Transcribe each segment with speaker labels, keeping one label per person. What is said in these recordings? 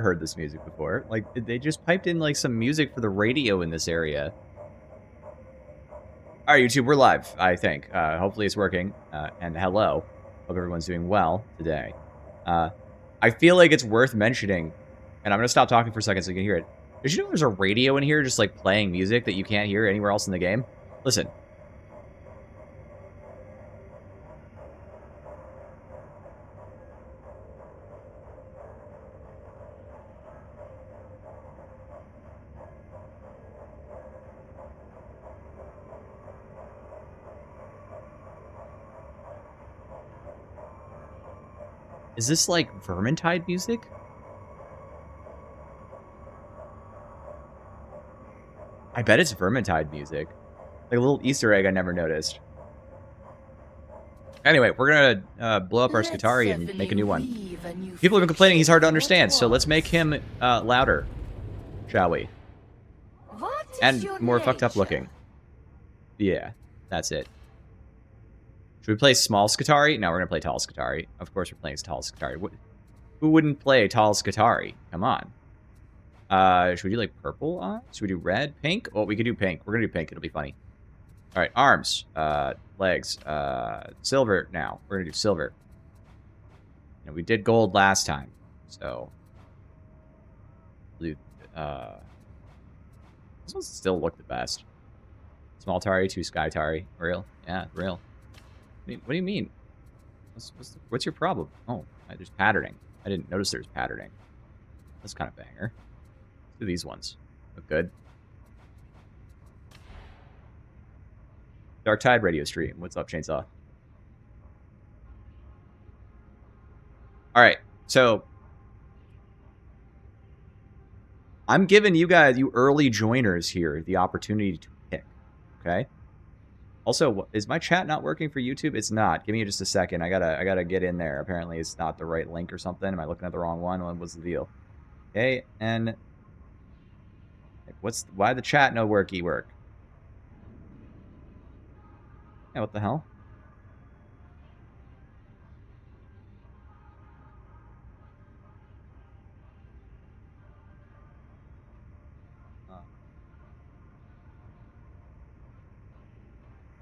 Speaker 1: heard this music before. Like, they just piped in, like, some music for the radio in this area. All right, YouTube, we're live, I think. Hopefully it's working. And hello. Hope everyone's doing well today. I feel like it's worth mentioning, and I'm going to stop talking for a second so you can hear it. Did you know there's a radio in here just, like, playing music that you can't hear anywhere else in the game? Listen. Is this, like, Vermintide music? I bet it's Vermintide music. Like a little Easter egg I never noticed. Anyway, we're gonna blow up our Skitarii and make a new one. People have been complaining he's hard to understand, so let's make him louder, shall we? And more fucked up looking. Yeah, that's it. Should we play small Skitarii? No, we're gonna play tall Skitarii. Of course we're playing tall Skitarii. Who wouldn't play tall Skitarii? Come on. Should we do like purple on? Should we do red? Pink? Oh, we could do pink. We're gonna do pink. It'll be funny. All right, arms, legs, silver. Now we're gonna do silver. You know, we did gold last time, so blue. This ones still look the best. Small Tari, 2 Skitarii. Real? Yeah, real. What do you mean? What's your problem? Oh, there's patterning. I didn't notice there's patterning. That's kind of banger. Let's do these ones. Look good. Darktide radio stream. What's up, Chainsaw? All right, so I'm giving you guys, you early joiners here, the opportunity to pick. Okay. Also, is my chat not working for YouTube? It's not. Give me just a second. I gotta get in there. Apparently, it's not the right link or something. Am I looking at the wrong one? What's the deal? Okay, and why the chat no worky work? Yeah, what the hell?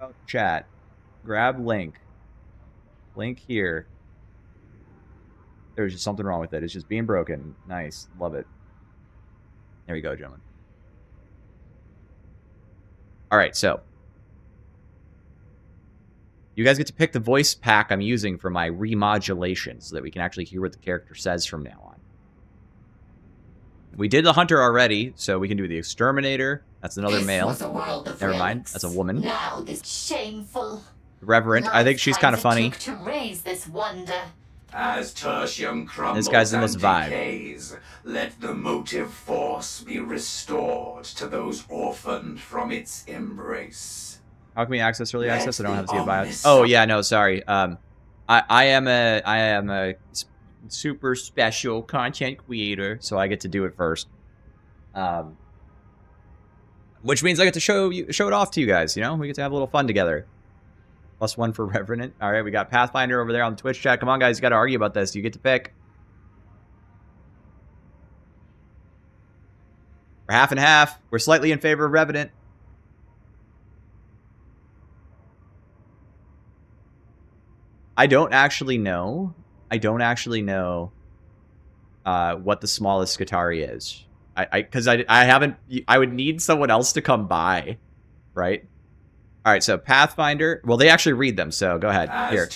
Speaker 1: Oh, chat. Grab link. Link here. There's just something wrong with it. It's just being broken. Nice. Love it. There we go, gentlemen. All right, so you guys get to pick the voice pack I'm using for my remodulation so that we can actually hear what the character says from now on. We did the hunter already, so we can do the exterminator. That's another male. Never mind. That's a woman.
Speaker 2: Now this shameful.
Speaker 1: Reverent. I think she's kind of funny.
Speaker 2: To raise this wonder.
Speaker 3: As tertium crumbles
Speaker 1: this guy's the most
Speaker 3: and
Speaker 1: vibe.
Speaker 3: Decays, let the motive force be restored to those orphaned from its embrace.
Speaker 1: How can we access early access? I don't have to see a bio. Oh yeah, no, sorry. I am a super special content creator, so I get to do it first. Which means I get to show it off to you guys. You know, we get to have a little fun together. +1 for Revenant. All right, we got Pathfinder over there on the Twitch chat. Come on, guys, you got to argue about this. You get to pick. We're half and half. We're slightly in favor of Revenant. I don't actually know what the smallest Skitarii is. Because I haven't. I would need someone else to come by, right? All right, so Pathfinder. Well, they actually read them, so go ahead. Here,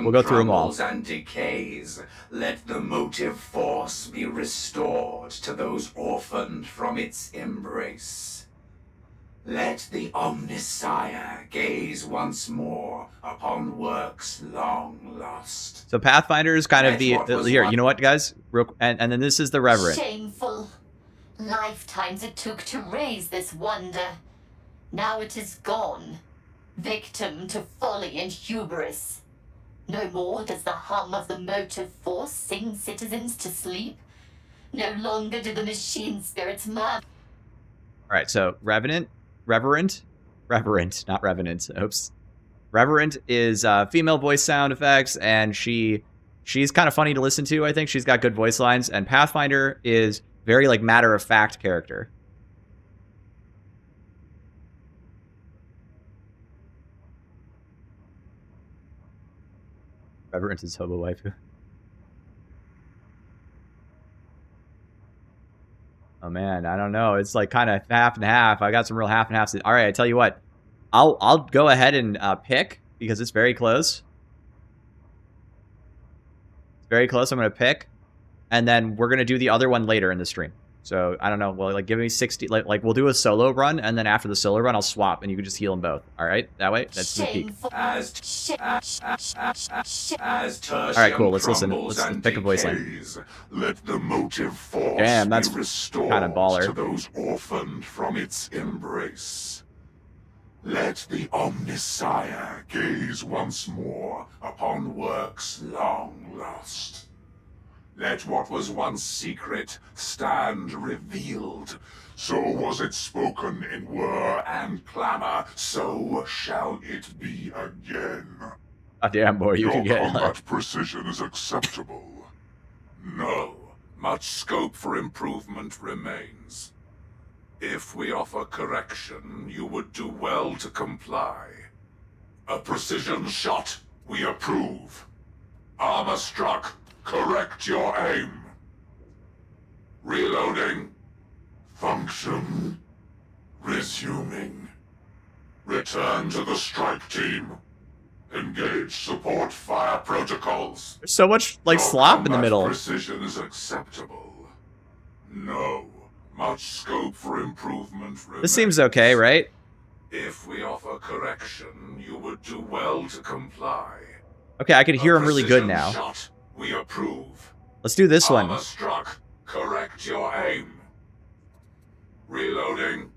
Speaker 1: we'll go through them all.
Speaker 3: And decays, let the motive force be restored to those orphaned from its embrace. Let the Omnisire gaze once more upon works long lost.
Speaker 1: So Pathfinder is kind of the here. You know what, guys? And then this is the Reverend.
Speaker 2: Shameful. Lifetimes it took to raise this wonder. Now it is gone. Victim to folly and hubris. No more does the hum of the motive force sing citizens to sleep. No longer do the machine spirits murmur.
Speaker 1: Alright, so Reverend, not Revenant, oops. Reverend is female voice sound effects, and she She's kind of funny to listen to, I think. She's got good voice lines. And Pathfinder is very, like, matter-of-fact character. Reverence is hobo waifu. Oh, man, I don't know. It's, like, kind of half and half. I got some real half and halves. All right, I tell you what. I'll go ahead and pick, because it's very close. Very close. I'm going to pick. And then we're going to do the other one later in the stream. So, I don't know. Well, like, give me 60. Like we'll do a solo run. And then after the solo run, I'll swap. And you can just heal them both. All right? That way? That's the peak. All right, cool. Let's listen. Let's pick a voice line.
Speaker 3: Let the motive force
Speaker 1: Damn, that's
Speaker 3: be restored
Speaker 1: kind of baller.
Speaker 3: to those orphaned from its embrace. Let the Omnisire gaze once more upon works long lost. Let what was once secret stand revealed. So was it spoken in whir and clamor, so shall it be again.
Speaker 1: Oh, damn, boy, you can
Speaker 3: Your
Speaker 1: get
Speaker 3: combat precision is acceptable. No, much scope for improvement remains. If we offer correction, you would do well to comply. A precision shot, we approve. Armor struck, correct your aim. Reloading. Function. Resuming. Return to the strike team. Engage support fire protocols.
Speaker 1: There's so much, like,
Speaker 3: Your
Speaker 1: slop in the
Speaker 3: combat
Speaker 1: middle.
Speaker 3: Precision is acceptable. No. Much scope for improvement remains.
Speaker 1: This seems okay, right?
Speaker 3: If we offer correction, you would do well to comply.
Speaker 1: Okay, I can hear him really good
Speaker 3: Precision
Speaker 1: now.
Speaker 3: Shot, we approve.
Speaker 1: Let's do this one.
Speaker 3: Armor struck, correct your aim. Reloading.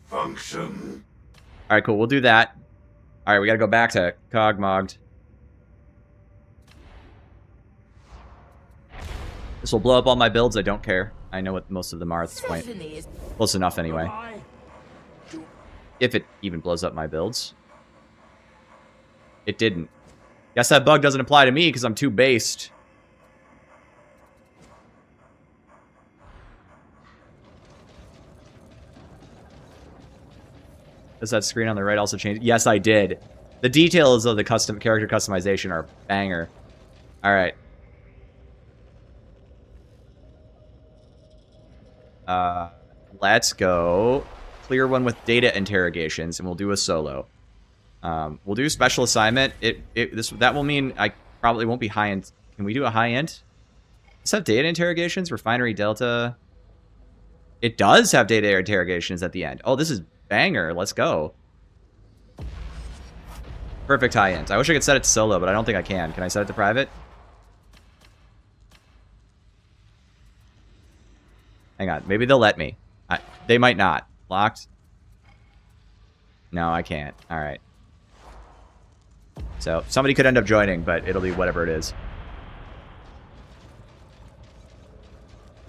Speaker 3: Function.
Speaker 1: All right, cool. We'll do that. All right, we got to go back to Cogmogged. This will blow up all my builds. I don't care. I know what most of them are at this point. Close enough anyway. If it even blows up my builds. It didn't. Guess that bug doesn't apply to me because I'm too based. Does that screen on the right also change? Yes, I did. The details of the custom character customization are banger. All right. Let's go clear one with data interrogations, and we'll do a solo. We'll do special assignment. That will mean I probably won't be high end. Can we do a high end? Does it have data interrogations? Refinery Delta. It does have data interrogations at the end. Oh, this is banger. Let's go. Perfect high end. I wish I could set it to solo, but I don't think I can. Can I set it to private? Hang on. Maybe they'll let me. They might not. Locked? No, I can't. All right. So, somebody could end up joining, but it'll be whatever it is.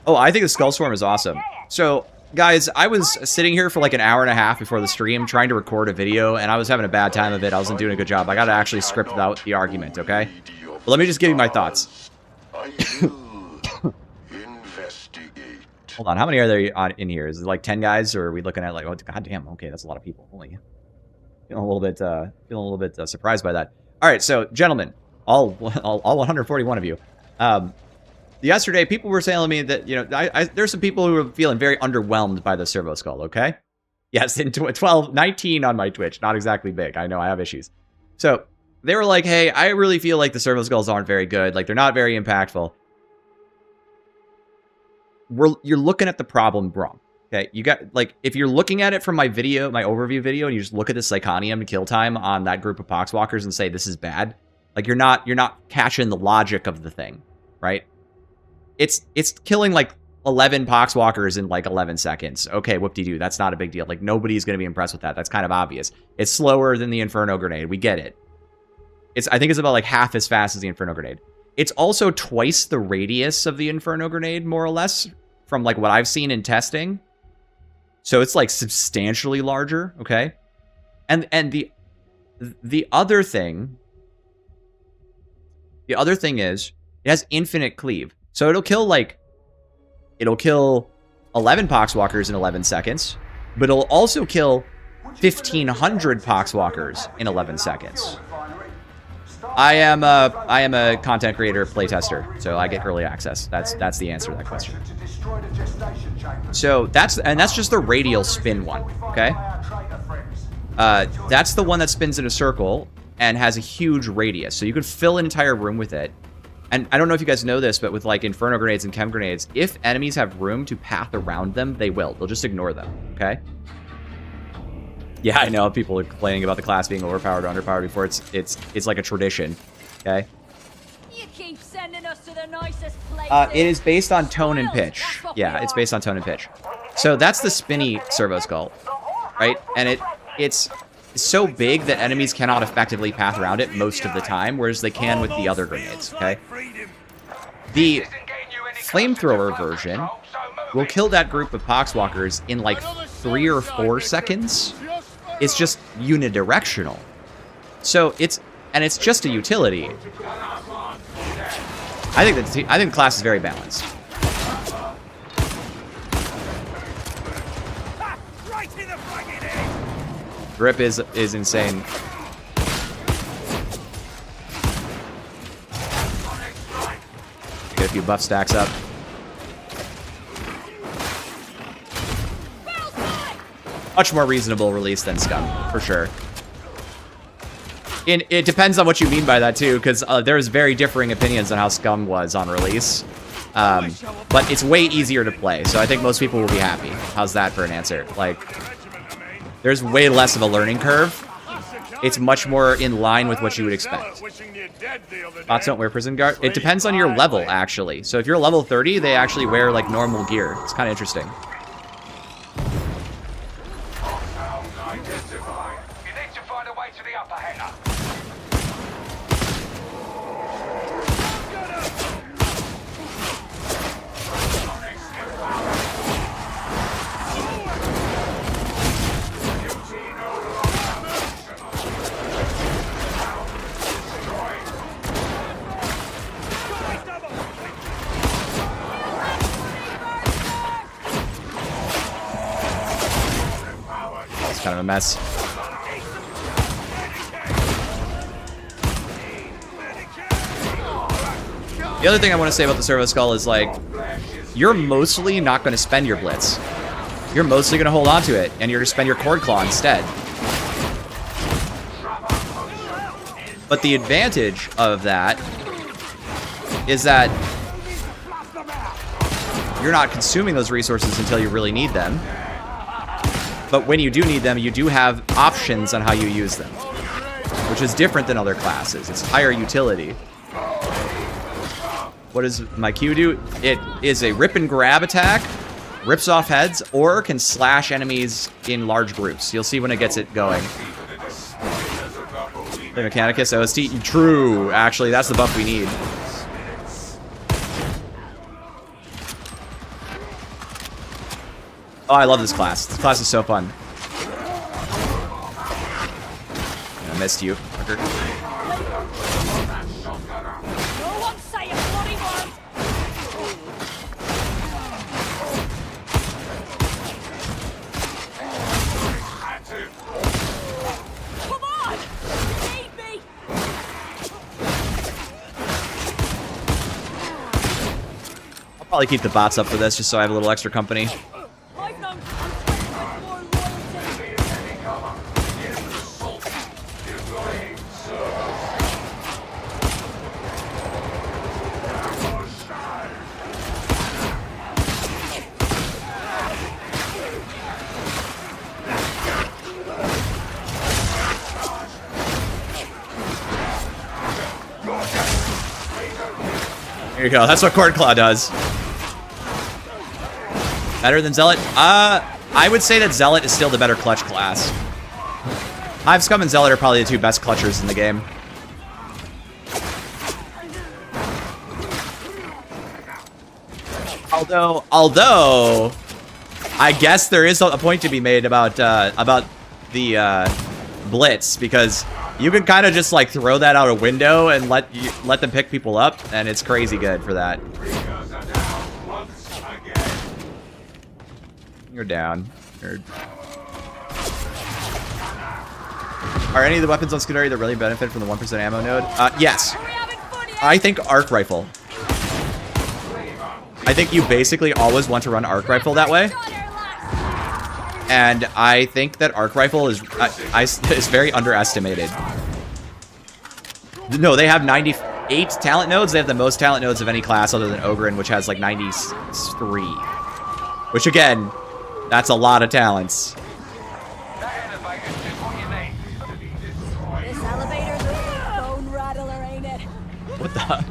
Speaker 1: Oh, I think the Skull Swarm is awesome. So, guys, I was sitting here for like an hour and a half before the stream trying to record a video, and I was having a bad time of it. I wasn't doing a good job. I gotta actually script out the argument, okay? But let me just give you my thoughts. Hold on, how many are there in here? Is it like 10 guys, or are we looking at like, oh, goddamn, okay, that's a lot of people. Holy, feeling a little bit surprised by that. All right, so gentlemen, all 141 of you. Yesterday, people were telling me that, you know, there's some people who are feeling very underwhelmed by the Servo Skull, okay? Yes, in 19 on my Twitch. Not exactly big. I know I have issues. So, they were like, hey, I really feel like the Servo Skulls aren't very good. Like, they're not very impactful. You're looking at the problem wrong. Okay, you got, like, if you're looking at it from my video, my overview video, and you just look at the Psychonium kill time on that group of Poxwalkers and say this is bad, like, you're not catching the logic of the thing, right? It's killing like 11 Poxwalkers in like 11 seconds. Okay, whoop-de-doo, that's not a big deal. Like, nobody's gonna be impressed with that. That's kind of obvious. It's slower than the Inferno Grenade. We get it. I think it's about like half as fast as the Inferno Grenade. It's also twice the radius of the Inferno Grenade, more or less, from like what I've seen in testing. So it's like substantially larger, okay? And the other thing is It has infinite cleave. So it'll kill, like... It'll kill 11 Poxwalkers in 11 seconds. But it'll also kill 1,500 Poxwalkers in 11 seconds. I am a content creator, playtester, so I get early access. That's the answer to that question. So that's just the radial spin one, okay? That's the one that spins in a circle and has a huge radius, so you could fill an entire room with it. And I don't know if you guys know this, but with like Inferno Grenades and Chem Grenades, if enemies have room to path around them, they will. They'll just ignore them, okay? Yeah, I know people are complaining about the class being overpowered or underpowered before. It's like a tradition, okay?
Speaker 4: You keep sending us to the nicest places.
Speaker 1: It is based on tone and pitch. Yeah, it's based on tone and pitch. So that's the spinny servo skull, right? And it's so big that enemies cannot effectively path around it most of the time, whereas they can with the other grenades, okay? The flamethrower version will kill that group of Poxwalkers in like 3 or 4 seconds. It's just unidirectional. So it's just a utility. I think the class is very balanced. Grip is insane. Get a few buff stacks up. Much more reasonable release than Scum, for sure. It depends on what you mean by that, too, because there's very differing opinions on how Scum was on release. But it's way easier to play, so I think most people will be happy. How's that for an answer? Like, there's way less of a learning curve. It's much more in line with what you would expect. Bots don't wear prison guard. It depends on your level, actually. So if you're level 30, they actually wear, like, normal gear. It's kind of interesting. Kind of a mess. The other thing I want to say about the Servo Skull is, like, you're mostly not going to spend your Blitz. You're mostly going to hold on to it, and you're going to spend your Cord Claw instead. But the advantage of that is that you're not consuming those resources until you really need them. But when you do need them, you do have options on how you use them, which is different than other classes. It's higher utility. What does my Q do? It is a rip and grab attack, rips off heads, or can slash enemies in large groups. You'll see when it gets it going. The Mechanicus OST, true. Actually, that's the buff we need. Oh, I love this class. This class is so fun. I missed you, fucker.
Speaker 4: Come on! Need me!
Speaker 1: I'll probably keep the bots up for this just so I have a little extra company. Here you go. That's what Cord Claw does. Better than Zealot? I would say that Zealot is still the better clutch class. Hive Scum and Zealot are probably the two best clutchers in the game. Although, I guess there is a point to be made about the Blitz, because You can kind of just like throw that out a window and let them pick people up, and it's crazy good for that. You're down. Are any of the weapons on Skitarii that really benefit from the 1% ammo node? Yes. I think arc rifle. I think you basically always want to run arc rifle that way. And I think that arc rifle is very underestimated. No, they have 98 talent nodes. They have the most talent nodes of any class other than Ogren, which has like 93. Which again, that's a lot of talents.
Speaker 4: This elevator's a bone rattler, ain't it?
Speaker 1: What the?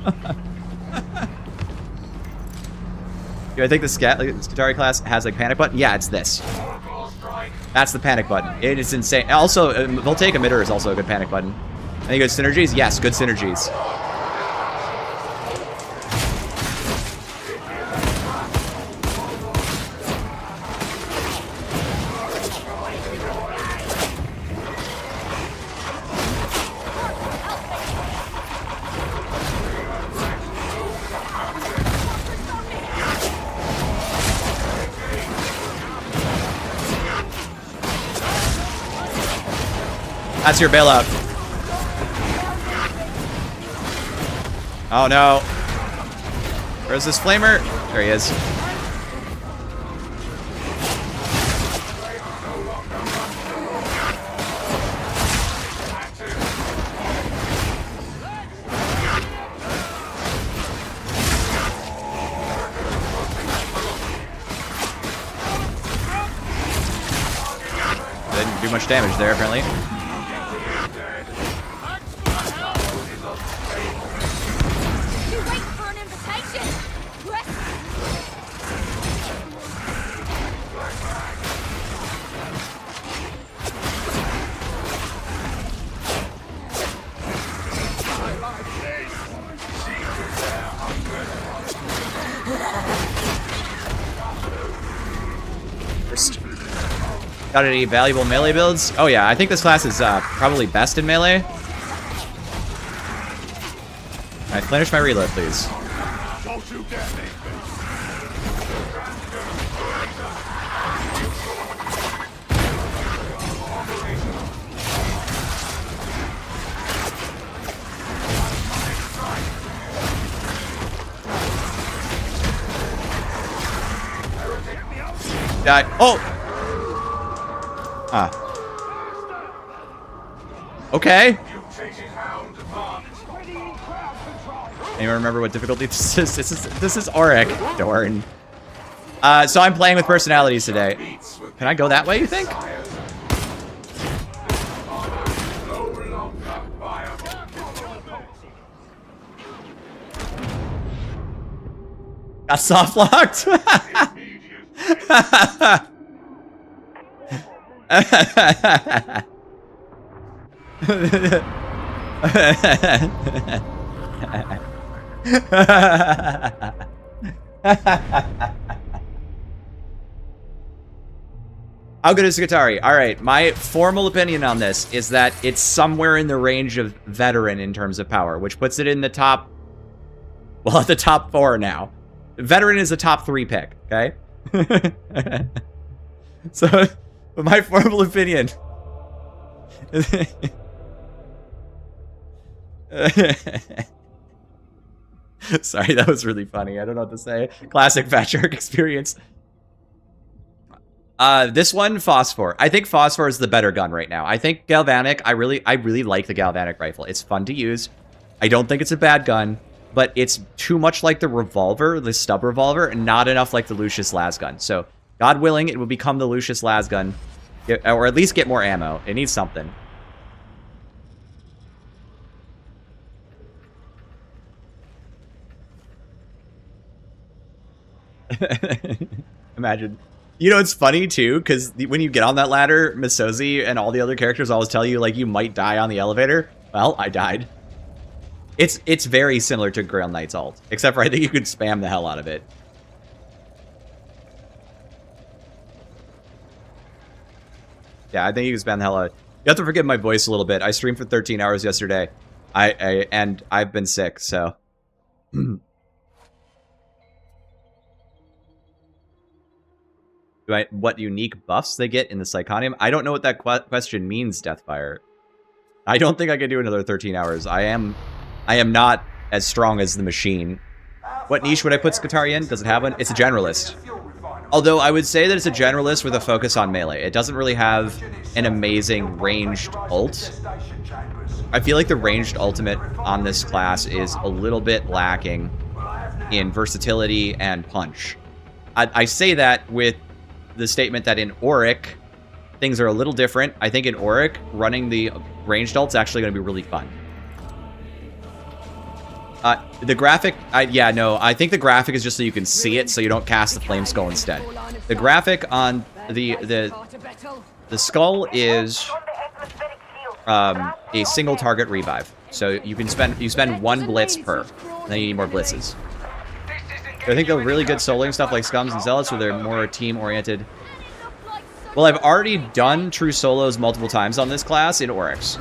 Speaker 1: Do I think the Skitarii class has like panic button? Yeah, it's this. That's the panic button. It is insane. Also, Voltaic Emitter is also a good panic button. Any good synergies? Yes, good synergies. That's your bailout. Oh no. Where's this flamer? There he is. Didn't do much damage there, apparently. Got any valuable melee builds? Oh yeah, I think this class is probably best in melee. Alright, finish my reload, please.
Speaker 5: Don't you dare me.
Speaker 1: Die. Oh! Ah. Okay. Anyone remember what difficulty this is? This is Auric. Darn. So I'm playing with personalities today. Can I go that way, you think? Got soft locked? How good is Skitarii? Alright, my formal opinion on this is that it's somewhere in the range of veteran in terms of power, which puts it in the top, well, at the top 4 now. Veteran is a top 3 pick, okay? So, my formal opinion. Sorry, that was really funny. I don't know what to say. Classic Fatshark experience. This one, Phosphor. I think Phosphor is the better gun right now. I think Galvanic, I really like the Galvanic rifle. It's fun to use. I don't think it's a bad gun, but it's too much like the revolver, the stub revolver, and not enough like the Lucius las gun. So, God willing, it will become the Lucius las gun, or at least get more ammo. It needs something. Imagine. You know, it's funny, too, because when you get on that ladder, Misozi and all the other characters always tell you, like, you might die on the elevator. Well, I died. It's very similar to Grail Knight's ult, except for I think you could spam the hell out of it. Yeah, I think you can spam the hell out. You have to forgive my voice a little bit. I streamed for 13 hours yesterday. And I've been sick, so. What unique buffs they get in the Psychonium? I don't know what that question means, Deathfire. I don't think I can do another 13 hours. I am not as strong as the machine. What niche would I put Skitarii in? Does it have one? It's a generalist. Although I would say that it's a generalist with a focus on melee. It doesn't really have an amazing ranged ult. I feel like the ranged ultimate on this class is a little bit lacking in versatility and punch. I say that with the statement that in Auric, things are a little different. I think in Auric, running the ranged ult's actually going to be really fun. The graphic, yeah, no, I think the graphic is just so you can see it, so you don't cast the Flame Skull instead. The graphic on the skull is a single target revive, so you can spend one blitz per, and then you need more blitzes. I think they're really good soloing stuff like Scums and Zealots, where they're more team-oriented. Well, I've already done true solos multiple times on this class in Oryx.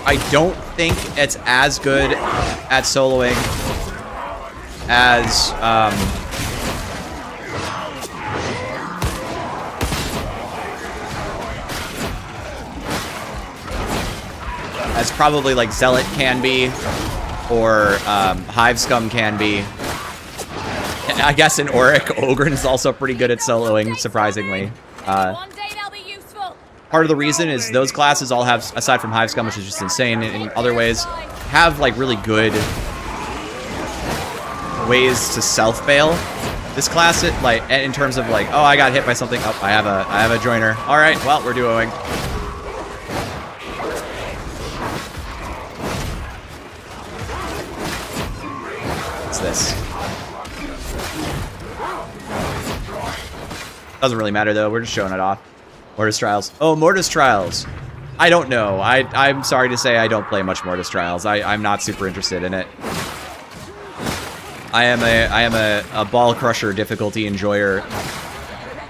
Speaker 1: I don't think it's as good at soloing as probably like Zealot can be, or Hive Scum can be. I guess in Auric, Ogren's also pretty good at soloing, surprisingly. Part of the reason is those classes all have, aside from Hive Scum, which is just insane in other ways, have like really good ways to self-bail. This class, like in terms of like, oh, I got hit by something. Oh, I have a joiner. All right, well, we're duoing. What's this? Doesn't really matter though. We're just showing it off. Mortis Trials. Oh, Mortis Trials. I don't know. I'm sorry to say I don't play much Mortis Trials. I'm not super interested in it. I am a ball crusher difficulty enjoyer.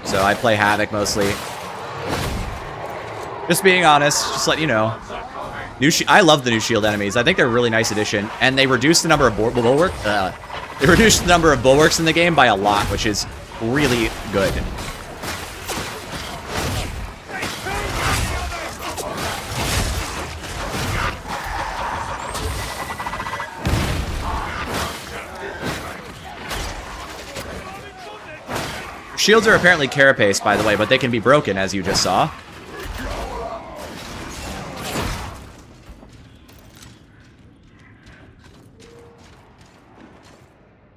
Speaker 1: So I play Havoc mostly. Just being honest, just let you know. I love the new shield enemies. I think they're a really nice addition, and they reduced the number of bulwarks. They reduced the number of bulwarks in the game by a lot, which is really good. Shields are apparently carapace, by the way, but they can be broken, as you just saw.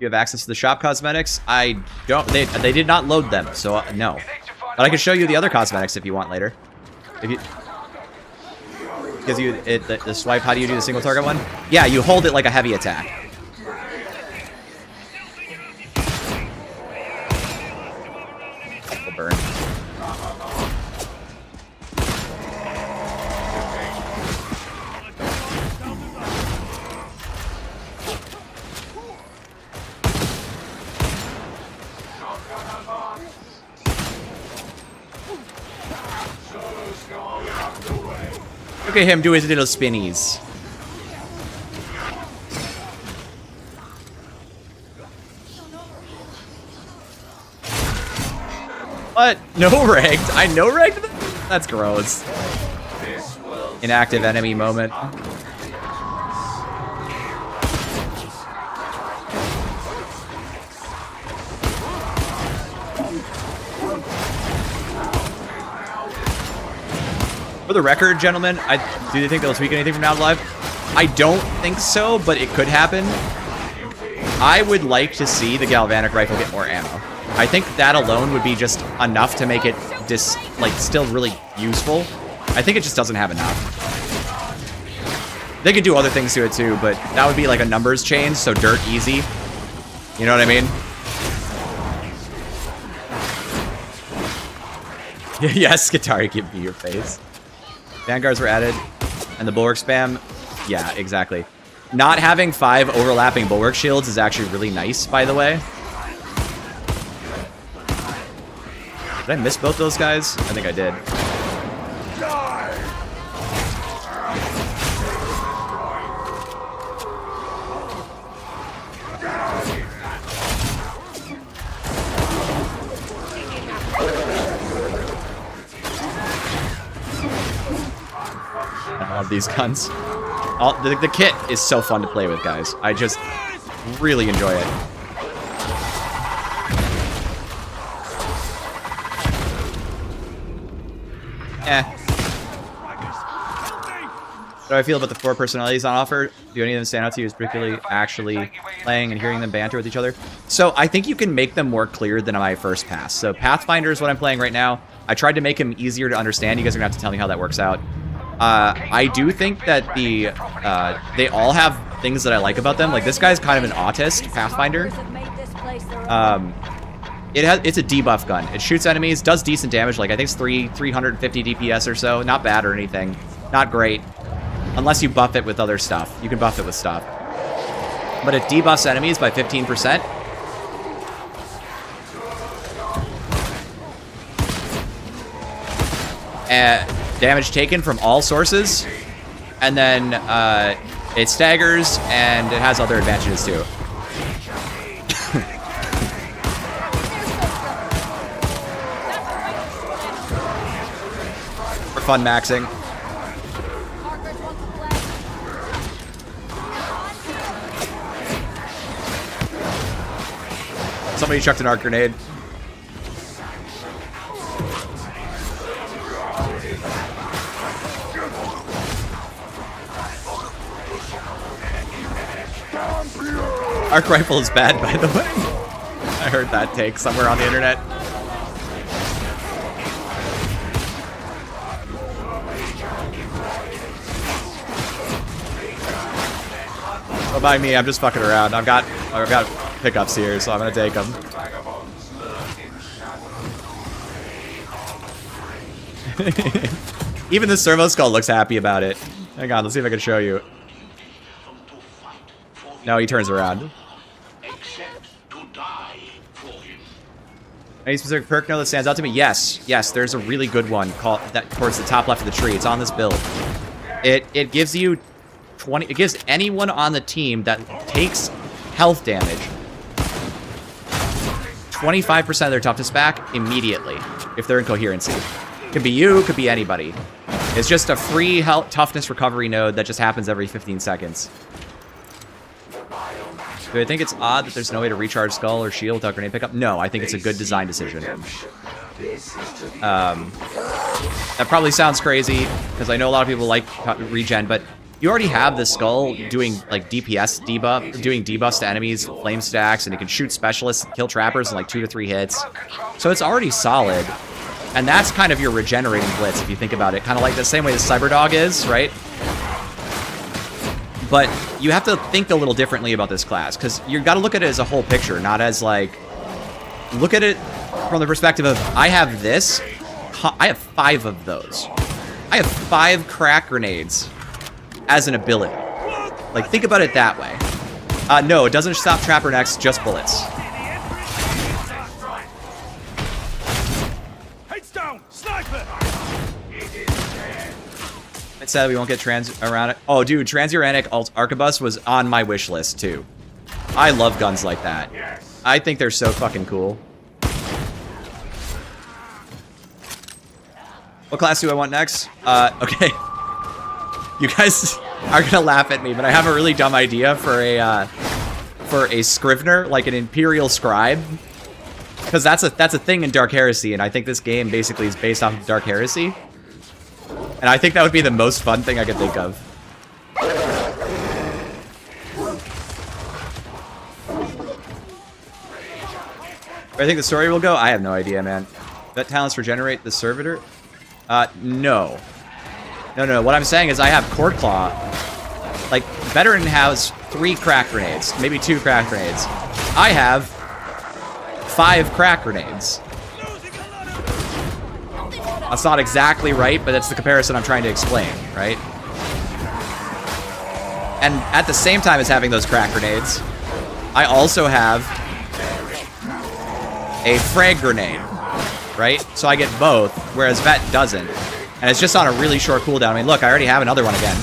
Speaker 1: You have access to the shop cosmetics? I don't. They did not load them, so no. But I can show you the other cosmetics if you want later. If you, because the swipe. How do you do the single target one? Yeah, you hold it like a heavy attack. Burn. Look at him do his little spinnies. What? No ragged? I no ragged? That's gross. Inactive enemy moment. For the record, gentlemen, do you think they'll tweak anything from now to live? I don't think so, but it could happen. I would like to see the Galvanic Rifle get more ammo. I think that alone would be just enough to make it still really useful. I think it just doesn't have enough. They could do other things to it too, but that would be like a numbers change, so dirt easy. You know what I mean? Yes, Skitarii, give me your face. Vanguards were added, and the bulwark spam. Yeah, exactly. Not having 5 overlapping bulwark shields is actually really nice, by the way. Did I miss both those guys? I think I did. I love these guns. The kit is so fun to play with, guys. I just really enjoy it. How do I feel about the 4 personalities on offer? Do any of them stand out to you as particularly actually playing and hearing them banter with each other? So I think you can make them more clear than my first pass. So Pathfinder is what I'm playing right now. I tried to make him easier to understand. You guys are going to have to tell me how that works out. I do think that they all have things that I like about them. Like, this guy's kind of an autist, Pathfinder. It's a debuff gun. It shoots enemies, does decent damage. Like, I think it's 350 DPS or so. Not bad or anything. Not great. Unless you buff it with other stuff. You can buff it with stuff. But it debuffs enemies by 15%. Damage taken from all sources. And then it staggers, and it has other advantages too. For fun maxing. Somebody chucked an arc grenade. Arc rifle is bad, by the way. I heard that take somewhere on the internet. Don't mind me, I'm just fucking around. I've got pickups here, so I'm gonna take them. Even the Servo skull looks happy about it. Hang on, let's see if I can show you. No, he turns around. Any specific perk that stands out to me? Yes, there's a really good one called that towards the top left of the tree. It's on this build. It gives you 20. It gives anyone on the team that takes health damage 25% of their toughness back immediately if they're in coherency. Could be you, could be anybody. It's just a free health toughness recovery node that just happens every 15 seconds. Do I think it's odd that there's no way to recharge skull or shield without grenade pickup? No, I think it's a good design decision. That probably sounds crazy, because I know a lot of people like regen, but you already have the skull doing like DPS debuff, doing debuffs to enemies, flame stacks, and it can shoot specialists and kill trappers in like 2 to 3 hits. So it's already solid. And that's kind of your regenerating blitz, if you think about it. Kind of like the same way the Cyberdog is, right? But you have to think a little differently about this class, because you've got to look at it as a whole picture, not as like... Look at it from the perspective of, I have this, I have 5 of those. I have 5 crack grenades as an ability. Like, think about it that way. No, it doesn't stop Trapper Next, just bullets.
Speaker 5: Heads down! Sniper!
Speaker 1: It said we won't get transuranic. Oh, dude, transuranic arquebus was on my wish list too. I love guns like that. I think they're so fucking cool. What class do I want next? Okay. You guys are gonna laugh at me, but I have a really dumb idea for a scrivener, like an Imperial Scribe. Because that's a thing in Dark Heresy, and I think this game basically is based off of Dark Heresy. And I think that would be the most fun thing I could think of. Where I think the story will go? I have no idea, man. That talents regenerate the servitor? No. No. What I'm saying is I have Cord Claw. Like, Veteran has 3 crack grenades. Maybe 2 crack grenades. I have 5 crack grenades. That's not exactly right, but that's the comparison I'm trying to explain, right? And at the same time as having those crack grenades, I also have a frag grenade. right? So I get both, whereas Vet doesn't. And it's just on a really short cooldown. I mean, look, I already have another one again.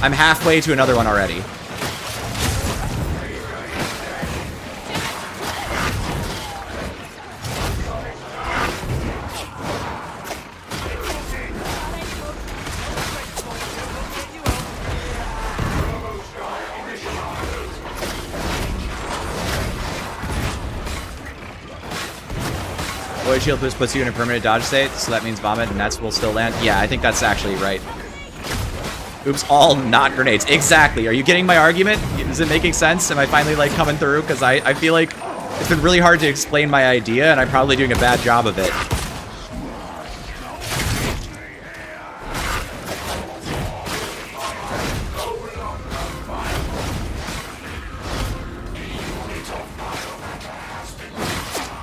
Speaker 1: I'm halfway to another one already. Void Shield boost puts you in a permanent dodge state, so that means vomit and nets will still land. Yeah, I think that's actually right. Oops, all not grenades. Exactly. Are you getting my argument? Is it making sense? Am I finally like coming through? Because I feel like it's been really hard to explain my idea, and I'm probably doing a bad job of it.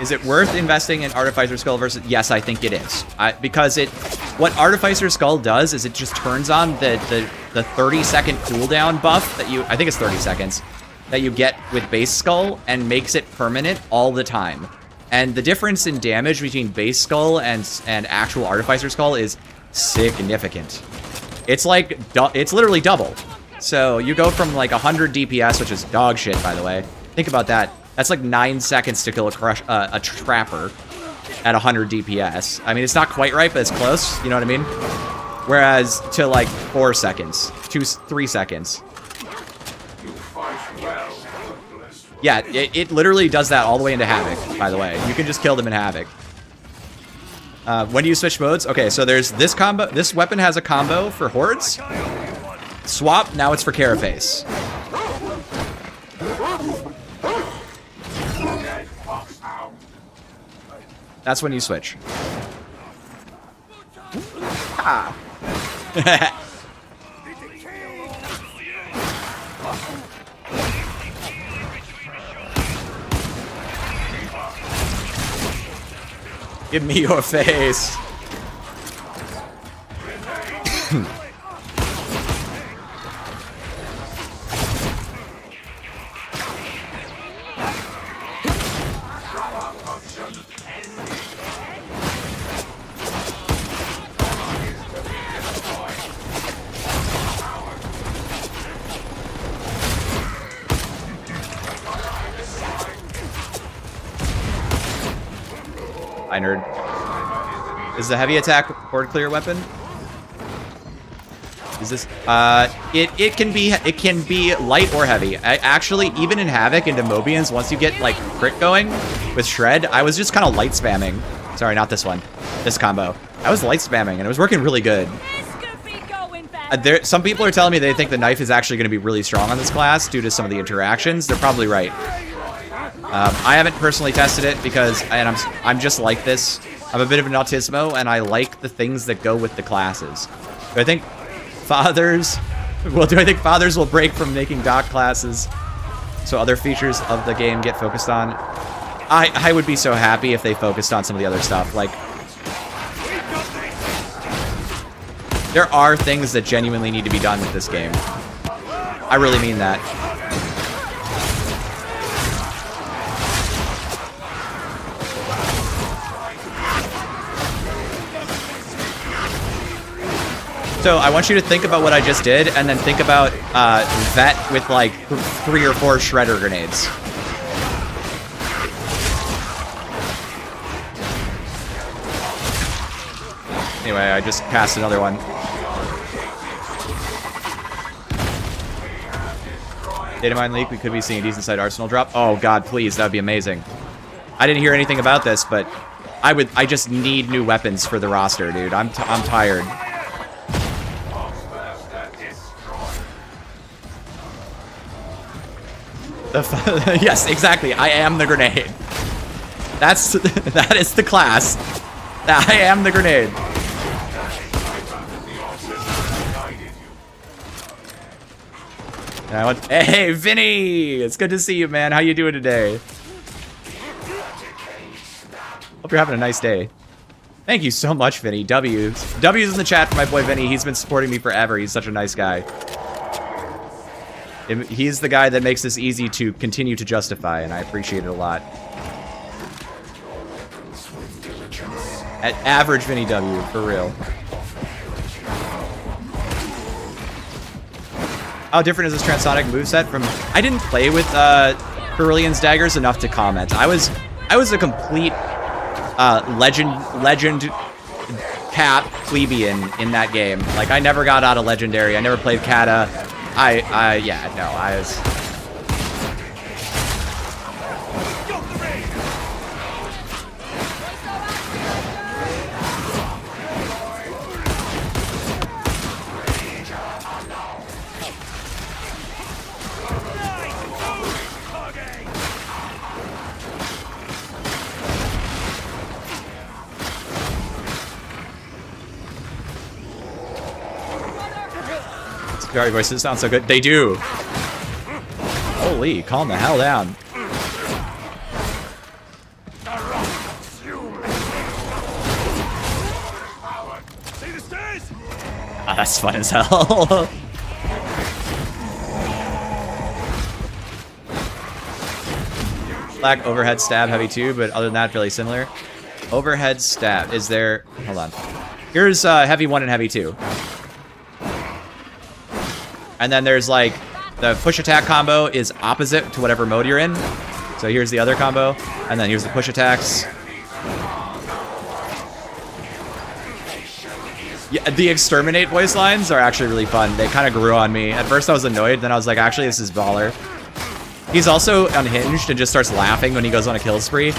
Speaker 1: Is it worth investing in Artificer Skull versus... Yes, I think it is. Because what Artificer Skull does is it just turns on the 30-second cooldown buff that you... I think it's 30 seconds. That you get with base Skull and makes it permanent all the time. And the difference in damage between base Skull and actual Artificer Skull is significant. It's like... It's literally double. So you go from like 100 DPS, which is dog shit, by the way. Think about that. That's like 9 seconds to kill a Trapper at 100 DPS. I mean, it's not quite right, but it's close. You know what I mean? Whereas to like 4 seconds, 3 seconds. Yeah, it literally does that all the way into Havoc, by the way. You can just kill them in Havoc. When do you switch modes? Okay, so there's this combo. This weapon has a combo for hordes. Swap, now it's for Carapace. That's when you switch. Ah. Give me your face. I nerd. Is the heavy attack horde clear weapon? Is this it can be light or heavy. Actually, even in Havoc and Demobians, once you get like crit going with Shred, I was just kind of light spamming. Sorry, not this one. This combo. I was light spamming and it was working really good. Some people are telling me they think the knife is actually going to be really strong on this class due to some of the interactions. They're probably right. I haven't personally tested it because I'm just like this. I'm a bit of an autismo, and I like the things that go with the classes. Do I think fathers will break from making doc classes so other features of the game get focused on? I would be so happy if they focused on some of the other stuff. Like, there are things that genuinely need to be done with this game. I really mean that. So I want you to think about what I just did, and then think about Vet with like 3 or 4 Shredder grenades. Anyway, I just cast another one. Data mine leak, we could be seeing a decent side arsenal drop. Oh god, please, that would be amazing. I didn't hear anything about this, but I just need new weapons for the roster, dude. I'm tired. Yes, exactly. I am the grenade. That is the class. I am the grenade. Hey, Vinny! It's good to see you, man. How you doing today? Hope you're having a nice day. Thank you so much, Vinny. W's in the chat for my boy Vinny. He's been supporting me forever. He's such a nice guy. He's the guy that makes this easy to continue to justify, and I appreciate it a lot. At average Vinny W, for real. How different is this transonic moveset from... I didn't play with Cerulean's daggers enough to comment. I was a complete legend cap plebeian in that game. Like, I never got out of legendary. I never played kata. Yeah, no, I was... Skitarii voices sound so good. They do. Holy, calm the hell down. Ah, that's fun as hell. Black overhead stab heavy too, but other than that, really similar. Overhead stab. Is there... Hold on. Here's heavy 1 and heavy 2. And then there's like the push attack combo is opposite to whatever mode you're in. So here's the other combo, and then here's the push attacks. Yeah, the exterminate voice lines are actually really fun. They kind of grew on me. At first I was annoyed, then I was like, actually this is baller. He's also unhinged and just starts laughing when he goes on a kill spree.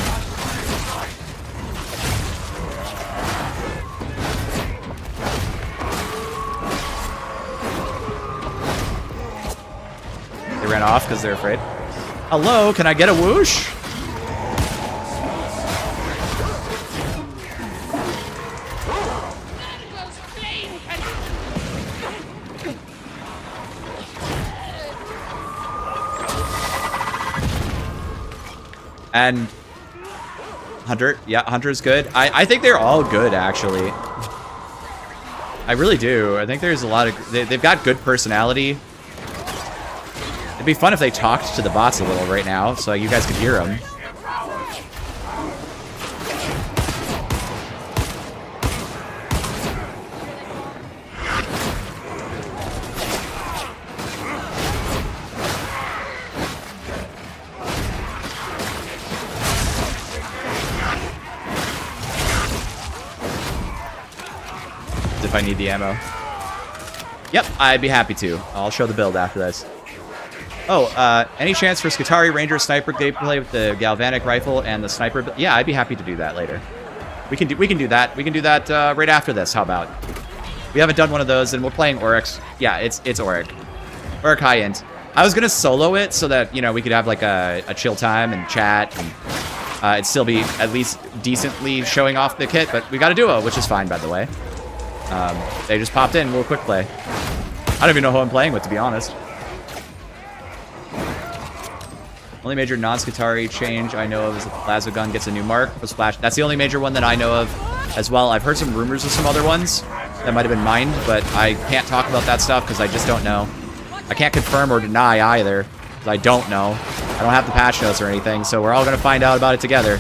Speaker 1: They ran off because they're afraid. Hello, can I get a whoosh? And Hunter, yeah, Hunter's good. I think they're all good, actually. I really do. I think there's a lot of... They've got good personality. It'd be fun if they talked to the bots a little right now, so you guys could hear them. If I need the ammo. Yep, I'd be happy to. I'll show the build after this. Oh, any chance for Skitarii Ranger Sniper gameplay with the galvanic rifle and the sniper? Yeah, I'd be happy to do that later. We can do that. We can do that right after this. How about? We haven't done one of those, and we're playing Auric. Yeah, it's Auric. Auric high end. I was gonna solo it so that we could have like a chill time and chat, and it'd still be at least decently showing off the kit. But we got a duo, which is fine, by the way. They just popped in. We'll quick play. I don't even know who I'm playing with, to be honest. Only major non-Skitarii change I know of is that the plasma gun gets a new mark for splash. That's the only major one that I know of as well. I've heard some rumors of some other ones that might have been mined, but I can't talk about that stuff because I just don't know. I can't confirm or deny either because I don't know. I don't have the patch notes or anything, so we're all going to find out about it together.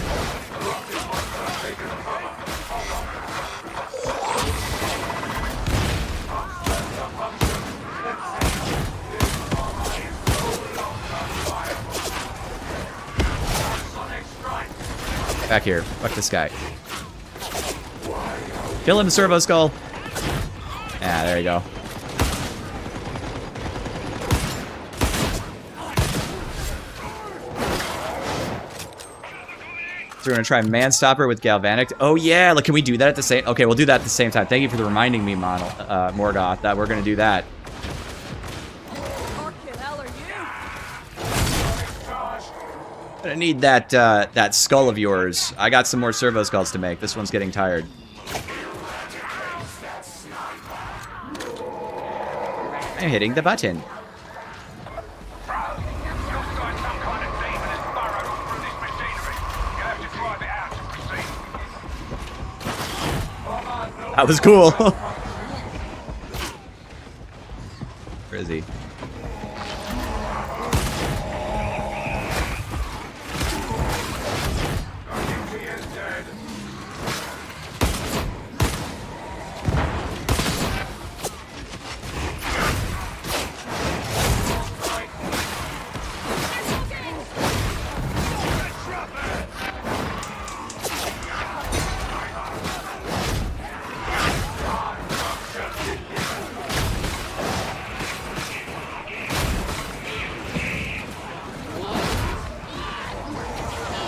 Speaker 1: Back here. Fuck this guy. Kill him, Servo Skull. Yeah, there you go. So we're gonna try Manstopper with Galvanic. Oh yeah, look, can we do that at the same? Okay, we'll do that at the same time. Thank you for reminding me, Morgoth, that we're gonna do that. I need that that skull of yours. I got some more Servo Skulls to make. This one's getting tired. I'm hitting the button. That was cool. Where is he?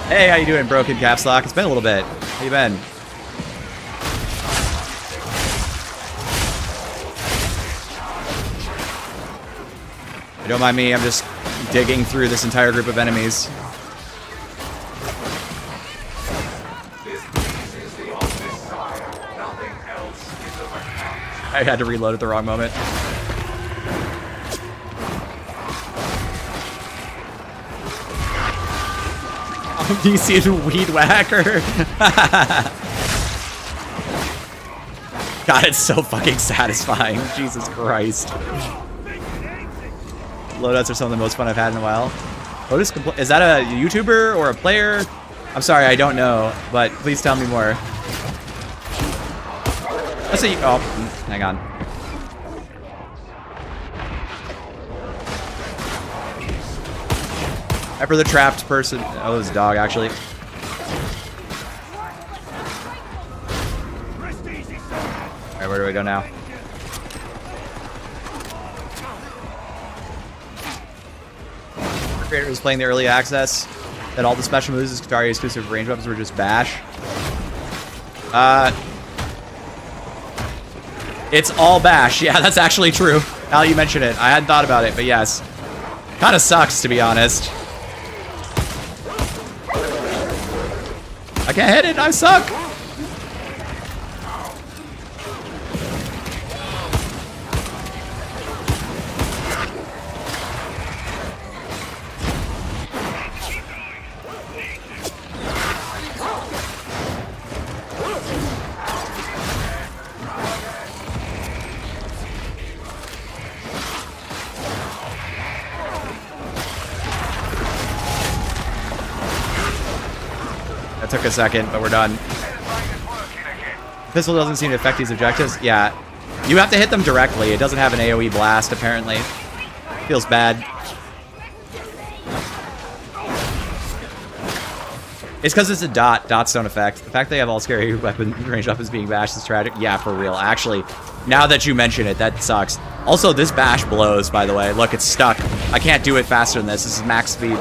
Speaker 1: Hey, how you doing, Broken Caps Lock? It's been a little bit. How you been? Don't mind me, I'm just digging through this entire group of enemies. I had to reload at the wrong moment. DC and Weed Whacker. God, it's so fucking satisfying. Jesus Christ. Loadouts are some of the most fun I've had in a while. Lotus, is that a YouTuber or a player? I'm sorry, I don't know, but please tell me more. Let's see. Oh, hang on. Ever the trapped person. Oh, it was a dog, actually. Alright, where do I go now? Creator was playing the early access that all the special moves and Skitarii exclusive range weapons were just bash. It's all bash. Yeah, that's actually true. Now you mention it. I hadn't thought about it, but yes. Kind of sucks, to be honest. I can't hit it. I suck. Took a second, but we're done. Pistol doesn't seem to affect these objectives. Yeah, you have to hit them directly. It doesn't have an AoE blast, apparently. Feels bad. It's because it's a dot. Dots don't affect. The fact they have all scary weapon range weapons being bashed is tragic. Yeah, for real. Actually, now that you mention it, that sucks. Also, this bash blows, by the way. Look, it's stuck. I can't do it faster than this. This is max speed.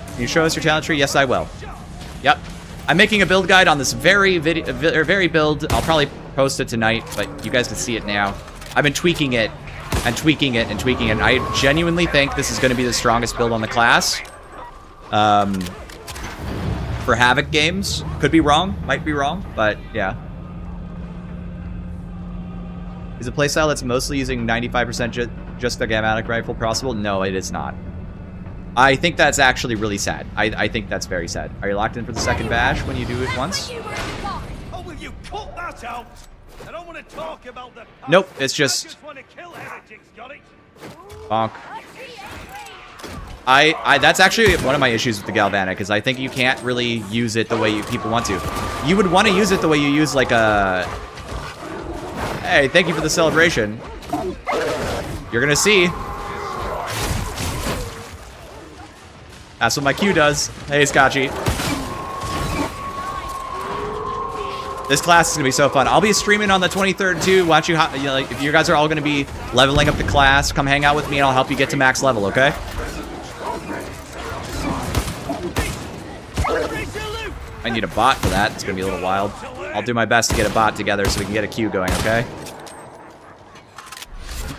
Speaker 1: Can you show us your talent tree? Yes, I will. Yep. I'm making a build guide on this very build. I'll probably post it tonight, but you guys can see it now. I've been tweaking it and tweaking it and tweaking it. I genuinely think this is going to be the strongest build on the class. For Havoc games. Could be wrong. Might be wrong, but yeah. Is a playstyle that's mostly using 95% just the gammatic rifle possible? No, it is not. I think that's actually really sad. I think that's very sad. Are you locked in for the second bash when you do it once?
Speaker 5: Oh, will you cut that out? I don't want to talk about the past.
Speaker 1: Nope, it's just...
Speaker 5: I just want to kill heretics, got it?
Speaker 1: Bonk. That's actually one of my issues with the Galvanic, is I think you can't really use it the way people want to. You would want to use it the way you use, like, a... Hey, thank you for the celebration. You're gonna see. That's what my Q does. Hey, Scotchy. This class is gonna be so fun. I'll be streaming on the 23rd too. Why don't you, like, if you guys are all gonna be leveling up the class, come hang out with me and I'll help you get to max level, okay? I need a bot for that. It's gonna be a little wild. I'll do my best to get a bot together so we can get a queue going, okay?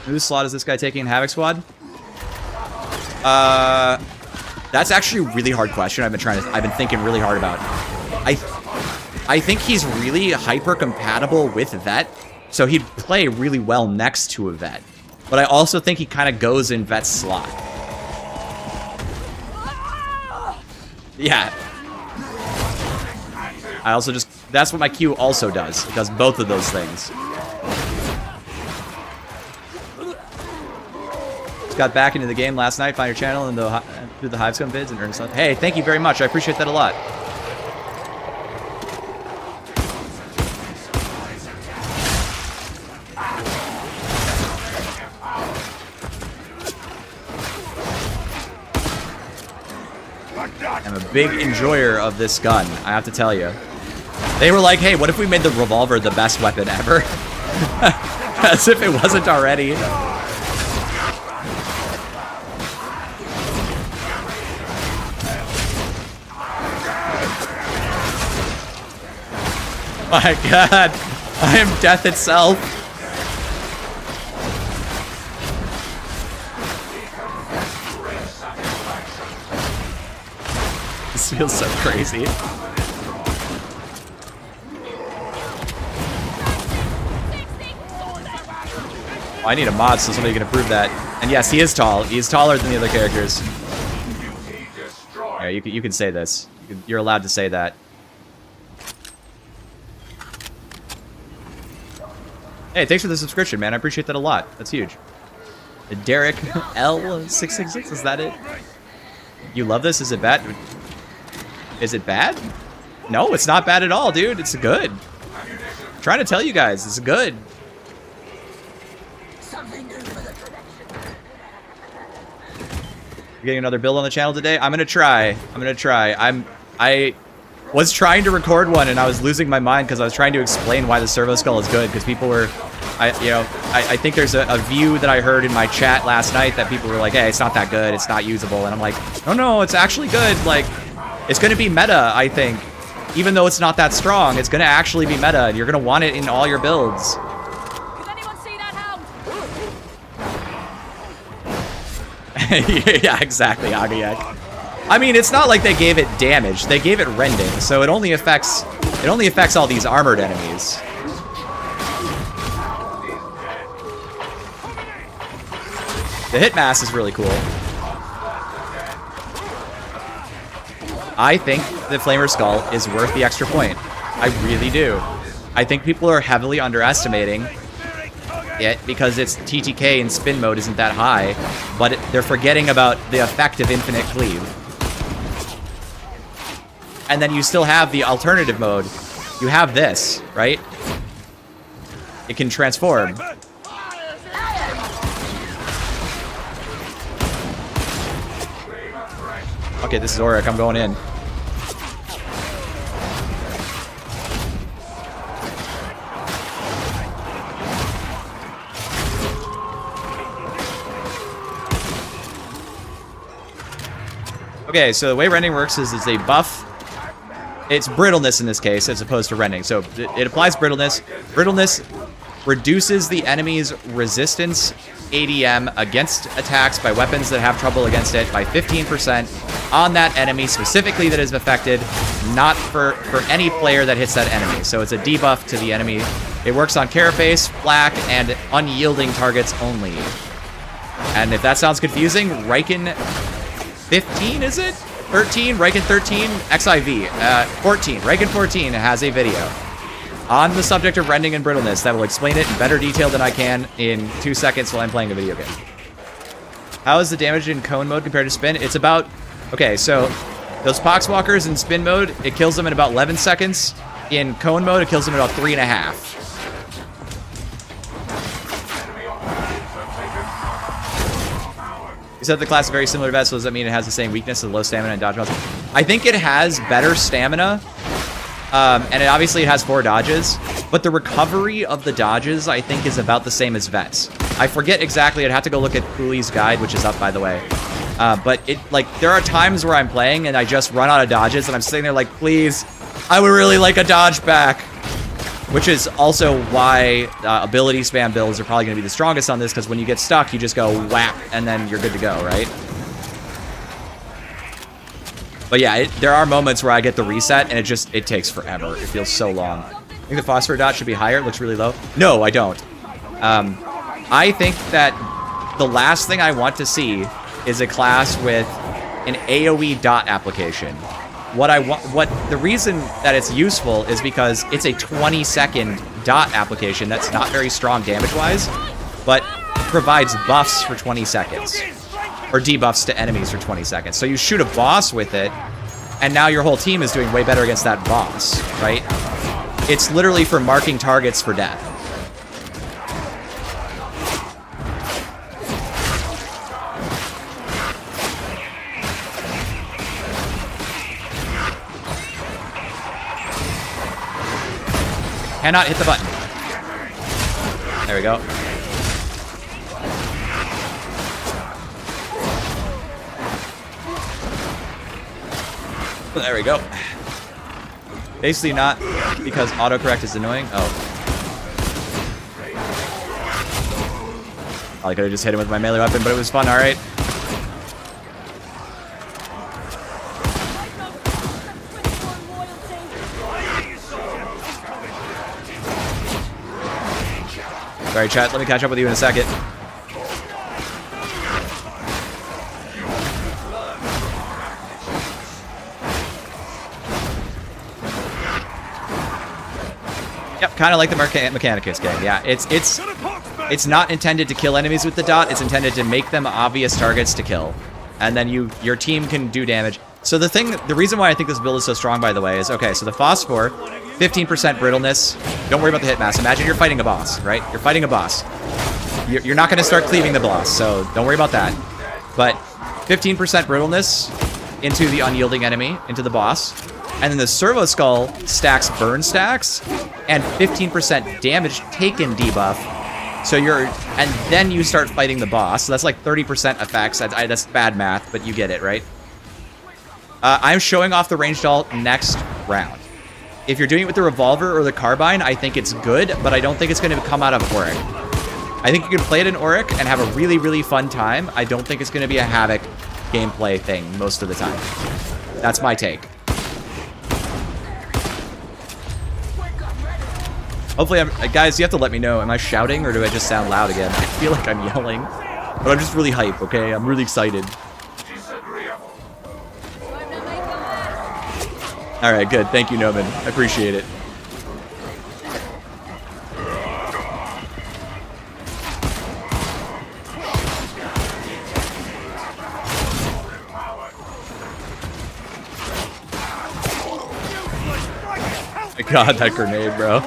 Speaker 1: Whose slot is this guy taking in Havoc Squad? That's actually a really hard question. I've been thinking really hard about. I think he's really hyper compatible with Vet, so he'd play really well next to a Vet. But I also think he kind of goes in Vet's slot. Yeah. I also just, that's what my Q also does. It does both of those things. Just got back into the game last night. Find your channel and through the Hivescum vids and earn some. Hey, thank you very much. I appreciate that a lot. I'm a big enjoyer of this gun, I have to tell you. They were like, hey, what if we made the revolver the best weapon ever? As if it wasn't already. My god, I am death itself. This feels so crazy. Oh, I need a mod so somebody can approve that. And yes, he is tall. He is taller than the other characters. Yeah, you can say this. You're allowed to say that. Hey, thanks for the subscription, man. I appreciate that a lot. That's huge. Derek L666, is that it? You love this? Is it bad? Is it bad? No, it's not bad at all, dude. It's good. I'm trying to tell you guys, it's good. You're getting another build on the channel today? I'm gonna try. I was trying to record one and I was losing my mind because I was trying to explain why the Servo Skull is good because people were, I think there's a view that I heard in my chat last night that people were like, hey, it's not that good, it's not usable, and I'm like, no, it's actually good. Like, it's gonna be meta, I think. Even though it's not that strong, it's gonna actually be meta and you're gonna want it in all your builds.
Speaker 4: Can anyone see that hound?
Speaker 1: Yeah, exactly, Agayak. I mean, it's not like they gave it damage. They gave it rending, so it only affects all these armored enemies. The hit mass is really cool. I think the Flamer Skull is worth the extra point. I really do. I think people are heavily underestimating it because its TTK and spin mode isn't that high, but they're forgetting about the effect of infinite cleave. And then you still have the alternative mode. You have this, right? It can transform. Okay, this is Auric. I'm going in. Okay, so the way rending works is a buff. It's brittleness in this case, as opposed to rending. So it applies brittleness. Brittleness reduces the enemy's resistance ADM against attacks by weapons that have trouble against it by 15% on that enemy specifically that is affected, not for any player that hits that enemy. So it's a debuff to the enemy. It works on Carapace, Flak, and unyielding targets only. And if that sounds confusing, Riken 15, is it? 13, Riken 13, XIV, 14, Riken 14 has a video on the subject of rending and brittleness that will explain it in better detail than I can in 2 seconds while I'm playing a video game. How is the damage in cone mode compared to spin? It's about, okay, so those Poxwalkers in spin mode, it kills them in about 11 seconds. In cone mode, it kills them in about 3.5. You said the class is very similar to Vest, so does that mean it has the same weakness of low stamina and dodge modes? I think it has better stamina, and obviously it has 4 dodges, but the recovery of the dodges, I think, is about the same as Vet's. I forget exactly, I'd have to go look at Cooley's guide, which is up, by the way. But there are times where I'm playing and I just run out of dodges, and I'm sitting there like, please, I would really like a dodge back. Which is also why ability spam builds are probably going to be the strongest on this, because when you get stuck, you just go whap, and then you're good to go, right? But yeah, there are moments where I get the reset, and it takes forever. It feels so long. I think the phosphor dot should be higher. It looks really low. No, I don't. I think that the last thing I want to see is a class with an AoE dot application. The reason that it's useful is because it's a 20-second dot application that's not very strong damage-wise, but provides buffs for 20 seconds. Or debuffs to enemies for 20 seconds. So you shoot a boss with it, and now your whole team is doing way better against that boss, right? It's literally for marking targets for death. Cannot hit the button. There we go. There we go. Basically not because autocorrect is annoying. Oh. I could have just hit him with my melee weapon, but it was fun, alright. Sorry, chat. Let me catch up with you in a second. Yep, kind of like the Mechanicus gang. Yeah, it's not intended to kill enemies with the dot. It's intended to make them obvious targets to kill, and then your team can do damage. So the reason why I think this build is so strong, by the way, is okay. So the phosphor, 15% brittleness. Don't worry about the hit mass. Imagine you're fighting a boss, right? You're fighting a boss. You're not going to start cleaving the boss, so don't worry about that. But 15% brittleness into the unyielding enemy, into the boss. And then the Servo Skull stacks burn stacks and 15% damage taken debuff. So and then you start fighting the boss. So that's like 30% effects. That's bad math, but you get it, right? I'm showing off the ranged ult next round. If you're doing it with the revolver or the carbine, I think it's good, but I don't think it's going to come out of Auric. I think you can play it in Auric and have a really, really fun time. I don't think it's going to be a Havoc gameplay thing most of the time. That's my take. Hopefully, guys, you have to let me know. Am I shouting or do I just sound loud again? I feel like I'm yelling, but I'm just really hype, okay? I'm really excited. All right, good. Thank you, Noman. I appreciate it. My God, that grenade, bro.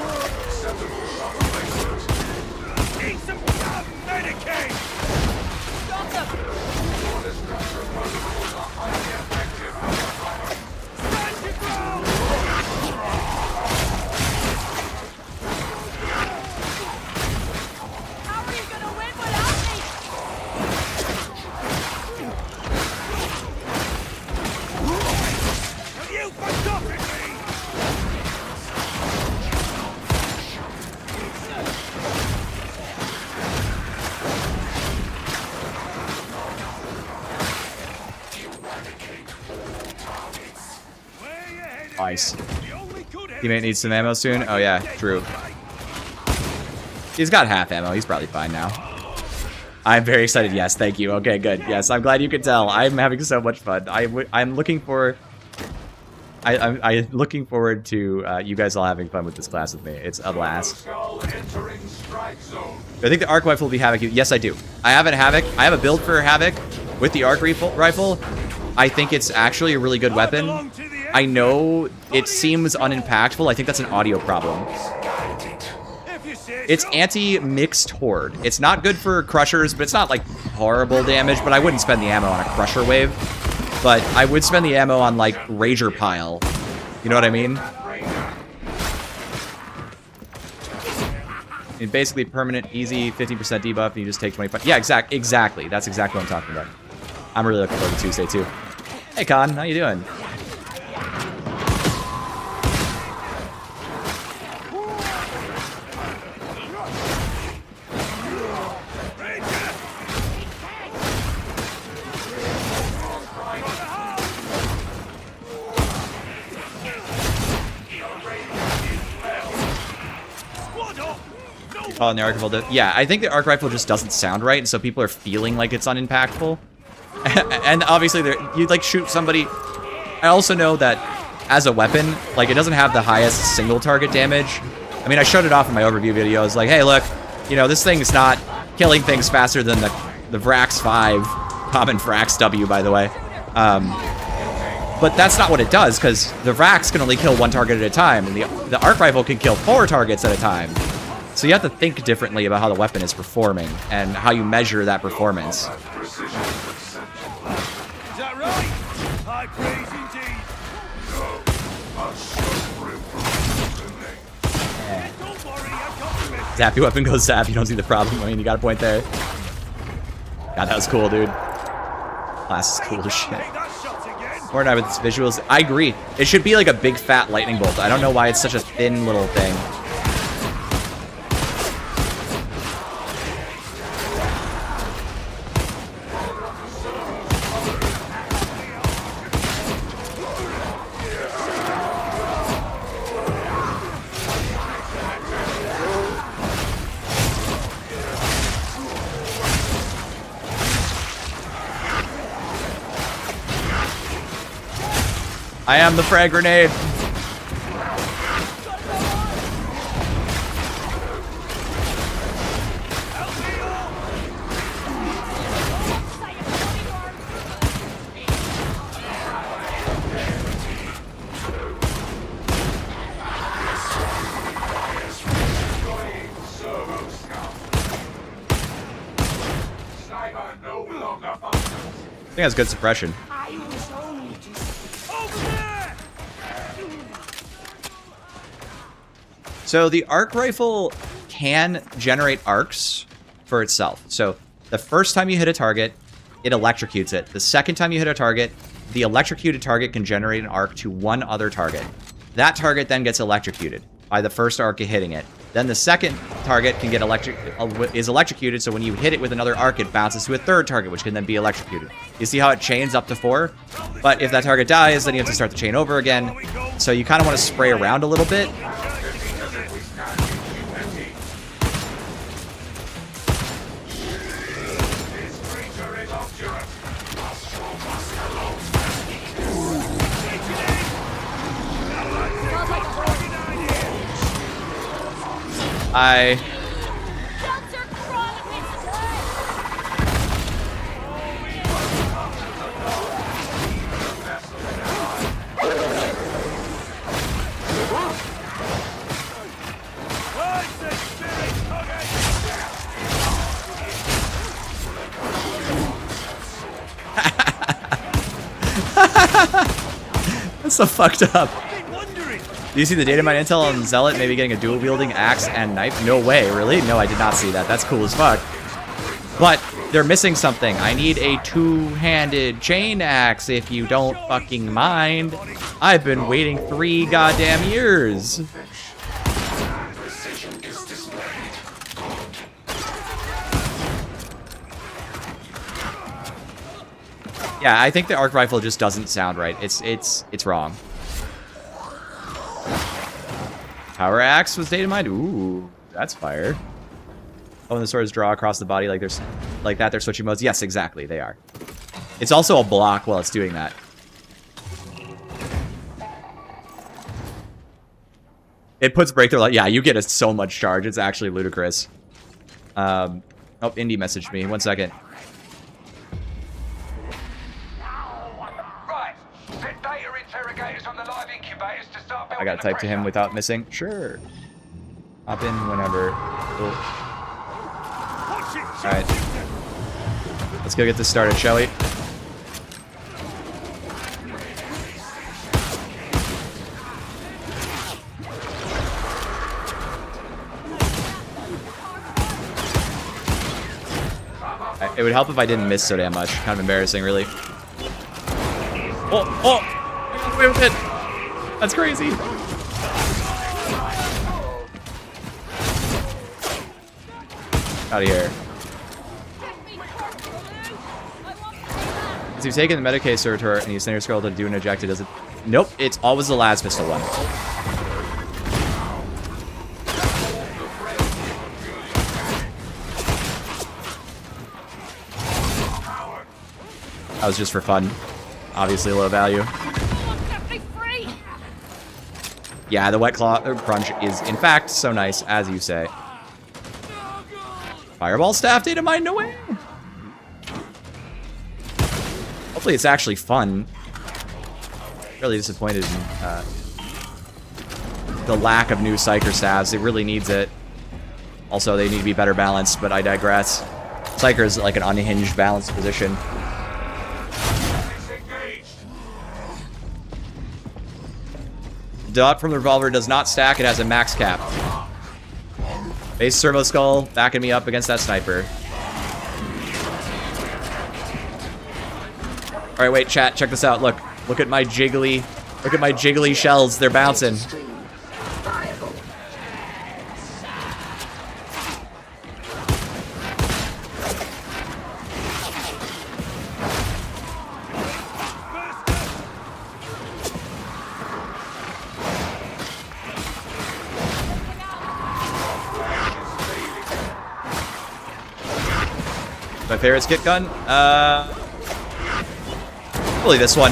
Speaker 1: Nice. Teammate needs some ammo soon? Oh yeah, true. He's got half ammo. He's probably fine now. I'm very excited. Yes, thank you. Okay, good. Yes, I'm glad you could tell. I'm having so much fun. I'm looking for... I'm looking forward to you guys all having fun with this class with me. It's a blast. I think the arc rifle will be Havoc. Yes, I do. I have a Havoc. I have a build for Havoc with the arc rifle. I think it's actually a really good weapon. I know it seems unimpactful. I think that's an audio problem. It's anti-mixed horde. It's not good for crushers, but it's not like horrible damage. But I wouldn't spend the ammo on a crusher wave. But I would spend the ammo on like Rager Pile. You know what I mean? It's basically permanent, easy, 15% debuff, and you just take 25. Yeah, exactly. That's exactly what I'm talking about. I'm really looking forward to Tuesday too. Hey Con, how you doing? On the arc rifle, yeah, I think the arc rifle just doesn't sound right, and so people are feeling like it's unimpactful. And obviously, you like shoot somebody. I also know that as a weapon, like it doesn't have the highest single target damage. I mean, I showed it off in my overview video. It's like, hey, look, you know, this thing's not killing things faster than the Vrax 5, common Vrax W, by the way. But that's not what it does, because the Vrax can only kill one target at a time, and the arc rifle can kill 4 targets at a time. So you have to think differently about how the weapon is performing and how you measure that performance.
Speaker 5: Is that right? High praise indeed.
Speaker 1: Zappy weapon goes zap. You don't see the problem. I mean, you got a point there. God, that was cool, dude. Class is cool as shit. Fortnite with its visuals. I agree. It should be like a big fat lightning bolt. I don't know why it's such a thin little thing. I am the frag grenade. I think that's good suppression. So the arc rifle can generate arcs for itself. So the first time you hit a target, it electrocutes it. The second time you hit a target, the electrocuted target can generate an arc to one other target. That target then gets electrocuted by the first arc hitting it. Then the second target can get is electrocuted, so when you hit it with another arc, it bounces to a third target, which can then be electrocuted. You see how it chains up to 4? But if that target dies, then you have to start the chain over again. So you kind of want to spray around a little bit. That's so fucked up. Do you see the data mine intel on Zealot maybe getting a dual wielding axe and knife? No way, really? No, I did not see that. That's cool as fuck. But they're missing something. I need a two-handed chain axe if you don't fucking mind. I've been waiting 3 goddamn years. Yeah, I think the arc rifle just doesn't sound right. It's wrong. Power axe was data mined. Ooh, that's fire. Oh, and the swords draw across the body like that. They're switching modes. Yes, exactly. They are. It's also a block while it's doing that. It puts breakthrough like yeah. You get so much charge. It's actually ludicrous. Oh, Indy messaged me. 1 second. I gotta type to him without missing. Sure. Hop in whenever. Cool. Alright. Let's go get this started, shall we? It would help if I didn't miss so damn much. Kind of embarrassing, really. Oh! Wait with it! That's crazy. Out of here. As you've taken the Medicaid Servitor and you send your scroll to do an ejected, does it? Nope, it's always the last pistol one. That was just for fun. Obviously low value. Yeah, the wet claw crunch is, in fact, so nice, as you say. Fireball staff data mine, no way. Hopefully it's actually fun. Really disappointed in the lack of new Psyker staffs. It really needs it. Also, they need to be better balanced, but I digress. Psyker is like an unhinged balanced position. Dot from the revolver does not stack, it has a max cap. Base Servo Skull backing me up against that sniper. Alright, wait, chat, check this out. Look at my jiggly, shells. They're bouncing. My favorite skit gun? Probably this one.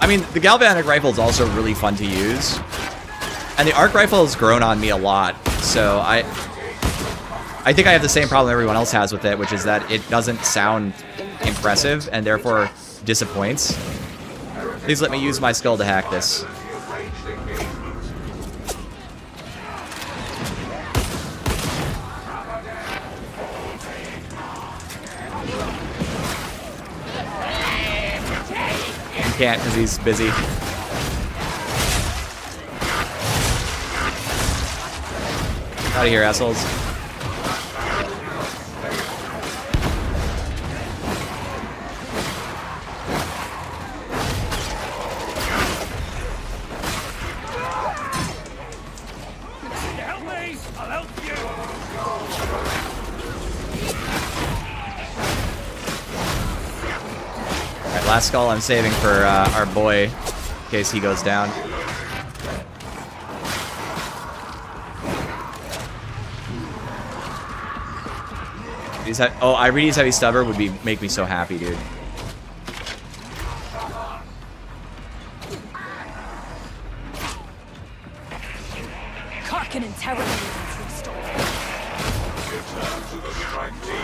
Speaker 1: I mean, the galvanic rifle is also really fun to use. And the arc rifle has grown on me a lot. So I think I have the same problem everyone else has with it, which is that it doesn't sound impressive and therefore disappoints. Please let me use my skull to hack this. Can't because he's busy. Out of here, assholes.
Speaker 5: Help me! I'll help you!
Speaker 1: Alright, last skull I'm saving for our boy in case he goes down. Ireni's Heavy Stubber would make me so happy, dude.
Speaker 4: Karkin interrogated and restored.
Speaker 3: Return to the strike team.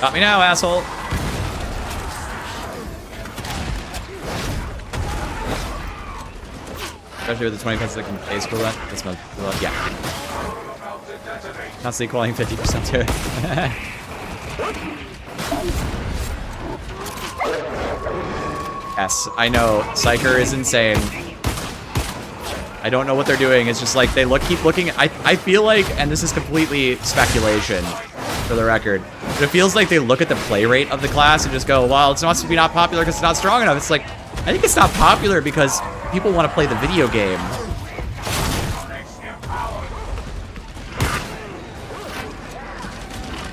Speaker 1: Got me now, asshole. Especially with the 20 pence that can base coolant. This month, yeah. Constantly calling 50% to it. Yes, I know. Psyker is insane. I don't know what they're doing. It's just like they keep looking. I feel like, and this is completely speculation for the record, but it feels like they look at the play rate of the class and just go, well, it's not not popular because it's not strong enough. It's like, I think it's not popular because people want to play the video game.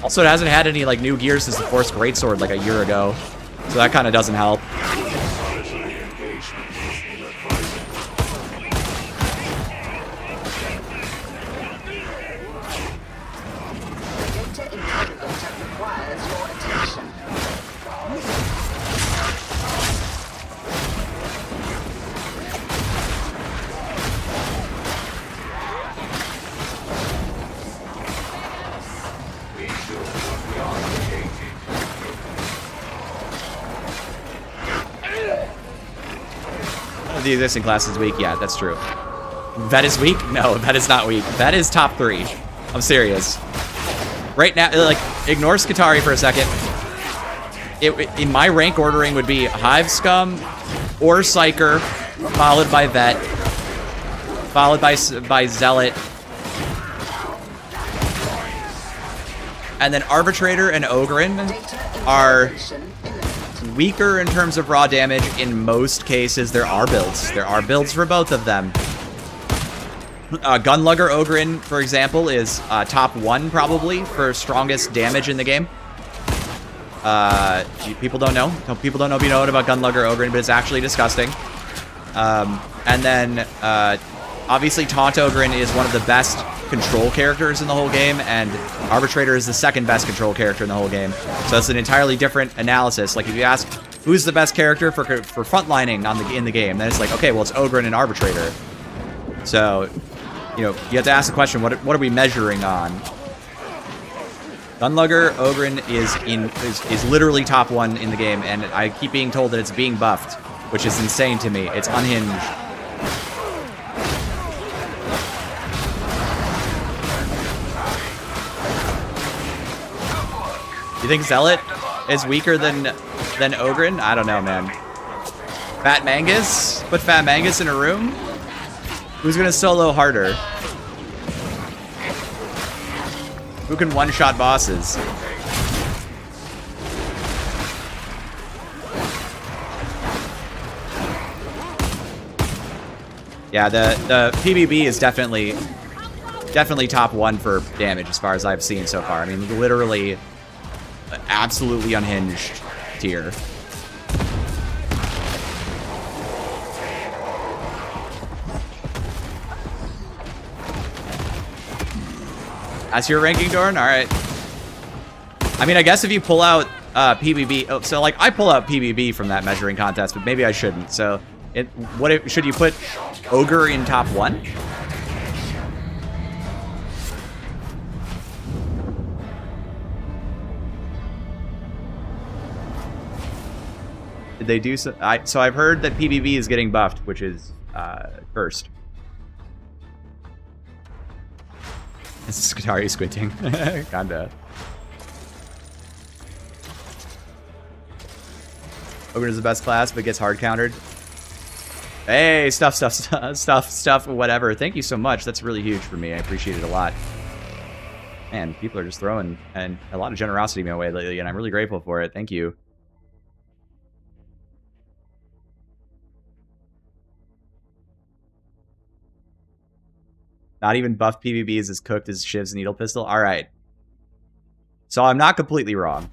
Speaker 1: Also, it hasn't had any like new gear since the Force Greatsword like a year ago, so that kind of doesn't help. The existing class is weak. Yeah, that's true. That is weak? No, that is not weak. That is top 3. I'm serious. Right now, like, ignore Skitarii for a second. In my rank ordering would be Hive Scum or Psyker, followed by Vet, followed by Zealot, and then Arbitrator and Ogryn are weaker in terms of raw damage. In most cases, there are builds. There are builds for both of them. Gunlugger Ogryn, for example, is top 1 probably for strongest damage in the game. People don't know. People don't know if you know about Gunlugger Ogryn, but it's actually disgusting. And then, obviously, Taunt Ogryn is one of the best control characters in the whole game, and Arbitrator is the second best control character in the whole game. So it's an entirely different analysis. Like, if you ask who's the best character for frontlining in the game, then it's like, okay, well, it's Ogryn and Arbitrator. So, you know, you have to ask the question, what are we measuring on? Gunlugger Ogryn is literally top 1 in the game, and I keep being told that it's being buffed, which is insane to me. It's unhinged. You think Zealot is weaker than Ogren? I don't know, man. Fat Mangus? Put Fat Mangus in a room? Who's gonna solo harder? Who can one-shot bosses? Yeah, the PvB is definitely top 1 for damage as far as I've seen so far. I mean, literally absolutely unhinged tier. That's your ranking, Dorn? Alright. I mean, I guess if you pull out PvB... Oh, so, like, I pull out PvB from that measuring contest, but maybe I shouldn't. So, should you put Ogre in top 1? Did they do so? So I've heard that PvB is getting buffed, which is cursed. This is Skitarii squinting. Kinda. Ogre is the best class, but gets hard countered. Hey, stuff, whatever. Thank you so much. That's really huge for me. I appreciate it a lot. Man, people are just throwing and a lot of generosity my way lately, and I'm really grateful for it. Thank you. Not even buffed PvB is as cooked as Shiv's Needle Pistol. All right. So I'm not completely wrong.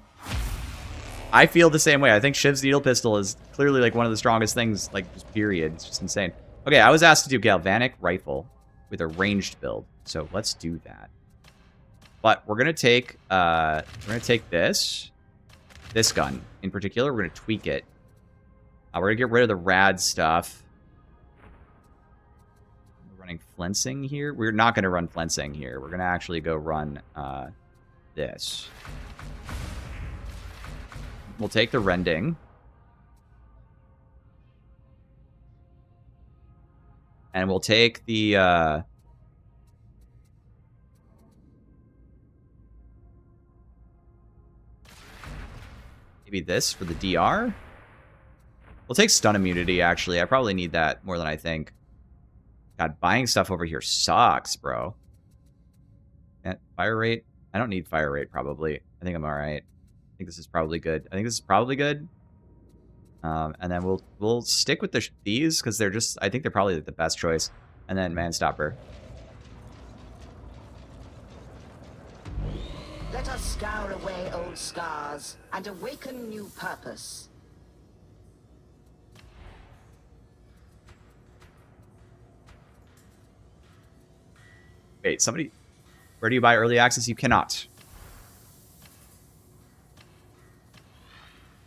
Speaker 1: I feel the same way. I think Shiv's Needle Pistol is clearly like one of the strongest things, like, just period. It's just insane. Okay, I was asked to do Galvanic Rifle with a ranged build. So let's do that. But we're gonna take this gun in particular. We're gonna tweak it. We're gonna get rid of the rad stuff. We're running flensing here. We're not gonna run flensing here. We're gonna actually go run this. We'll take the rending. And we'll take the maybe this for the DR. We'll take stun immunity, actually. I probably need that more than I think. God, buying stuff over here sucks, bro. And fire rate? I don't need fire rate, probably. I think I'm alright. I think this is probably good. And then we'll stick with these, because they're just... I think they're probably the best choice. And then Manstopper.
Speaker 6: Let us scour away old scars and awaken new purpose.
Speaker 1: Wait, somebody... Where do you buy early access? You cannot.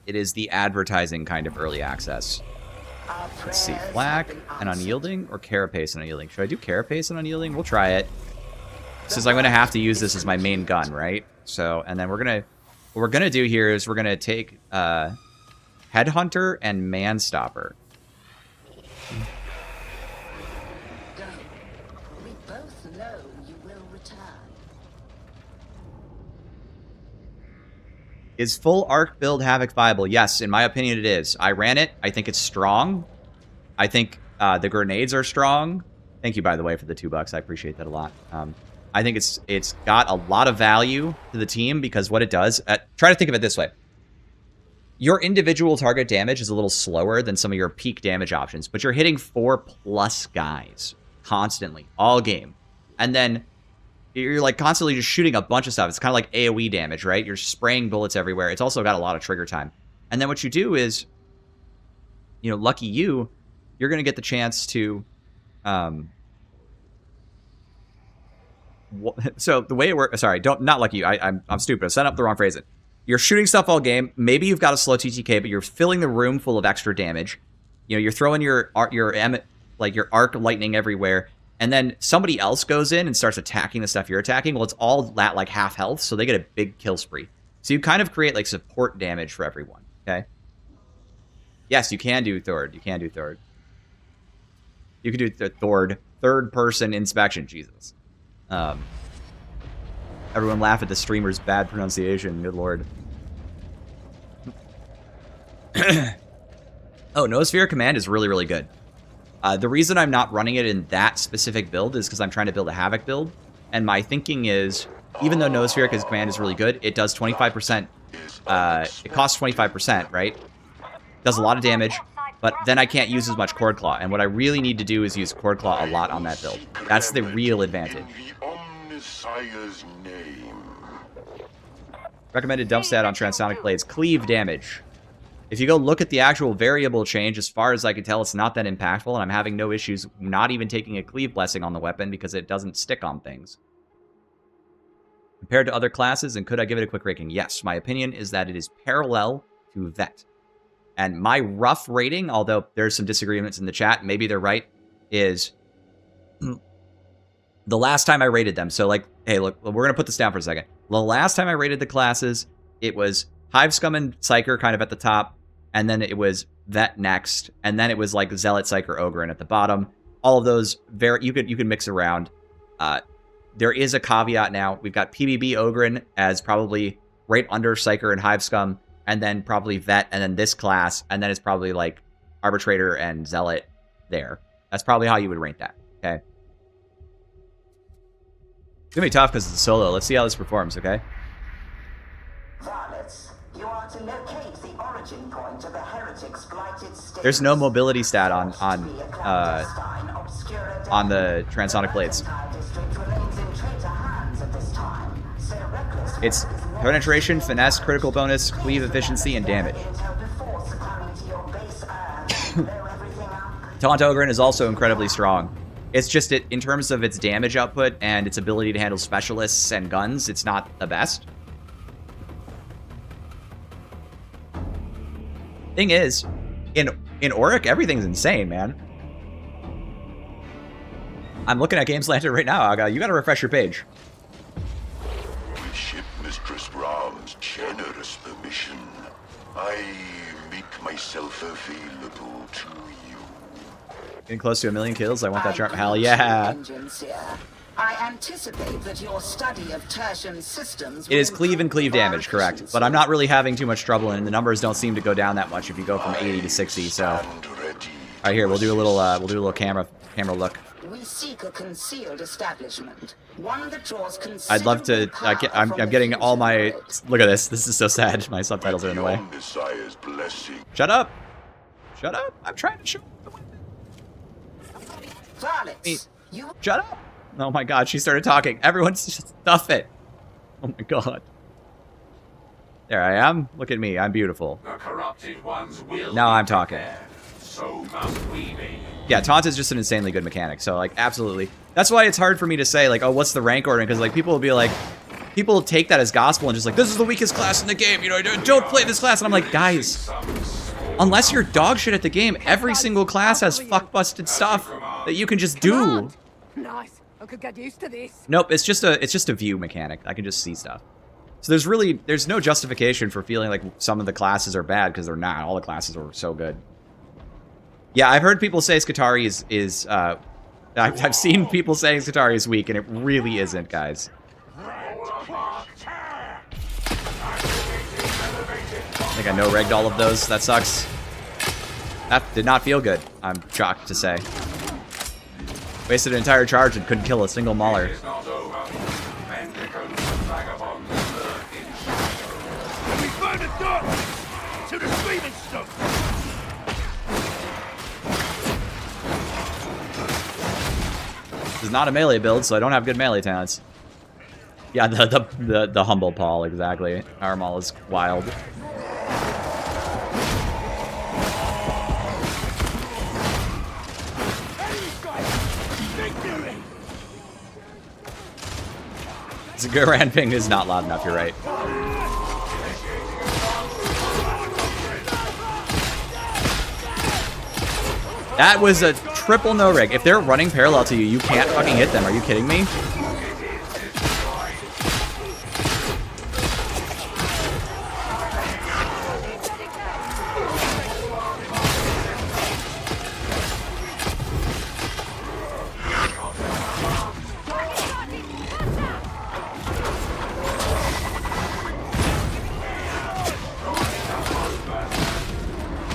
Speaker 1: It is the advertising kind of early access. Let's see. Flak and Unyielding or Carapace and Unyielding? Should I do Carapace and Unyielding? We'll try it. Since I'm going to have to use this as my main gun, right? So, and then what we're going to do here is we're going to take Headhunter and Manstopper.
Speaker 6: Go. We both know you will return.
Speaker 1: Is full arc build Havoc viable? Yes, in my opinion it is. I ran it. I think it's strong. I think the grenades are strong. Thank you, by the way, for the $2. I appreciate that a lot. I think it's got a lot of value to the team because what it does... try to think of it this way. Your individual target damage is a little slower than some of your peak damage options, but you're hitting 4+ guys constantly, all game. And then you're like constantly just shooting a bunch of stuff. It's kind of like AoE damage, right? You're spraying bullets everywhere. It's also got a lot of trigger time. And then what you do is, you know, lucky you, you're going to get the chance to... So the way it works... Sorry, not lucky you. I'm stupid. I set up the wrong phrase. You're shooting stuff all game. Maybe you've got a slow TTK, but you're filling the room full of extra damage. You know, you're throwing your arc lightning everywhere. And then somebody else goes in and starts attacking the stuff you're attacking. Well, it's all at like half health, so they get a big kill spree. So you kind of create like support damage for everyone, okay? Yes, you can do Thord. You can do Thord. You can do Thord. Third-person inspection. Jesus. Everyone laugh at the streamer's bad pronunciation. Good lord. Oh, Noosphere Command is really, really good. The reason I'm not running it in that specific build is because I'm trying to build a Havoc build. And my thinking is, even though Noosphere Command is really good, it does 25%. It costs 25%, right? Does a lot of damage, but then I can't use as much Cord Claw. And what I really need to do is use Cord Claw a lot on that build. That's the real advantage. Recommended dump stat on Transonic Blades. Cleave damage. If you go look at the actual variable change, as far as I can tell, it's not that impactful, and I'm having no issues not even taking a Cleave Blessing on the weapon because it doesn't stick on things. Compared to other classes, and could I give it a quick ranking? Yes, my opinion is that it is parallel to Vet. And my rough rating, although there's some disagreements in the chat, maybe they're right, is the last time I rated them. So, like, hey, look, we're going to put this down for a second. The last time I rated the classes, it was Hive Scum and Psyker kind of at the top, and then it was Vet next, and then it was like Zealot, Psyker, Ogryn at the bottom. All of those, you could mix around. There is a caveat now. We've got PBB Ogryn as probably right under Psyker and Hive Scum, and then probably Vet, and then this class, and then it's probably like Arbitrator and Zealot there. That's probably how you would rank that, okay? It's gonna be tough because it's a solo. Let's see how this performs, okay?
Speaker 6: Varlets, you are to locate the origin point of the heretic's blighted state.
Speaker 1: There's no mobility stat on the Transonic Blades. It's penetration, finesse, critical bonus, cleave efficiency, and damage. Taunt Ogryn is also incredibly strong. It's just in terms of its damage output and its ability to handle specialists and guns, it's not the best. Thing is, in Auric, everything's insane, man. I'm looking at Games Lantern right now. You gotta refresh your page.
Speaker 7: With Ship Mistress Ram's generous permission, I make myself available to you.
Speaker 1: Getting close to 1 million kills. I want that charm. Hell yeah.
Speaker 6: I anticipate that your study of tertian systems.
Speaker 1: It is cleave and cleave damage, correct. But I'm not really having too much trouble, and the numbers don't seem to go down that much if you go from 80 to 60. So, all right, here we'll do a little camera look.
Speaker 6: We seek a concealed establishment, one that draws
Speaker 1: I'd love to. I'm getting all my. Look at this. This is so sad. My subtitles are in the way. Shut up. Shut up. I'm trying to show.
Speaker 6: Varlets,
Speaker 1: Shut up. Oh my god, she started talking. Everyone just stuff it. Oh my god. There I am. Look at me. I'm beautiful.
Speaker 3: The corrupted ones will
Speaker 1: now I'm talking.
Speaker 3: So must we be.
Speaker 1: Yeah, Taunt is just an insanely good mechanic. So, like, absolutely. That's why it's hard for me to say, like, oh, what's the rank order? Because, like, people will be like, people take that as gospel and just like, this is the weakest class in the game. You know, don't play this class. And I'm like, guys, unless you're dog shit at the game, every single class has fuck-busted stuff that you can just do.
Speaker 4: Nice. I could get used to this.
Speaker 1: Nope, it's just a view mechanic. I can just see stuff. So there's no justification for feeling like some of the classes are bad because they're not. All the classes are so good. Yeah, I've heard people say Skitarii is I've seen people saying Skitarii is weak, and it really isn't, guys. I think I no-regged all of those. That sucks. That did not feel good, I'm shocked to say. Wasted an entire charge and couldn't kill a single mauler.
Speaker 5: We found a door to the screaming stuff.
Speaker 1: This is not a melee build, so I don't have good melee talents. Yeah, the humble Paul, exactly. Our Maul is wild. Zagaran ping is not loud enough, you're right. That was a triple no-rig. If they're running parallel to you, you can't fucking hit them. Are you kidding me?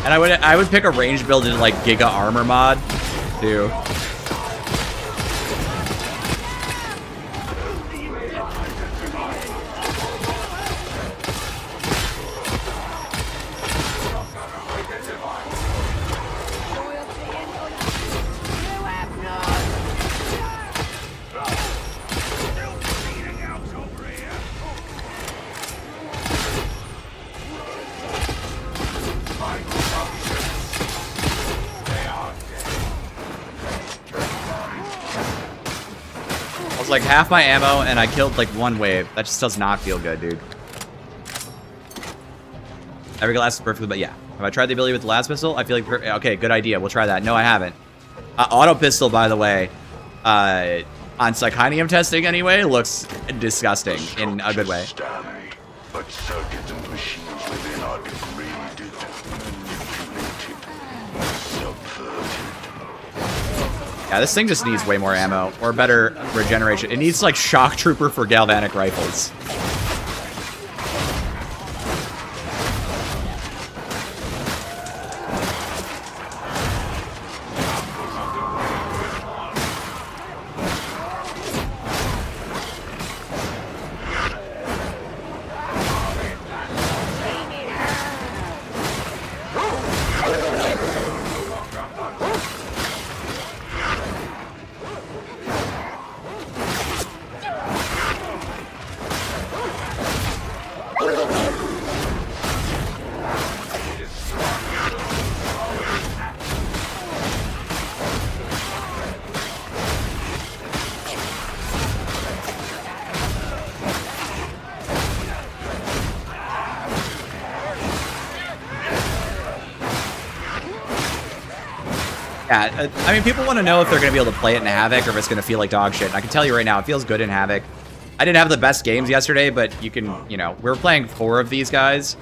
Speaker 1: And I would pick a range build in like Giga Armor mod, too. Like half my ammo and I killed like one wave. That just does not feel good, dude. Every glass is perfectly, but yeah. Have I tried the ability with the last pistol? I feel like, okay, good idea. We'll try that. No, I haven't. Auto pistol, by the way, on Psychonium testing anyway, looks disgusting in a good way.
Speaker 7: But circuits and machines within are degraded, manipulated, subverted.
Speaker 1: Yeah, this thing just needs way more ammo, or better regeneration. It needs, like, Shock Trooper for galvanic rifles. Yeah, I mean, people want to know if they're going to be able to play it in Havoc or if it's going to feel like dog shit. And I can tell you right now, it feels good in Havoc. I didn't have the best games yesterday, but you can, you know, we were playing 4 of these guys,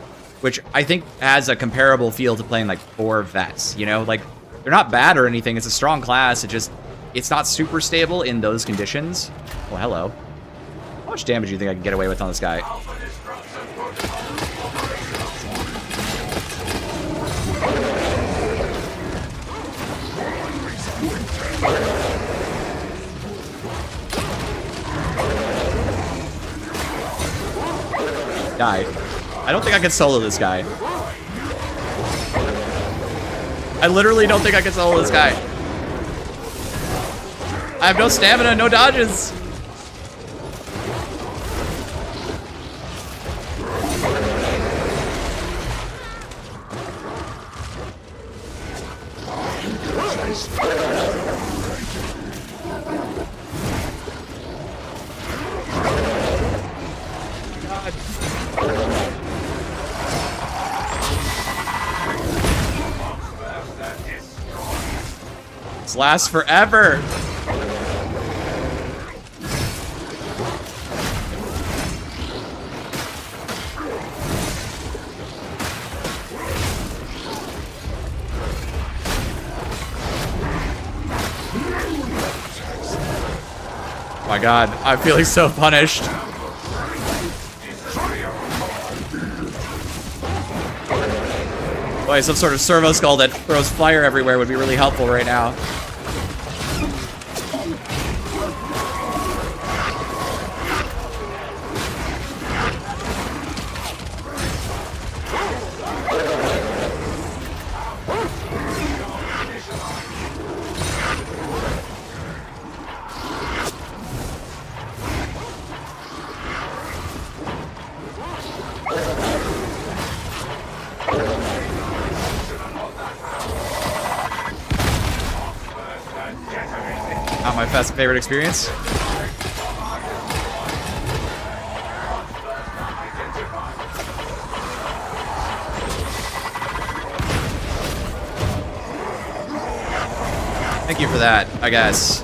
Speaker 1: which I think has a comparable feel to playing like 4 vets, you know? Like, they're not bad or anything. It's a strong class. It's not super stable in those conditions. Well, hello. How much damage do you think I can get away with on this guy? Die. I don't think I can solo this guy. I literally don't think I can solo this guy. I have no stamina, no dodges. This lasts forever. Oh my god, I'm feeling so punished. Boy, some sort of servo skull that throws fire everywhere would be really helpful right now. Not my best favorite experience. Thank you for that, I guess.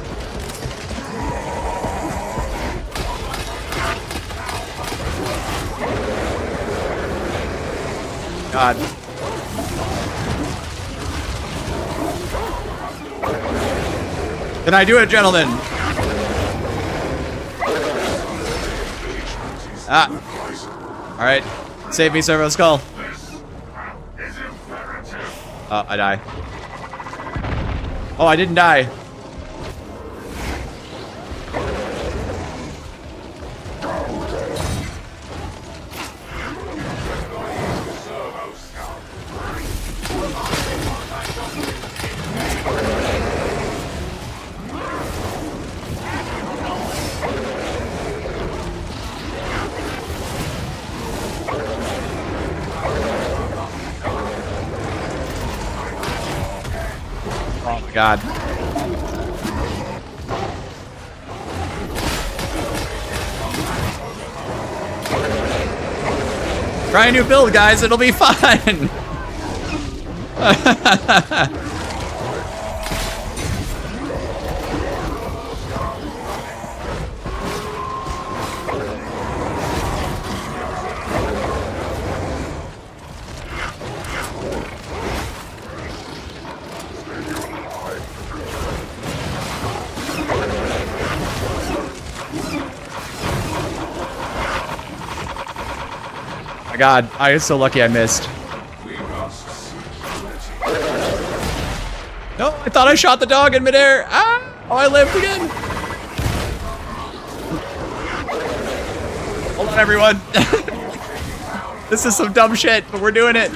Speaker 1: God. Can I do it, gentlemen? Ah. Alright. Save me, Servo Skull. I die. Oh, I didn't die. Oh my god. Try a new build, guys. It'll be fun. My god, I am so lucky I missed. No, I thought I shot the dog in midair. Ah! Oh, I lived again. Hold on, everyone. This is some dumb shit, but we're doing it.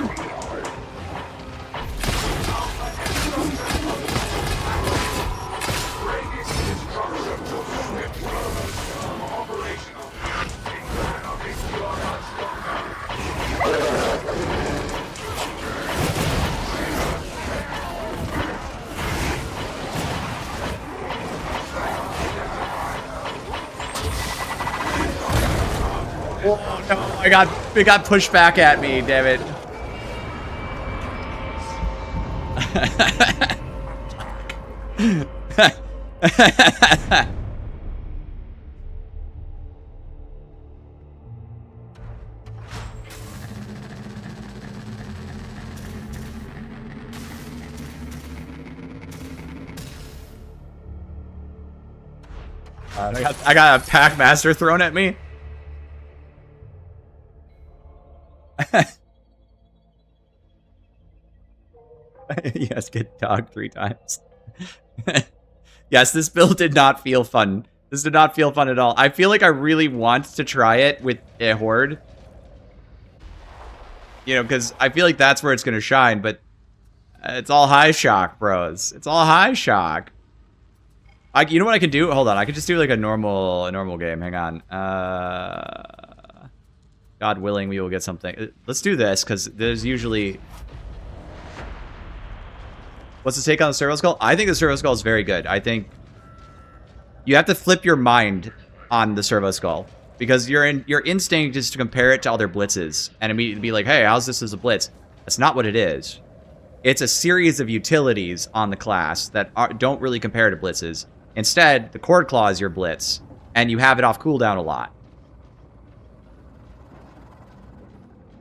Speaker 1: Oh, no, it got pushed back at me, damn it. I got a pack master thrown at me. Yes, get dog 3 times. Yes, this build did not feel fun. This did not feel fun at all. I feel like I really want to try it with a horde. You know, because I feel like that's where it's going to shine, but it's all high shock, bros. It's all high shock. You know what I can do? Hold on, I could just do like a normal game. Hang on. God willing, we will get something. Let's do this, because there's usually... What's the take on the Servo Skull? I think the Servo Skull is very good. I think you have to flip your mind on the Servo Skull, because your instinct is to compare it to other blitzes and immediately be like, hey, how's this as a blitz? That's not what it is. It's a series of utilities on the class that don't really compare to blitzes. Instead, the Cord Claw is your blitz, and you have it off cooldown a lot.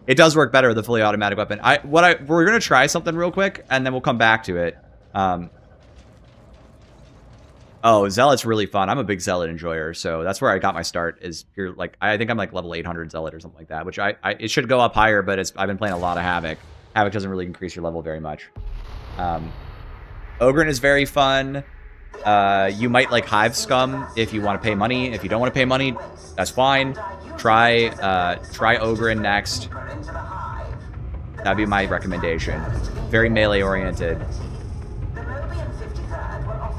Speaker 1: It does work better with a fully automatic weapon. We're gonna try something real quick, and then we'll come back to it. Oh, Zealot's really fun. I'm a big Zealot enjoyer, so that's where I got my start. Is pure like I think I'm like level 800 Zealot or something like that, which it should go up higher, but I've been playing a lot of Havoc. Havoc doesn't really increase your level very much. Ogryn is very fun. You might like Hive Scum if you want to pay money. If you don't want to pay money, that's fine. Try Ogryn next. That'd be my recommendation. Very melee oriented.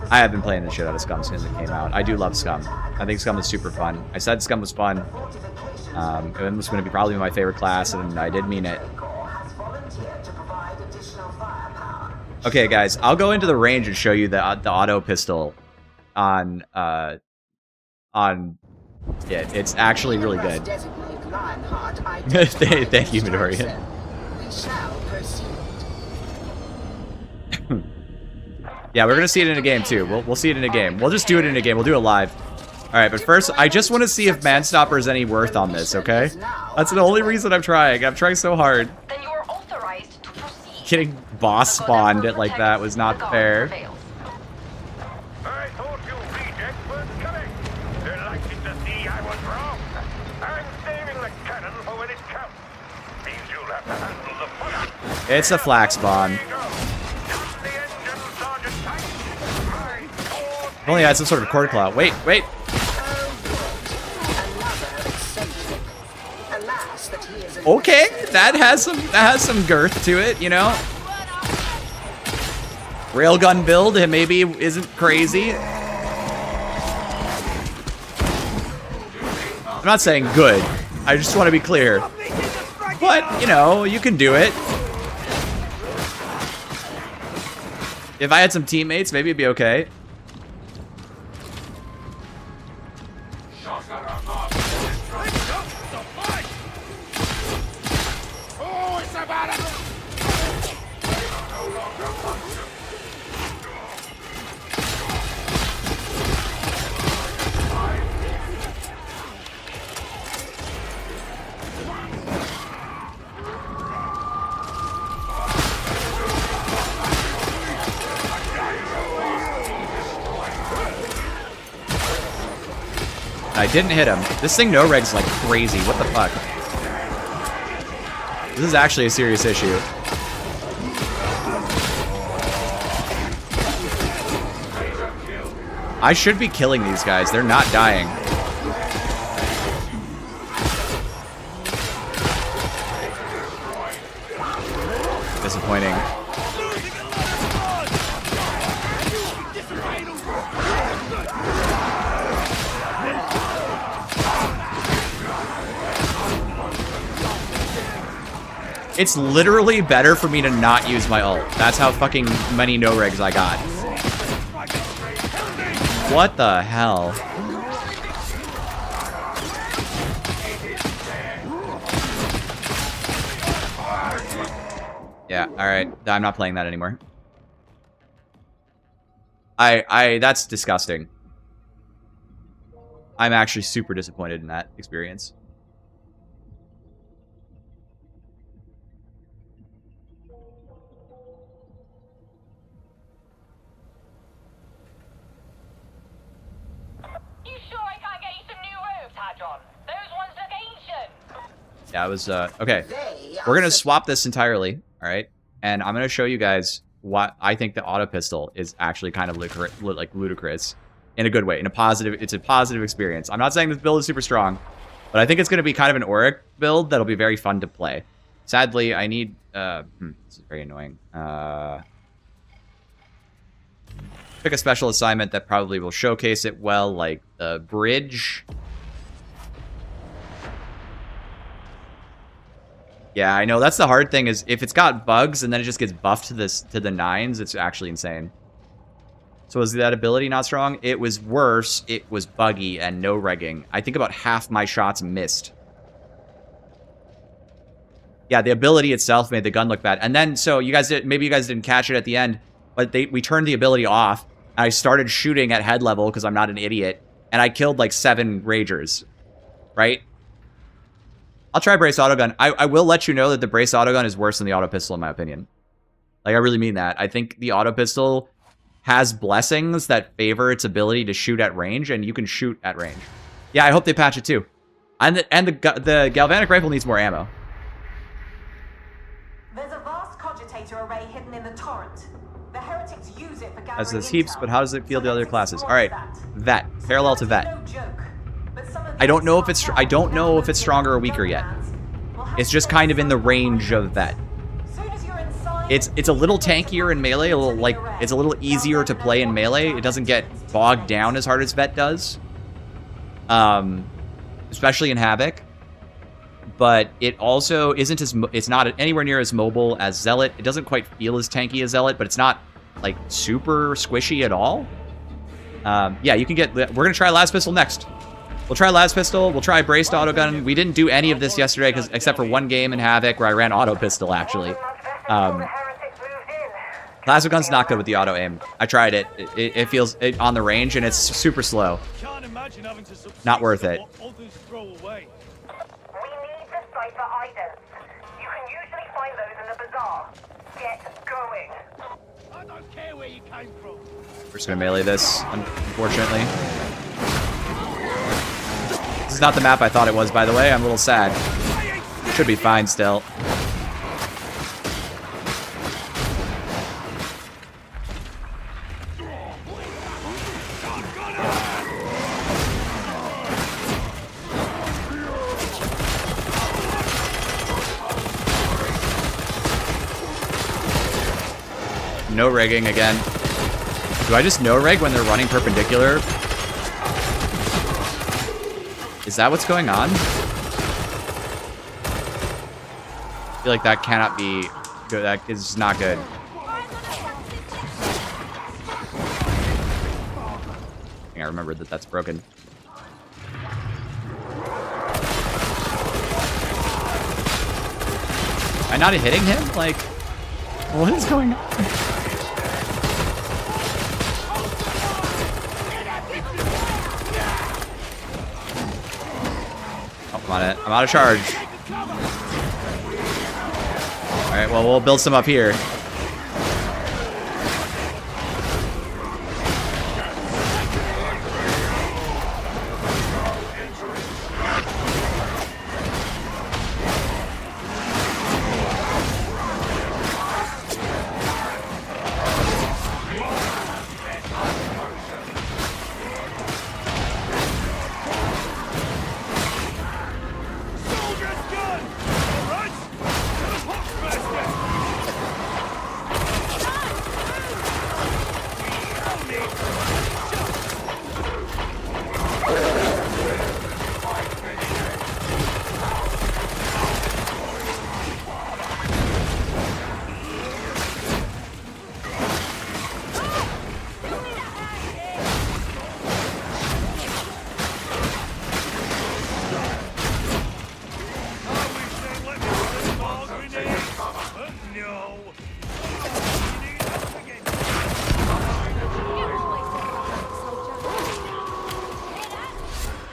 Speaker 1: I have been playing the shit out of Scum since it came out. I do love Scum. I think Scum is super fun. I said Scum was fun. It was going to be probably my favorite class, and I did mean it. Okay, guys, I'll go into the range and show you the auto pistol on yeah, it's actually really good. Thank you, Midorian. Yeah, we're gonna see it in a game too. We'll see it in a game. We'll just do it in a game. We'll do it live. All right, but first, I just want to see if Manstopper is any worth on this. Okay, that's the only reason I'm trying. I'm trying so hard.
Speaker 8: Then you are authorized to proceed.
Speaker 1: Getting boss spawned like that was not fair.
Speaker 7: I thought you rejects were coming. Delighted to see I was wrong. I'm saving the cannon for when it counts. Means you'll have to handle the fire.
Speaker 1: It's a flag spawn.
Speaker 7: There you go.
Speaker 1: If only I had some sort of cord claw. Wait.
Speaker 6: Another eccentric. Alas, that he is
Speaker 1: Okay, that has some girth to it, you know. Railgun build maybe isn't crazy. I'm not saying good. I just want to be clear. But, you know, you can do it. If I had some teammates, maybe it'd be okay. I didn't hit him. This thing no-regs like crazy. What the fuck? This is actually a serious issue. I should be killing these guys. They're not dying. Disappointing. It's literally better for me to not use my ult. That's how fucking many no-regs I got. What the hell? Yeah, alright. I'm not playing that anymore. That's disgusting. I'm actually super disappointed in that experience. Yeah, it was, okay. We're gonna swap this entirely, alright? And I'm gonna show you guys what I think the auto pistol is actually kind of ludicrous. In a good way, it's a positive experience. I'm not saying this build is super strong, but I think it's gonna be kind of an Auric build that'll be very fun to play. Sadly, I need, this is very annoying. Pick a special assignment that probably will showcase it well, like the bridge. Yeah, I know. That's the hard thing is if it's got bugs and then it just gets buffed to the 9s, it's actually insane. So was that ability not strong? It was worse. It was buggy and no regging. I think about half my shots missed. Yeah, the ability itself made the gun look bad. And then, so you guys maybe you guys didn't catch it at the end, but we turned the ability off. And I started shooting at head level because I'm not an idiot. And I killed like 7 Ragers. Right? I'll try Brace Autogun. I will let you know that the Brace Autogun is worse than the Auto Pistol in my opinion. Like, I really mean that. I think the Auto Pistol has blessings that favor its ability to shoot at range, and you can shoot at range. Yeah, I hope they patch it too. And the Galvanic Rifle needs more ammo.
Speaker 9: There's a vast cogitator array hidden in the torrent. The heretics use it for gathering
Speaker 1: As does heaps,
Speaker 9: intel.
Speaker 1: but how does it feel to
Speaker 9: So
Speaker 1: other
Speaker 9: let's
Speaker 1: classes?
Speaker 9: explore
Speaker 1: All right, Vet. Parallel to Vet.
Speaker 9: No joke, but some of
Speaker 1: I don't know if
Speaker 9: these
Speaker 1: it's I don't know if it's stronger or weaker yet. It's just kind of in the range of Vet.
Speaker 9: Soon as you're inside,
Speaker 1: It's a little tankier in melee, a little like it's a little easier to play in melee. It doesn't get bogged down as hard as Vet does. Especially in Havoc. But it also isn't as it's not anywhere near as mobile as Zealot. It doesn't quite feel as tanky as Zealot, but it's not like super squishy at all. Yeah, you can get. We're gonna try Las Pistol next. We'll try Las Pistol. We'll try Braced Autogun. We didn't do any of this yesterday except for one game in Havoc where I ran Auto Pistol actually. Plasma Gun's not good with the auto aim. I tried it. It feels on the range and it's super slow. Not worth it.
Speaker 8: We need decipher items. You can usually find those in the bazaar. Get going.
Speaker 5: I don't care where you came from.
Speaker 1: We're just gonna melee this, unfortunately. This is not the map I thought it was, by the way. I'm a little sad. Should be fine still. No rigging again. Do I just no rig when they're running perpendicular? Is that what's going on? I feel like that cannot be good. That is not good. I remember that that's broken. Am I not hitting him? Like, what is going on? Oh, I'm on it. I'm out of charge. Alright, well, we'll build some up here.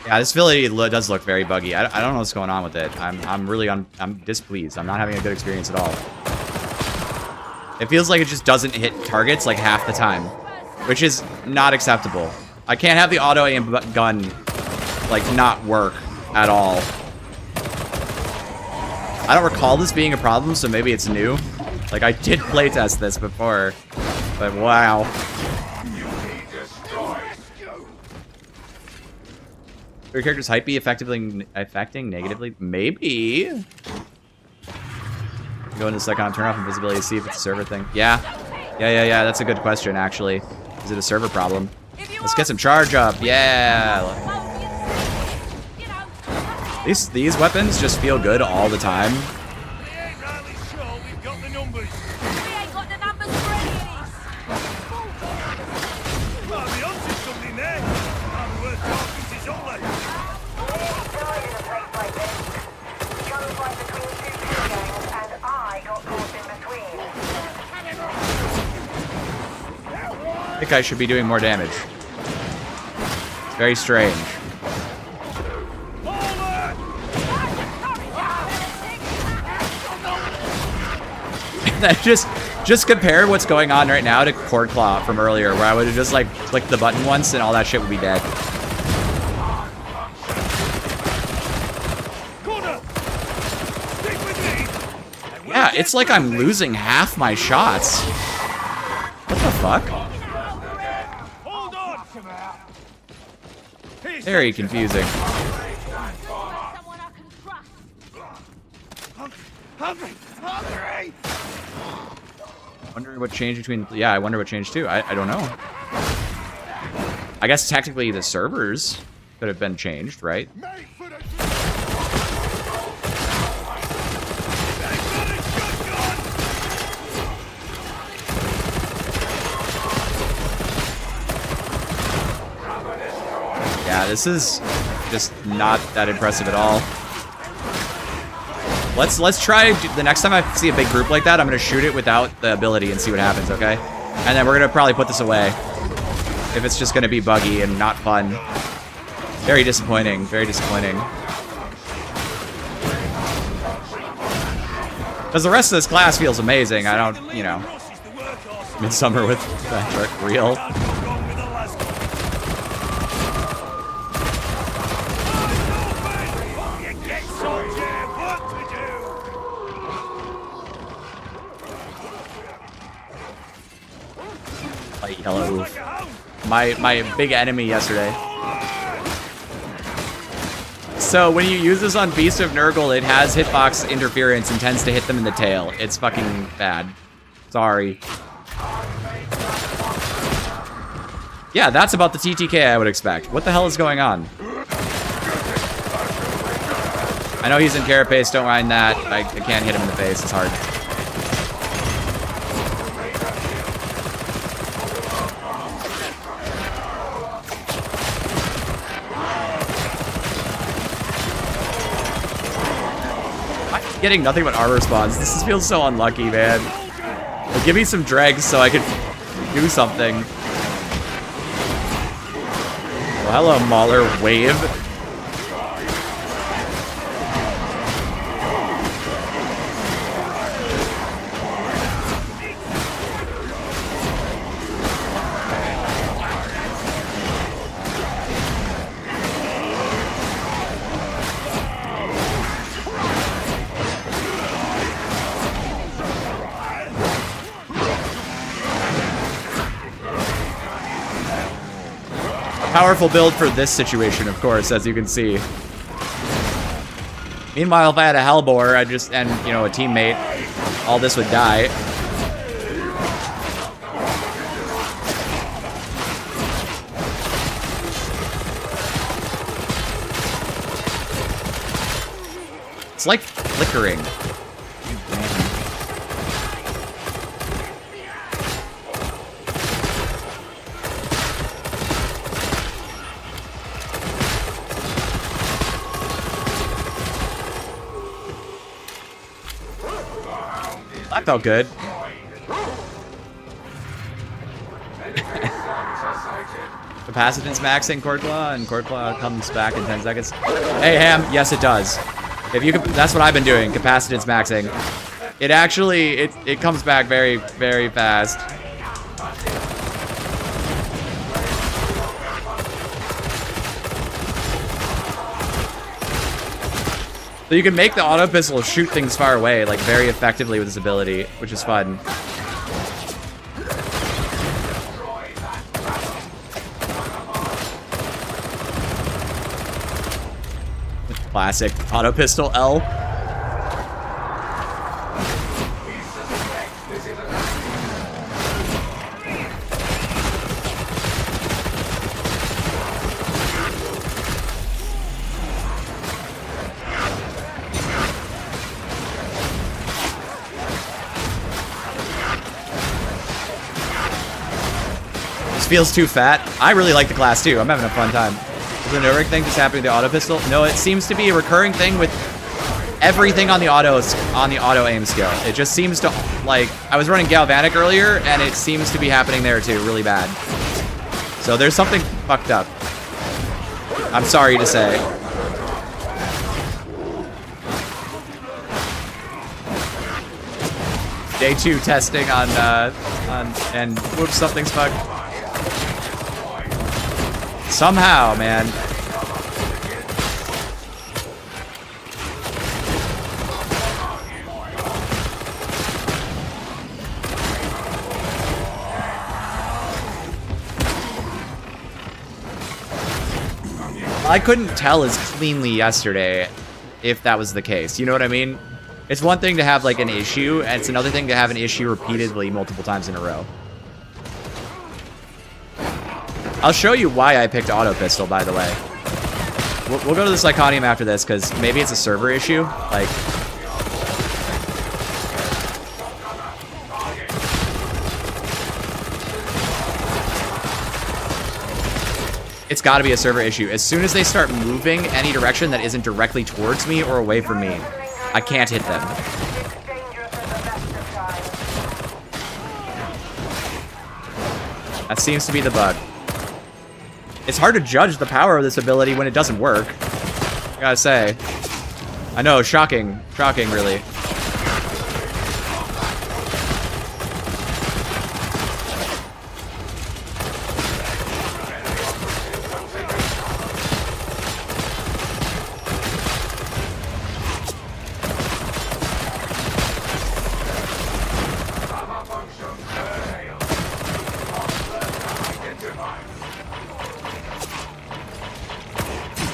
Speaker 1: Yeah, this ability does look very buggy. I don't know what's going on with it. I'm displeased. I'm not having a good experience at all. It feels like it just doesn't hit targets like half the time, which is not acceptable. I can't have the auto aim gun like not work at all. I don't recall this being a problem, so maybe it's new. Like I did playtest this before, but wow. Your character's hype be affecting negatively? Maybe. Go into second, turn off invisibility, see if it's a server thing. Yeah. That's a good question, actually. Is it a server problem? Let's get some charge up. Yeah. These weapons just feel good all the time. I think I should be doing more damage. It's very strange. just compare what's going on right now to Cord Claw from earlier, where I would have just like clicked the button once and all that shit would be dead. Yeah, it's like I'm losing half my shots. What the fuck? Very confusing. Wondering what changed between... Yeah, I wonder what changed too. I don't know. I guess technically the servers could have been changed, right? Yeah, this is just not that impressive at all. Let's try the next time I see a big group like that, I'm gonna shoot it without the ability and see what happens, okay? And then we're gonna probably put this away if it's just gonna be buggy and not fun. Very disappointing, very disappointing. Because the rest of this class feels amazing. I don't, you know, Midsummer with Fatshark real. Hello, Oof. My big enemy yesterday. So when you use this on Beast of Nurgle, it has hitbox interference and tends to hit them in the tail. It's fucking bad. Sorry. Yeah, that's about the TTK I would expect. What the hell is going on? I know he's in carapace, don't mind that. I can't hit him in the face, it's hard. I'm getting nothing but armor spawns. This feels so unlucky, man. Like, give me some dregs so I can do something. Well, hello, Mauler Wave. Powerful build for this situation, of course, as you can see. Meanwhile, if I had a Hellbore, and, you know, a teammate, all this would die. It's like flickering. That felt good. Capacitance maxing Cordclaw, and Cordclaw comes back in 10 seconds. Hey, Ham, yes it does. If you that's what I've been doing, capacitance maxing. It actually, it comes back very, very fast. So you can make the auto pistol shoot things far away, like, very effectively with this ability, which is fun. Classic auto pistol L. Feels too fat. I really like the class too. I'm having a fun time. Is an Auric thing just happening to the auto pistol? No, it seems to be a recurring thing with everything on the auto aim skill. It just seems to, like, I was running Galvanic earlier and it seems to be happening there too, really bad. So there's something fucked up. I'm sorry to say. Day 2 testing on and whoops, something's fucked. Somehow, man. I couldn't tell as cleanly yesterday if that was the case. You know what I mean? It's one thing to have, like, an issue, and it's another thing to have an issue repeatedly multiple times in a row. I'll show you why I picked auto pistol, by the way. We'll go to the Psychonium after this, because maybe it's a server issue. Like, it's got to be a server issue. As soon as they start moving any direction that isn't directly towards me or away from me, I can't hit them. That seems to be the bug. It's hard to judge the power of this ability when it doesn't work. I gotta say. I know, shocking. Shocking, really.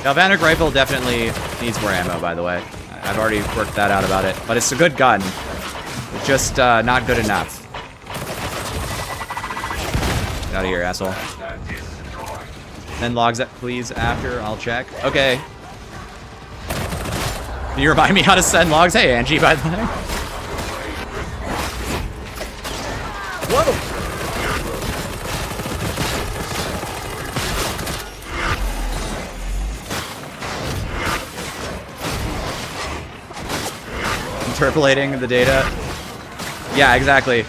Speaker 1: Galvanic rifle definitely needs more ammo, by the way. I've already worked that out about it. But it's a good gun. It's just not good enough. Get out of here, asshole. Send logs up, please, after. I'll check. Okay. Can you remind me how to send logs? Hey, Angie, by the way. Whoa! Interpolating the data. Yeah, exactly.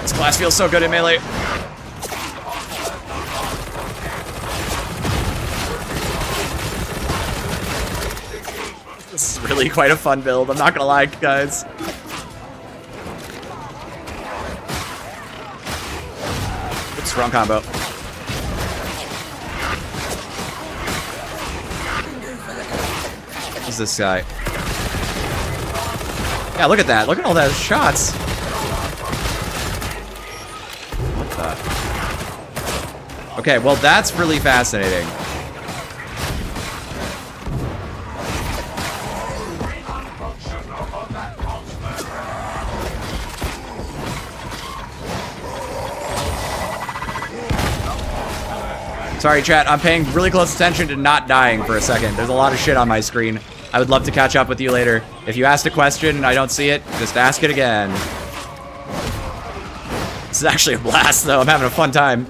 Speaker 1: This class feels so good in melee. This is really quite a fun build, I'm not gonna lie, guys. Good strong combo. Who's this guy? Yeah, look at that. Look at all those shots. What the? Okay, well, that's really fascinating. Sorry, chat. I'm paying really close attention to not dying for a second. There's a lot of shit on my screen. I would love to catch up with you later. If you asked a question and I don't see it, just ask it again. This is actually a blast, though. I'm having a fun time.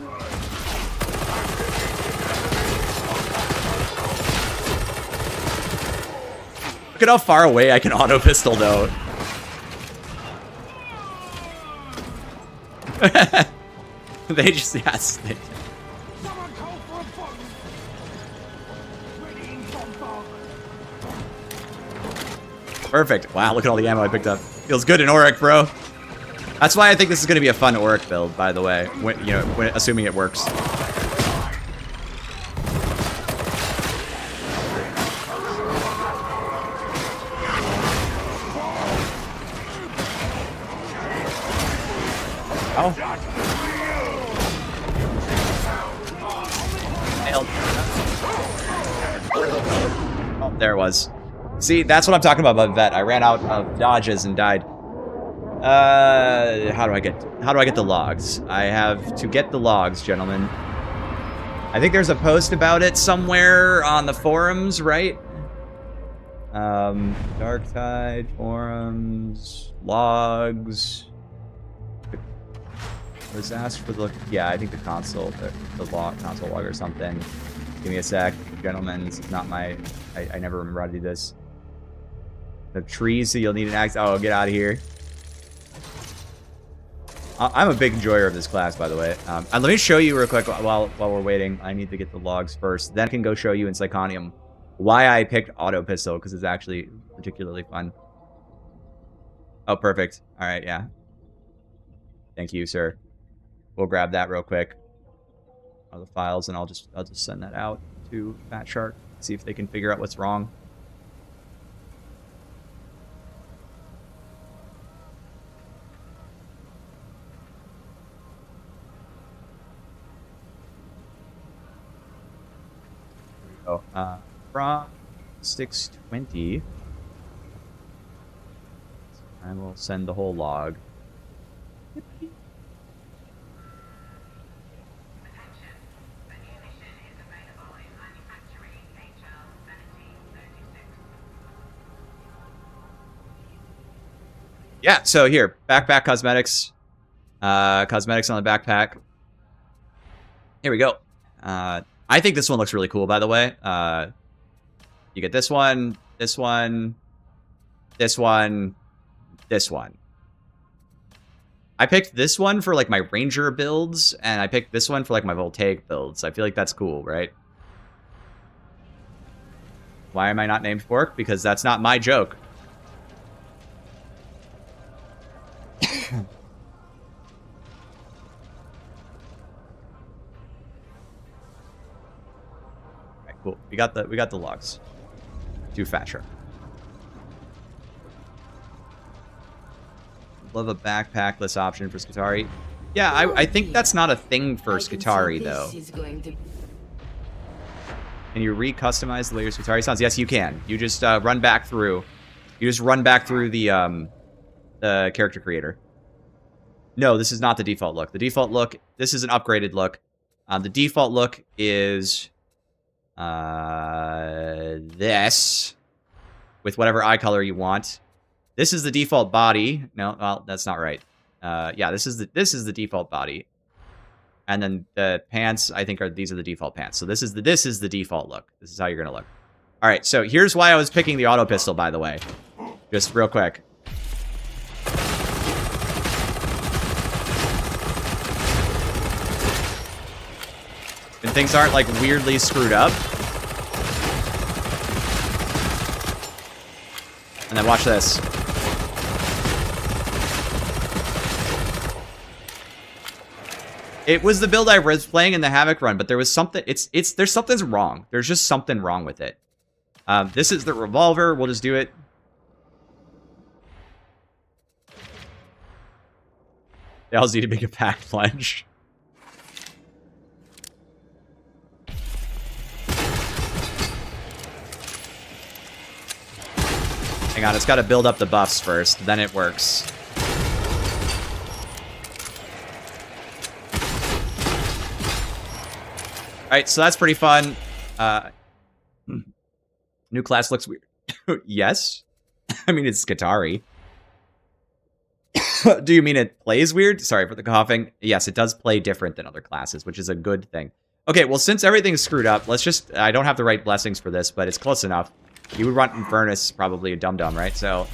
Speaker 1: Look at how far away I can auto pistol, though. They just, yes. Perfect. Wow, look at all the ammo I picked up. Feels good in Auric, bro. That's why I think this is going to be a fun Auric build, by the way. When, you know, assuming it works. Oh. Nailed. Oh, there it was. See, that's what I'm talking about Vet. I ran out of dodges and died. How do I get the logs? I have to get the logs, gentlemen. I think there's a post about it somewhere on the forums, right? Darktide, forums, logs. Was asked for the, yeah, I think the console, the log, console log or something. Give me a sec, gentlemen. This is not my, I never remember how to do this. The trees, so you'll need an axe. Oh, get out of here. I'm a big enjoyer of this class, by the way. And let me show you real quick while we're waiting. I need to get the logs first. Then I can go show you in Psychonium why I picked Auto Pistol, because it's actually particularly fun. Oh, perfect. All right, yeah. Thank you, sir. We'll grab that real quick. All the files, and I'll just send that out to Fatshark. See if they can figure out what's wrong. Oh, from 620, I will send the whole log. Yeah, so here, backpack cosmetics. Cosmetics on the backpack. Here we go. I think this one looks really cool, by the way. You get this one, this one, this one, this one. I picked this one for like my Ranger builds, and I picked this one for like my Voltaic builds. I feel like that's cool, right? Why am I not named Fork? Because that's not my joke. Cool. We got the logs. To Fatshark. Love a backpackless option for Skitarii. Yeah, I think that's not a thing for Skitarii though. Can you re-customize the way your Skitarii sounds? Yes, you can. You just run back through. You just run back through the the character creator. No, this is not the default look. The default look, this is an upgraded look. The default look is this with whatever eye color you want. This is the default body. No, well, that's not right. Yeah, this is the default body. And then the pants, I think, these are the default pants. So this is the default look. This is how you're gonna look. All right, so here's why I was picking the auto pistol, by the way. Just real quick. And things aren't like weirdly screwed up. And then watch this. It was the build I was playing in the Havoc run, but there was something. There's something's wrong. There's just something wrong with it. This is the revolver. We'll just do it. They all need to make a pack plunge. Hang on, it's got to build up the buffs first, then it works. Alright, so that's pretty fun. New class looks weird. Yes. I mean, it's Skitarii. Do you mean it plays weird? Sorry for the coughing. Yes, it does play different than other classes, which is a good thing. Okay, well, since everything's screwed up, let's just... I don't have the right blessings for this, but it's close enough. You would run Infernus, probably a dum-dum, right? So...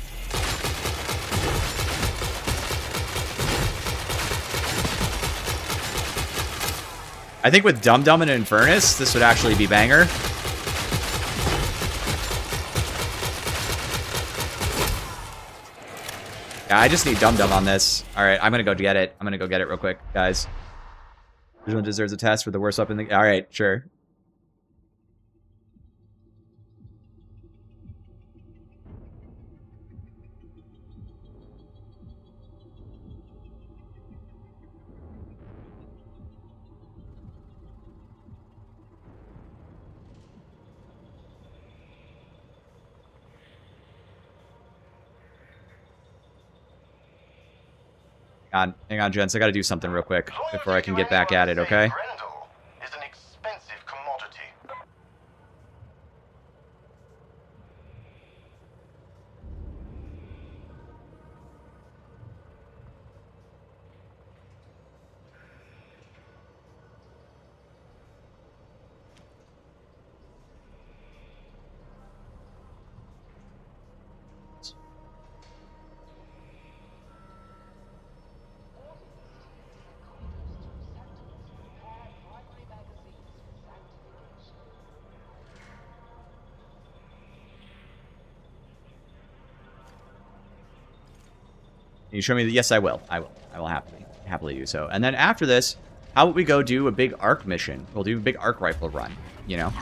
Speaker 1: I think with Dum-Dum and Infernus, this would actually be banger. Yeah, I just need Dum-Dum on this. Alright, I'm gonna go get it. I'm gonna go get it real quick, guys. Vigilant deserves a test for the worst weapon in the... Alright, sure. Hang on, gents. I gotta do something real quick before I can get back at it, okay?
Speaker 7: Is an expensive commodity.
Speaker 1: Can you show me the... Yes, I will. I will. I will happily do so. And then after this, how about we go do a big arc mission? We'll do a big arc rifle run, you know?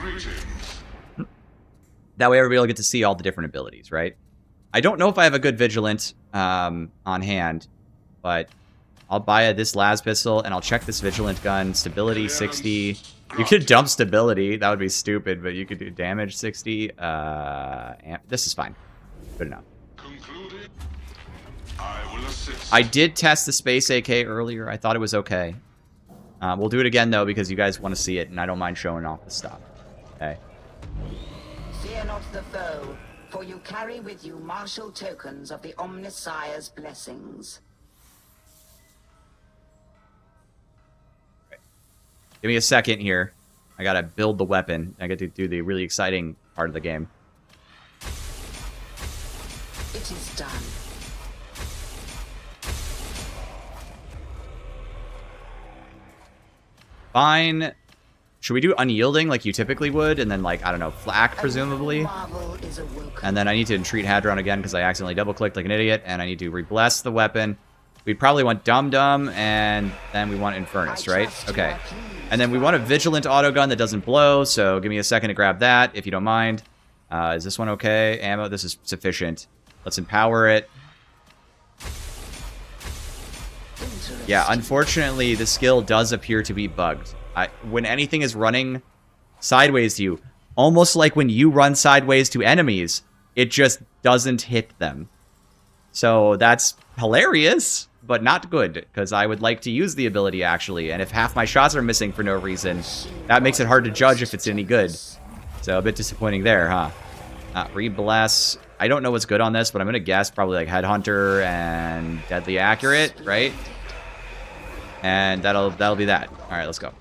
Speaker 1: That way everybody will get to see all the different abilities, right? I don't know if I have a good Vigilant on hand, but I'll buy this las pistol, and I'll check this Vigilant gun. Stability 60. You could dump stability. That would be stupid, but you could do damage 60. This is fine. Good enough. I did test the Space AK earlier. I thought it was okay. We'll do it again, though, because you guys want to see it, and I don't mind showing off the stuff. Okay.
Speaker 6: Fear not the foe, for you carry with you martial tokens of the Omnissiah's blessings.
Speaker 1: Okay. Give me a second here. I gotta build the weapon. I get to do the really exciting part of the game.
Speaker 6: It is done.
Speaker 1: Fine. Should we do unyielding like you typically would? And then, like, I don't know, flak, presumably? And then I need to entreat Hadron again because I accidentally double-clicked like an idiot. And I need to re-bless the weapon. We'd probably want Dum-Dum, and then we want Infernus, right? Okay. And then we want a Vigilant autogun that doesn't blow, so give me a second to grab that, if you don't mind. Is this one okay? Ammo, this is sufficient. Let's empower it. Yeah, unfortunately, the skill does appear to be bugged. When anything is running sideways to you, almost like when you run sideways to enemies, it just doesn't hit them. So that's hilarious, but not good, because I would like to use the ability, actually. And if half my shots are missing for no reason, that makes it hard to judge if it's any good. So a bit disappointing there, huh? Rebless. I don't know what's good on this, but I'm going to guess probably like Headhunter and Deadly Accurate, right? And that'll be that. All right, let's go.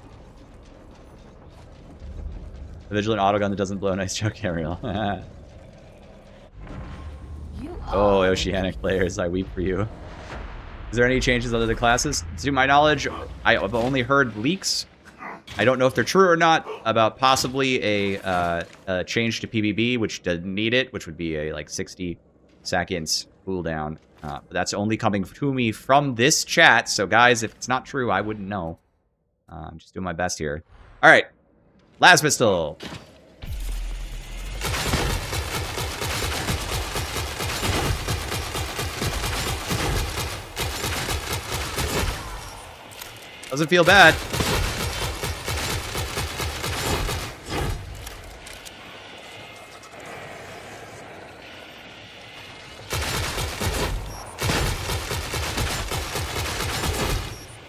Speaker 1: The Vigilant Autogun that doesn't blow. Nice joke, Ariel. Oh, Oceanic players, I weep for you. Is there any changes other than classes? To my knowledge, I've only heard leaks. I don't know if they're true or not about possibly a change to PvP, which doesn't need it, which would be a like 60 seconds cooldown. But that's only coming to me from this chat. So guys, if it's not true, I wouldn't know. I'm just doing my best here. All right, last pistol. Doesn't feel bad.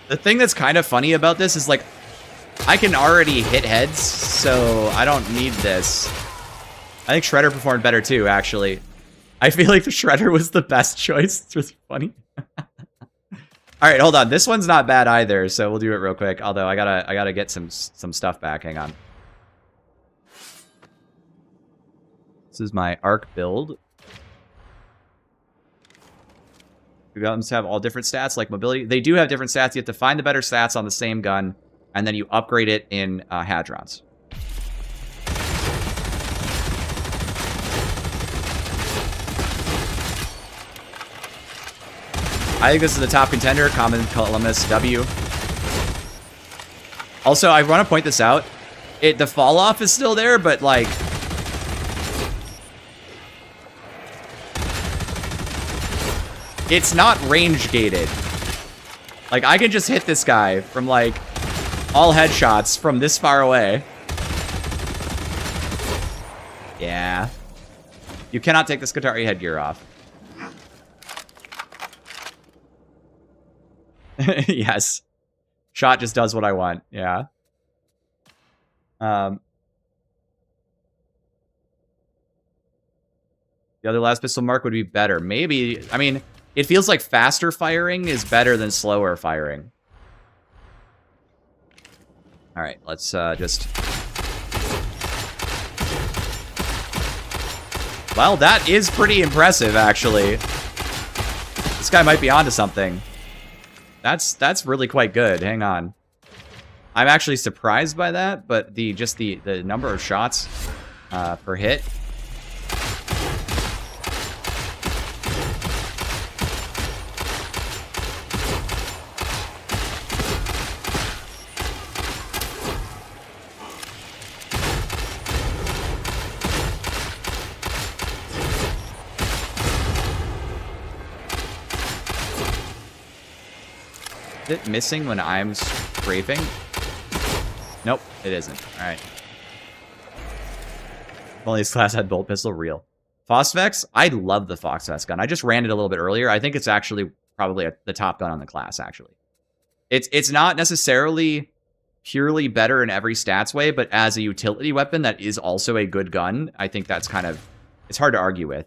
Speaker 1: The thing that's kind of funny about this is, like, I can already hit heads, so I don't need this. I think Shredder performed better too, actually. I feel like the Shredder was the best choice. It's just funny. All right, hold on. This one's not bad either, so we'll do it real quick. Although I gotta get some stuff back. Hang on. This is my Arc build. Guns have all different stats, like mobility. They do have different stats. You have to find the better stats on the same gun, and then you upgrade it in Hadrons. I think this is the top contender, Common Columnus W. Also, I want to point this out. The fall off is still there, but like... it's not range gated. Like, I can just hit this guy from, like, all headshots from this far away. Yeah. You cannot take the Skitarii headgear off. Yes. Shot just does what I want. Yeah. The other last pistol mark would be better. Maybe. I mean... it feels like faster firing is better than slower firing. All right, let's just... well, that is pretty impressive, actually. This guy might be onto something. That's really quite good. Hang on. I'm actually surprised by that, but the number of shots per hit... is it missing when I'm scraping? Nope, it isn't. All right. If only this class had bolt pistol, real. Phosphex, I love the Phosphex gun. I just ran it a little bit earlier. I think it's actually probably the top gun on the class, actually. It's not necessarily purely better in every stats way, but as a utility weapon that is also a good gun, I think that's kind of... it's hard to argue with.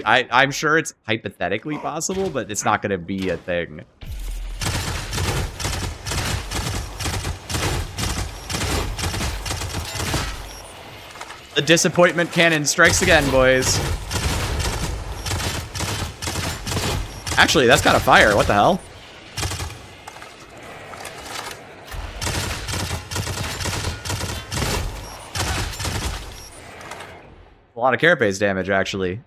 Speaker 1: I'm sure it's hypothetically possible, but it's not going to be a thing. The disappointment cannon strikes again, boys. Actually, that's got a fire. What the hell? A lot of carapace damage, actually.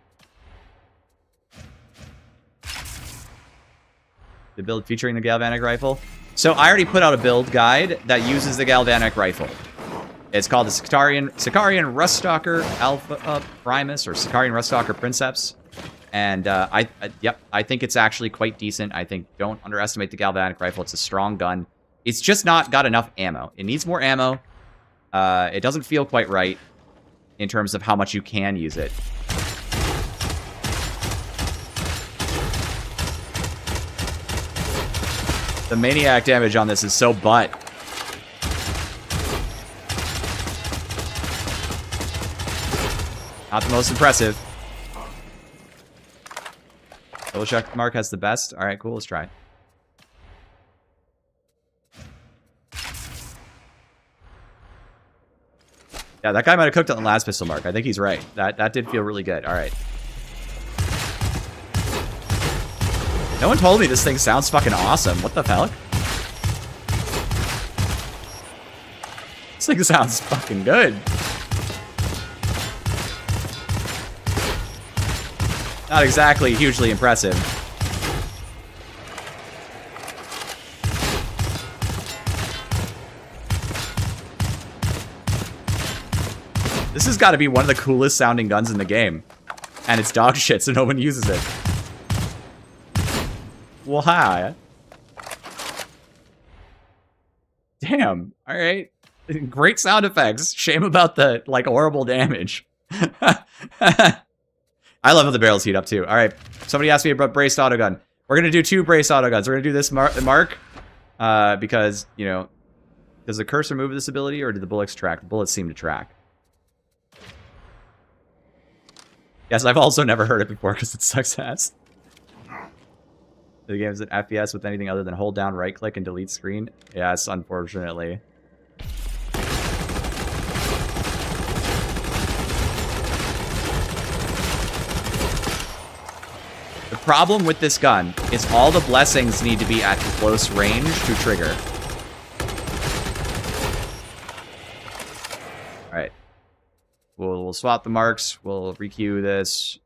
Speaker 1: The build featuring the galvanic rifle. So I already put out a build guide that uses the galvanic rifle. It's called the Sicarian Ruststalker Alpha Primus, or Sicarian Ruststalker Princeps. And I think it's actually quite decent. I think don't underestimate the galvanic rifle. It's a strong gun. It's just not got enough ammo. It needs more ammo. It doesn't feel quite right in terms of how much you can use it. The maniac damage on this is so butt. Not the most impressive. Double check mark has the best. Alright, cool, let's try. Yeah, that guy might have cooked on the last pistol mark. I think he's right. That did feel really good. Alright. No one told me this thing sounds fucking awesome. What the fuck? This thing sounds fucking good. Not exactly hugely impressive. This has got to be one of the coolest sounding guns in the game. And it's dog shit, so no one uses it. Well, hi. Damn. Alright. Great sound effects. Shame about the, like, horrible damage. I love how the barrels heat up, too. Alright. Somebody asked me about braced autogun. We're going to do 2 braced autoguns. We're going to do this mark. Because, you know, does the cursor move this ability, or do the bullets track? The bullets seem to track. Yes, I've also never heard it before because it sucks ass. The game is an FPS with anything other than hold down, right click, and delete screen. Yes, unfortunately. The problem with this gun is all the blessings need to be at close range to trigger. Alright. We'll swap the marks. We'll requeue this.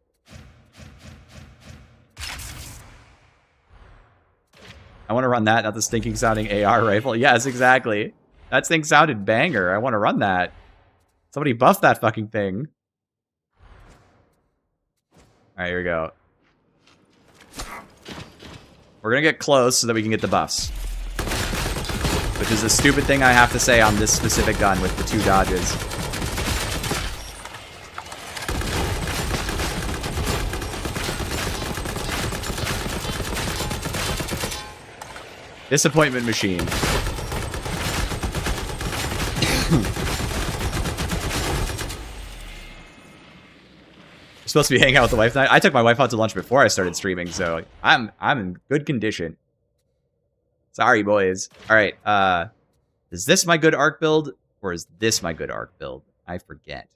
Speaker 1: I want to run that, not the stinking sounding AR rifle. Yes, exactly. That thing sounded banger. I want to run that. Somebody buff that fucking thing. Alright, here we go. We're gonna get close so that we can get the buffs. Which is a stupid thing I have to say on this specific gun with the 2 dodges. Disappointment machine. You're supposed to be hanging out with the wife tonight. I took my wife out to lunch before I started streaming, so I'm in good condition. Sorry, boys. All right. Is this my good arc build, or is this my good arc build? I forget.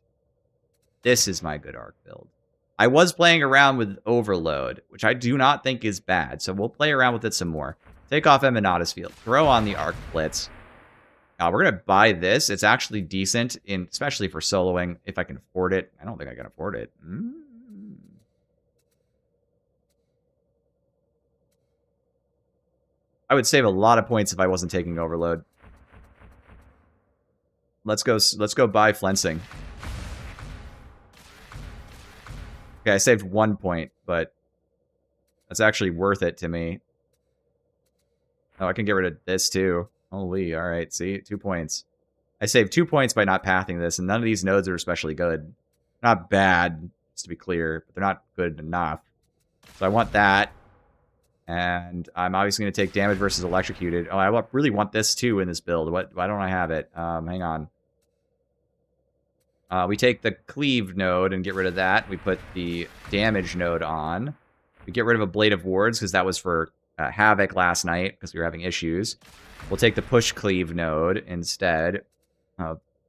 Speaker 1: This is my good arc build. I was playing around with Overload, which I do not think is bad, so we'll play around with it some more. Take off Emanatus Field. Throw on the Arc Blitz. Now, we're going to buy this. It's actually decent, especially for soloing, if I can afford it. I don't think I can afford it. I would save a lot of points if I wasn't taking Overload. Let's go buy Flensing. Okay, I saved 1 point, but that's actually worth it to me. Oh, I can get rid of this too. Holy, alright, see? 2 points. I saved 2 points by not pathing this, and none of these nodes are especially good. Not bad, just to be clear, but they're not good enough. So I want that. And I'm obviously going to take damage versus electrocuted. Oh, I really want this too in this build. Why don't I have it? Hang on. We take the cleave node and get rid of that. We put the damage node on. We get rid of a Blade of Wards, because that was for Havoc last night, because we were having issues. We'll take the push cleave node instead.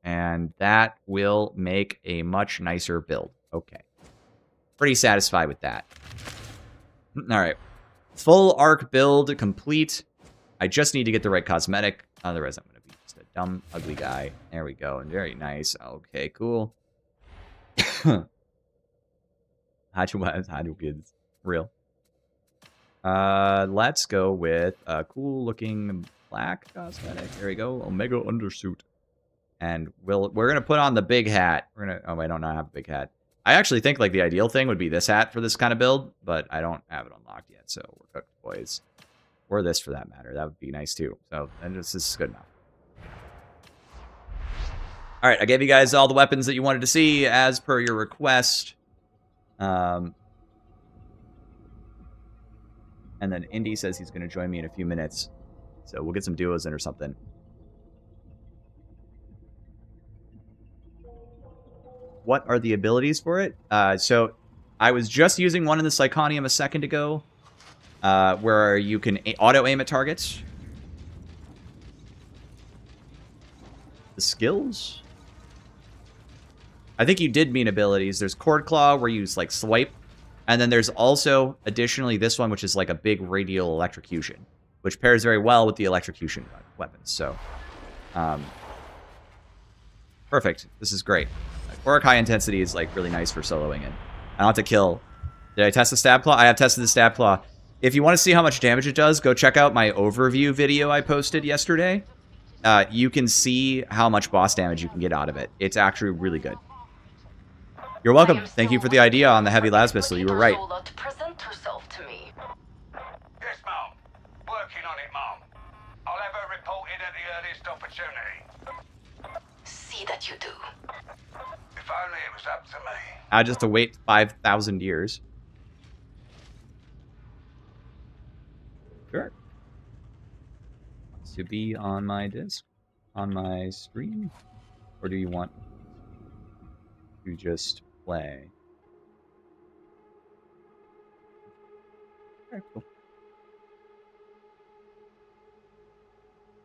Speaker 1: And that will make a much nicer build. Okay. Pretty satisfied with that. Alright. Full arc build complete. I just need to get the right cosmetic. Otherwise, I'm going to be just a dumb, ugly guy. There we go. And very nice. Okay, cool. Kids. Real. Let's go with a cool looking black cosmetic. There we go. Omega undersuit. And we're gonna put on the big hat. Oh, I don't have a big hat. I actually think like the ideal thing would be this hat for this kind of build, but I don't have it unlocked yet, so we're cooked, boys. Or this for that matter. That would be nice too. So and this is good enough. Alright, I gave you guys all the weapons that you wanted to see as per your request. And then Indy says he's going to join me in a few minutes. So we'll get some duos in or something. What are the abilities for it? So I was just using one in the Psychonium a second ago, where you can auto-aim at targets. The skills? I think you did mean abilities. There's Cord Claw, where you like swipe. And then there's also, additionally, this one, which is like a big radial electrocution, which pairs very well with the electrocution weapons. So, perfect. This is great. Auric high intensity is like really nice for soloing in. I don't have to kill. Did I test the Stab Claw? I have tested the Stab Claw. If you want to see how much damage it does, go check out my overview video I posted yesterday. You can see how much boss damage you can get out of it. It's actually really good. You're welcome. Thank you for the idea on the heavy las pistol. You were right.
Speaker 7: Present herself to me. Yes, Mom. Working on it, Mom. I'll have her reported at the earliest opportunity.
Speaker 6: See that you do.
Speaker 7: If only it was up to me.
Speaker 1: I just have to wait 5,000 years. Sure. Wants to be on my disc, on my screen, or do you want to just play? Alright, cool.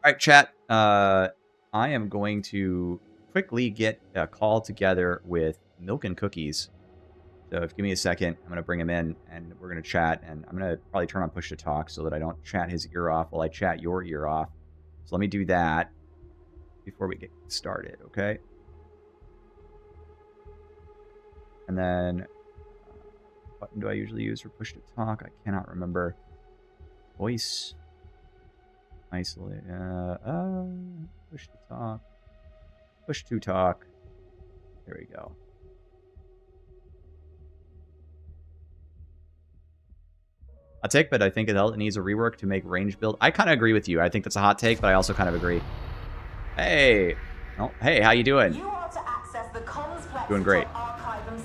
Speaker 1: Alright, chat. I am going to quickly get a call together with Milk and Cookies. So if give me a second, I'm going to bring him in, and we're going to chat, and I'm going to probably turn on push to talk so that I don't chat his ear off while I chat your ear off. So let me do that before we get started, okay? And then, what button do I usually use for push to talk? I cannot remember. Voice. Isolate. Push to talk. Push to talk. There we go. A take, but I think it needs a rework to make range build. I kind of agree with you. I think that's a hot take, but I also kind of agree. Hey. Oh, hey, how you doing?
Speaker 9: You are to access the
Speaker 1: Doing great.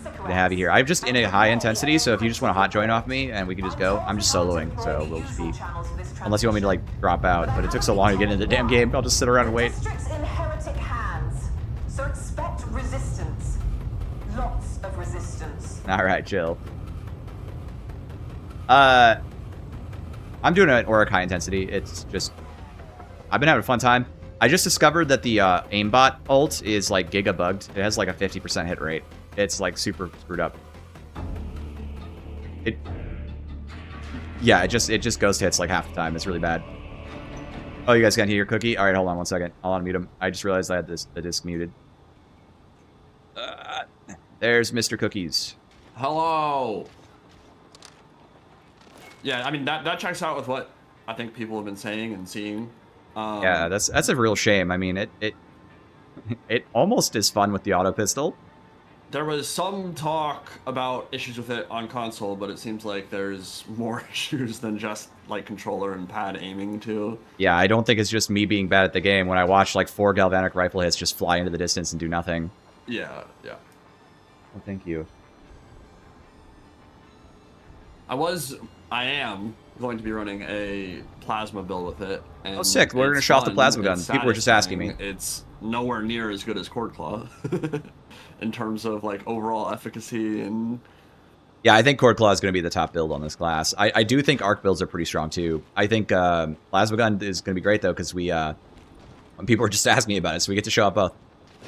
Speaker 1: Good to have you here. I'm just in a high intensity, so if you just want to hot join off me and we can just go. I'm just soloing, so we'll just be... Unless you want me to, like, drop out. But it took so long to get into the damn game, I'll just sit around and wait.
Speaker 9: District's in heretic hands, so expect resistance. Lots of resistance.
Speaker 1: Alright, chill. I'm doing it at Auric high intensity. It's just... I've been having a fun time. I just discovered that the aimbot ult is, like, giga bugged. It has, like, a 50% hit rate. It's, like, super screwed up. Yeah, it just goes to hits, like, half the time. It's really bad. Oh, you guys can't hear your cookie? Alright, hold on one second. I'll unmute him. I just realized I had the disc muted. There's Mr. Cookies.
Speaker 10: Hello! Yeah, I mean, that checks out with what I think people have been saying and seeing.
Speaker 1: Yeah, that's a real shame. I mean, it almost is fun with the auto pistol.
Speaker 10: There was some talk about issues with it on console, but it seems like there's more issues than just, like, controller and pad aiming, too.
Speaker 1: Yeah, I don't think it's just me being bad at the game when I watch, like, 4 galvanic rifle hits just fly into the distance and do nothing.
Speaker 10: Yeah, yeah.
Speaker 1: Well, thank you.
Speaker 10: I am going to be running a plasma build with it. And
Speaker 1: oh, sick. We're going to show off the plasma gun. People were just asking me.
Speaker 10: It's nowhere near as good as Cord Claw in terms of, like, overall efficacy and...
Speaker 1: Yeah, I think Cord Claw is going to be the top build on this class. I do think arc builds are pretty strong, too. I think plasma gun is going to be great, though, because when people were just asking me about it, so we get to show up both.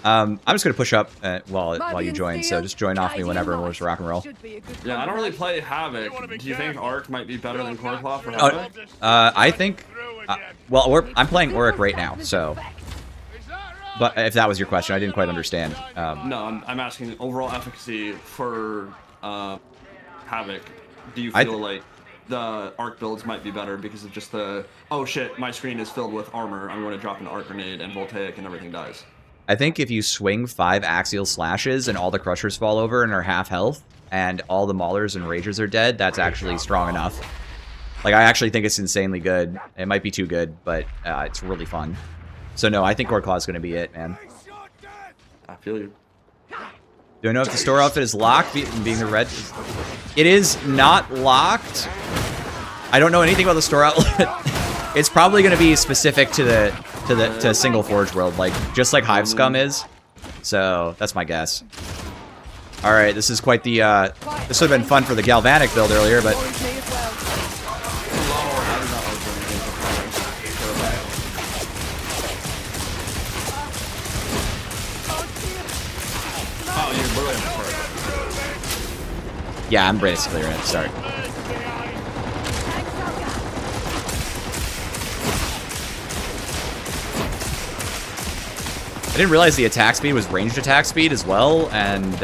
Speaker 1: I'm just going to push up while you join, so just join off me whenever and we'll just rock and roll.
Speaker 10: Yeah, I don't really play Havoc. Do you think Arc might be better than Cord Claw for Havoc?
Speaker 1: I think... I'm playing Auric right now, so... But if that was your question, I didn't quite understand.
Speaker 10: No, I'm asking overall efficacy for Havoc. Do you feel like the arc builds might be better because of just the, oh shit, my screen is filled with armor, I'm going to drop an arc grenade and voltaic and everything dies?
Speaker 1: I think if you swing 5 axial slashes and all the crushers fall over and are half health, and all the maulers and ragers are dead, that's actually strong enough. Like, I actually think it's insanely good. It might be too good, but it's really fun. So no, I think Cord Claw is going to be it, man.
Speaker 10: I feel you.
Speaker 1: Do I know if the store outfit is locked, being the red? It is not locked. I don't know anything about the store outlet. It's probably going to be specific to the single Forge world, like just like Hive Scum is. So that's my guess. All right, this is quite the. This would have been fun for the Galvanic build earlier, but. Yeah, I'm basically ready to start. I didn't realize the attack speed was ranged attack speed as well, and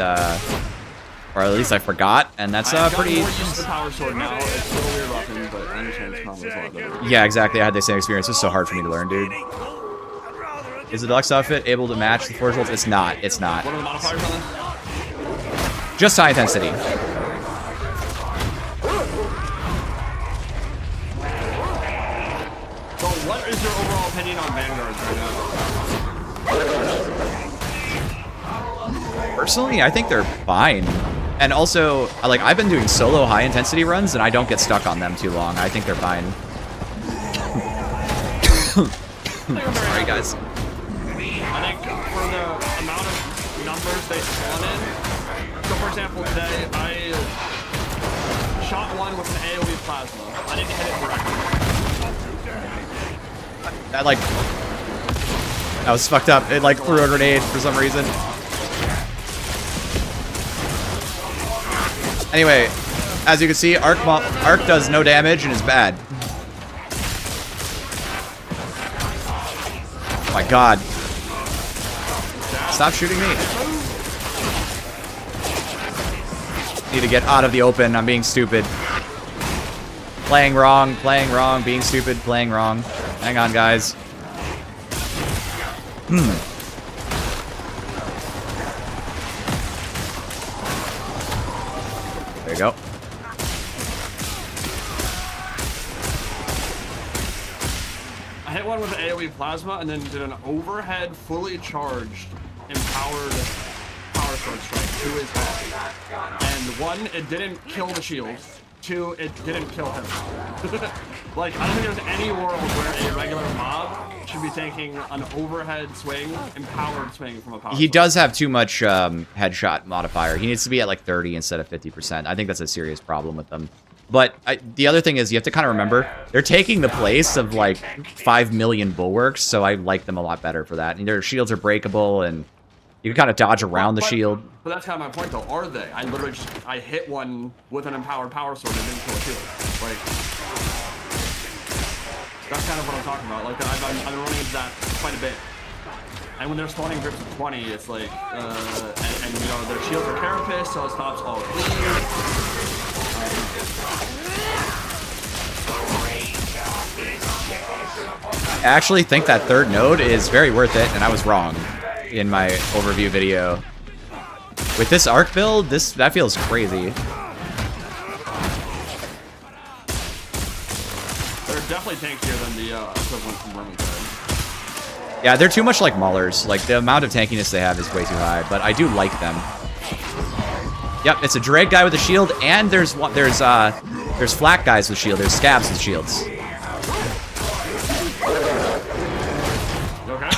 Speaker 1: or at least I forgot, and that's pretty.
Speaker 10: More used to the power sword now. It's a little weird rocking, but I understand its combos a lot better.
Speaker 1: Yeah, exactly. I had the same experience. It's so hard for me to learn, dude. Is the deluxe outfit able to match the Forge Worlds? It's not. It's not.
Speaker 10: What are the modifiers on this?
Speaker 1: Just high intensity.
Speaker 10: So, what is your overall opinion on Vanguards right now?
Speaker 1: Personally, I think they're fine. And also, like, I've been doing solo high intensity runs, and I don't get stuck on them too long. I think they're fine. Sorry, guys.
Speaker 10: I think for the amount of numbers they spawn in, so for example, today I shot one with an AoE plasma. I didn't hit it directly.
Speaker 1: That, like, that was fucked up. It, like, threw a grenade for some reason. Anyway, as you can see, Arc does no damage and is bad. Oh my god. Stop shooting me. Need to get out of the open. I'm being stupid. Playing wrong, being stupid, playing wrong. Hang on, guys. There you go.
Speaker 10: I hit one with an AoE plasma and then did an overhead, fully charged, empowered power sword strike to his head. And one, it didn't kill the shield. Two, it didn't kill him. Like, I don't think there's any world where a regular mob should be taking an overhead swing, empowered swing from a power
Speaker 1: He
Speaker 10: sword.
Speaker 1: does have too much headshot modifier. He needs to be at like 30 instead of 50%. I think that's a serious problem with them. But the other thing is you have to kind of remember, they're taking the place of like 5 million bulwarks, so I like them a lot better for that. And their shields are breakable, and you can kind of dodge around the shield.
Speaker 10: But that's kind of my point, though. Are they? I literally just, I hit one with an empowered power sword and didn't kill a shield. Like, that's kind of what I'm talking about. Like, I've been running into that quite a bit. And when they're spawning grips of 20, it's like, and you know, their shields are carapace, so it stops all clean.
Speaker 1: I actually think that third node is very worth it, and I was wrong in my overview video. With this arc build, that feels crazy.
Speaker 10: They're definitely tankier than the equivalent from Vermintide.
Speaker 1: Yeah, they're too much like Maulers. Like, the amount of tankiness they have is way too high, but I do like them. Yep, it's a Dread guy with a shield, and there's flak guys with shield. There's scabs with shields.
Speaker 10: Okay.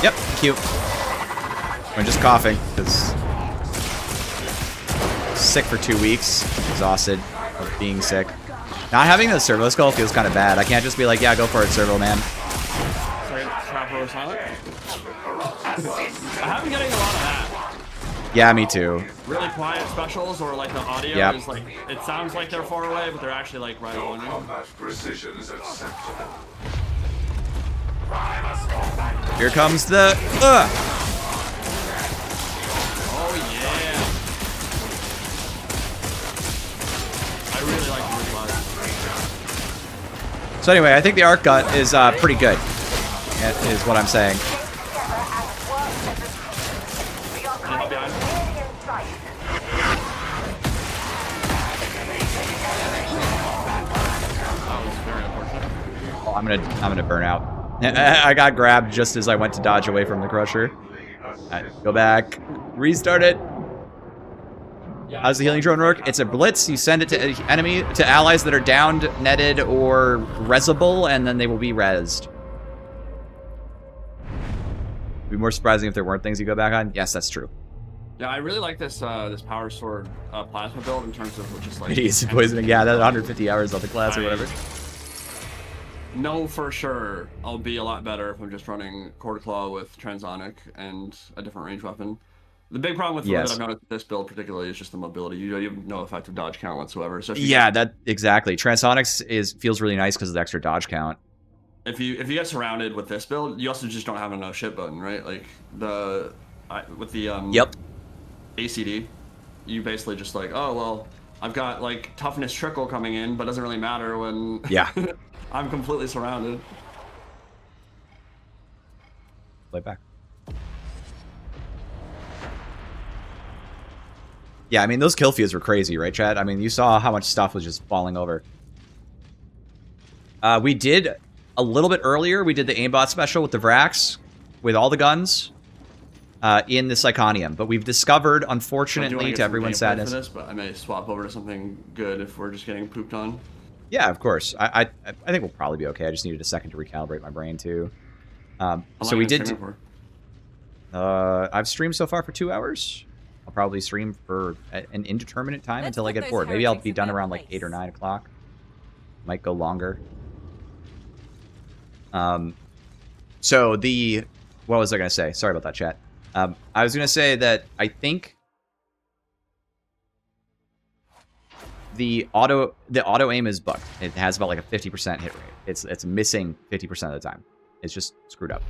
Speaker 1: Yep, cute. I'm just coughing because sick for 2 weeks, exhausted of being sick. Not having the Servo skull feels kind of bad. I can't just be like, yeah, go for it, Servo man.
Speaker 10: Sorry, Trapper Silent. I have been getting a lot of that.
Speaker 1: Yeah, me too.
Speaker 10: Really quiet specials, or like the audio is like, it sounds like they're far away, but they're actually like right on you.
Speaker 3: Combat precision is acceptable.
Speaker 1: Here comes the
Speaker 10: Oh yeah. I really like the reply.
Speaker 1: So anyway, I think the arc gut is pretty good, is what I'm saying. Oh, I'm gonna burn out. I got grabbed just as I went to dodge away from the crusher. Right, go back, restart it. How does the healing drone work? It's a blitz. You send it to allies that are downed, netted, or resable, and then they will be rezzed. It'd be more surprising if there weren't things you go back on. Yes, that's true.
Speaker 10: Yeah, I really like this this power sword plasma build in terms of just like
Speaker 1: Easy poisoning. Yeah, that 150 hours on the class or whatever.
Speaker 10: No, for sure, I'll be a lot better if I'm just running Cord Claw with Transonic and a different range weapon. The big problem with that I've noticed with this build particularly is just the mobility. You have no effective dodge count whatsoever. So
Speaker 1: yeah, that exactly. Transonics feels really nice because of the extra dodge count.
Speaker 10: If you get surrounded with this build, you also just don't have enough shit button, right? Like with the ACD, you basically just like, oh well, I've got like toughness trickle coming in, but it doesn't really matter when I'm completely surrounded.
Speaker 1: Play back. Yeah, I mean, those kill feeds were crazy, right, Chad? I mean, you saw how much stuff was just falling over. We did, a little bit earlier, we did the aimbot special with the Vrax, with all the guns, in the Psychonium. But we've discovered, unfortunately, to everyone's sadness...
Speaker 10: For this, but I may swap over to something good if we're just getting pooped on.
Speaker 1: Yeah, of course. I think we'll probably be okay. I just needed a second to recalibrate my brain, too. So we did... I've streamed so far for 2 hours. I'll probably stream for an indeterminate time until I get bored. Maybe I'll be done around like 8 or 9 o'clock. Might go longer. So the... What was I going to say? Sorry about that, chat. I was going to say that I think the auto aim is bugged. It has about like a 50% hit rate. It's missing 50% of the time. It's just screwed up.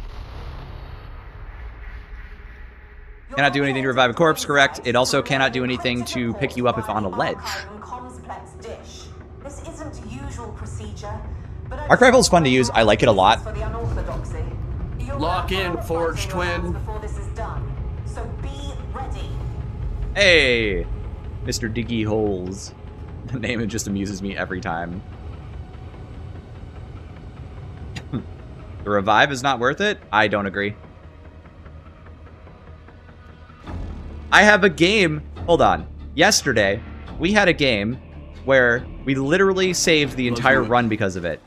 Speaker 1: Cannot do anything to revive a corpse, correct. It also cannot do anything to pick you up if on a ledge. Arc Rifle is fun to use. I like it a lot.
Speaker 10: Lock in, Forge Twin.
Speaker 1: Hey, Mr. Diggy Holes. The name just amuses me every time. The revive is not worth it? I don't agree. I have a game. Hold on. Yesterday, we had a game where we literally saved the entire run because of it.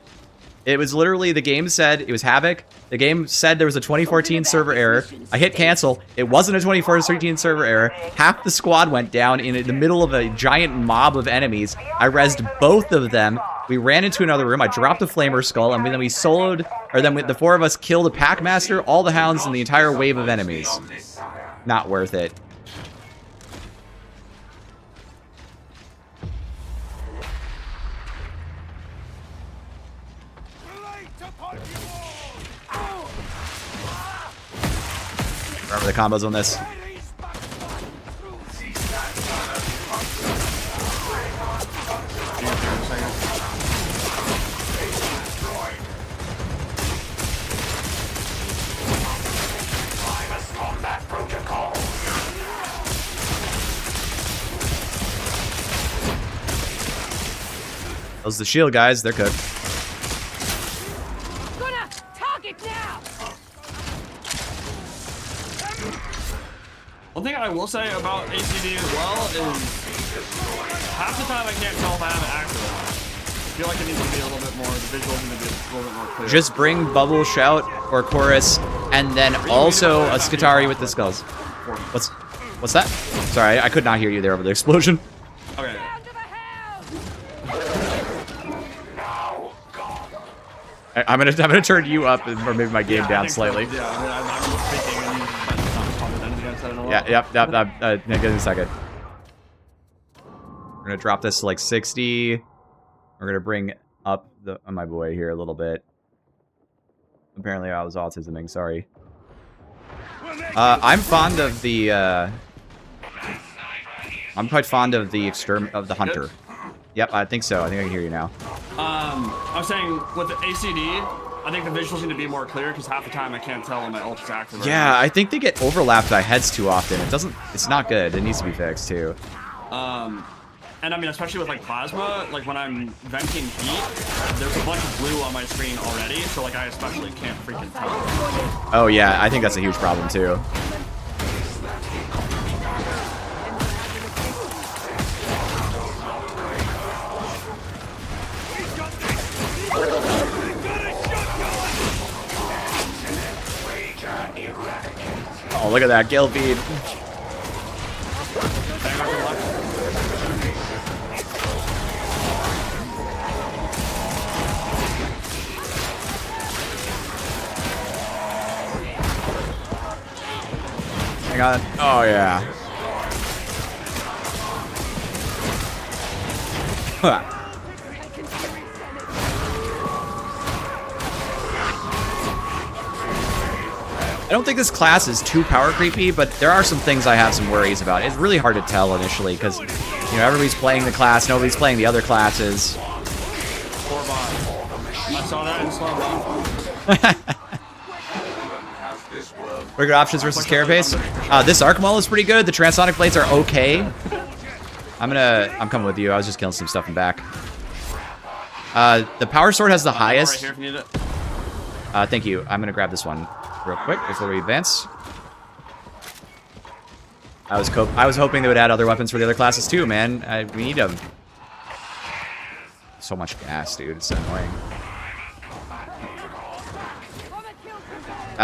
Speaker 1: It was literally, the game said, it was Havoc. The game said there was a 2014 server error. I hit cancel. It wasn't a 2014 server error. Half the squad went down in the middle of a giant mob of enemies. I rezzed both of them. We ran into another room. I dropped a flamer skull, and then we soloed, or then the 4 of us killed a Packmaster, all the hounds, and the entire wave of enemies. Not worth it. Remember the combos on this. Those are the shield guys, they're cooked.
Speaker 4: Gonna target now.
Speaker 10: One thing I will say about ACD as well is half the time I can't tell if I have it active. I feel like it needs to be a little bit more, the visuals need to be a little bit more clear.
Speaker 1: Just bring Bubble Shout or Chorus, and then also a Skitarii with the skulls. What's that? Sorry, I could not hear you there over the explosion.
Speaker 10: Okay.
Speaker 1: I'm gonna turn you up, or maybe my game down slightly.
Speaker 10: So. Yeah, I'm speaking and not comment anything I said in a while.
Speaker 1: Yeah, give me a second. We're gonna drop this to like 60. We're gonna bring up my boy here a little bit. Apparently I was autisming, sorry. I'm fond of the I'm quite fond of the hunter. Yep, I think so. I think I can hear you now.
Speaker 10: I was saying, with the ACD, I think the visuals need to be more clear, because half the time I can't tell when my ult is active.
Speaker 1: Yeah, I think they get overlapped by heads too often. It's not good. It needs to be fixed, too.
Speaker 10: And I mean, especially with, like, plasma, like, when I'm venting heat, there's a bunch of blue on my screen already, so, like, I especially can't freaking tell.
Speaker 1: Oh, yeah, I think that's a huge problem, too. look at that kill feed. Hang on. Oh, yeah. Huh. I don't think this class is too power creepy, but there are some things I have some worries about. It's really hard to tell initially because, you know, everybody's playing the class, nobody's playing the other classes.
Speaker 10: I saw that in slow mo.
Speaker 1: Regular options versus carapace. This arc maul is pretty good. The transonic blades are okay. I'm coming with you. I was just killing some stuff in back. The power sword has the highest.
Speaker 10: Right here if you need it.
Speaker 1: Thank you. I'm gonna grab this one real quick before we advance. I was hoping they would add other weapons for the other classes too, man. We need them. So much gas, dude. It's so annoying.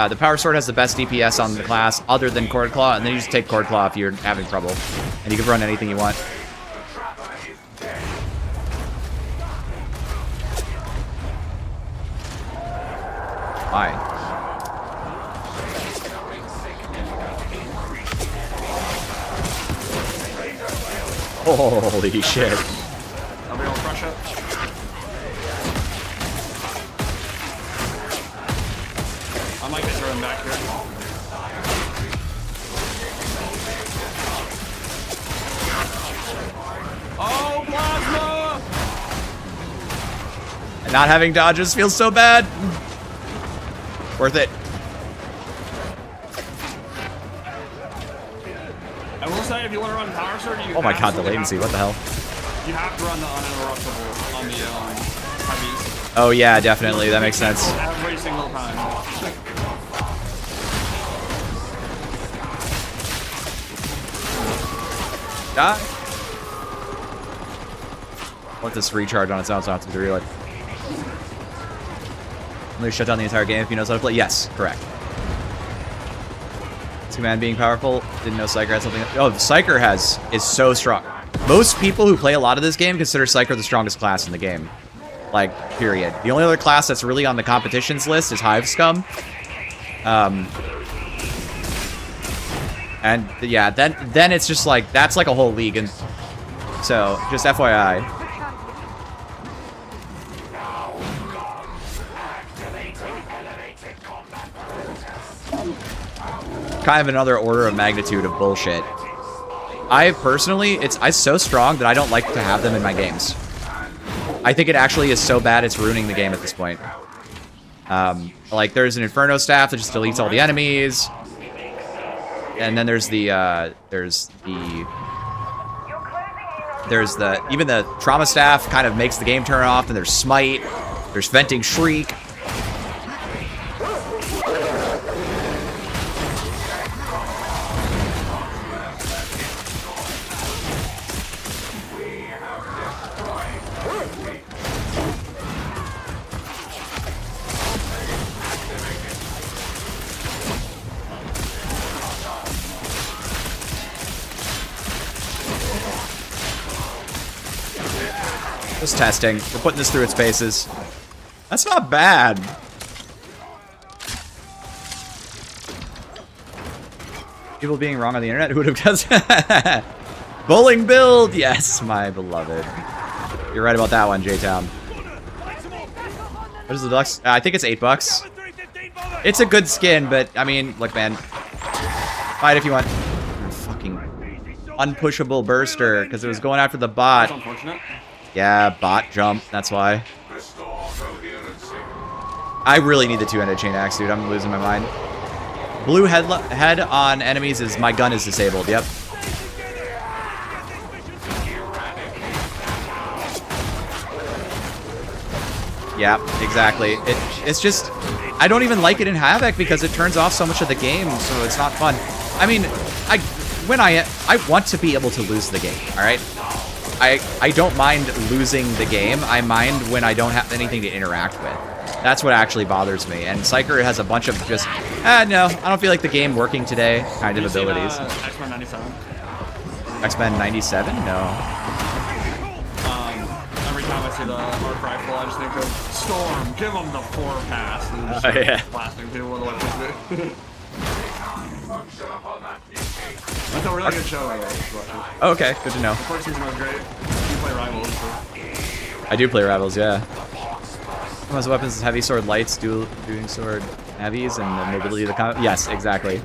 Speaker 1: The power sword has the best DPS on the class other than Cord Claw, and then you just take Cord Claw if you're having trouble. And you can run anything you want. Fine. Holy shit.
Speaker 10: I'll be able to crush it. I might get thrown back here. Oh, plasma!
Speaker 1: And not having dodges feels so bad. Worth it.
Speaker 10: I will say, if you want to run power sword, you
Speaker 1: Oh my god, the latency. What the hell?
Speaker 10: You have to run the uninterruptible on the heavies.
Speaker 1: Oh yeah, definitely. That makes sense.
Speaker 10: Every single time.
Speaker 1: Die. Let this recharge on its own, so I don't have to reload. Let me shut down the entire game if he knows how to play. Yes, correct. This command being powerful. Didn't know Psyker had something. Oh, Psyker is so strong. Most people who play a lot of this game consider Psyker the strongest class in the game. Like, period. The only other class that's really on the competitions list is Hive Scum. And yeah, then it's just like that's like a whole league, and so just FYI. Kind of another order of magnitude of bullshit. I personally, it's so strong that I don't like to have them in my games. I think it actually is so bad it's ruining the game at this point. Like there's an Inferno staff that just deletes all the enemies. And then there's the even the trauma staff kind of makes the game turn off, and there's smite, there's venting shriek. Just testing. We're putting this through its paces. That's not bad. People being wrong on the internet? Who would have guessed? Bowling build! Yes, my beloved. You're right about that one, J-Town. What is the deluxe? I think it's $8. It's a good skin, but, I mean, look, man. Fight if you want. Fucking unpushable burster, because it was going after the bot.
Speaker 10: That's unfortunate.
Speaker 1: Yeah, bot jump, that's why. I really need the two-handed chain axe, dude. I'm losing my mind. Blue head on enemies is my gun is disabled, yep. Yeah, exactly. It's just, I don't even like it in Havoc because it turns off so much of the game, so it's not fun. I mean, I want to be able to lose the game, alright? I don't mind losing the game. I mind when I don't have anything to interact with. That's what actually bothers me. And Psyker has a bunch of just, no, I don't feel like the game working today kind of abilities.
Speaker 10: X-Men 97.
Speaker 1: X-Men 97? No.
Speaker 10: Every time I see the arc rifle, I just think of Storm. Give him the 4 pass. And just
Speaker 1: Yeah.
Speaker 10: blasting people with electricity. That's a really good show, by the way.
Speaker 1: Okay, good to know.
Speaker 10: The first season was great. You play Rivals. So.
Speaker 1: I do play Rivals, yeah. Most weapons is heavy sword, lights, doing sword, heavies, and the mobility of the combat. Yes, exactly.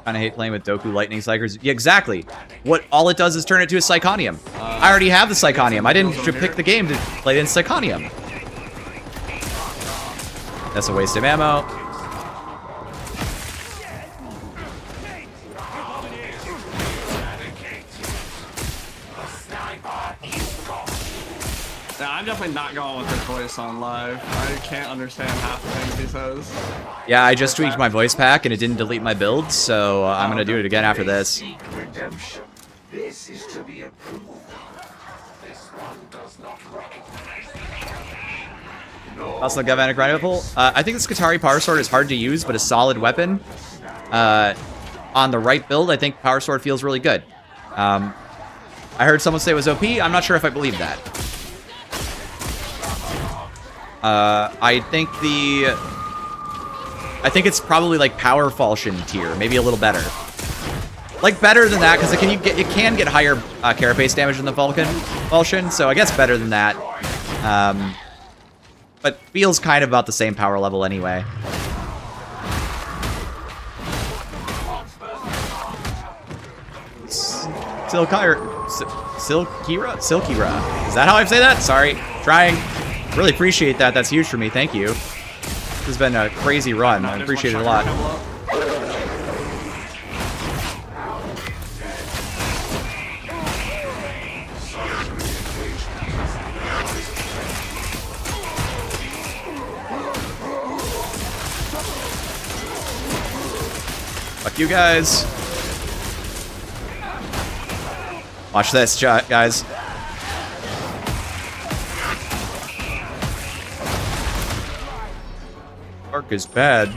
Speaker 1: Kind of hate playing with Doku Lightning Psychers. Yeah, exactly. What all it does is turn it to a Psychonium. I already have the Psychonium. I didn't pick the game to play it in Psychonium. That's a waste of ammo.
Speaker 10: Yeah, I'm definitely not going with his voice on live. I can't understand half the things he says.
Speaker 1: Yeah, I just tweaked my voice pack and it didn't delete my build, so I'm gonna do it again after this.
Speaker 3: Redemption. This is to be approved. This one does not recognize.
Speaker 1: Also, Galvanic Rifle. I think the Skitarii Power Sword is hard to use, but a solid weapon. On the right build, I think Power Sword feels really good. I heard someone say it was OP. I'm not sure if I believe that. I think it's probably like Power Falchion tier, maybe a little better. Like better than that, because it can get higher carapace damage than the Falchion, so I guess better than that. But feels kind of about the same power level anyway. Silkira. Is that how I say that? Sorry. Trying. Really appreciate that. That's huge for me. Thank you. This has been a crazy run. I appreciate it a lot. Fuck you guys. Watch this, guys. Arc is bad.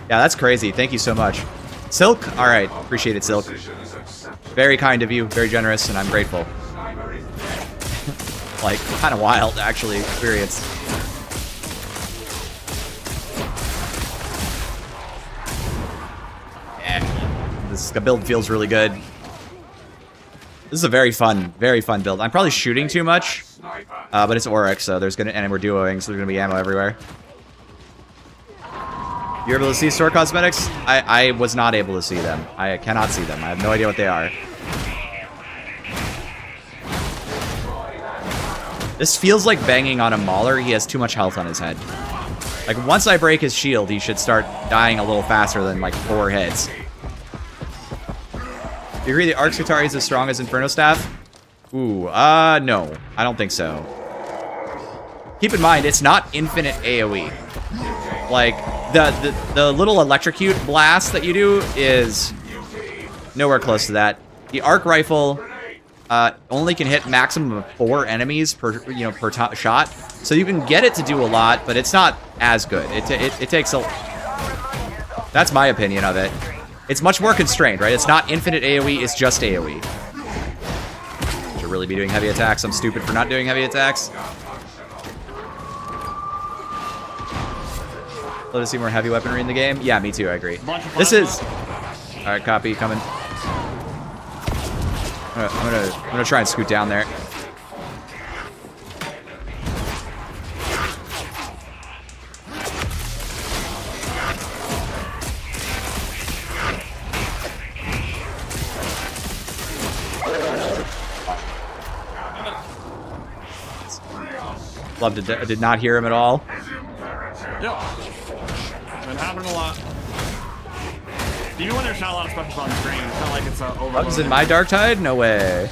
Speaker 1: Yeah, that's crazy. Thank you so much. Silk? Alright. Appreciate it, Silk. Very kind of you. Very generous, and I'm grateful. Like, kind of wild, actually, experience. This build feels really good. This is a very fun build. I'm probably shooting too much, but it's Auric, so there's and we're duoing, so there's gonna be ammo everywhere. You're able to see store cosmetics? I was not able to see them. I cannot see them. I have no idea what they are. This feels like banging on a Mauler. He has too much health on his head. Like, once I break his shield, he should start dying a little faster than, like, 4 hits. Do you agree the Arc Skitarii is as strong as Inferno Staff? Ooh, no. I don't think so. Keep in mind, it's not infinite AoE. Like, the little electrocute blast that you do is nowhere close to that. The Arc Rifle only can hit maximum of 4 enemies per shot. So you can get it to do a lot, but it's not as good. It takes a... That's my opinion of it. It's much more constrained, right? It's not infinite AoE, it's just AoE. Should really be doing heavy attacks. I'm stupid for not doing heavy attacks. Love to see more heavy weaponry in the game. Yeah, me too, I agree. This is... Alright, copy, coming. I'm gonna try and scoot down there. Loved it. I did not hear him at all.
Speaker 10: Yep. Been happening a lot. Even when there's not a lot of specials on screen, it's not like it's overloaded.
Speaker 1: Bugs in my Darktide? No way.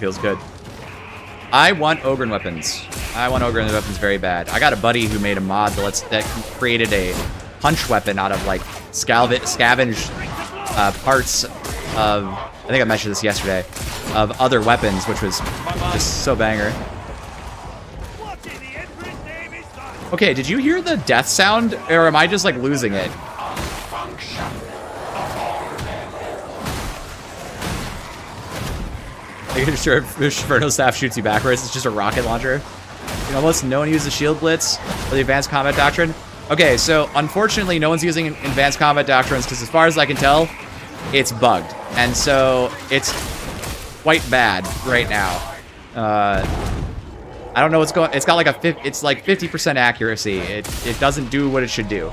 Speaker 1: feels good. I want Ogren weapons. I want Ogren weapons very bad. I got a buddy who made a mod that created a punch weapon out of like scavenged parts of, I think I mentioned this yesterday, of other weapons, which was just so banger. Okay, did you hear the death sound, or am I just like losing it? Making sure Inferno Staff shoots you backwards. It's just a rocket launcher. You can almost no one uses the shield blitz or the advanced combat doctrine. Okay, so unfortunately, no one's using advanced combat doctrines because, as far as I can tell, it's bugged, and so it's quite bad right now. I don't know what's going. It's got like it's like 50% accuracy. It doesn't do what it should do.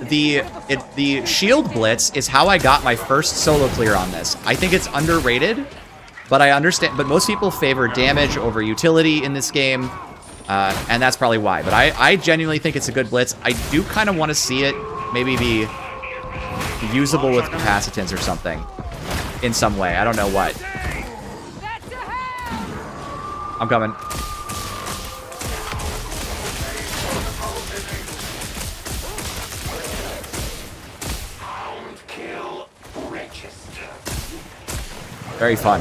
Speaker 1: The shield blitz is how I got my first solo clear on this. I think it's underrated, but I understand. But most people favor damage over utility in this game, and that's probably why. But I genuinely think it's a good blitz. I do kind of want to see it maybe be usable with capacitance or something in some way. I don't know what. I'm coming. Very fun.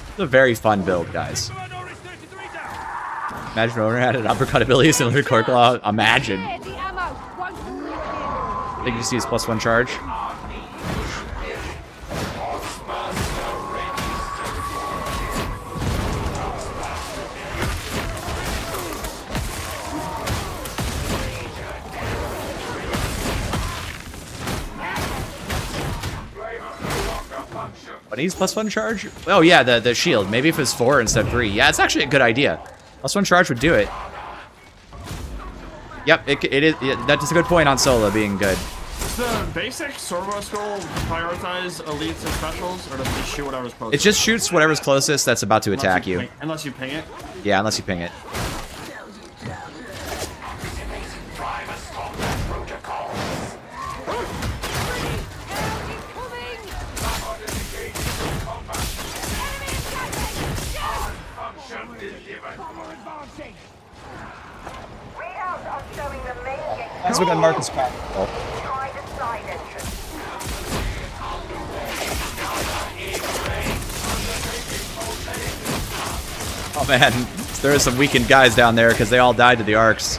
Speaker 1: It's a very fun build, guys. Imagine owner had an uppercut ability similar to Cord Claw. Imagine. I think you see his +1 charge. But he's +1 charge? Oh yeah, the shield. Maybe if it's 4 instead of 3. Yeah, it's actually a good idea. +1 charge would do it. Yep, it is. That's a good point on solo being good.
Speaker 10: Does the basic Servo skill prioritize elites and specials, or does it just shoot whatever's closest?
Speaker 1: It just shoots whatever's closest that's about to attack you.
Speaker 10: Unless you ping it?
Speaker 1: Yeah, unless you ping it. As we got Marcus back. Oh man, there are some weakened guys down there because they all died to the arcs.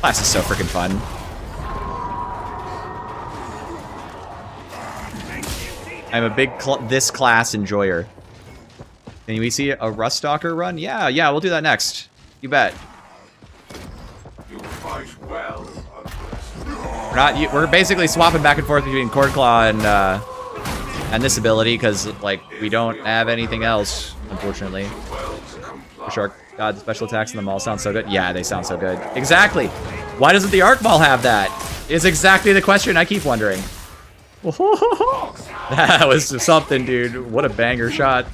Speaker 1: Class is so freaking fun. I'm a big this class enjoyer. Can we see a Rust Stalker run? Yeah, we'll do that next. You bet.
Speaker 3: You fight well.
Speaker 1: We're basically swapping back and forth between Cord Claw and this ability because like we don't have anything else, unfortunately. Shark. God, the special attacks in them all sound so good. Yeah, they sound so good. Exactly. Why doesn't the Arc Ball have that? It's exactly the question I keep wondering. That was something, dude. What a banger shot.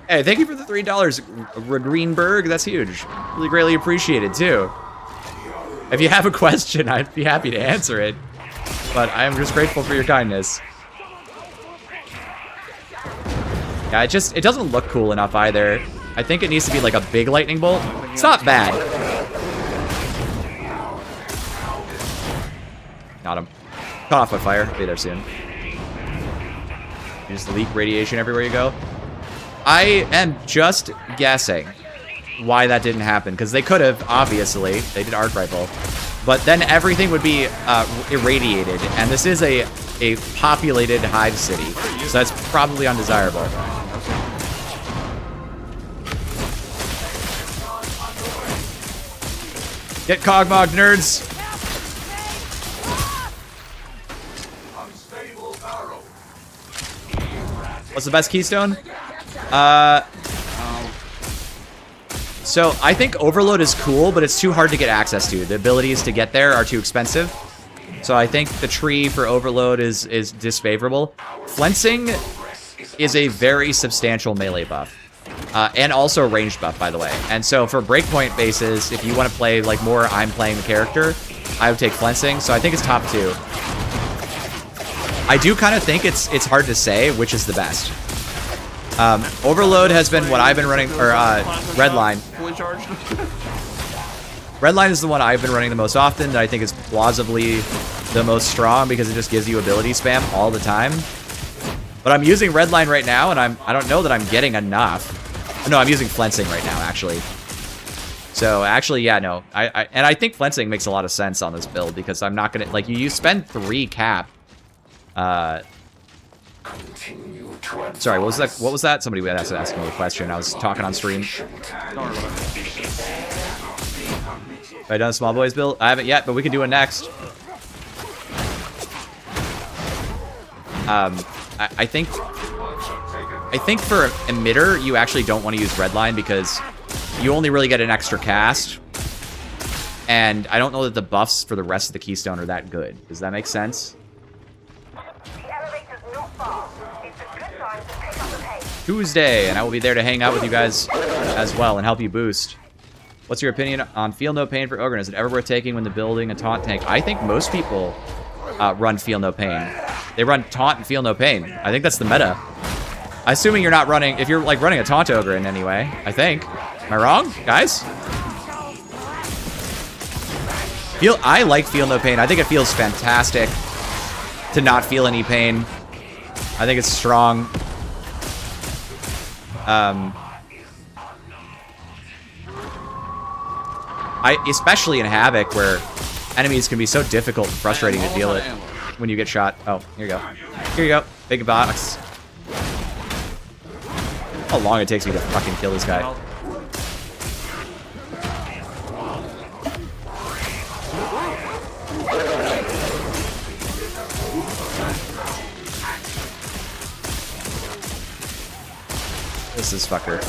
Speaker 1: Hey, thank you for the $3, Greenberg. That's huge. Really greatly appreciated, too. If you have a question, I'd be happy to answer it. But I am just grateful for your kindness. Yeah, it doesn't look cool enough either. I think it needs to be like a big lightning bolt. It's not bad. Got him. Cut off by fire. Be there soon. You just leak radiation everywhere you go. I am just guessing why that didn't happen. Because they could have, obviously. They did arc rifle. But then everything would be irradiated. And this is a populated hive city. So that's probably undesirable. Get Cogmog, nerds! What's the best keystone? So I think Overload is cool, but it's too hard to get access to. The abilities to get there are too expensive. So I think the tree for Overload is disfavorable. Flensing is a very substantial melee buff. And also a ranged buff, by the way. And so for breakpoint bases, if you want to play like more I'm playing the character, I would take Flensing. So I think it's top 2. I do kind of think it's hard to say which is the best. Overload has been what I've been running, or Redline.
Speaker 10: Fully charged.
Speaker 1: Redline is the one I've been running the most often, that I think is plausibly the most strong because it just gives you ability spam all the time. But I'm using Redline right now, and I don't know that I'm getting enough. No, I'm using Flensing right now, actually. So actually, yeah, no. I think Flensing makes a lot of sense on this build because I'm not gonna like you spend 3 cap. Sorry, what was that? What was that? Somebody was asking me a question. I was talking on stream. Have I done a small boys build? I haven't yet, but we can do it next. I think for emitter, you actually don't want to use Redline because you only really get an extra cast. And I don't know that the buffs for the rest of the Keystone are that good. Does that make sense? Tuesday, and I will be there to hang out with you guys as well and help you boost. What's your opinion on Feel No Pain for Ogre? Is it ever worth taking when the building a taunt tank? I think most people run Feel No Pain. They run taunt and Feel No Pain. I think that's the meta. Assuming you're not running, if you're like running a taunt ogre in any way, I think. Am I wrong, guys? I like Feel No Pain. I think it feels fantastic to not feel any pain. I think it's strong. Especially in Havoc, where enemies can be so difficult and frustrating to deal with when you get shot. Oh, here you go. Here you go. Big box. How long it takes me to fucking kill this guy. This is fucker.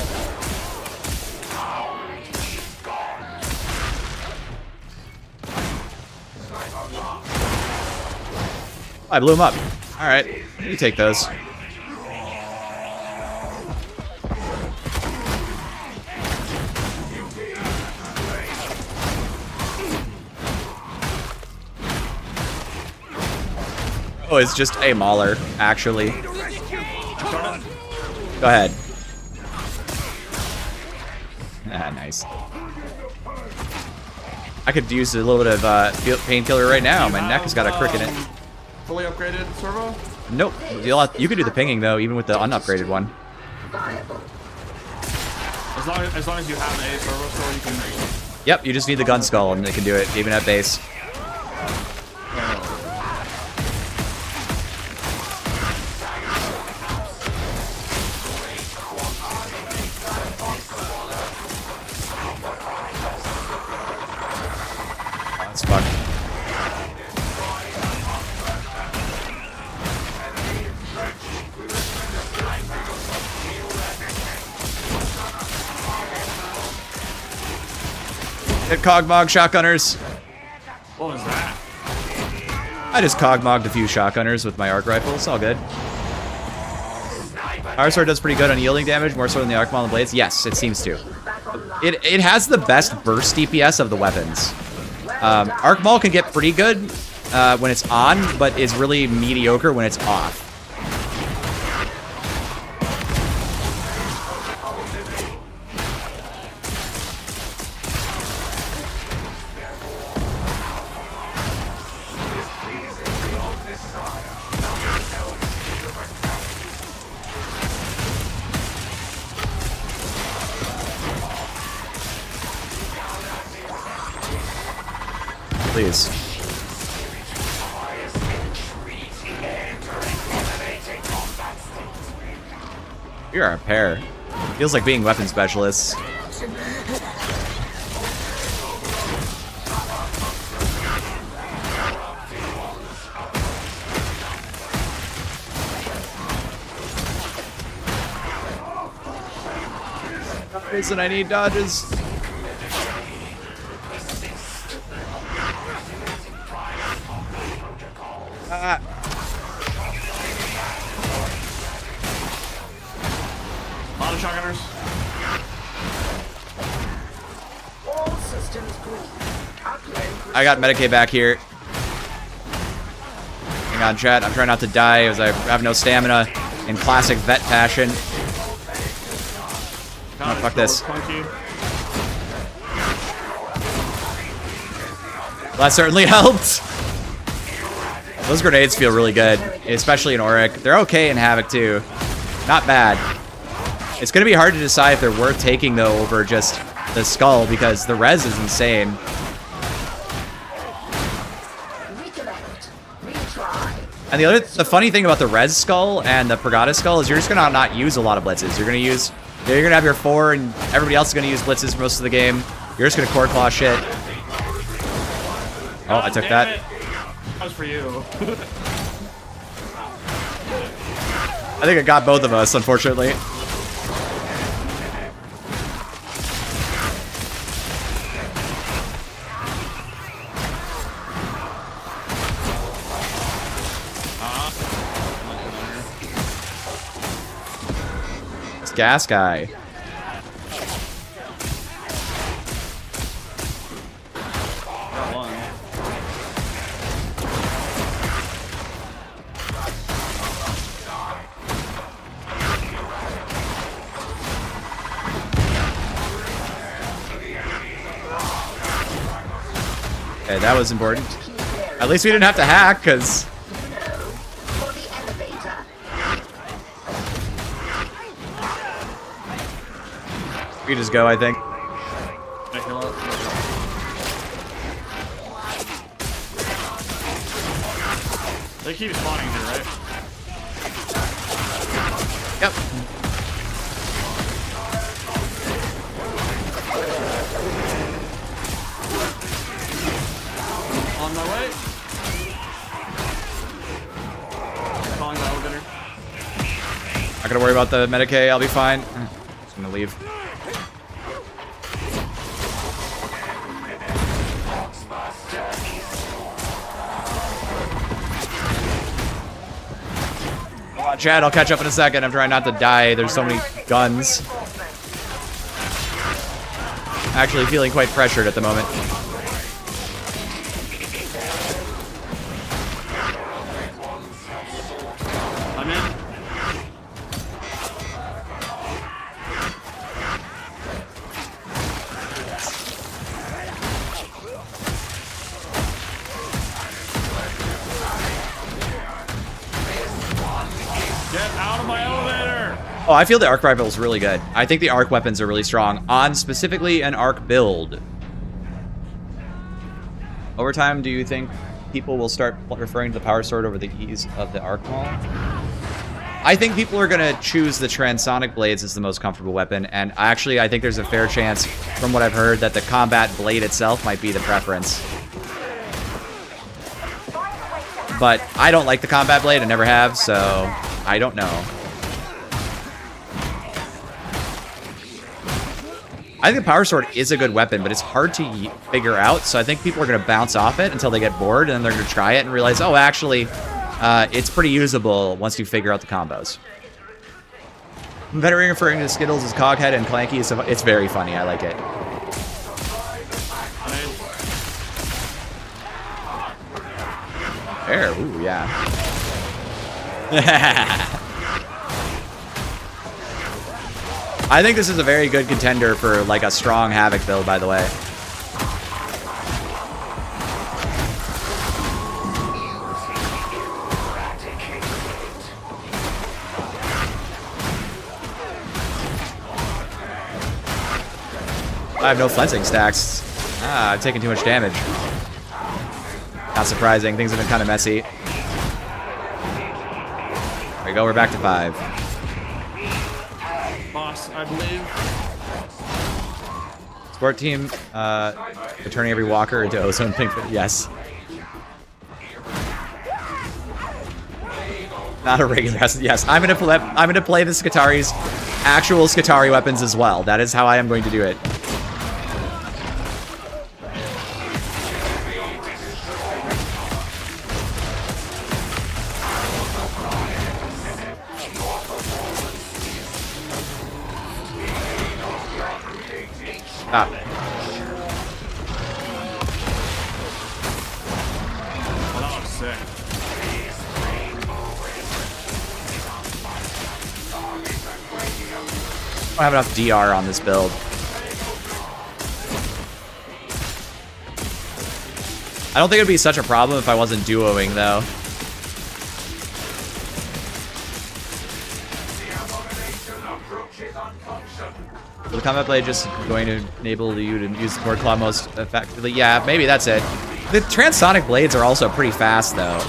Speaker 1: I blew him up. Alright, you take those. Oh, it's just a mauler, actually. Go ahead. Ah, nice. I could use a little bit of painkiller right now. My neck has got a crick in it.
Speaker 10: Fully upgraded servo?
Speaker 1: Nope. You could do the pinging though, even with the unupgraded one.
Speaker 10: As long as you have a servo still, you can.
Speaker 1: Yep. You just need the gun skull, and they can do it even at base. That's fun. Hit Cogmog shotgunners.
Speaker 10: What was that?
Speaker 1: I just Cogmogged a few shotgunners with my arc rifle. It's all good. Our sword does pretty good on yielding damage, more so than the Arc Maul and blades. Yes, it seems to. It has the best burst DPS of the weapons. Arc Maul can get pretty good when it's on, but is really mediocre when it's off. Please. We are a pair. Feels like being weapon specialists. poison. I need dodges. Ah.
Speaker 10: A lot of shotgunners.
Speaker 6: All systems green. Upload.
Speaker 1: I got Medicaid back here. Hang on, chat. I'm trying not to die as I have no stamina in classic vet fashion. Oh, fuck this. That certainly helped. Those grenades feel really good, especially in Auric. They're okay in Havoc too. Not bad. It's going to be hard to decide if they're worth taking though over just the skull because the res is insane. And the funny thing about the res skull and the Pregata skull is you're just going to not use a lot of blitzes. You're going to have your 4 and everybody else is going to use blitzes for most of the game. You're just going to core claw shit. Oh, I took that.
Speaker 10: That was for you.
Speaker 1: I think it got both of us, unfortunately. This gas guy. Okay, that was important. At least we didn't have to hack, because... we just go, I think.
Speaker 10: They keep spawning here, right?
Speaker 1: Yep.
Speaker 10: On my way. Calling the elevator.
Speaker 1: Not gonna worry about the Medicaid, I'll be fine. Just gonna leave. Come on, Chad, I'll catch up in a second. I'm trying not to die. There's so many guns. Actually feeling quite pressured at the moment.
Speaker 10: I'm in. Get out of my elevator!
Speaker 1: Oh, I feel the arc rifle is really good. I think the arc weapons are really strong on specifically an arc build. Over time, do you think people will start referring to the power sword over the ease of the arc maul? I think people are going to choose the transonic blades as the most comfortable weapon, and actually I think there's a fair chance, from what I've heard, that the combat blade itself might be the preference. But I don't like the combat blade, I never have, so I don't know. I think the power sword is a good weapon, but it's hard to figure out, so I think people are going to bounce off it until they get bored, and then they're going to try it and realize, oh, actually, it's pretty usable once you figure out the combos. Veteran referring to Skittles as Coghead and Clanky, so it's very funny. I like it. There, ooh, yeah. I think this is a very good contender for like a strong Havoc build, by the way. I have no flensing stacks. Ah, I've taken too much damage. Not surprising. Things have been kind of messy. There we go. We're back to 5.
Speaker 10: Boss, I believe.
Speaker 1: Sport team, turning every walker into ozone pink. Yes. Not a regular. Yes, I'm gonna play the Skitaris actual Skitarii weapons as well. That is how I am going to do it. Ah.
Speaker 10: Oh, that looks sick.
Speaker 1: I don't have enough DR on this build. I don't think it'd be such a problem if I wasn't duoing, though. So the combat blade just going to enable you to use the cord claw most effectively. Yeah, maybe that's it. The transonic blades are also pretty fast, though.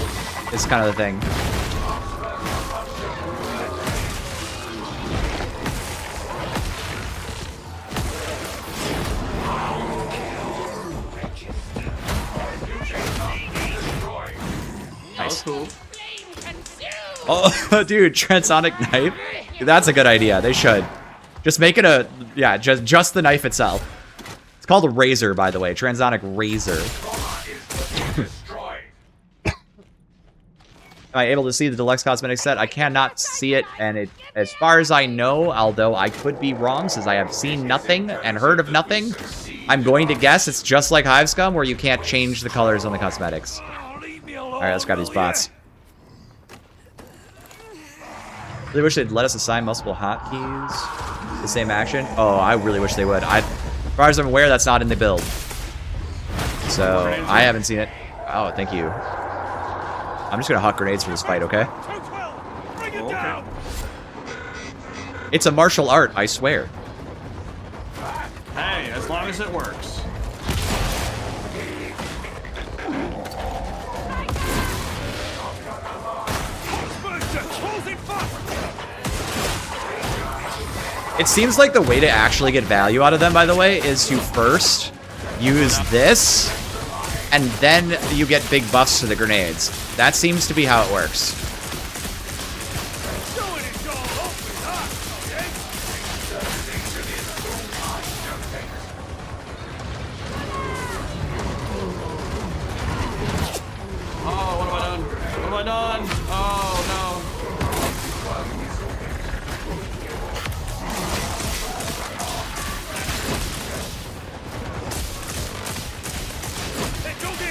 Speaker 1: It's kind of the thing. Nice.
Speaker 10: Cool.
Speaker 1: Oh, dude, transonic knife. That's a good idea. They should. Just make it a, yeah, just the knife itself. It's called a razor, by the way. Transonic razor. Am I able to see the deluxe cosmetic set? I cannot see it, and it, as far as I know, although I could be wrong, since I have seen nothing and heard of nothing, I'm going to guess it's just like Hive Scum, where you can't change the colors on the cosmetics. Alright, let's grab these bots. Really wish they'd let us assign multiple hotkeys. The same action. Oh, I really wish they would. As far as I'm aware, that's not in the build. So, I haven't seen it. Oh, thank you. I'm just gonna huck grenades for this fight, okay?
Speaker 10: Okay.
Speaker 1: It's a martial art, I swear.
Speaker 10: Hey, as long as it works.
Speaker 1: It seems like the way to actually get value out of them, by the way, is to first use this, and then you get big buffs to the grenades. That seems to be how it works.
Speaker 10: Oh, what have I done? What have I done? Oh, no.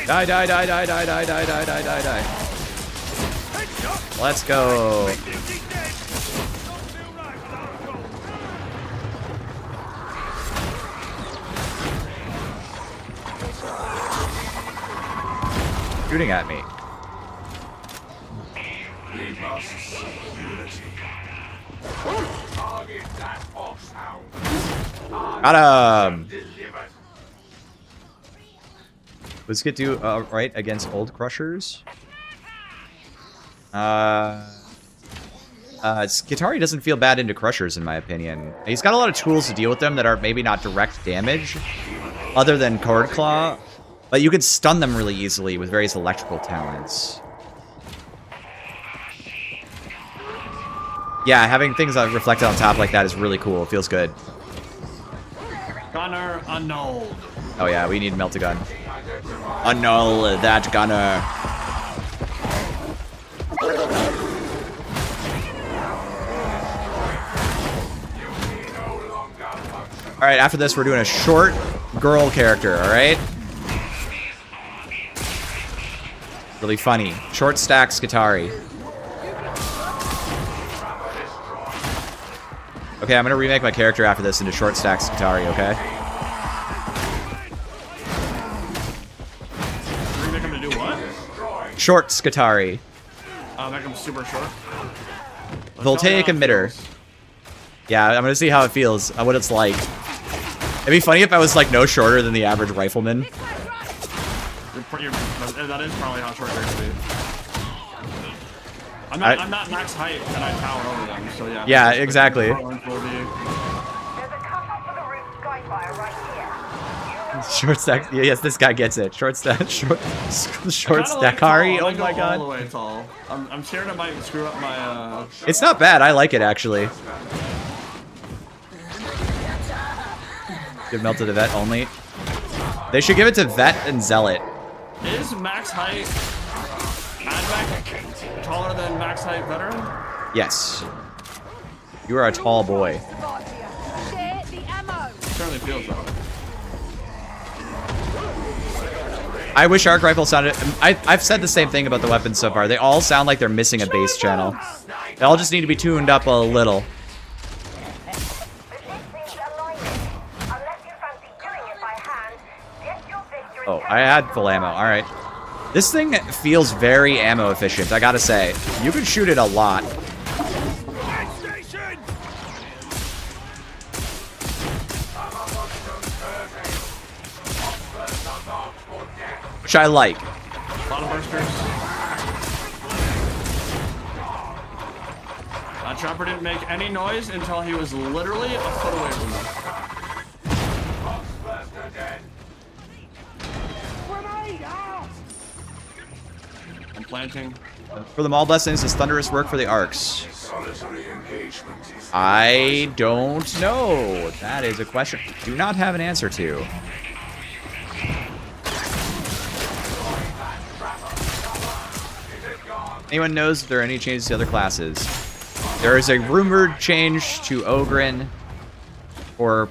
Speaker 1: Die, die, die, die, die, die, die, die, die, die, die. Let's go. Shooting at me. Got him. Let's get to right against old crushers. Skitarii doesn't feel bad into crushers, in my opinion. He's got a lot of tools to deal with them that are maybe not direct damage, other than Cord Claw, but you can stun them really easily with various electrical talents. Yeah, having things reflected on top like that is really cool. It feels good.
Speaker 10: Gunner annulled.
Speaker 1: Oh yeah, we need Melt-A-Gun. Annul that gunner. Alright, after this we're doing a short girl character, alright? Really funny. Short stack Skitarii. Okay, I'm gonna remake my character after this into short stack Skitarii, okay?
Speaker 10: Remake him to do what?
Speaker 1: Short Skitarii.
Speaker 10: Make him super short.
Speaker 1: Voltaic emitter. Yeah, I'm gonna see how it feels, what it's like. It'd be funny if I was like no shorter than the average rifleman.
Speaker 10: That is probably how short they're gonna be. I'm not max height and I tower over them, so yeah.
Speaker 1: Yeah, exactly.
Speaker 8: There's a cutoff for the roof skyfire right here.
Speaker 1: Short stack. Yes, this guy gets it. Short stack. Short Skitarii. Oh my god.
Speaker 10: All the way tall. I'm scared I might screw up my.
Speaker 1: It's not bad. I like it actually. Give Melt to the Vet only. They should give it to Vet and Zealot.
Speaker 10: Is max height Advac taller than max height Veteran?
Speaker 1: Yes. You are a tall boy.
Speaker 4: Share the ammo.
Speaker 10: Certainly feels that way.
Speaker 1: I wish Arc Rifle sounded... I've said the same thing about the weapons so far. They all sound like they're missing a bass channel. They all just need to be tuned up a little. Oh, I had full ammo. All right. This thing feels very ammo efficient, I gotta say. You can shoot it a lot. Which I like.
Speaker 10: A lot of bursters. That chopper didn't make any noise until he was literally a foot away from me. I'm planting.
Speaker 1: For the Maul Blessings, does Thunderous work for the Arcs? I don't know. That is a question I do not have an answer to. Anyone knows if there are any changes to other classes? There is a rumored change to Ogren for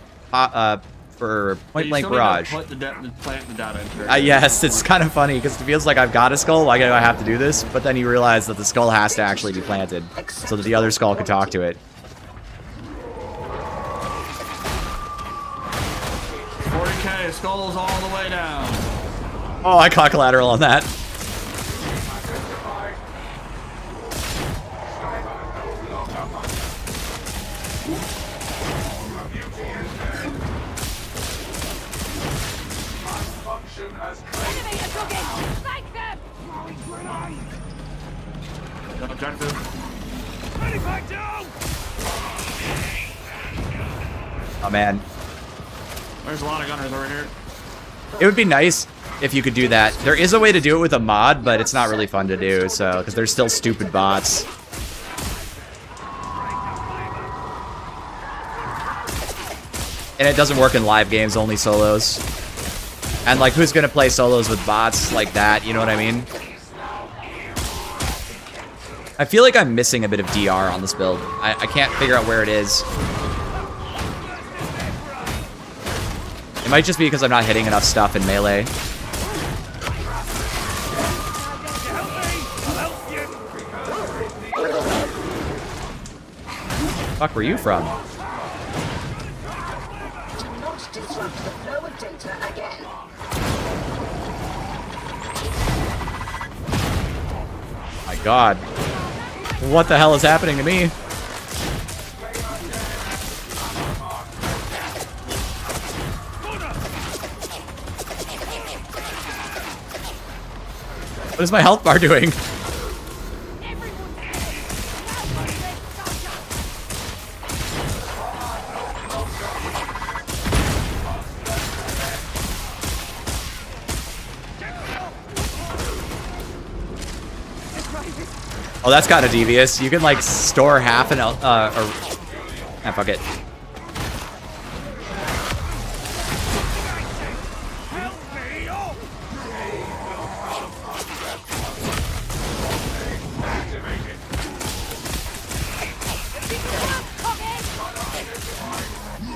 Speaker 1: Point Blank Barrage.
Speaker 10: Plant the data into
Speaker 1: Yes, it's kind of funny because it feels like I've got a skull. Why do I have to do this? But then you realize that the skull has to actually be planted so that the other skull can talk to it.
Speaker 10: 40k, skulls all the way down.
Speaker 1: Oh, I caught collateral on that.
Speaker 10: Objective.
Speaker 1: Oh man,
Speaker 10: There's a lot of gunners over here.
Speaker 1: it would be nice if you could do that. There is a way to do it with a mod, but it's not really fun to do. So, because there's still stupid bots. And it doesn't work in live games, only solos. And like, who's gonna play solos with bots like that? You know what I mean? I feel like I'm missing a bit of DR on this build. I can't figure out where it is. It might just be because I'm not hitting enough stuff in melee. Fuck, were you from?
Speaker 6: Do not disrupt the flow of data again.
Speaker 1: My God. What the hell is happening to me? What is my health bar doing? Oh, that's kind of devious. You can like store half an fuck it.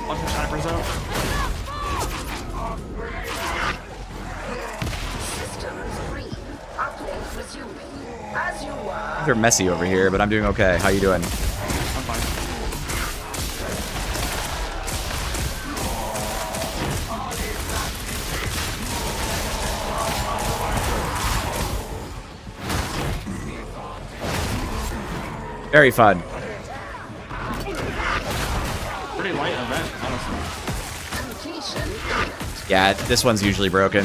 Speaker 10: Watch the snipers out.
Speaker 6: Systems green. Uplink resuming. As you were.
Speaker 1: They're messy over here, but I'm doing okay. How you doing?
Speaker 10: I'm fine.
Speaker 1: Very fun.
Speaker 10: Pretty light event, honestly.
Speaker 6: Completion.
Speaker 1: Yeah, this one's usually broken.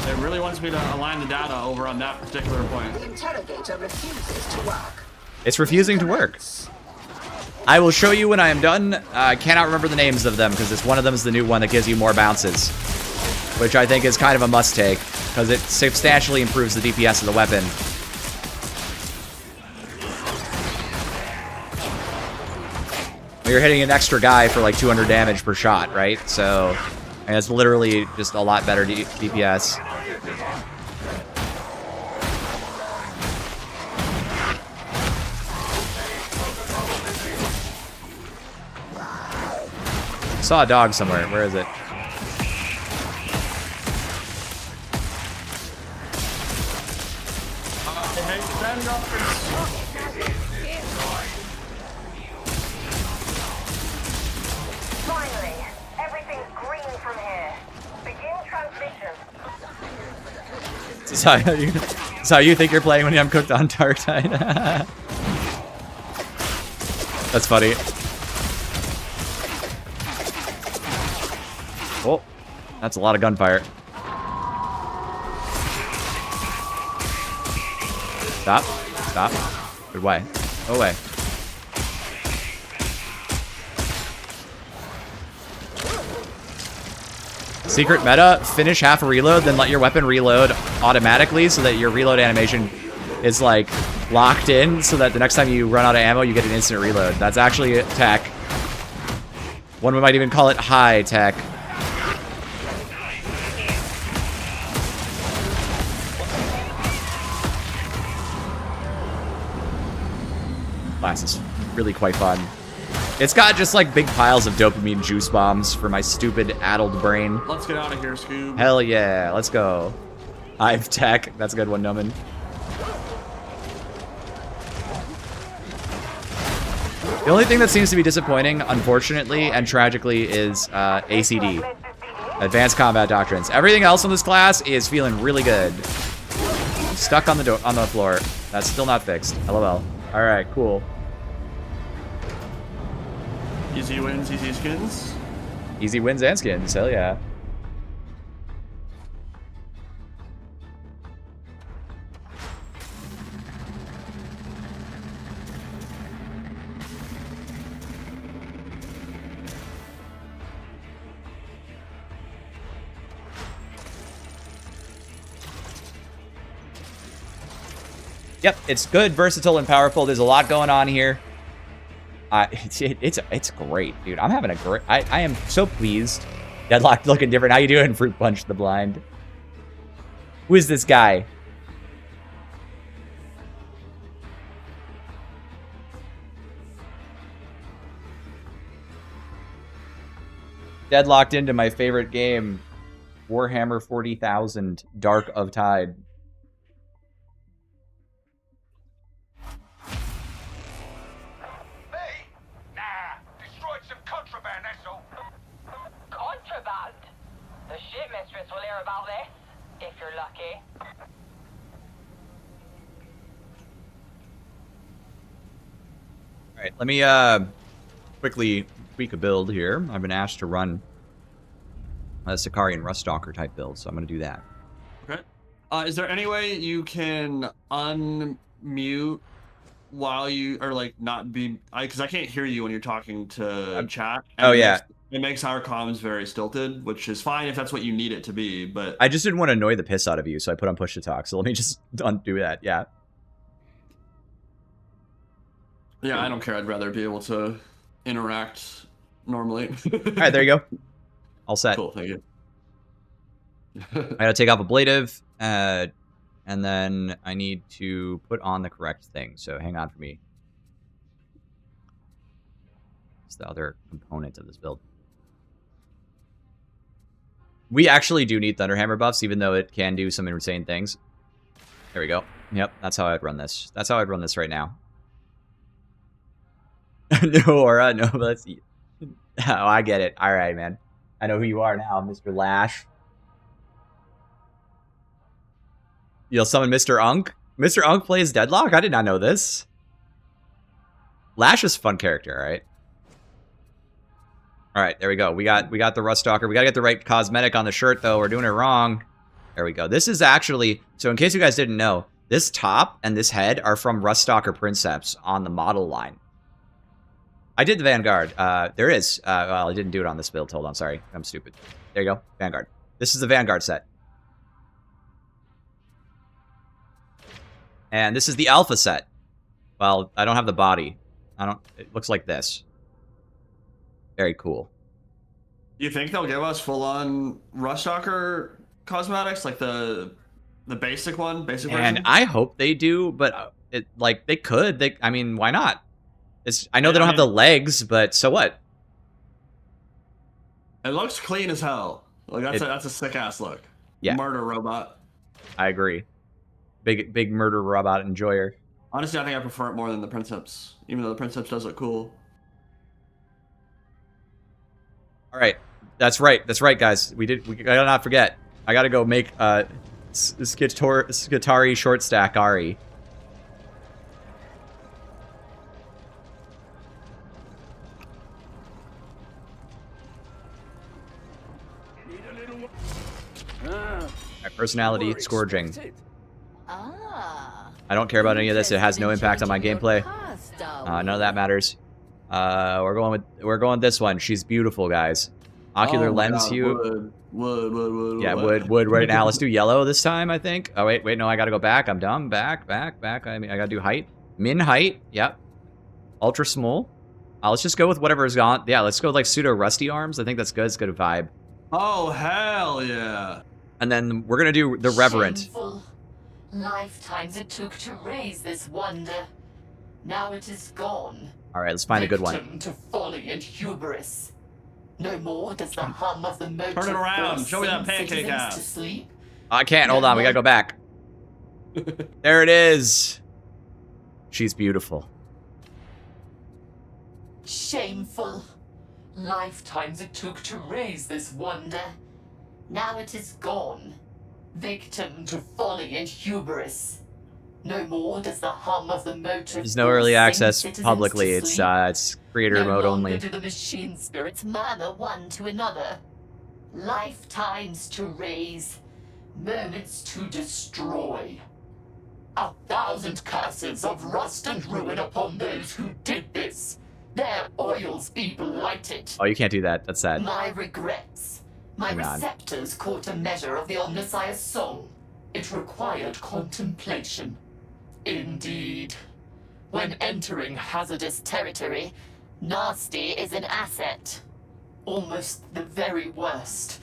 Speaker 10: It really wants me to align the data over on that particular point.
Speaker 6: The interrogator refuses to work.
Speaker 1: It's refusing to work. I will show you when I am done. I cannot remember the names of them because one of them is the new one that gives you more bounces, which I think is kind of a must-take because it substantially improves the DPS of the weapon. You're hitting an extra guy for like 200 damage per shot, right? So, and it's literally just a lot better DPS. Saw a dog somewhere. Where is it?
Speaker 8: Finally, everything's green from here. Begin transmission.
Speaker 1: This is how you think you're playing when I'm cooked on Darktide. That's funny. Oh, that's a lot of gunfire. Stop. Stop. Good way. Go away. Secret meta, finish half a reload, then let your weapon reload automatically so that your reload animation is like locked in so that the next time you run out of ammo, you get an instant reload. That's actually tech. One might even call it high tech. Class is really quite fun. It's got just like big piles of dopamine juice bombs for my stupid addled brain.
Speaker 10: Let's get out of here, Scoob.
Speaker 1: Hell yeah, let's go. Hive tech, that's a good one, Numan. The only thing that seems to be disappointing, unfortunately and tragically, is ACD, Advanced Combat Doctrines. Everything else in this class is feeling really good. I'm stuck on the floor. That's still not fixed. LOL. All right, cool.
Speaker 10: Easy wins, easy skins.
Speaker 1: Easy wins and skins. Hell yeah. Yep, it's good, versatile, and powerful. There's a lot going on here. It's great, dude. I'm having a great... I am so pleased. Deadlock looking different. How you doing, Fruit Punch the Blind? Who is this guy? Deadlocked into my favorite game, Warhammer 40,000, Dark of Tide.
Speaker 8: Contraband? The shipmistress will hear about this, if you're lucky.
Speaker 1: Alright, let me quickly tweak a build here. I've been asked to run a Skitarii and Ruststalker type build, so I'm going to do that.
Speaker 10: Okay. Is there any way you can unmute while you are like not be? Because I can't hear you when you're talking to chat.
Speaker 1: Oh yeah.
Speaker 10: It makes our comms very stilted, which is fine if that's what you need it to be, but...
Speaker 1: I just didn't want to annoy the piss out of you, so I put on push to talk. So let me just undo that, yeah.
Speaker 10: Yeah, I don't care. I'd rather be able to interact normally.
Speaker 1: Alright, there you go. All set.
Speaker 10: Cool, thank you.
Speaker 1: I gotta take off ablative, and then I need to put on the correct thing, so hang on for me. It's the other component of this build. We actually do need Thunderhammer buffs, even though it can do some insane things. There we go. Yep, that's how I'd run this. That's how I'd run this right now. No, Aura, no, let's see. Oh, I get it. All right, man. I know who you are now, Mr. Lash. You'll summon Mr. Unk? Mr. Unk plays Deadlock? I did not know this. Lash is a fun character, all right? All right, there we go. We got the Ruststalker. We got to get the right cosmetic on the shirt, though. We're doing it wrong. There we go. This is actually... So in case you guys didn't know, this top and this head are from Ruststalker Princeps on the model line. I did the Vanguard. There is... well, I didn't do it on this build. Hold on, sorry. I'm stupid. There you go. Vanguard. This is the Vanguard set. And this is the Alpha set. Well, I don't have the body. It looks like this. Very cool.
Speaker 10: You think they'll give us full-on Ruststalker cosmetics, like the basic one, basic version?
Speaker 1: And I hope they do, but like they could. I mean, why not? I know they don't have the legs, but so what?
Speaker 10: It looks clean as hell. Like that's a sick ass look.
Speaker 1: Yeah.
Speaker 10: Murder robot.
Speaker 1: I agree. Big murder robot enjoyer.
Speaker 10: Honestly, I think I prefer it more than the Princeps, even though the Princeps does look cool.
Speaker 1: All right, that's right, guys. We gotta not forget. I gotta go make Skitarii short stack Ari. My personality scourging. I don't care about any of this. It has no impact on my gameplay. None of that matters. We're going this one. She's beautiful, guys. Ocular lens hue.
Speaker 10: Wood.
Speaker 1: Yeah, wood right now. Let's do yellow this time, I think. Oh wait, no, I gotta go back. I'm dumb. Back. I mean, I gotta do height. Min height. Yep. Ultra small. Let's just go with whatever's on. Yeah, let's go with like pseudo rusty arms. I think that's good. It's a good vibe.
Speaker 10: Oh hell yeah!
Speaker 1: And then we're gonna do the reverent.
Speaker 2: Shameful. Lifetimes it took to raise this wonder. Now it is gone.
Speaker 1: All right, let's find a good one.
Speaker 2: Victim to folly and hubris. No more does the hum of the motor
Speaker 10: Turn it around.
Speaker 2: force
Speaker 10: Show me that
Speaker 2: sing
Speaker 10: pancake
Speaker 2: citizens
Speaker 10: ass.
Speaker 2: to sleep.
Speaker 1: I can't. Hold on. We gotta go back. There it is. She's beautiful.
Speaker 2: Shameful. Lifetimes it took to raise this wonder. Now it is gone. Victim to folly and hubris. No more does the hum of the motor.
Speaker 1: There's no early
Speaker 2: force
Speaker 1: access
Speaker 2: sing citizens
Speaker 1: publicly.
Speaker 2: to
Speaker 1: It's
Speaker 2: sleep.
Speaker 1: creator mode
Speaker 2: No
Speaker 1: only.
Speaker 2: longer do the machine spirits murmur one to another. Lifetimes to raise, moments to destroy. 1,000 curses of rust and ruin upon those who did this. Their oils be blighted.
Speaker 1: Oh, you can't do that. That's sad.
Speaker 2: My regrets. My
Speaker 1: Hang on.
Speaker 2: receptors caught a measure of the Omnissiah's song. It required contemplation. Indeed. When entering hazardous territory, nasty is an asset. Almost the very worst.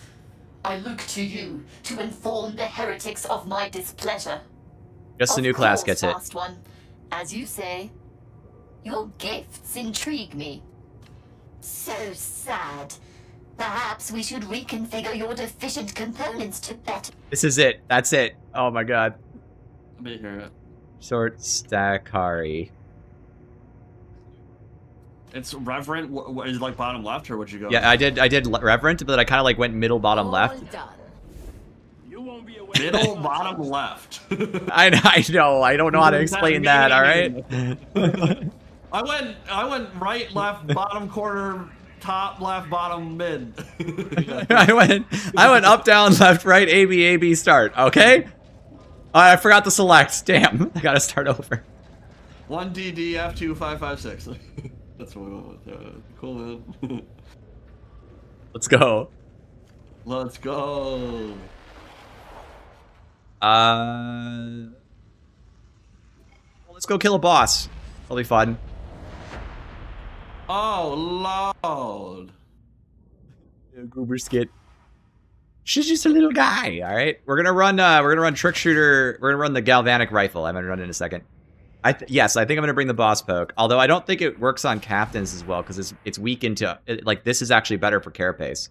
Speaker 2: I look to you to inform the heretics of my displeasure.
Speaker 1: Just the new class gets it.
Speaker 2: Last one. As you say, your gifts intrigue me. So sad. Perhaps we should reconfigure your deficient components to better.
Speaker 1: This is it. That's it. Oh my god.
Speaker 10: Let me hear it.
Speaker 1: Short stack Ari.
Speaker 10: It's reverent. Is it like bottom left, or would you go?
Speaker 1: Yeah, I did reverent, but I kind of like went middle bottom left.
Speaker 10: Middle bottom left.
Speaker 1: I know. I don't know how to explain that. All right.
Speaker 10: I went right, left, bottom corner, top, left, bottom, mid.
Speaker 1: I went up, down, left, right, A, B, start. Okay. I forgot to select. Damn. I gotta start over.
Speaker 10: 1DD F2 556. That's what we went with. Cool, man.
Speaker 1: Let's go.
Speaker 10: Let's go.
Speaker 1: Let's go kill a boss. That'll be fun.
Speaker 10: Oh Lord.
Speaker 1: Yeah, Goober skit. She's just a little guy. All right, we're gonna run trick shooter. We're gonna run the galvanic rifle. I'm gonna run in a second. Yes, I think I'm gonna bring the boss poke. Although I don't think it works on captains as well because it's weak into like this is actually better for carapace.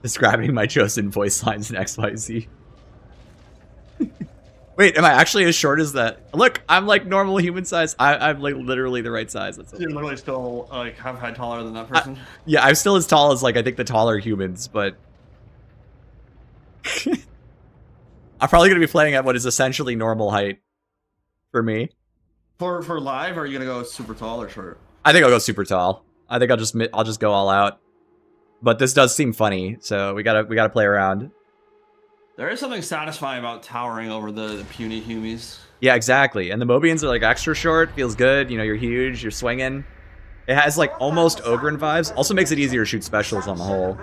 Speaker 1: Describing my chosen voice lines in XYZ. Wait, am I actually as short as that? Look, I'm like normal human size. I'm like literally the right size. That's
Speaker 10: You're literally still like half height taller than that person.
Speaker 1: Yeah, I'm still as tall as like I think the taller humans, but I'm probably gonna be playing at what is essentially normal height for me.
Speaker 10: For live, are you gonna go super tall or short?
Speaker 1: I think I'll go super tall. I think I'll just go all out. But this does seem funny, so we gotta play around.
Speaker 10: There is something satisfying about towering over the puny humies.
Speaker 1: Yeah, exactly. And the Mobians are like extra short. Feels good. You know, you're huge. You're swinging. It has like almost Ogren vibes. Also makes it easier to shoot specials on the whole.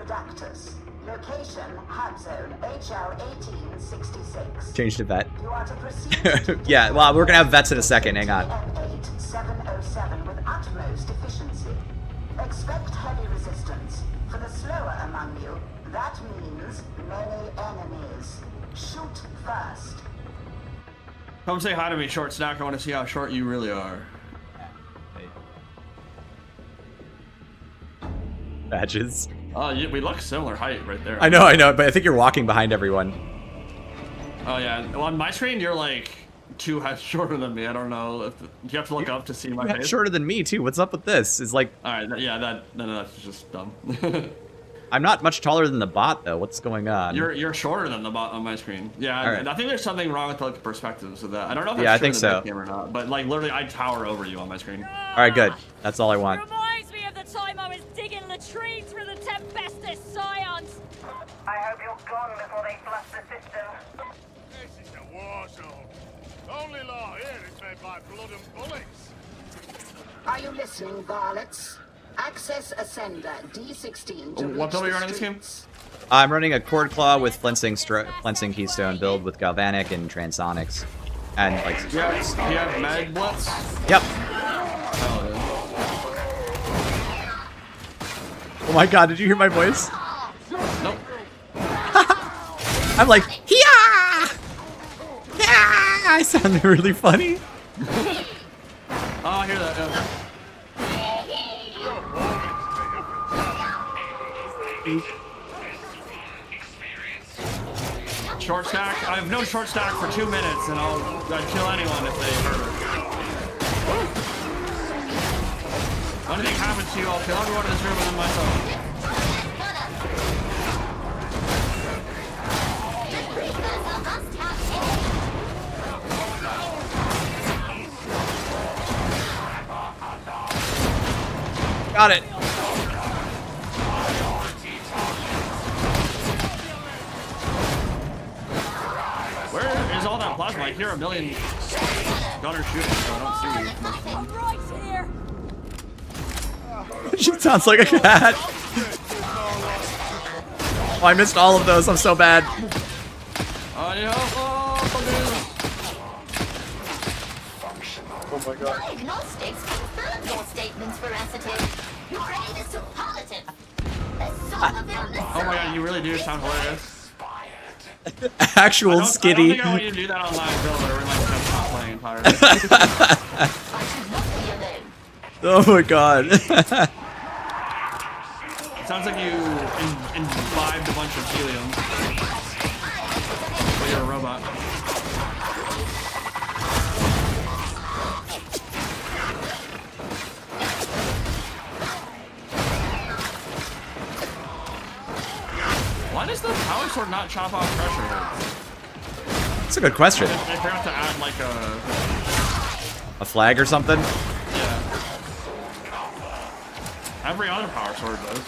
Speaker 6: Location, hub zone, HL 1866.
Speaker 1: Change to vet.
Speaker 6: You are to proceed.
Speaker 1: Yeah, well, we're gonna have vets in a second. Hang on.
Speaker 6: M8707 with utmost efficiency. Expect heavy resistance. For the slower among you, that means many enemies. Shoot first.
Speaker 10: Come say hi to me, short snack. I want to see how short you really are.
Speaker 1: Badges.
Speaker 10: Oh, we look similar height right there.
Speaker 1: I know, but I think you're walking behind everyone.
Speaker 10: Oh yeah, well, on my screen you're like 2 heads shorter than me. I don't know if you have to look up to see my face.
Speaker 1: Shorter than me too. What's up with this? Is like.
Speaker 10: All right, yeah, that's just dumb.
Speaker 1: I'm not much taller than the bot though. What's going on?
Speaker 10: You're shorter than the bot on my screen. Yeah,
Speaker 1: right.
Speaker 10: I think there's something wrong with like the perspectives of that. I don't know if that's
Speaker 1: Yeah, I
Speaker 10: true
Speaker 1: think
Speaker 10: in
Speaker 1: so.
Speaker 10: the game or not, but like literally I tower over you on my screen.
Speaker 1: All right, good. That's all I want.
Speaker 4: Reminds me of the time I was digging latrines for the Tempestus Scions.
Speaker 8: I hope you're gone before they flush the system.
Speaker 5: This is a war zone. Only law here is made by blood and bullets.
Speaker 6: Are you listening, varlets? Access Ascender D16 to
Speaker 10: What build are you running this game?
Speaker 6: streets.
Speaker 1: I'm running a Cord Claw with Flensing Keystone build with Galvanic and Transonics. And like.
Speaker 10: Yeah, you have Mag Blitz?
Speaker 1: Yep. Oh my god, did you hear my voice?
Speaker 10: Nope.
Speaker 1: I'm like, yeah! Yeah! I sound really funny.
Speaker 10: Oh, I hear that. Short stack? I have no short stack for 2 minutes, and I'd kill anyone if they hurt her. If anything happens to you, I'll kill everyone in this room and then myself.
Speaker 1: Got it.
Speaker 10: Where is all that plasma? I hear a million gunners shooting, so I don't see
Speaker 4: I'm right here.
Speaker 1: She sounds like a cat. Oh, I missed all of those. I'm so bad.
Speaker 2: Oh my god. Diagnostics confirm your statement's veracity. Your aid is superlative.
Speaker 10: Oh my god, you really do sound hilarious.
Speaker 1: Actual
Speaker 10: I don't
Speaker 1: skitty.
Speaker 10: think I want you to do that on live build or my cat's not playing entirely.
Speaker 1: Oh my god.
Speaker 10: It sounds like you imbibed a bunch of helium. But you're a robot. Why does the power sword not chop off pressure hits?
Speaker 1: That's a good question.
Speaker 10: They forgot to add like
Speaker 1: A flag or something?
Speaker 10: Yeah. Every other power sword does.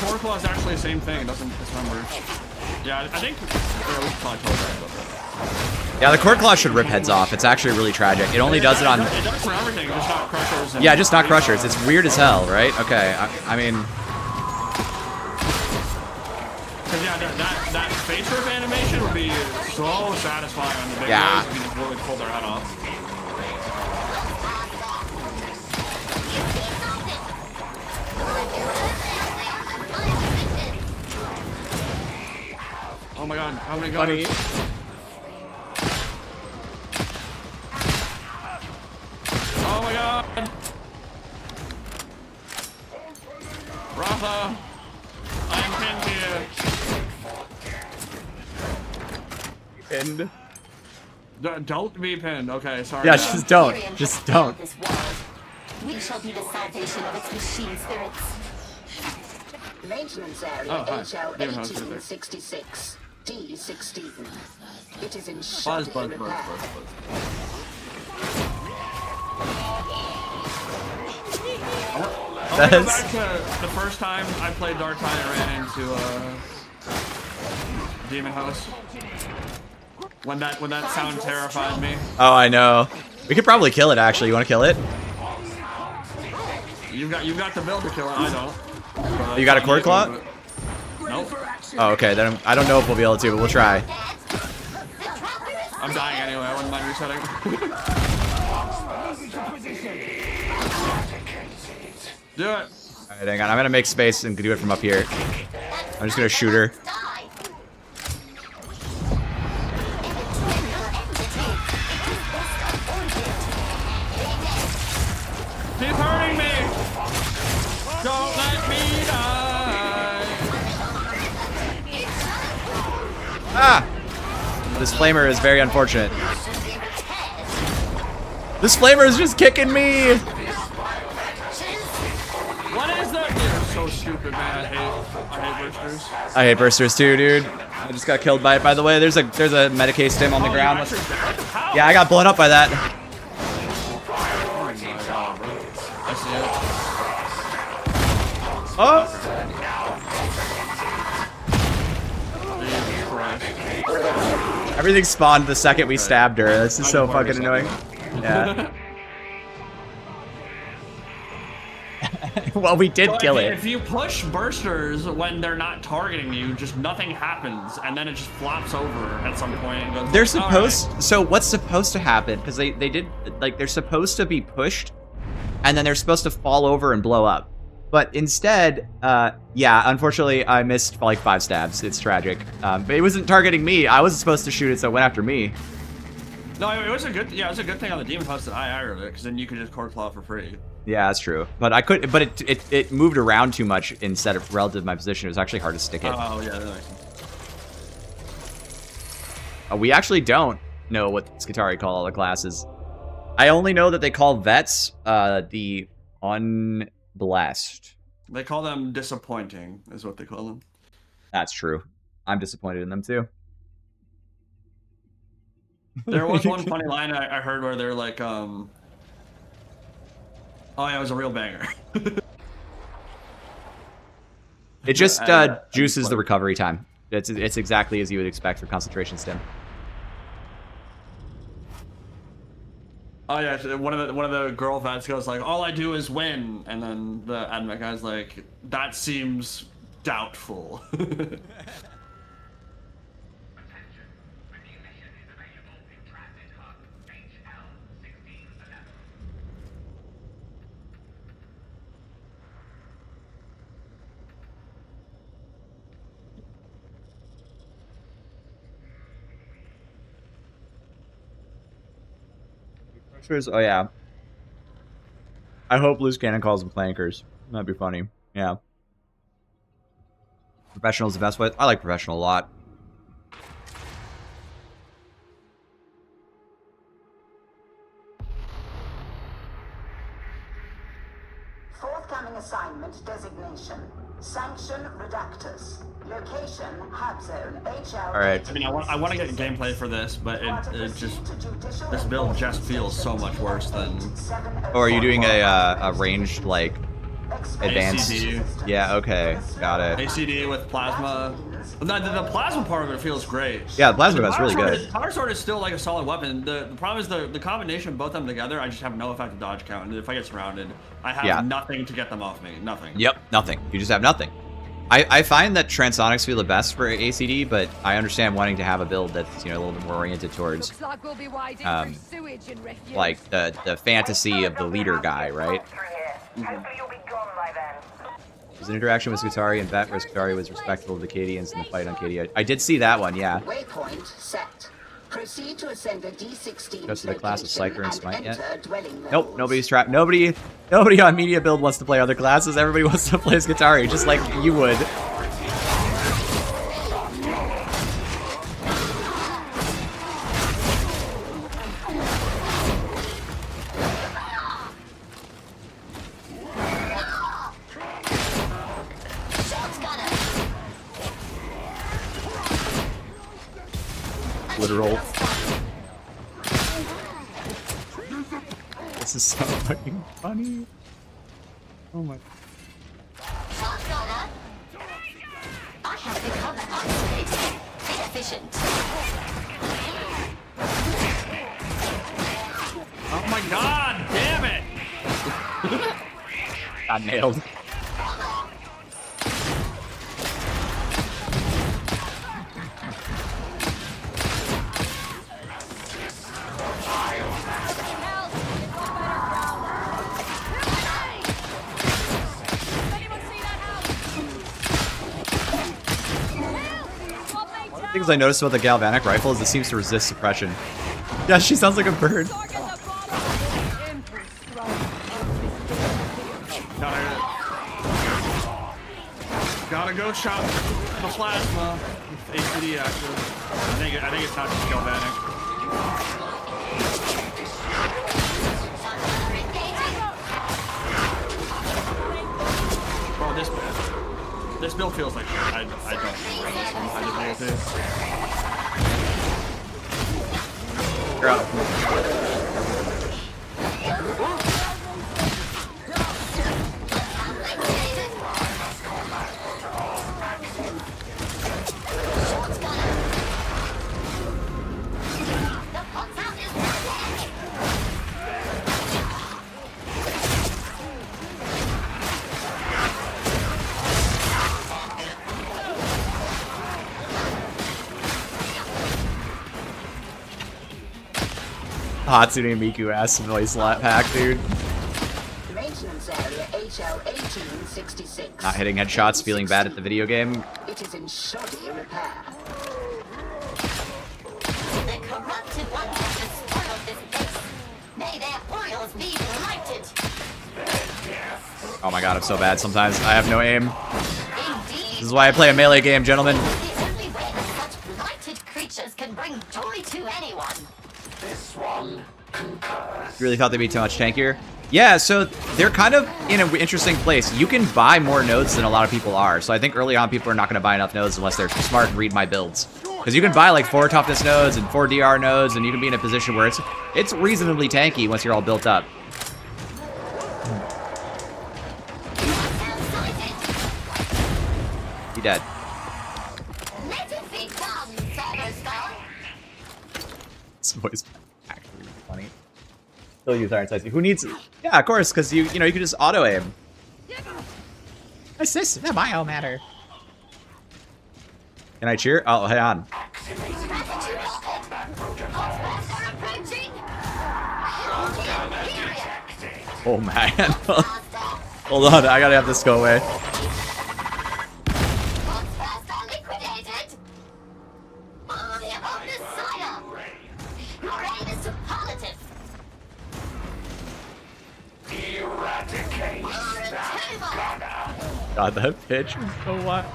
Speaker 10: Core Claw is actually the same thing, it doesn't dismember. Yeah, I think we should probably talk about that.
Speaker 1: Yeah, the Cord Claw should rip heads off. It's actually really tragic. It only does it on...
Speaker 10: It does for everything, just not crushers.
Speaker 1: Yeah, just not crushers. It's weird as hell, right? Okay, I mean...
Speaker 10: Cause yeah, that face rip animation would be so satisfying on the big guys if you just really pull their head off. Oh my god, how many guns? Oh my god! Rafa! I am pinned here!
Speaker 1: Pinned?
Speaker 10: Don't be pinned, okay, sorry.
Speaker 1: Yeah, just don't. Just don't.
Speaker 2: We shall be the salvation of its machine spirits.
Speaker 6: Maintenance area HL 1866 D16. It is in
Speaker 10: Buzz.
Speaker 6: repair.
Speaker 10: I want to go back to the first time I played Darktide and ran into Demon House. When that sound terrified me.
Speaker 1: Oh, I know. We could probably kill it, actually. You want to kill it?
Speaker 10: You've got the build to kill it, I don't. But
Speaker 1: You got a Cord Claw?
Speaker 10: Nope.
Speaker 1: Oh, okay. Then I don't know if we'll be able to, but we'll try.
Speaker 10: I'm dying anyway. I wouldn't mind resetting. Do it.
Speaker 1: Alright, hang on. I'm gonna make space and do it from up here. I'm just gonna shoot her.
Speaker 10: She's hurting me! Don't let me die!
Speaker 1: Ah! This flamer is very unfortunate. This flamer is just kicking me!
Speaker 10: What is that? You're so stupid, man. I hate bursters.
Speaker 1: I hate bursters too, dude. I just got killed by it, by the way. There's a Medicaid stim on the ground. Yeah, I got blown up by that.
Speaker 10: I see it.
Speaker 1: Oh! Everything spawned the second we stabbed her. This is so fucking annoying. Yeah. Well, we did kill it.
Speaker 10: If you push bursters when they're not targeting you, just nothing happens, and then it just flops over at some point. And goes,
Speaker 1: They're supposed. So what's supposed to happen? Because they did, like, they're supposed to be pushed, and then they're supposed to fall over and blow up. But instead, yeah, unfortunately, I missed like 5 stabs. It's tragic. But it wasn't targeting me. I wasn't supposed to shoot it, so it went after me.
Speaker 10: No, it was a good. Yeah, it was a good thing on the demon host that I aggroed it, because then you could just core claw for free.
Speaker 1: Yeah, that's true. But I could. But it moved around too much instead of relative to my position. It was actually hard to stick it.
Speaker 10: Oh yeah, that makes sense.
Speaker 1: We actually don't know what Skitarii call all the classes. I only know that they call vets the unblessed.
Speaker 10: They call them disappointing, is what they call them.
Speaker 1: That's true. I'm disappointed in them too.
Speaker 10: There was one funny line I heard where they're like, oh yeah, it was a real banger.
Speaker 1: It just juices the recovery time. It's exactly as you would expect for concentration stim.
Speaker 10: Oh yeah, one of the girl vets goes like, all I do is win, and then the admin guy's like, that seems doubtful.
Speaker 1: Oh yeah. I hope loose cannon calls them flankers. That'd be funny. Yeah. Professional is the best way. I like professional a lot.
Speaker 6: Forthcoming assignment designation. Sanction Redactus. Location Hub Zone HL.
Speaker 1: All right.
Speaker 10: I mean, I want to get gameplay for this, but it just this build just feels so much worse than.
Speaker 1: Oh, are you doing a ranged like advanced?
Speaker 10: ACD.
Speaker 1: Yeah. Okay. Got it.
Speaker 10: ACD with plasma. The plasma part of it feels great.
Speaker 1: Yeah, the plasma gun's really good.
Speaker 10: Power sword is still like a solid weapon. The problem is the combination of both of them together. I just have no effective dodge count, and if I get surrounded, I have nothing to get them off me. Nothing.
Speaker 1: Yep. Nothing. You just have nothing. I find that transonics feel the best for ACD, but I understand wanting to have a build that's, you know, a little bit more oriented towards like the fantasy of the leader guy, right? There's an interaction with Skitarii and Vet where Skitarii was respectful of the Cadians in the fight on Cadia. I did see that one, yeah.
Speaker 6: Waypoint set. Proceed to ascend a D16.
Speaker 1: Goes to the class of Psyker and Smite yet? Nope, nobody's trapped. Nobody on media build wants to play other classes. Everybody wants to play Skitarii, just like you would. Literal. This is so fucking funny. Oh my.
Speaker 2: I have become unstable, inefficient.
Speaker 10: Oh my god, damn it!
Speaker 1: Got nailed. Things I noticed about the galvanic rifle is it seems to resist suppression. Yeah, she sounds like a bird.
Speaker 10: Gotta go shot the plasma. ACD active. I think it's not just galvanic. Bro, this build feels like shit. I don't know where this is.
Speaker 1: You're out. Hatsune Miku ass voice pack, dude.
Speaker 6: Maintenance area HL 1866.
Speaker 1: Not hitting headshots, feeling bad at the video game.
Speaker 6: It is in shoddy repair.
Speaker 2: The corrupted ones have despoiled this place. May their oils be lighted.
Speaker 1: Oh my god, I'm so bad sometimes. I have no aim.
Speaker 2: Indeed.
Speaker 1: This is why I play a melee game, gentlemen.
Speaker 2: The only way that such blighted creatures can bring joy to anyone.
Speaker 3: This one concurs.
Speaker 1: You really thought they'd be too much tankier? Yeah, so they're kind of in an interesting place. You can buy more nodes than a lot of people are. So I think early on people are not going to buy enough nodes unless they're smart and read my builds. Because you can buy like 4 toughness nodes and 4 DR nodes, and you can be in a position where it's reasonably tanky once you're all built up. You dead.
Speaker 2: Let it be done, Servo.
Speaker 1: This voice is actually really funny. Still use Iron Sights. Who needs? Yeah, of course, because you know you can just auto aim. Assist the biomatter. Can I cheer? Oh, hang on. Oh man. Hold on, I gotta have this go away. God, that pitch is so what?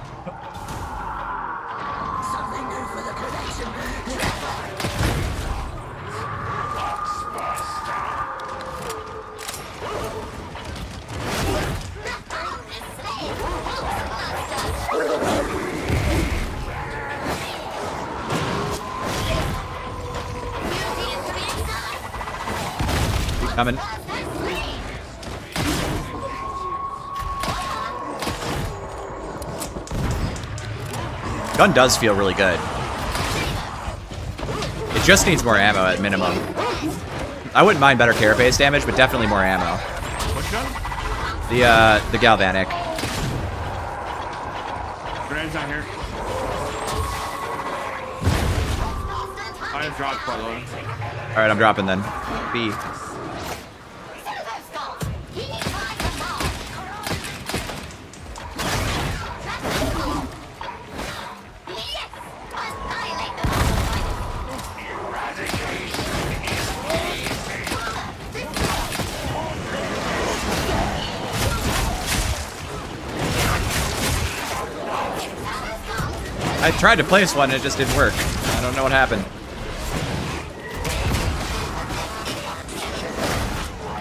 Speaker 1: He's coming. Gun does feel really good. It just needs more ammo at minimum. I wouldn't mind better carapace damage, but definitely more ammo.
Speaker 10: Which gun?
Speaker 1: The galvanic.
Speaker 10: Grenades down here. I have dropped, by the way.
Speaker 1: Alright, I'm dropping then. B. I tried to place one, it just didn't work. I don't know what happened.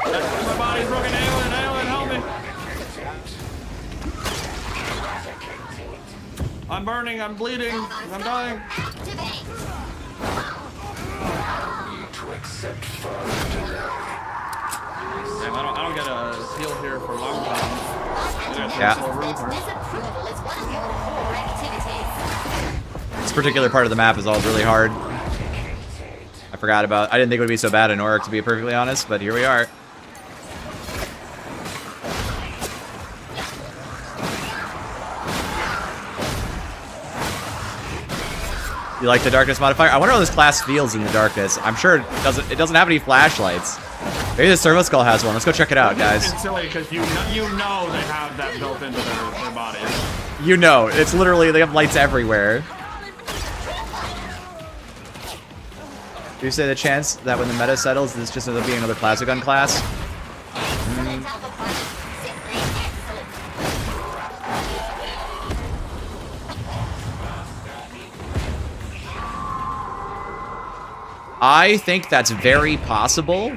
Speaker 10: My body's broken. Alien, help me. I'm burning, I'm bleeding, I'm dying. Damn, I don't get a heal here for a long time.
Speaker 1: Yeah.
Speaker 2: Disapproval is one of your core activities.
Speaker 1: This particular part of the map is all really hard. I forgot about. I didn't think it would be so bad in Auric, to be perfectly honest, but here we are. You like the darkness modifier? I wonder how this class feels in the darkness. I'm sure it doesn't have any flashlights. Maybe the Servo Skull has one. Let's go check it out, guys.
Speaker 10: It's silly because you know they have that built into their bodies.
Speaker 1: You know, it's literally they have lights everywhere. Do you say the chance that when the meta settles, this just ends up being another plasma gun class? I think that's very possible,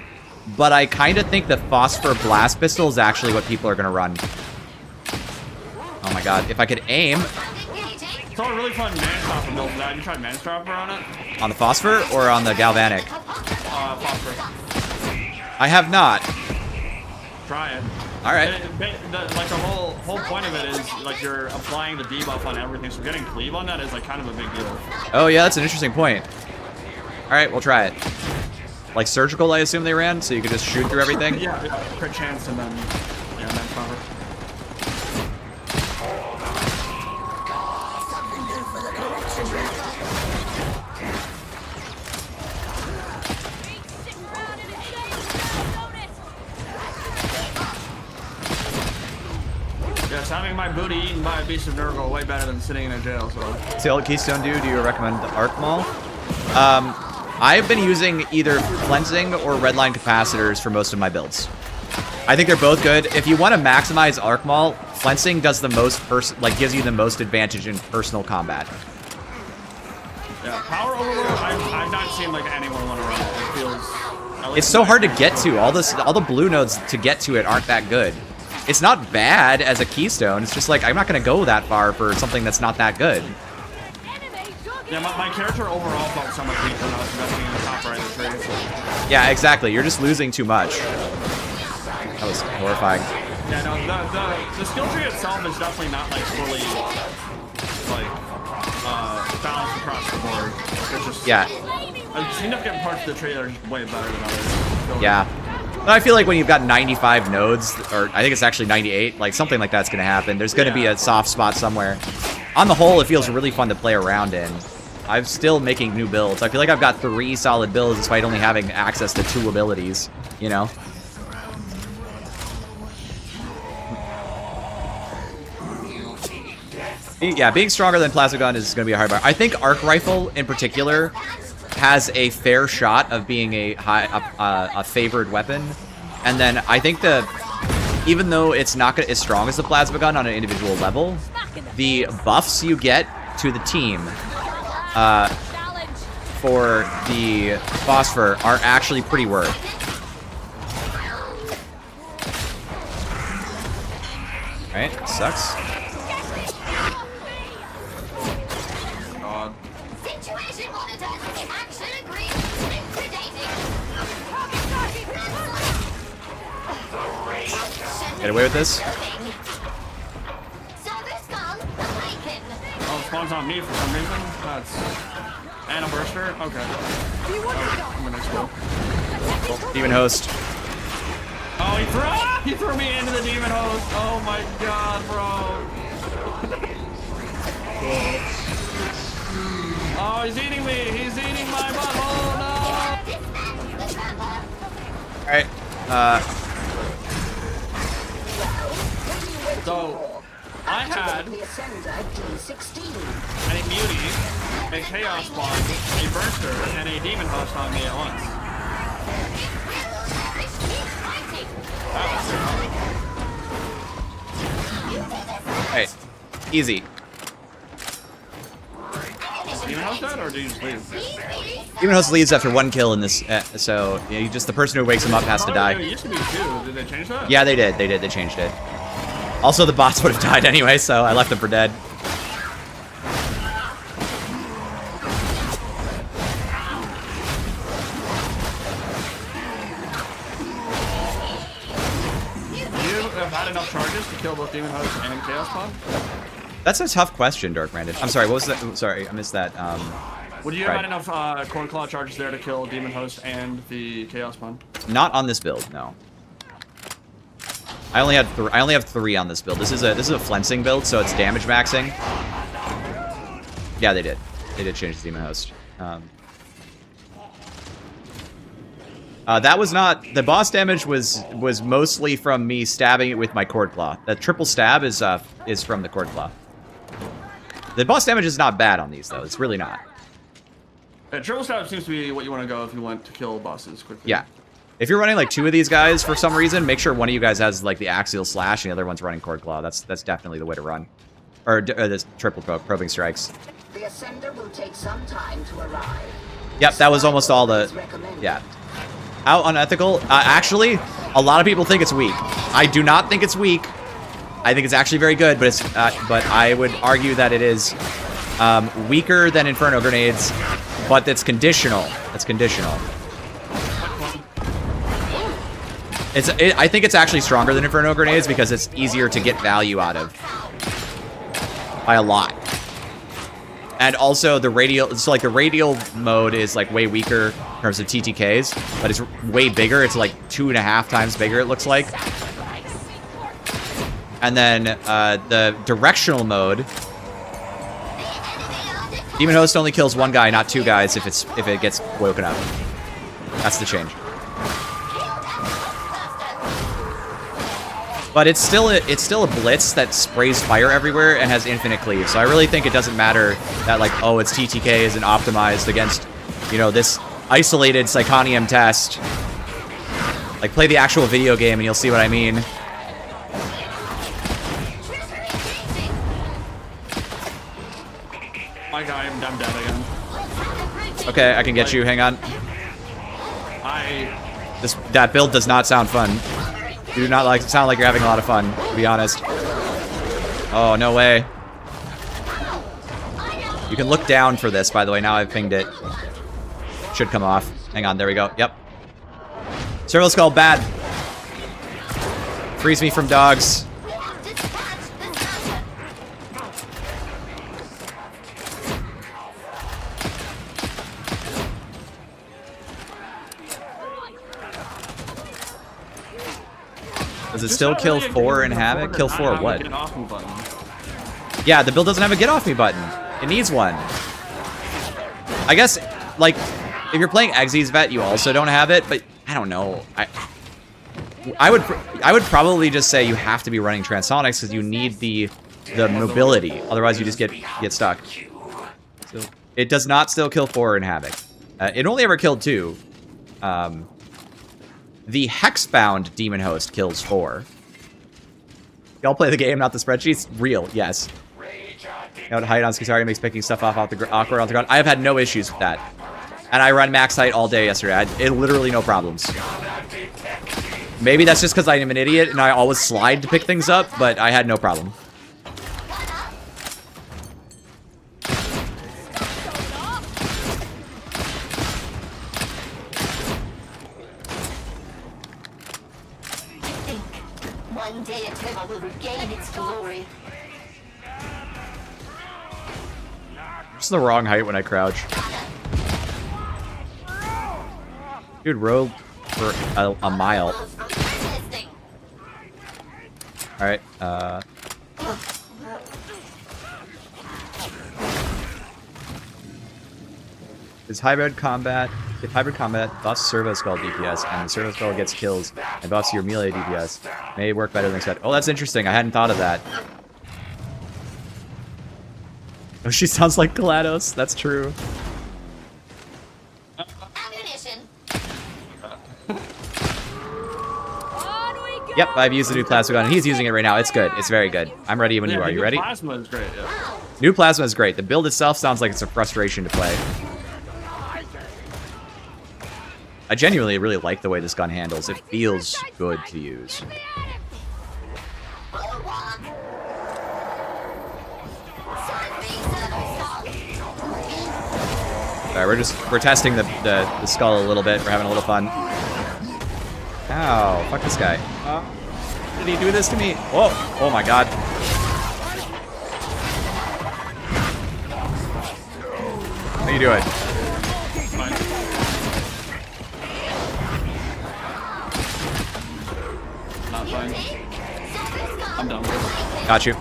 Speaker 1: but I kind of think the Phosphor Blast Pistol is actually what people are going to run. Oh my god, if I could aim...
Speaker 10: It's all really fun Manstropper build for that. You tried Manstropper on it?
Speaker 1: On the Phosphor or on the Galvanic?
Speaker 10: Phosphor.
Speaker 1: I have not.
Speaker 10: Try it.
Speaker 1: Alright.
Speaker 10: Like the whole point of it is like you're applying the debuff on everything, so getting cleave on that is like kind of a big deal.
Speaker 1: Oh yeah, that's an interesting point. Alright, we'll try it. Like surgical, I assume they ran, so you could just shoot through everything?
Speaker 10: Yeah, crit chance and then, yeah, Manstropper. Yes, having my booty eaten by a beast of Nurgle way better than sitting in a jail, so...
Speaker 1: Tail Keystone do you recommend the Arc Maul? I've been using either Cleansing or Redline Capacitors for most of my builds. I think they're both good. If you want to maximize Arc Maul, Cleansing does the most gives you the most advantage in personal combat.
Speaker 10: Yeah, Power Overload, I've not seen like anyone want to run it. It feels...
Speaker 1: It's so hard to get to. All the blue nodes to get to it aren't that good. It's not bad as a keystone. It's just like, I'm not going to go that far for something that's not that good.
Speaker 10: Yeah, my character overall felt so much weaker when I was investing in the top right of the tree. So.
Speaker 1: Yeah, exactly. You're just losing too much. That was horrifying.
Speaker 10: Yeah, no, the skill tree itself is definitely not like fully like balanced across the board. There's just significant parts of the tree that are just way better than others.
Speaker 1: Yeah. I feel like when you've got 95 nodes, or I think it's actually 98, like something like that's going to happen. There's going to be a soft spot somewhere. On the whole, it feels really fun to play around in. I'm still making new builds. I feel like I've got 3 solid builds despite only having access to 2 abilities, you know? Yeah, being stronger than Plasma Gun is going to be a hard bar. I think Arc Rifle, in particular, has a fair shot of being a favored weapon. And then I think even though it's not as strong as the Plasma Gun on an individual level, the buffs you get to the team for the Phosphor are actually pretty worth. Right, sucks.
Speaker 10: God.
Speaker 2: Situation monitored. Action agreed. Liquidating.
Speaker 1: Get away with this?
Speaker 10: Oh, it spawns on me for some reason. That's... And a burster? Okay. Oh, I'm gonna explode.
Speaker 1: Demon Host.
Speaker 10: Oh, he threw me into the Demon Host. Oh my god, bro. Oh, he's eating me. He's eating my butthole. No.
Speaker 1: Alright.
Speaker 10: So, I had an immunity, a chaos spawn, a burster, and a demon host on me at once.
Speaker 1: Alright. Easy.
Speaker 10: Demon host dead, or do you just leave?
Speaker 1: Demon Host leaves after 1 kill in this, so just the person who wakes him up has to die.
Speaker 10: It used to be 2. Did they change that?
Speaker 1: Yeah, they did. They changed it. Also, the bots would have died anyway, so I left them for dead.
Speaker 10: You have had enough charges to kill both Demon Host and Chaos Spawn?
Speaker 1: That's a tough question, Dark Brandon. I'm sorry, what was that? Sorry, I missed that.
Speaker 10: Would you have had enough Corn Claw charges there to kill Demon Host and the Chaos Spawn?
Speaker 1: Not on this build, no. I only have 3 on this build. This is a flensing build, so it's damage maxing. Yeah, they did. They did change the Demon Host. That was not the boss damage. Was mostly from me stabbing it with my Cord Claw. The triple stab is from the Cord Claw. The boss damage is not bad on these though. It's really not.
Speaker 10: Triple stab seems to be what you want to go if you want to kill bosses quickly.
Speaker 1: Yeah. If you're running like 2 of these guys for some reason, make sure one of you guys has like the axial slash and the other one's running cord claw. That's definitely the way to run. Or this triple probing strikes.
Speaker 6: The ascender will take some time to arrive.
Speaker 1: Yep, that was almost all the... Yeah. How unethical? Actually, a lot of people think it's weak. I do not think it's weak. I think it's actually very good, but it's but I would argue that it is weaker than Inferno grenades, but that's conditional. That's conditional. I think it's actually stronger than Inferno grenades because it's easier to get value out of by a lot. And also the radial, so like the radial mode is like way weaker in terms of TTKs, but it's way bigger. It's like 2.5 times bigger, it looks like. And then the directional mode, Demon Host only kills 1 guy, not 2 guys if it gets woken up. That's the change. But it's still a blitz that sprays fire everywhere and has infinite cleave. So I really think it doesn't matter that like, oh, its TTK isn't optimized against, you know, this isolated Psychonium test. Like, play the actual video game and you'll see what I mean.
Speaker 10: My guy, I'm dead again.
Speaker 1: Okay, I can get you. Hang on. That build does not sound fun. You do not sound like you're having a lot of fun, to be honest. Oh, no way. You can look down for this, by the way. Now I've pinged it. Should come off. Hang on, there we go. Yep. Servo Skull, bad. Frees me from dogs. Does it still kill 4 in Havoc? Kill 4 what? Yeah, the build doesn't have a get off me button. It needs one. I guess, like, if you're playing Exy's Vet, you also don't have it, but I don't know. I would probably just say you have to be running Transonics because you need the mobility. Otherwise, you just get stuck. So, it does not still kill 4 in Havoc. It only ever killed 2. The Hexbound Demon Host kills 4. Y'all play the game, not the spreadsheets? Real, yes. You know, height on Skitarii makes picking stuff off the awkward on the ground. I have had no issues with that. And I ran max height all day yesterday. I had literally no problems. Maybe that's just because I am an idiot and I always slide to pick things up, but I had no problem.
Speaker 2: One day Atema will regain its glory.
Speaker 1: It's the wrong height when I crouch. Dude, rode for a mile. Alright, If hybrid combat buffs Servo Skull DPS, and the Servo Skull gets kills and buffs your melee DPS, may work better than expected. Oh, that's interesting. I hadn't thought of that. Oh, she sounds like GLaDOS. That's true. Yep, I've used the new plasma gun, and he's using it right now. It's good. It's very good. I'm ready when you are. You ready?
Speaker 10: Plasma is great, yeah.
Speaker 1: New plasma is great. The build itself sounds like it's a frustration to play. I genuinely really like the way this gun handles. It feels good to use. Alright, we're testing the skull a little bit. We're having a little fun. Ow, fuck this guy. Did he do this to me? Whoa, oh my god. How you doing?
Speaker 10: Not fine. I'm done.
Speaker 1: Got you.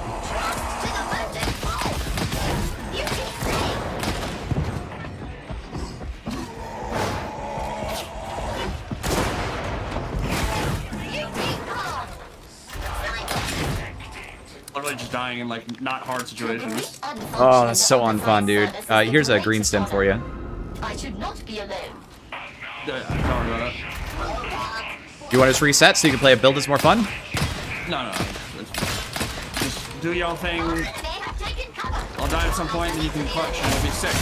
Speaker 10: Literally just dying in like not hard situations.
Speaker 1: Oh, that's so unfun, dude. Here's a green stem for you.
Speaker 2: I should not be alone.
Speaker 10: Don't worry about it.
Speaker 1: You want us to reset so you can play a build that's more fun?
Speaker 10: No. Just do your thing. I'll die at some point and you can clutch and it'll be sick.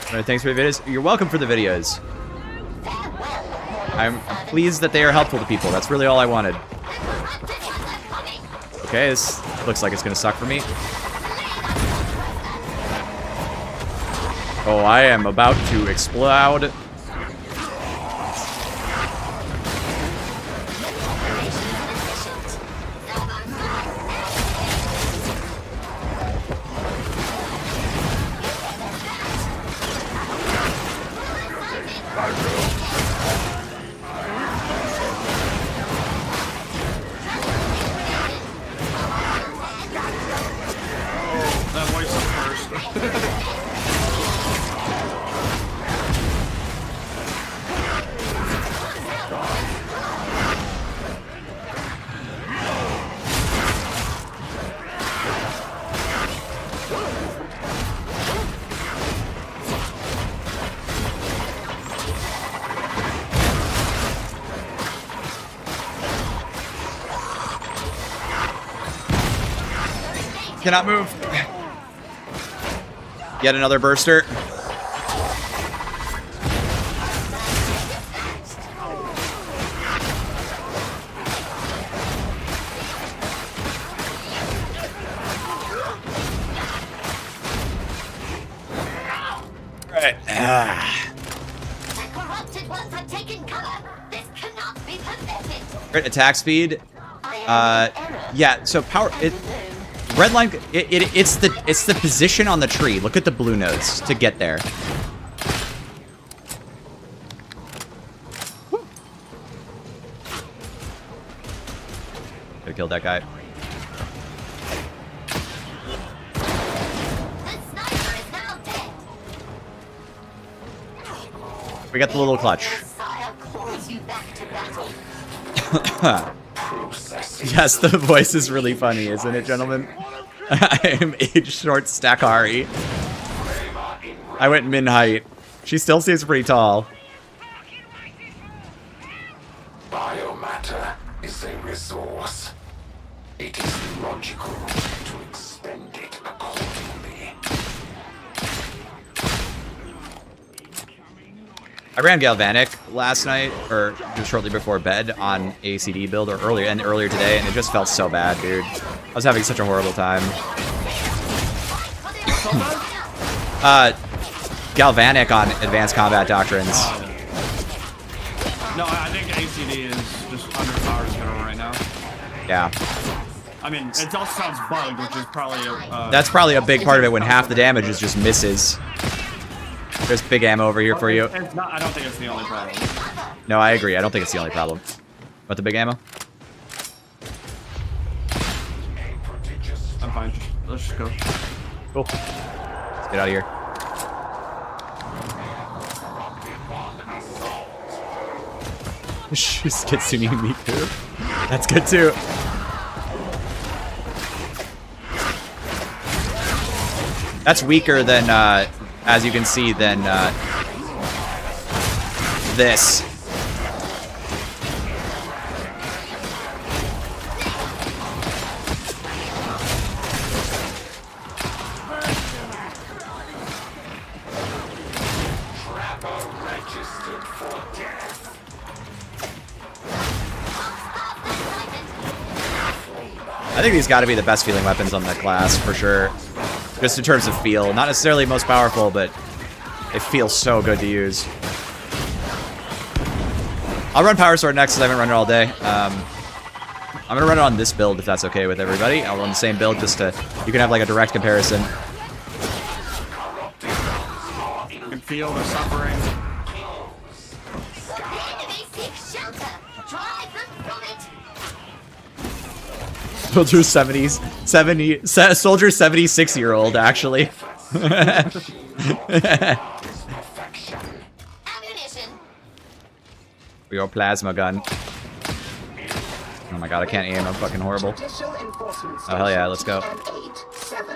Speaker 1: Alright, thanks for the videos. You're welcome for the videos. I'm pleased that they are helpful to people. That's really all I wanted. Okay, this looks like it's gonna suck for me. Oh, I am about to explode.
Speaker 10: That voice is first.
Speaker 1: Cannot move. Yet another burster. Right.
Speaker 2: Corrupted ones have taken cover. This cannot be permitted.
Speaker 1: Great attack speed. Yeah. So power. Red line. It's the position on the tree. Look at the blue nodes to get there. Gotta kill that guy. We got the little clutch. Yes, the voice is really funny, isn't it, gentlemen? I am age short Skitarii. I went min height. She still seems pretty tall.
Speaker 3: Biomatter is a resource. It is logical to expend it accordingly.
Speaker 1: I ran Galvanic last night, or just shortly before bed, on ACD build, or earlier today, and it just felt so bad, dude. I was having such a horrible time. Galvanic on Advanced Combat Doctrines.
Speaker 10: No, I think ACD is just underpowered as general right now.
Speaker 1: Yeah.
Speaker 10: I mean, it also sounds bugged, which is probably
Speaker 1: that's probably a big part of it when half the damage is just misses. There's big ammo over here for you.
Speaker 10: It's not, I don't think it's the only problem.
Speaker 1: No, I agree. I don't think it's the only problem. But the big ammo?
Speaker 10: I'm fine. Let's just go.
Speaker 1: Cool. Let's get out of here. She's Kitsune Miku. That's good too. That's weaker than, as you can see, than this. I think these got to be the best feeling weapons on the class, for sure. Just in terms of feel. Not necessarily most powerful, but it feels so good to use. I'll run Power Sword next, because I haven't run it all day. I'm going to run it on this build, if that's okay with everybody. I'll run the same build, just to... You can have, like, a direct comparison.
Speaker 10: You can feel the suffering.
Speaker 1: Soldier 76-year-old, actually. For your plasma gun. Oh my god, I can't aim. I'm fucking horrible. Oh hell yeah, let's go.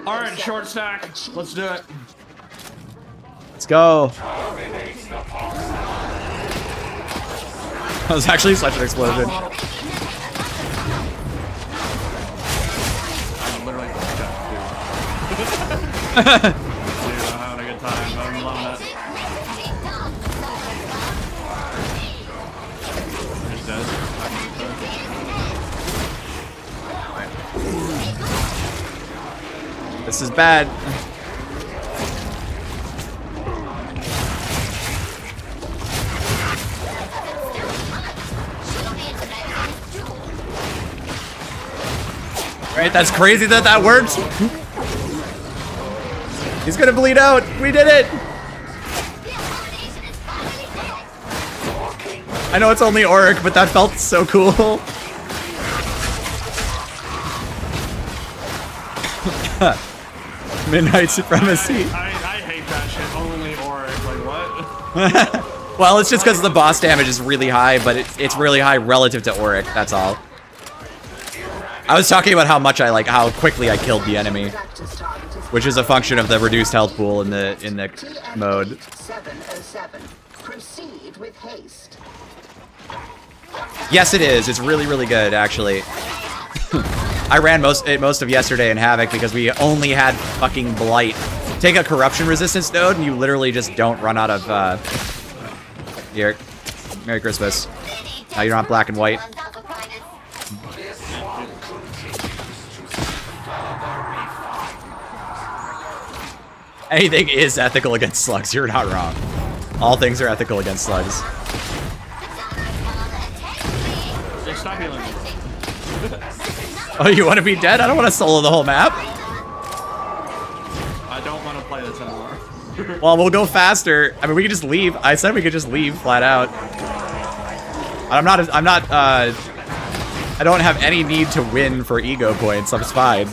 Speaker 10: All right, short stack. Let's do it.
Speaker 1: Let's go. That was actually such an explosion.
Speaker 10: I'm literally dude, I'm having a good time. I'm loving it. He's dead.
Speaker 1: This is bad. Right, that's crazy that that worked. He's gonna bleed out. We did it. I know it's only Auric, but that felt so cool. Midnight Supremacy.
Speaker 10: I hate that shit. Only Auric. Like what?
Speaker 1: Well, it's just because the boss damage is really high, but it's really high relative to Auric. That's all. I was talking about how much I like how quickly I killed the enemy, which is a function of the reduced health pool in the mode. Yes, it is. It's really, really good, actually. I ran most of yesterday in Havoc because we only had fucking Blight. Take a corruption resistance node and you literally just don't run out of here. Merry Christmas. Now you're on black and white. Anything is ethical against slugs. You're not wrong. All things are ethical against slugs.
Speaker 10: Stop healing me.
Speaker 1: Oh, you want to be dead? I don't want to solo the whole map.
Speaker 10: I don't want to play this anymore.
Speaker 1: Well, we'll go faster. I mean, we could just leave. I said we could just leave flat out. I don't have any need to win for ego points. I'm fine.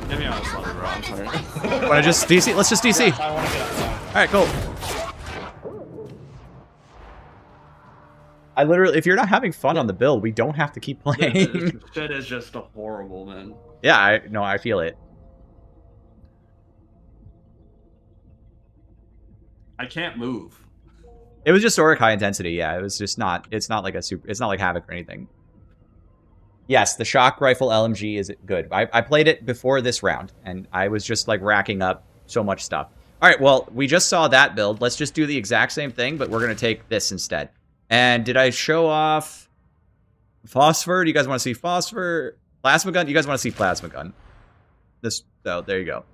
Speaker 10: Get me out of slumber, bro. I'm sorry.
Speaker 1: Want to just DC? Let's just DC.
Speaker 10: I want to get outside.
Speaker 1: All right, cool. I literally, if you're not having fun on the build, we don't have to keep playing.
Speaker 10: This shit is just horrible, man.
Speaker 1: Yeah, I feel it.
Speaker 10: I can't move.
Speaker 1: It was just Auric high intensity. Yeah, it was just not. It's not like a super. It's not like Havoc or anything. Yes, the shock rifle LMG is good. I played it before this round, and I was just like racking up so much stuff. All right, well, we just saw that build. Let's just do the exact same thing, but we're gonna take this instead. And did I show off Phosphor? Do you guys want to see Phosphor? Plasma gun? You guys want to see Plasma gun? This. Oh, there you go.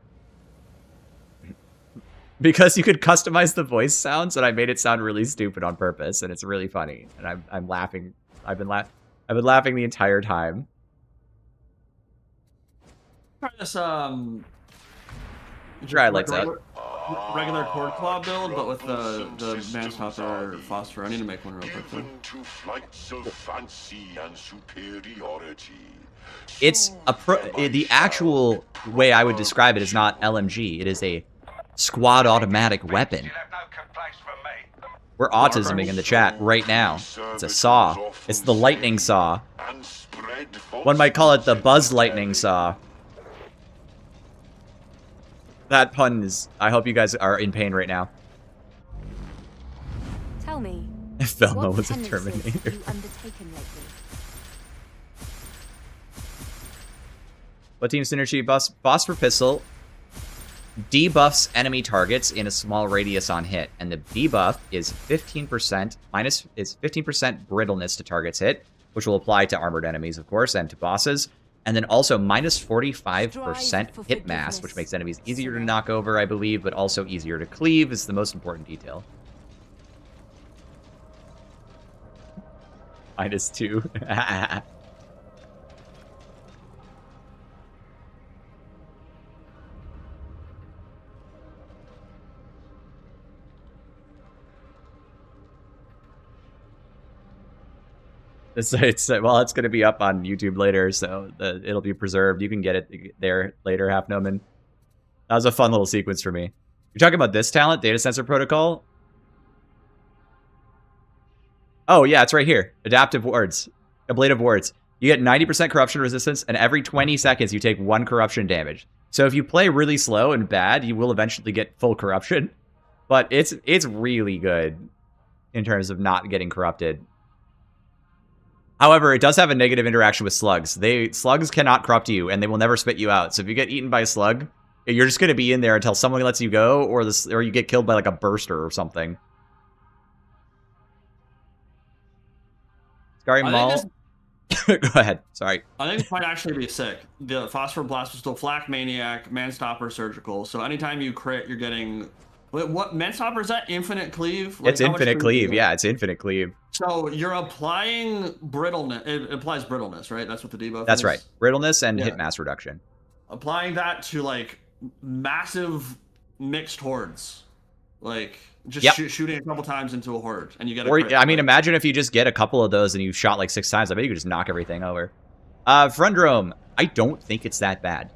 Speaker 1: Because you could customize the voice sounds, and I made it sound really stupid on purpose, and it's really funny. And I'm laughing. I've been laughing the entire time.
Speaker 10: Try this
Speaker 1: Try it lights out.
Speaker 7: Regular cord claw build, but with the Manstopper Phosphor. I need to make one real quick though.
Speaker 5: To flights of fancy and superiority.
Speaker 1: It's the actual way I would describe it is not LMG. It is a squad automatic weapon. We're autisming in the chat right now. It's a saw. It's the lightning saw. One might call it the buzz lightning saw. That pun is... I hope you guys are in pain right now.
Speaker 4: Tell me,
Speaker 1: If Velma
Speaker 4: what
Speaker 1: was a
Speaker 4: penances
Speaker 1: Terminator.
Speaker 4: have you undertaken lately?
Speaker 1: What team synergy buffs? Phosphor Pistol debuffs enemy targets in a small radius on hit, and the debuff is 15% minus is 15% brittleness to targets hit, which will apply to armored enemies, of course, and to bosses. And then also minus 45% hit mass, which makes enemies easier to knock over, I believe, but also easier to cleave is the most important detail. -2. It's well, it's going to be up on YouTube later, so it'll be preserved. You can get it there later, Half Noman. That was a fun little sequence for me. You're talking about this talent, Data Sensor Protocol? Oh, yeah, it's right here. Adaptive wards. Ablative wards. You get 90% corruption resistance, and every 20 seconds you take 1 corruption damage. So if you play really slow and bad, you will eventually get full corruption. But it's really good in terms of not getting corrupted. However, it does have a negative interaction with slugs. Slugs cannot corrupt you, and they will never spit you out. So if you get eaten by a slug, you're just going to be in there until someone lets you go, or you get killed by like a burster or something. Skitarii Maul. Go ahead. Sorry.
Speaker 10: I think this might actually be sick. The Phosphor Blast Pistol, Flak Maniac, Manstopper, Surgical. So anytime you crit, you're getting... What Manstopper, is that infinite cleave?
Speaker 1: Like, it's infinite cleave. Yeah, it's infinite cleave.
Speaker 10: So you're applying brittleness. It applies brittleness, right? That's what the debuff
Speaker 1: That's
Speaker 10: is?
Speaker 1: right. Brittleness and hit mass reduction.
Speaker 10: Applying that to like massive mixed hordes. Like just shooting a couple times into a horde and you get a crit.
Speaker 1: I mean, imagine if you just get a couple of those and you shot like 6 times. I bet you could just knock everything over. Frundrome, I don't think it's that bad.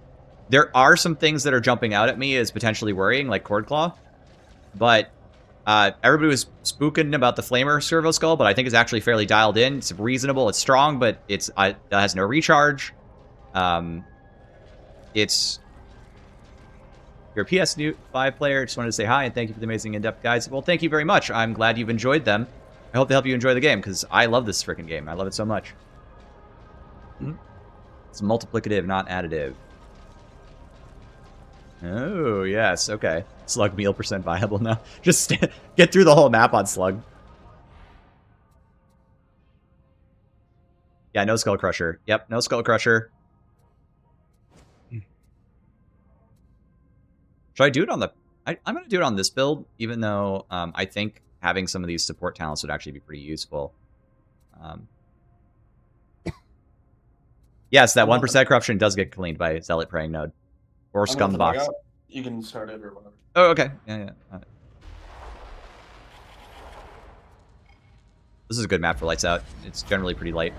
Speaker 1: There are some things that are jumping out at me as potentially worrying, like Cord Claw. But everybody was spooking about the Flamer Servo Skull, but I think it's actually fairly dialed in. It's reasonable, it's strong, but it has no recharge. It's... You're a PS5 player. Just wanted to say hi and thank you for the amazing in-depth guides. Well, thank you very much. I'm glad you've enjoyed them. I hope they help you enjoy the game, because I love this freaking game. I love it so much. It's multiplicative, not additive. Oh, yes. Okay. Slug meal % viable now. Just get through the whole map on Slug. Yeah, no Skull Crusher. Yep, no Skull Crusher. Should I do it on the... I'm going to do it on this build, even though I think having some of these support talents would actually be pretty useful. Yes, that 1% corruption does get cleaned by Zealot Praying Node. Or Scum the Box.
Speaker 10: You can start it or whatever.
Speaker 1: Oh, okay. Yeah. This is a good map for Lights Out. It's generally pretty light.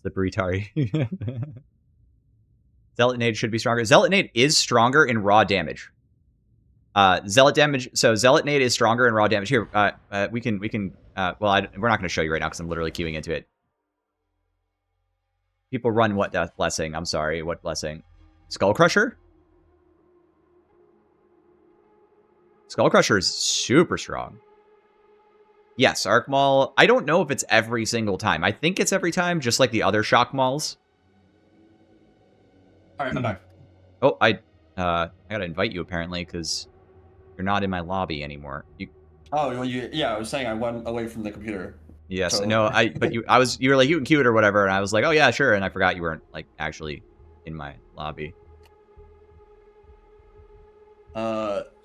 Speaker 1: Slippery Tari. Zealot Nade should be stronger. Zealot Nade is stronger in raw damage. Zealot damage. So Zealot Nade is stronger in raw damage. Here, we can. Well, we're not going to show you right now because I'm literally queuing into it. People run what death blessing? I'm sorry, what blessing? Skull Crusher. Skull Crusher is super strong. Yes, Arc Maul. I don't know if it's every single time. I think it's every time, just like the other Shock Mauls.
Speaker 10: All right, I'm back.
Speaker 1: Oh, I gotta invite you apparently because you're not in my lobby anymore.
Speaker 10: Oh, well, yeah, I was saying I went away from the computer.
Speaker 1: Yes,
Speaker 10: so.
Speaker 1: no, you were like, you can queue it or whatever, and I was like, oh yeah, sure, and I forgot you weren't like actually in my lobby.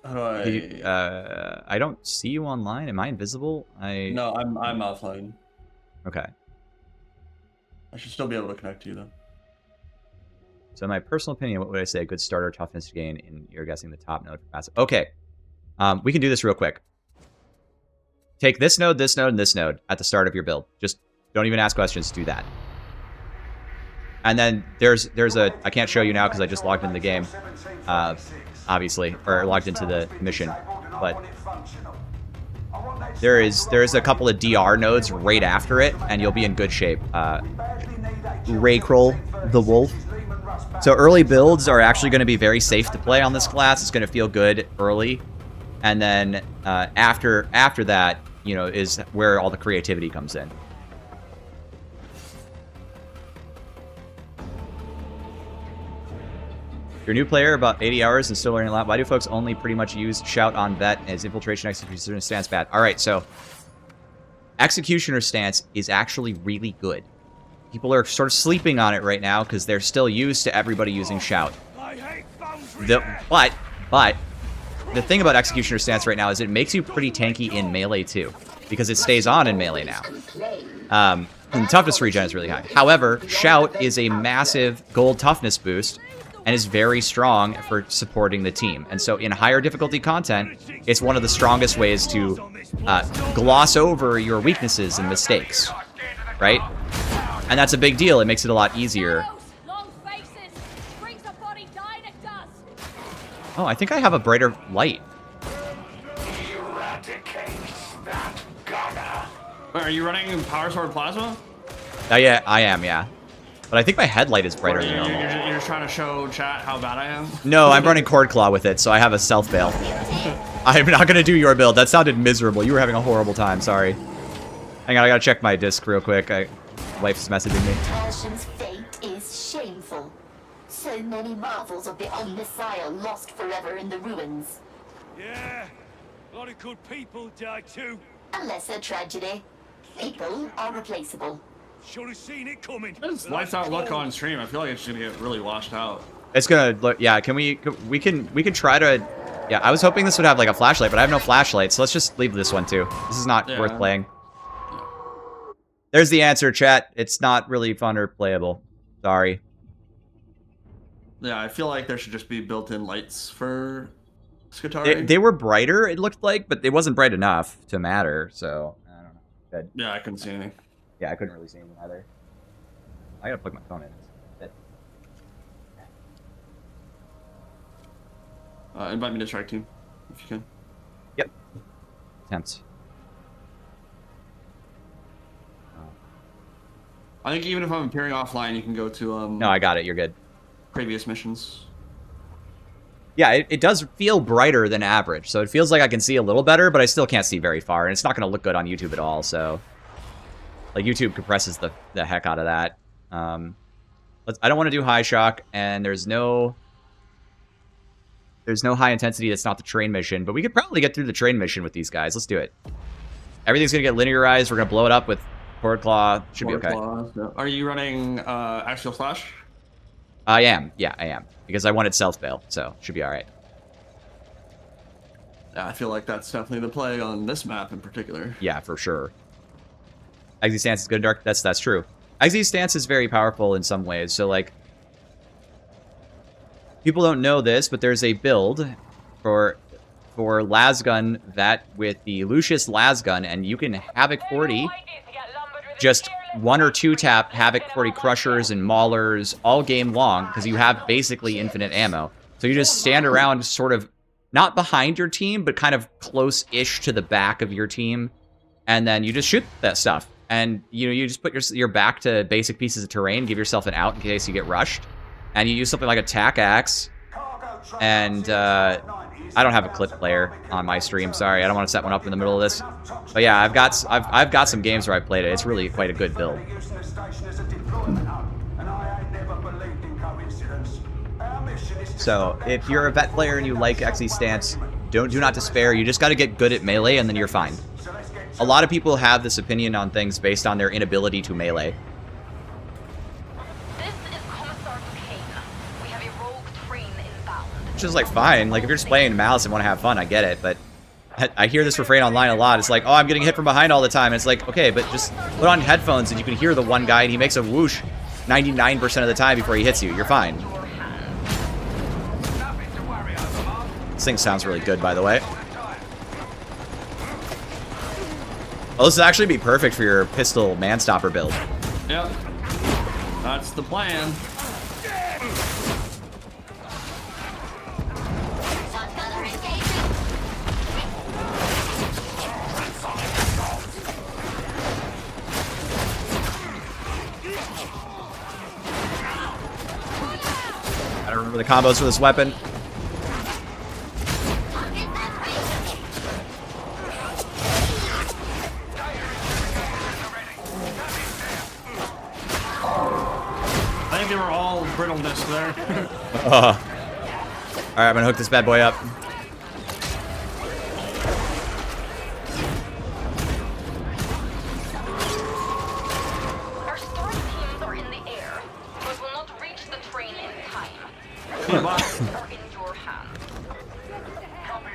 Speaker 10: How do I?
Speaker 1: I don't see you online. Am I invisible?
Speaker 10: No, I'm offline.
Speaker 1: Okay.
Speaker 10: I should still be able to connect to you though.
Speaker 1: So in my personal opinion, what would I say? A good starter toughness gain, and you're guessing the top node for passive. Okay. We can do this real quick. Take this node, and this node at the start of your build. Just don't even ask questions. Do that. And then there's a... I can't show you now because I just logged into the game. Obviously. Or logged into the mission. But there is a couple of DR nodes right after it, and you'll be in good shape. Raycroll the Wolf. So early builds are actually going to be very safe to play on this class. It's going to feel good early. And then after that, you know, is where all the creativity comes in. You're a new player, about 80 hours and still learning a lot. Why do folks only pretty much use Shout on Vet as infiltration executioner stance bad? All right, so executioner stance is actually really good. People are sort of sleeping on it right now because they're still used to everybody using Shout. But the thing about Executioner stance right now is it makes you pretty tanky in melee too, because it stays on in melee now. And toughness regen is really high. However, Shout is a massive gold toughness boost and is very strong for supporting the team. And so in higher difficulty content, it's one of the strongest ways to gloss over your weaknesses and mistakes, right? And that's a big deal. It makes it a lot easier. Oh, I think I have a brighter light.
Speaker 10: Wait, are you running Power Sword Plasma?
Speaker 1: Yeah, I am, yeah. But I think my headlight is brighter than normal.
Speaker 10: You're just trying to show chat how bad I am?
Speaker 1: No, I'm running Cord Claw with it, so I have a self bail. I'm not gonna do your build. That sounded miserable. You were having a horrible time. Sorry. Hang on, I gotta check my disc real quick. Wife's messaging me.
Speaker 2: Persian's fate is shameful. So many marvels of the Omnissiah lost forever in the ruins.
Speaker 5: Yeah, a lot of good people died too.
Speaker 2: A lesser tragedy. People are replaceable.
Speaker 5: Should have seen it coming.
Speaker 10: This lights out look on stream. I feel like it's gonna get really washed out.
Speaker 1: It's gonna look. Yeah, we can try to. Yeah, I was hoping this would have like a flashlight, but I have no flashlight, so let's just leave this one too. This is not worth playing. There's the answer, chat. It's not really fun or playable. Sorry.
Speaker 10: Yeah, I feel like there should just be built-in lights for Skitarii.
Speaker 1: They were brighter, it looked like, but it wasn't bright enough to matter, so I don't know. Good.
Speaker 10: Yeah, I couldn't see anything.
Speaker 1: Yeah, I couldn't really see anything either. I gotta plug my phone in.
Speaker 10: Invite me to strike team, if you can.
Speaker 1: Yep. Attempts.
Speaker 10: I think even if I'm appearing offline, you can go to
Speaker 1: No, I got it. You're good.
Speaker 10: Previous missions.
Speaker 1: Yeah, it does feel brighter than average, so it feels like I can see a little better, but I still can't see very far, and it's not going to look good on YouTube at all, so... Like, YouTube compresses the heck out of that. I don't want to do high shock, and there's no high intensity that's not the train mission, but we could probably get through the train mission with these guys. Let's do it. Everything's going to get linearized. We're going to blow it up with Cord Claw. Should be okay.
Speaker 10: Yeah. Are you running Axial Slash?
Speaker 1: I am. Yeah, I am. Because I wanted self-bail, so should be alright.
Speaker 10: Yeah, I feel like that's definitely the play on this map in particular.
Speaker 1: Yeah, for sure. Exy stance is good, Dark. That's true. Exy stance is very powerful in some ways. So, like, people don't know this, but there's a build for Lasgun that with the Lucius Lasgun, and you can Havoc 40, just 1 or 2 tap Havoc 40 Crushers and Maulers all game long, because you have basically infinite ammo. So you just stand around sort of, not behind your team, but kind of close-ish to the back of your team, and then you just shoot that stuff. And, you know, you just put your back to basic pieces of terrain, give yourself an out in case you get rushed. And you use something like a tack axe. And, I don't have a clip player on my stream, sorry. I don't want to set one up in the middle of this. But yeah, I've got some games where I played it. It's really quite a good build. So, if you're a vet player and you like Exy stance, do not despair. You just got to get good at melee and then you're fine. A lot of people have this opinion on things based on their inability to melee.
Speaker 11: This is Commissar Kane. We have a rogue train inbound.
Speaker 1: Which is like fine. Like if you're just playing Malice and want to have fun, I get it. But I hear this refrain online a lot. It's like, oh, I'm getting hit from behind all the time. And it's like, okay, but just put on headphones and you can hear the one guy and he makes a whoosh 99% of the time before he hits you. You're fine. This thing sounds really good, by the way. Oh, this would actually be perfect for your pistol manstopper build.
Speaker 10: Yep. That's the plan.
Speaker 1: I don't remember the combos for this weapon.
Speaker 10: They were all brittleness there.
Speaker 1: Alright, I'm gonna hook this bad boy up.
Speaker 11: Our storm teams are in the air, but will not reach the train in time.
Speaker 10: Box.
Speaker 11: Are in your hands.
Speaker 8: Copy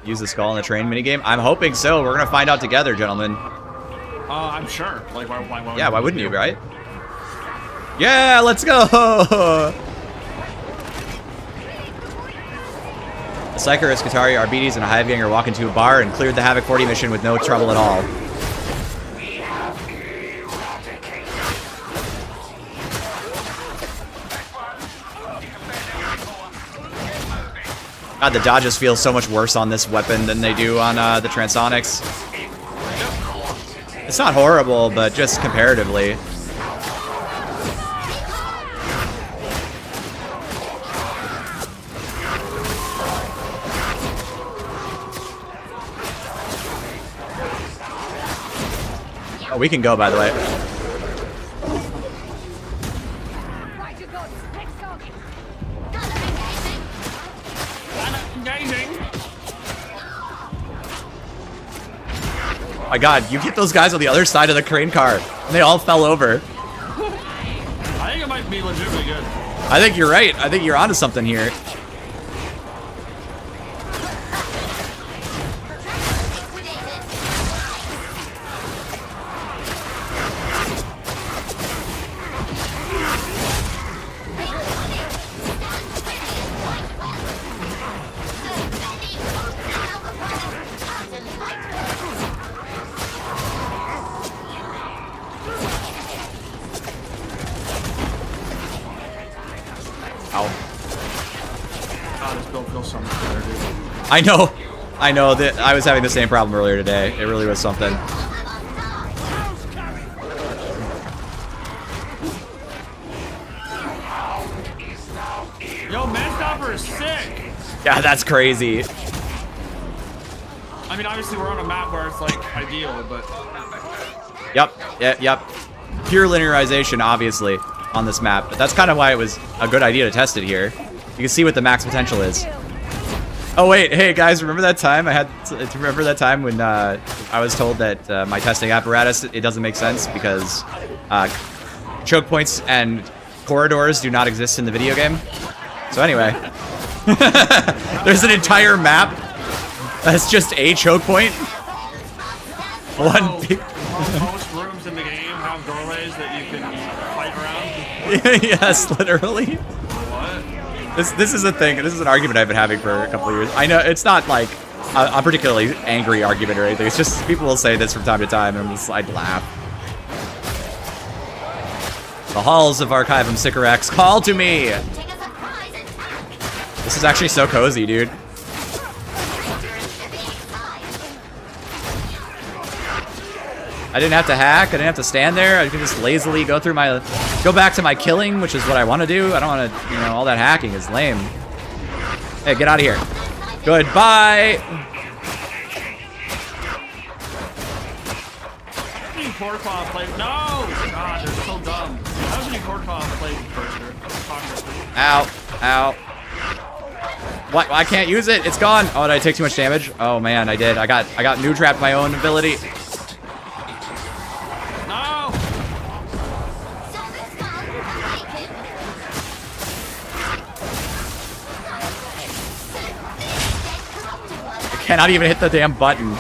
Speaker 1: use the skull in the train minigame? I'm hoping so. We're gonna find out together, gentlemen.
Speaker 10: I'm sure. Like, why
Speaker 1: yeah, why wouldn't you, right? Yeah, let's go! The Psyker, a Skitarii, Arbites, and a Hive Gang are walking to a bar and cleared the Havoc 40 mission with no trouble at all. God, the dodges feel so much worse on this weapon than they do on the Transonics. It's not horrible, but just comparatively. Oh, we can go, by the way. My God, you hit those guys on the other side of the crane car, and they all fell over.
Speaker 10: I think it might be legitimately good.
Speaker 1: I think you're right. I think you're onto something here. I know that I was having the same problem earlier today. It really was something.
Speaker 10: Yo, Manstopper is sick.
Speaker 1: Yeah, that's crazy.
Speaker 10: I mean, obviously we're on a map where it's like ideal, but.
Speaker 1: Yep. Pure linearization, obviously, on this map. But that's kind of why it was a good idea to test it here. You can see what the max potential is. Oh wait, hey guys, remember that time remember that time when I was told that my testing apparatus, it doesn't make sense because choke points and corridors do not exist in the video game? So anyway, there's an entire map that's just a choke point. One big...
Speaker 10: Most rooms in the game have doorways that you can fight around?
Speaker 1: Yes, literally. This is a thing. This is an argument I've been having for a couple of years. I know it's not like a particularly angry argument or anything. It's just people will say this from time to time, and I'd laugh. The halls of Archivum Sycorax call to me. This is actually so cozy, dude. I didn't have to hack. I didn't have to stand there. I could just lazily go back to my killing, which is what I want to do. I don't want to, all that hacking is lame. Hey, get out of here. Goodbye.
Speaker 10: No! God, they're so dumb. How was any Korkov played first?
Speaker 1: Ow. What? I can't use it. It's gone. Oh, did I take too much damage? Oh man, I did. I got new trapped my own ability. Cannot even hit the damn button.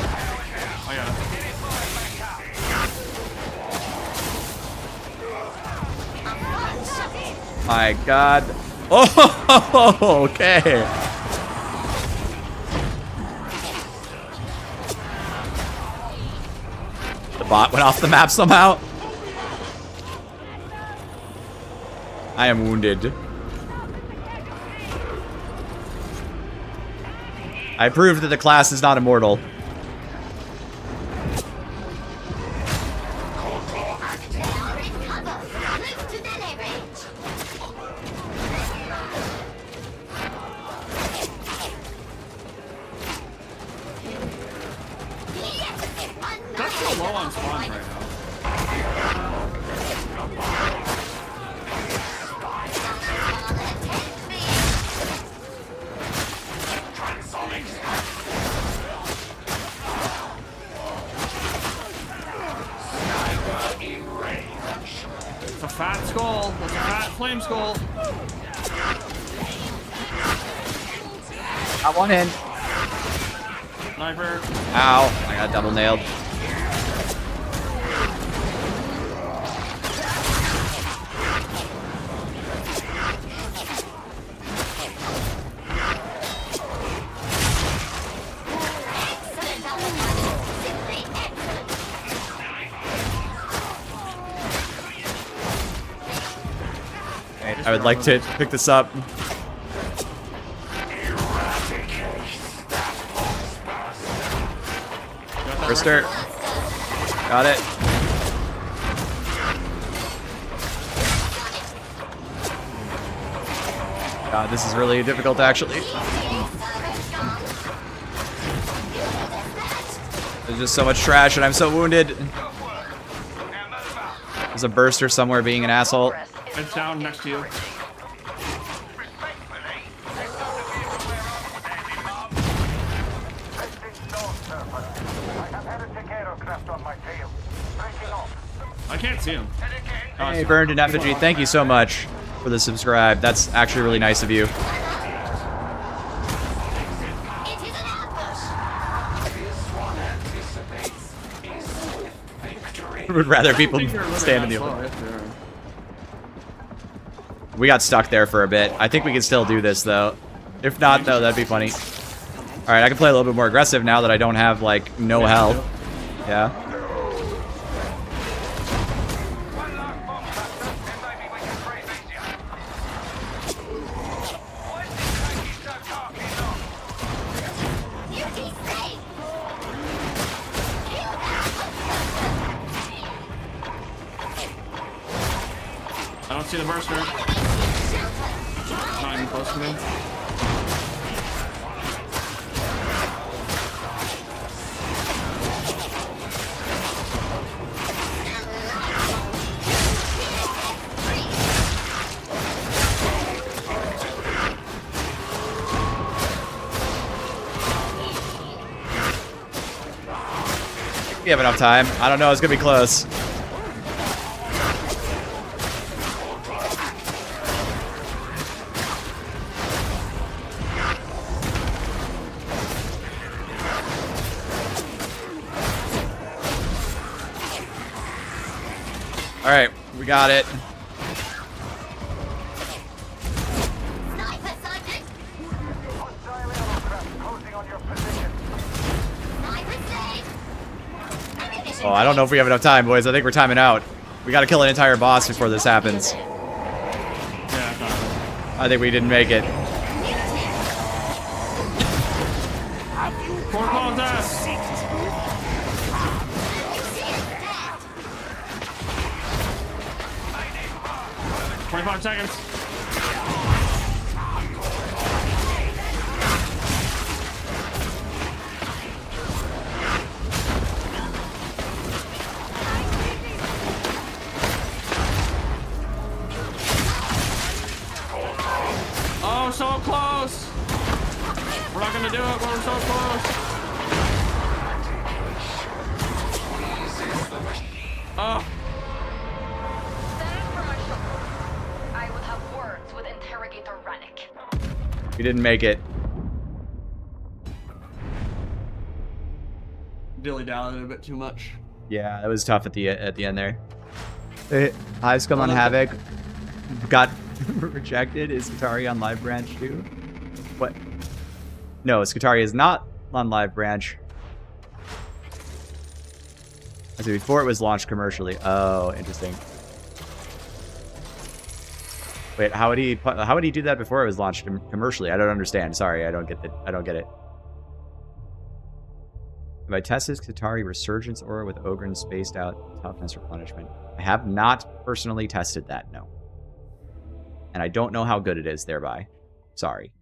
Speaker 1: My God. Oh, okay. The bot went off the map somehow. I am wounded. I proved that the class is not immortal.
Speaker 10: That's so low on spawns right now. It's a fat skull. It's a fat flame skull.
Speaker 1: I want in.
Speaker 10: Sniper.
Speaker 1: Ow. I got double nailed. I would like to pick this up. Brister. Got it. God, this is really difficult, actually. There's just so much trash, and I'm so wounded. There's a burster somewhere being an asshole.
Speaker 10: It's down next to you. I can't see him.
Speaker 1: Hey, Burned in Effigy, thank you so much for the subscribe. That's actually really nice of you. I would rather people stand in the open. We got stuck there for a bit. I think we can still do this, though. If not, though, that'd be funny. Alright, I can play a little bit more aggressive now that I don't have, like, no health. Yeah.
Speaker 10: I don't see the burster. Not even close to me.
Speaker 1: We have enough time. I don't know. It's gonna be close. All right, we got it. Oh, I don't know if we have enough time, boys. I think we're timing out. We gotta kill an entire boss before this happens.
Speaker 10: Yeah,
Speaker 1: I think we didn't make it.
Speaker 10: Poor Paul's ass. 25 seconds. Oh, so close. We're not gonna do it, but we're so close. Oh.
Speaker 11: I will have words with Interrogator Rannick.
Speaker 1: We didn't make it.
Speaker 10: Dilly-dallied a bit too much.
Speaker 1: Yeah, that was tough at the end there. Hey, Hives come on Havoc. Got rejected. Is Skitarii on Live Branch too? What? No, Skitarii is not on Live Branch. I said before it was launched commercially. Oh, interesting. Wait, how would he do that before it was launched commercially? I don't understand. Sorry, I don't get it. Have I tested Skitarii Resurgence Aura with Ogren spaced out toughness replenishment? I have not personally tested that, no. And I don't know how good it is thereby. Sorry.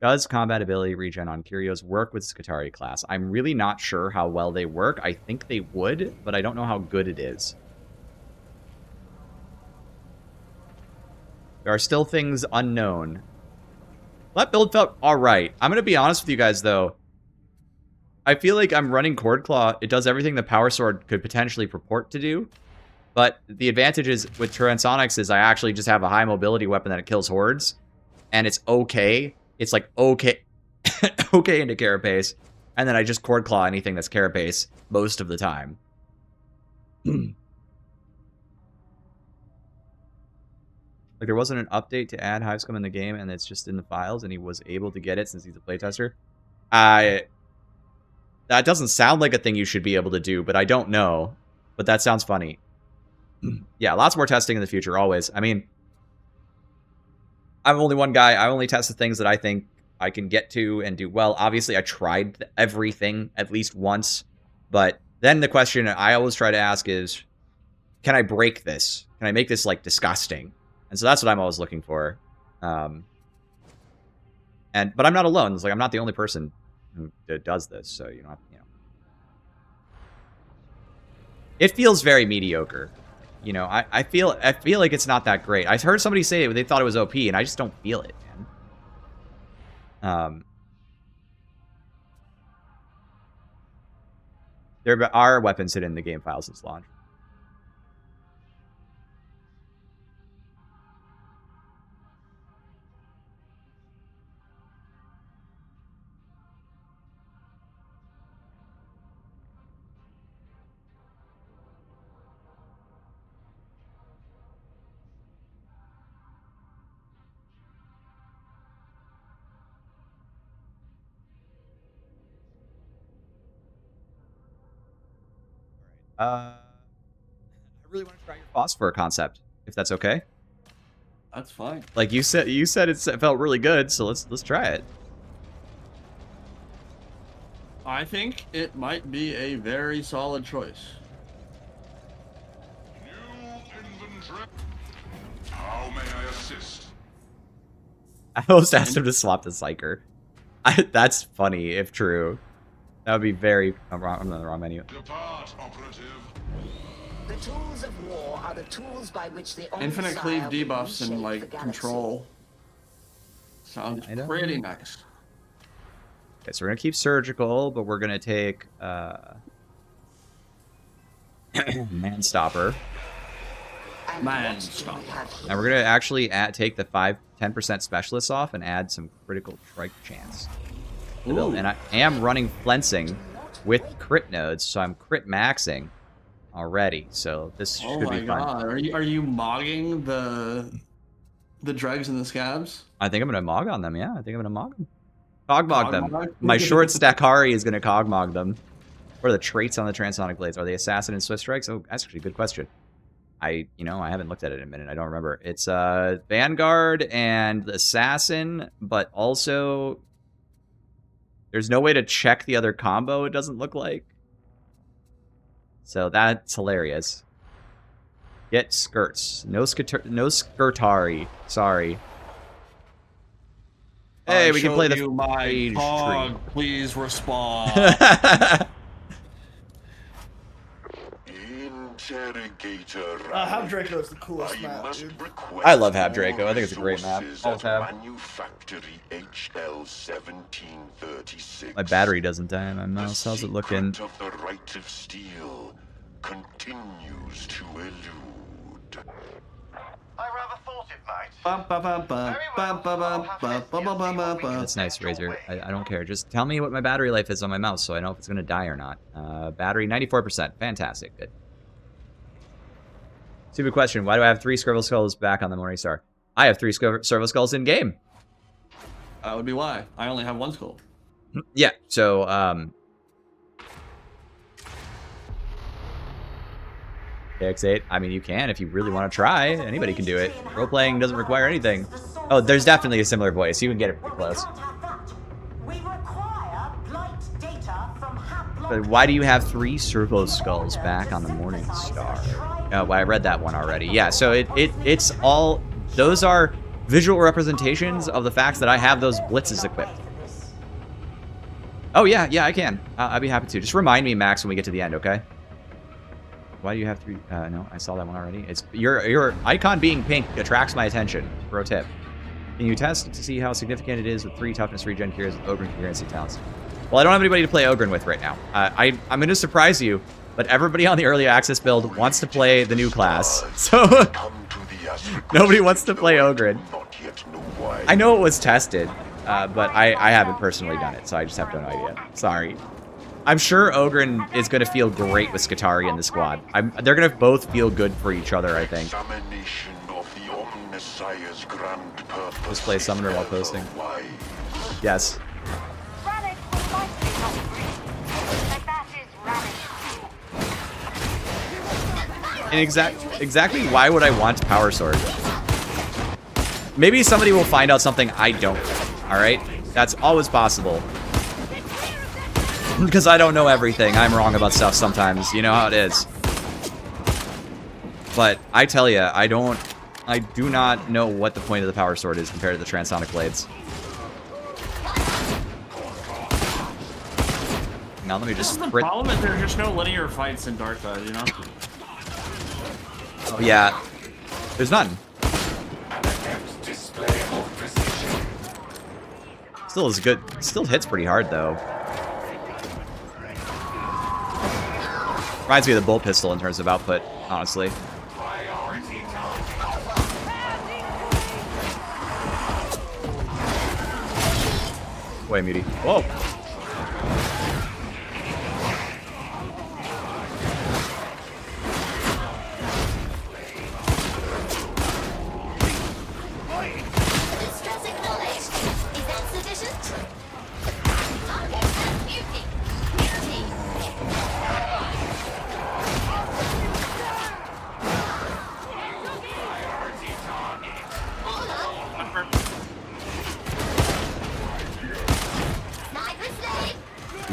Speaker 1: Does combat ability regen on Kyrios work with Skitarii class? I'm really not sure how well they work. I think they would, but I don't know how good it is. There are still things unknown. That build felt alright. I'm going to be honest with you guys, though. I feel like I'm running Cord Claw. It does everything the Power Sword could potentially purport to do. But the advantage is with Transonics is I actually just have a high mobility weapon that it kills hordes. And it's okay. It's like okay. Okay into Carapace. And then I just Cord Claw anything that's Carapace most of the time. Like, there wasn't an update to add Hivescum in the game, and it's just in the files, and he was able to get it since he's a playtester. That doesn't sound like a thing you should be able to do, but I don't know. But that sounds funny. Yeah, lots more testing in the future, always. I mean, I'm only one guy. I only test the things that I think I can get to and do well. Obviously, I tried everything at least once. But then the question I always try to ask is, can I break this? Can I make this, like, disgusting? And so that's what I'm always looking for. But I'm not alone. It's like, I'm not the only person who does this, so you don't have to, you know. It feels very mediocre. You know, I feel like it's not that great. I heard somebody say it, they thought it was OP, and I just don't feel it, man. There are weapons hidden in the game files since launch. I really want to try your phosphor concept, if that's okay.
Speaker 10: That's fine.
Speaker 1: Like you said it felt really good, so let's try it.
Speaker 10: I think it might be a very solid choice.
Speaker 5: New inventory. How may I assist?
Speaker 1: I almost asked him to swap the Psyker. That's funny, if true. That would be very... I'm on the wrong menu.
Speaker 5: Depart, operative.
Speaker 6: The tools of war are the tools by which the
Speaker 10: Infinite cleave debuffs and, like, control. Sounds pretty nice.
Speaker 1: Okay, so we're going to keep surgical, but we're going to take... Manstopper.
Speaker 10: Manstopper.
Speaker 1: And we're going to actually take the 10% specialists off and add some critical trike chance. And I am running flensing with crit nodes, so I'm crit maxing already. So this should be fun.
Speaker 10: God. Are you mogging the dregs and the scabs?
Speaker 1: I think I'm gonna mog on them. Yeah, I think I'm gonna mog them. Cogmog them. My short Skitarii is gonna cogmog them. What are the traits on the transonic blades? Are they assassin and swift strikes? Oh, that's actually a good question. I haven't looked at it in a minute. I don't remember. It's Vanguard and assassin, but also. There's no way to check the other combo, it doesn't look like. So that's hilarious. Get skirts. No Skitarii. Sorry. Hey, we can play the
Speaker 10: my cog. Please respond.
Speaker 12: Hab Draco is the coolest map, dude.
Speaker 1: I love Hab Draco. I think it's a great map. Always have. My battery doesn't die on my mouse. How's it looking?
Speaker 7: Of the right of steel continues to elude.
Speaker 5: I rather thought it might.
Speaker 1: That's nice, Razor. I don't care. Just tell me what my battery life is on my mouse so I know if it's going to die or not. Battery, 94%. Fantastic. Good. Stupid question. Why do I have 3 Servo Skulls back on the Morningstar? I have 3 Servo Skulls in-game.
Speaker 10: That would be why. I only have 1 skull.
Speaker 1: Yeah, so, KX8, I mean, you can if you really want to try. Anybody can do it. Role-playing doesn't require anything. Oh, there's definitely a similar voice. You can get it pretty close. But why do you have 3 Servo Skulls back on the Morningstar? Oh, well, I read that one already. Yeah, so it's all... Those are visual representations of the facts that I have those blitzes equipped. Oh, yeah, I can. I'd be happy to. Just remind me, Max, when we get to the end, okay? Why do you have 3... no, I saw that one already. It's your icon being pink attracts my attention. Pro tip. Can you test to see how significant it is with 3 toughness regen cures with Ogre concurrency talents? Well, I don't have anybody to play Ogre with right now. I'm going to surprise you, but everybody on the early access build wants to play the new class. So nobody wants to play Ogre. I know it was tested. but I haven't personally done it, so I just have no idea. Sorry. I'm sure Ogren is going to feel great with Skitarii in the squad. They're going to both feel good for each other, I think. Just play Summoner while posting. Yes. And exactly why would I want Power Sword? Maybe somebody will find out something I don't. Alright? That's always possible. Because I don't know everything. I'm wrong about stuff sometimes. You know how it is. But I tell you, I do not know what the point of the Power Sword is compared to the Transonic Blades. Now let me just...
Speaker 10: The problem is there's just no linear fights in Darktide, you know?
Speaker 1: Oh yeah. There's none. Still is good. Still hits pretty hard though. Reminds me of the bolt pistol in terms of output, honestly. Wait, Muty. Whoa.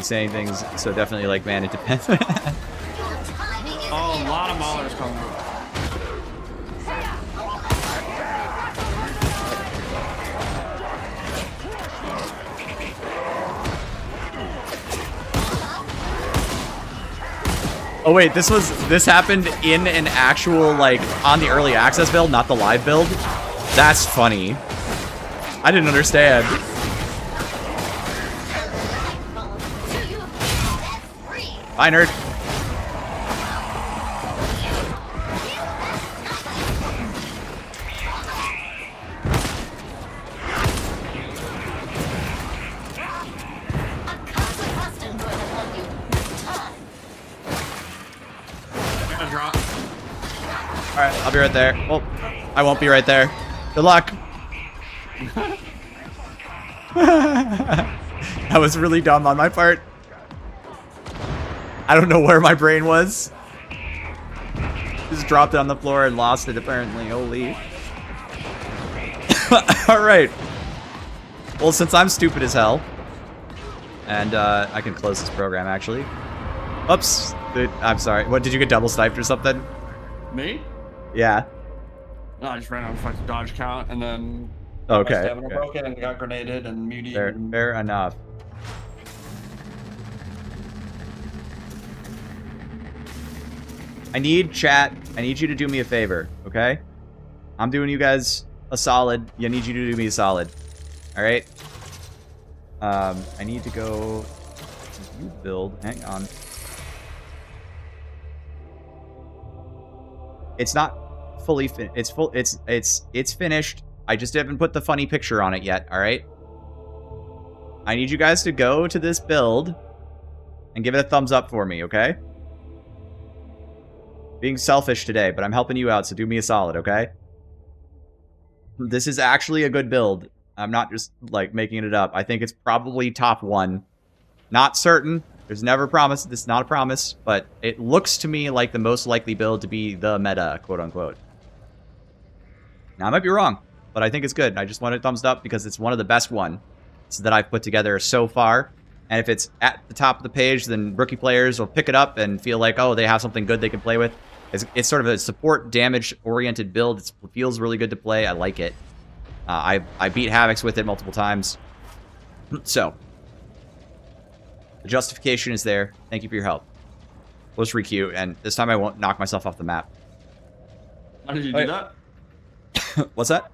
Speaker 1: Saying things, so definitely like, man, it depends.
Speaker 10: Oh, a lot of maulers coming.
Speaker 1: Oh wait, this happened in an actual, like, on the early access build, not the live build? That's funny. I didn't understand. Bye, nerd. Alright, I'll be right there. Well, I won't be right there. Good luck. That was really dumb on my part. I don't know where my brain was. Just dropped it on the floor and lost it, apparently. Holy. Alright. Well, since I'm stupid as hell, and I can close this program, actually. Oops. Dude, I'm sorry. What, did you get double sniped or something?
Speaker 10: Me?
Speaker 1: Yeah.
Speaker 10: No, I just ran out of fucking dodge count, and then...
Speaker 1: Okay.
Speaker 10: My stamina broke it and got grenaded and muted.
Speaker 1: Fair enough. I need chat. I need you to do me a favor, okay? I'm doing you guys a solid. I need you to do me a solid. All right? I need to go to view build. Hang on. It's not fully it's finished. I just haven't put the funny picture on it yet, all right? I need you guys to go to this build and give it a thumbs up for me, okay? Being selfish today, but I'm helping you out, so do me a solid, okay? This is actually a good build. I'm not just, like, making it up. I think it's probably top 1. Not certain. There's never a promise. This is not a promise, but it looks to me like the most likely build to be the meta, quote-unquote. Now, I might be wrong, but I think it's good. I just want it thumbs up because it's one of the best ones that I've put together so far. And if it's at the top of the page, then rookie players will pick it up and feel like, oh, they have something good they can play with. It's sort of a support damage-oriented build. It feels really good to play. I like it. I beat Havocs with it multiple times. So, the justification is there. Thank you for your help. We'll just re-queue, and this time I won't knock myself off the map.
Speaker 10: How did you do that?
Speaker 1: What's that?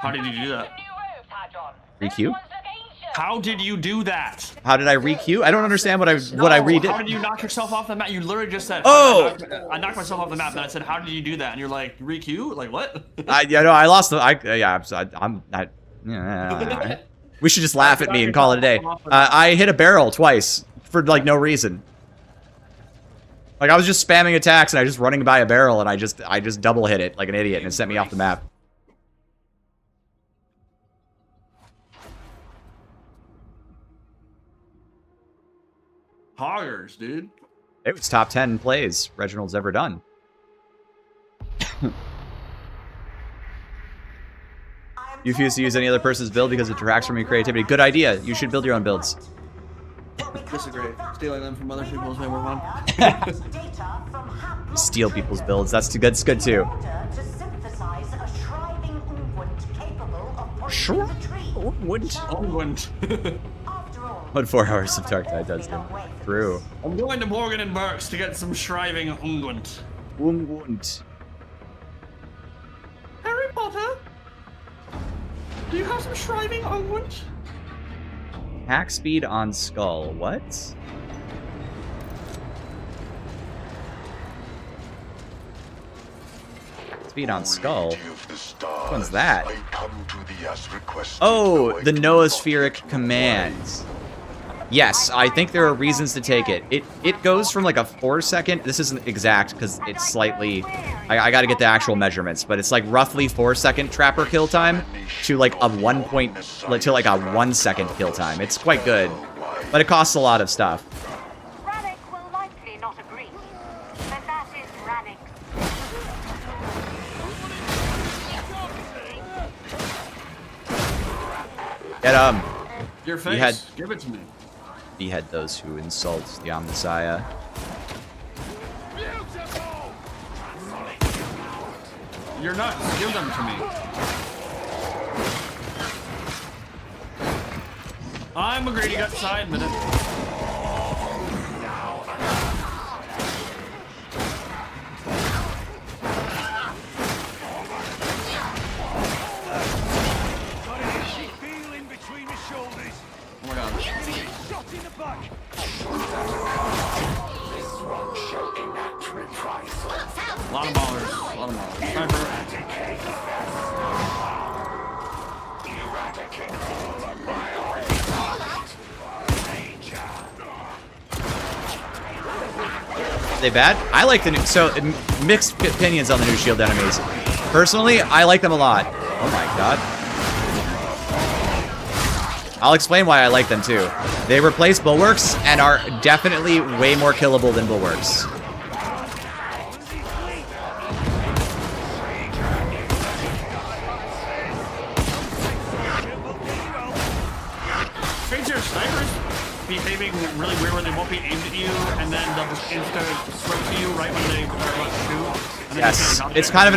Speaker 10: How did you do that?
Speaker 1: Re-queue?
Speaker 10: How did you do that?
Speaker 1: How did I re-queue? I don't understand what I redid.
Speaker 10: How did you knock yourself off the map? You literally just said,
Speaker 1: oh!
Speaker 10: I knocked myself off the map, and I said, how did you do that? And you're like, re-queue? Like, what?
Speaker 1: Yeah, no, I lost the... I'm not... We should just laugh at me and call it a day. I hit a barrel twice for like no reason. Like I was just spamming attacks and I was just running by a barrel and I just double hit it like an idiot and it sent me off the map.
Speaker 10: Hoggers, dude.
Speaker 1: It was top 10 plays Reginald's ever done. You refuse to use any other person's build because it detracts from your creativity. Good idea. You should build your own builds.
Speaker 10: Disagree. Stealing them from other people's way more fun.
Speaker 1: Steal people's builds. That's good too. Sure. Wouldn't. What 4 hours of Darktide does do? True.
Speaker 10: I'm going to Morgan and Burke's to get some shriving unguent.
Speaker 1: Unguent.
Speaker 10: Harry Potter? Do you have some shriving unguent?
Speaker 1: Hack speed on skull. What? Speed on skull? Which one's that? Oh, the noospheric commands. Yes, I think there are reasons to take it. It goes from like a 4-second. This isn't exact because it's slightly. I got to get the actual measurements, but it's like roughly 4-second trapper kill time to like a 1-second kill time. It's quite good, but it costs a lot of stuff.
Speaker 8: Rannick will likely not agree, but that is Rannick.
Speaker 1: Get
Speaker 10: Your face. Give it to me.
Speaker 1: Behead those who insult the Omnissiah.
Speaker 10: You're nuts. Give them to me. I'm a greedy gut side minute. Oh my god. A lot of ballers. Sniper.
Speaker 1: Are they bad? I like the new. So, mixed opinions on the new shield enemies. Personally, I like them a lot. Oh my god. I'll explain why I like them too. They replace bulwarks and are definitely way more killable than bulwarks.
Speaker 10: Snipers behaving really weird where they won't be aimed at you and then they'll just insta-swim to you right when they are about to shoot.
Speaker 1: Yes, it's kind of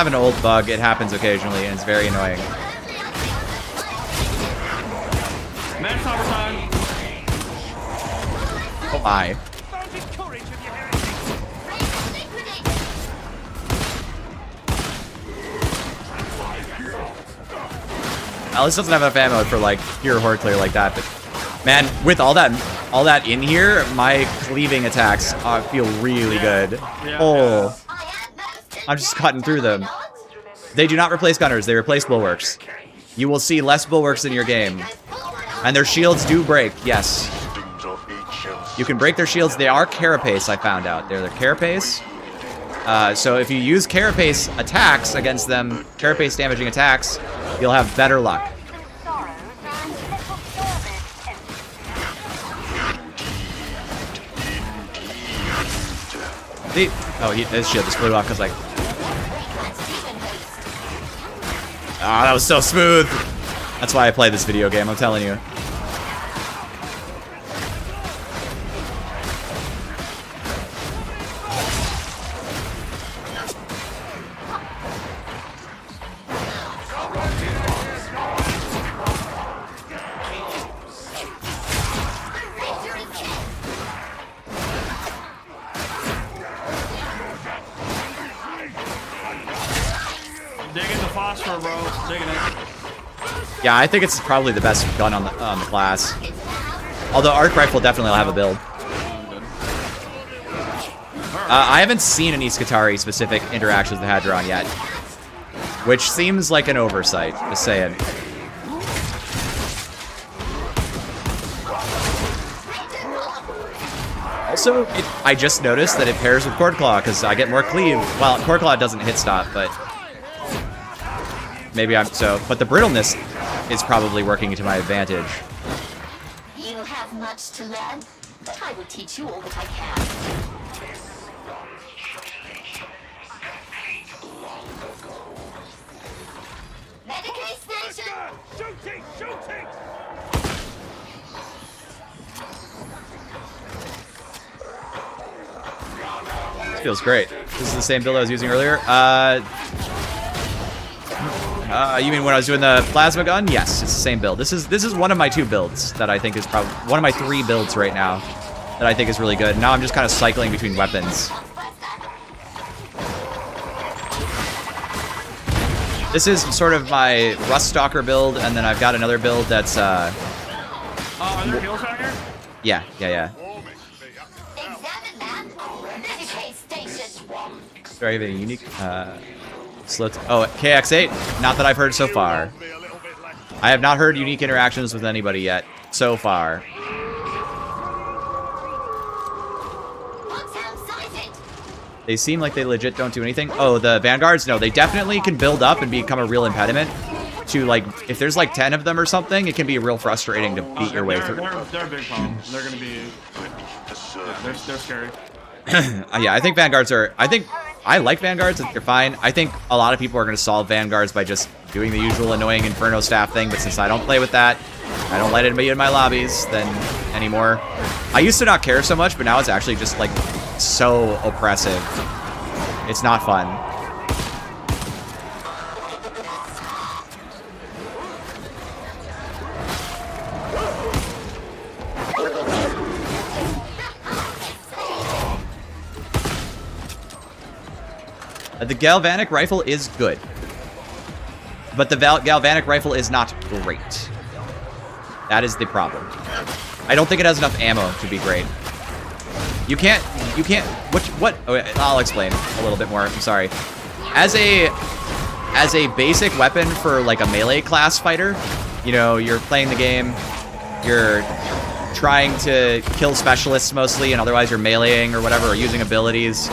Speaker 1: an old bug. It happens occasionally and it's very annoying.
Speaker 10: Match overtime.
Speaker 1: Oh my. Alice doesn't have enough ammo for like pure horde clear like that, but man, with all that in here, my cleaving attacks feel really good. Oh, I'm just cutting through them. They do not replace gunners; they replace bulwarks. You will see less bulwarks in your game, and their shields do break. Yes, you can break their shields. They are carapace. I found out they're carapace. So if you use carapace attacks against them, carapace damaging attacks, you'll have better luck. His shield just flew off because like, that was so smooth. That's why I play this video game. I'm telling you. Yeah, I think it's probably the best gun on the class. Although Arc Rifle definitely will have a build. I haven't seen any Skitarii specific interactions with Hadron yet, which seems like an oversight. Just saying. Also, I just noticed that it pairs with Cord Claw because I get more cleave. Well, Cord Claw doesn't hit stop, but maybe I'm so. But the brittleness is probably working to my advantage.
Speaker 2: You have much to learn, but I will teach you all that I can. Medicaid station!
Speaker 5: Shooting! Shooting!
Speaker 1: This feels great. This is the same build I was using earlier. You mean when I was doing the plasma gun? Yes, it's the same build. This is one of my 2 builds that I think is probably one of my 3 builds right now that I think is really good. Now I'm just kind of cycling between weapons. This is sort of my Rust Stalker build, and then I've got another build that's
Speaker 10: are there heals out here?
Speaker 1: Yeah.
Speaker 2: Medicaid station!
Speaker 1: Do I have any unique slots? Oh, KX8. Not that I've heard so far. I have not heard unique interactions with anybody yet so far. They seem like they legit don't do anything. Oh, the Vanguards? No, they definitely can build up and become a real impediment to, like, if there's like 10 of them or something, it can be real frustrating to beat your way through.
Speaker 10: They're a big problem. They're gonna be, they're scary.
Speaker 1: Yeah, I think Vanguards are, I like Vanguards, they're fine. I think a lot of people are gonna solve Vanguards by just doing the usual annoying Inferno staff thing, but since I don't play with that, I don't let anybody in my lobbies then anymore. I used to not care so much, but now it's actually just like so oppressive. It's not fun. The Galvanic rifle is good, but the Galvanic rifle is not great. That is the problem. I don't think it has enough ammo to be great. You can't, what, oh, I'll explain a little bit more, I'm sorry. As a basic weapon for like a melee class fighter, you know, you're playing the game, you're trying to kill specialists mostly, and otherwise you're meleeing or whatever, or using abilities.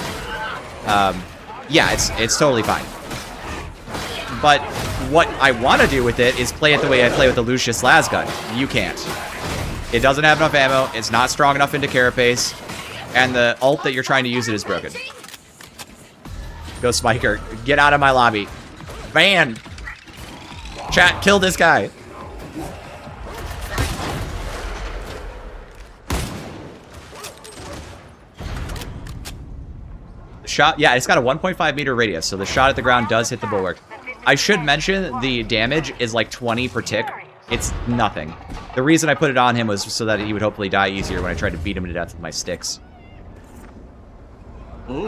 Speaker 1: Yeah, it's totally fine. But what I want to do with it is play it the way I play with the Lucius Lasgun. You can't. It doesn't have enough ammo, it's not strong enough into carapace, and the ult that you're trying to use it is broken. Go Spiker, get out of my lobby. Van! Chat, kill this guy. The shot, yeah, it's got a 1.5 meter radius, so the shot at the ground does hit the bulwark. I should mention the damage is like 20 per tick. It's nothing. The reason I put it on him was so that he would hopefully die easier when I tried to beat him to death with my sticks.
Speaker 10: Ooh.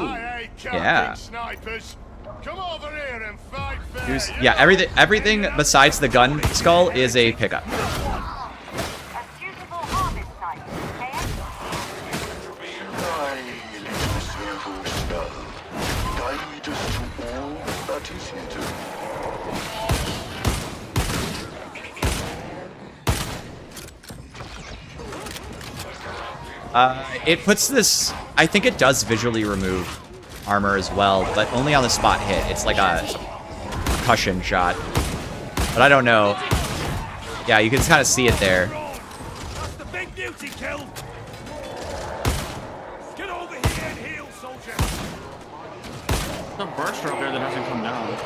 Speaker 1: Yeah.
Speaker 5: Snipers. Come over here and fight fair.
Speaker 1: Yeah, everything besides the gun skull is a pickup. It puts this, I think it does visually remove armor as well, but only on the spot hit. It's like a percussion shot. But I don't know. Yeah, you can kind of see it there.
Speaker 5: That's the big beauty kill. Get over here and heal, soldier.
Speaker 10: There's a burster up there that hasn't come down.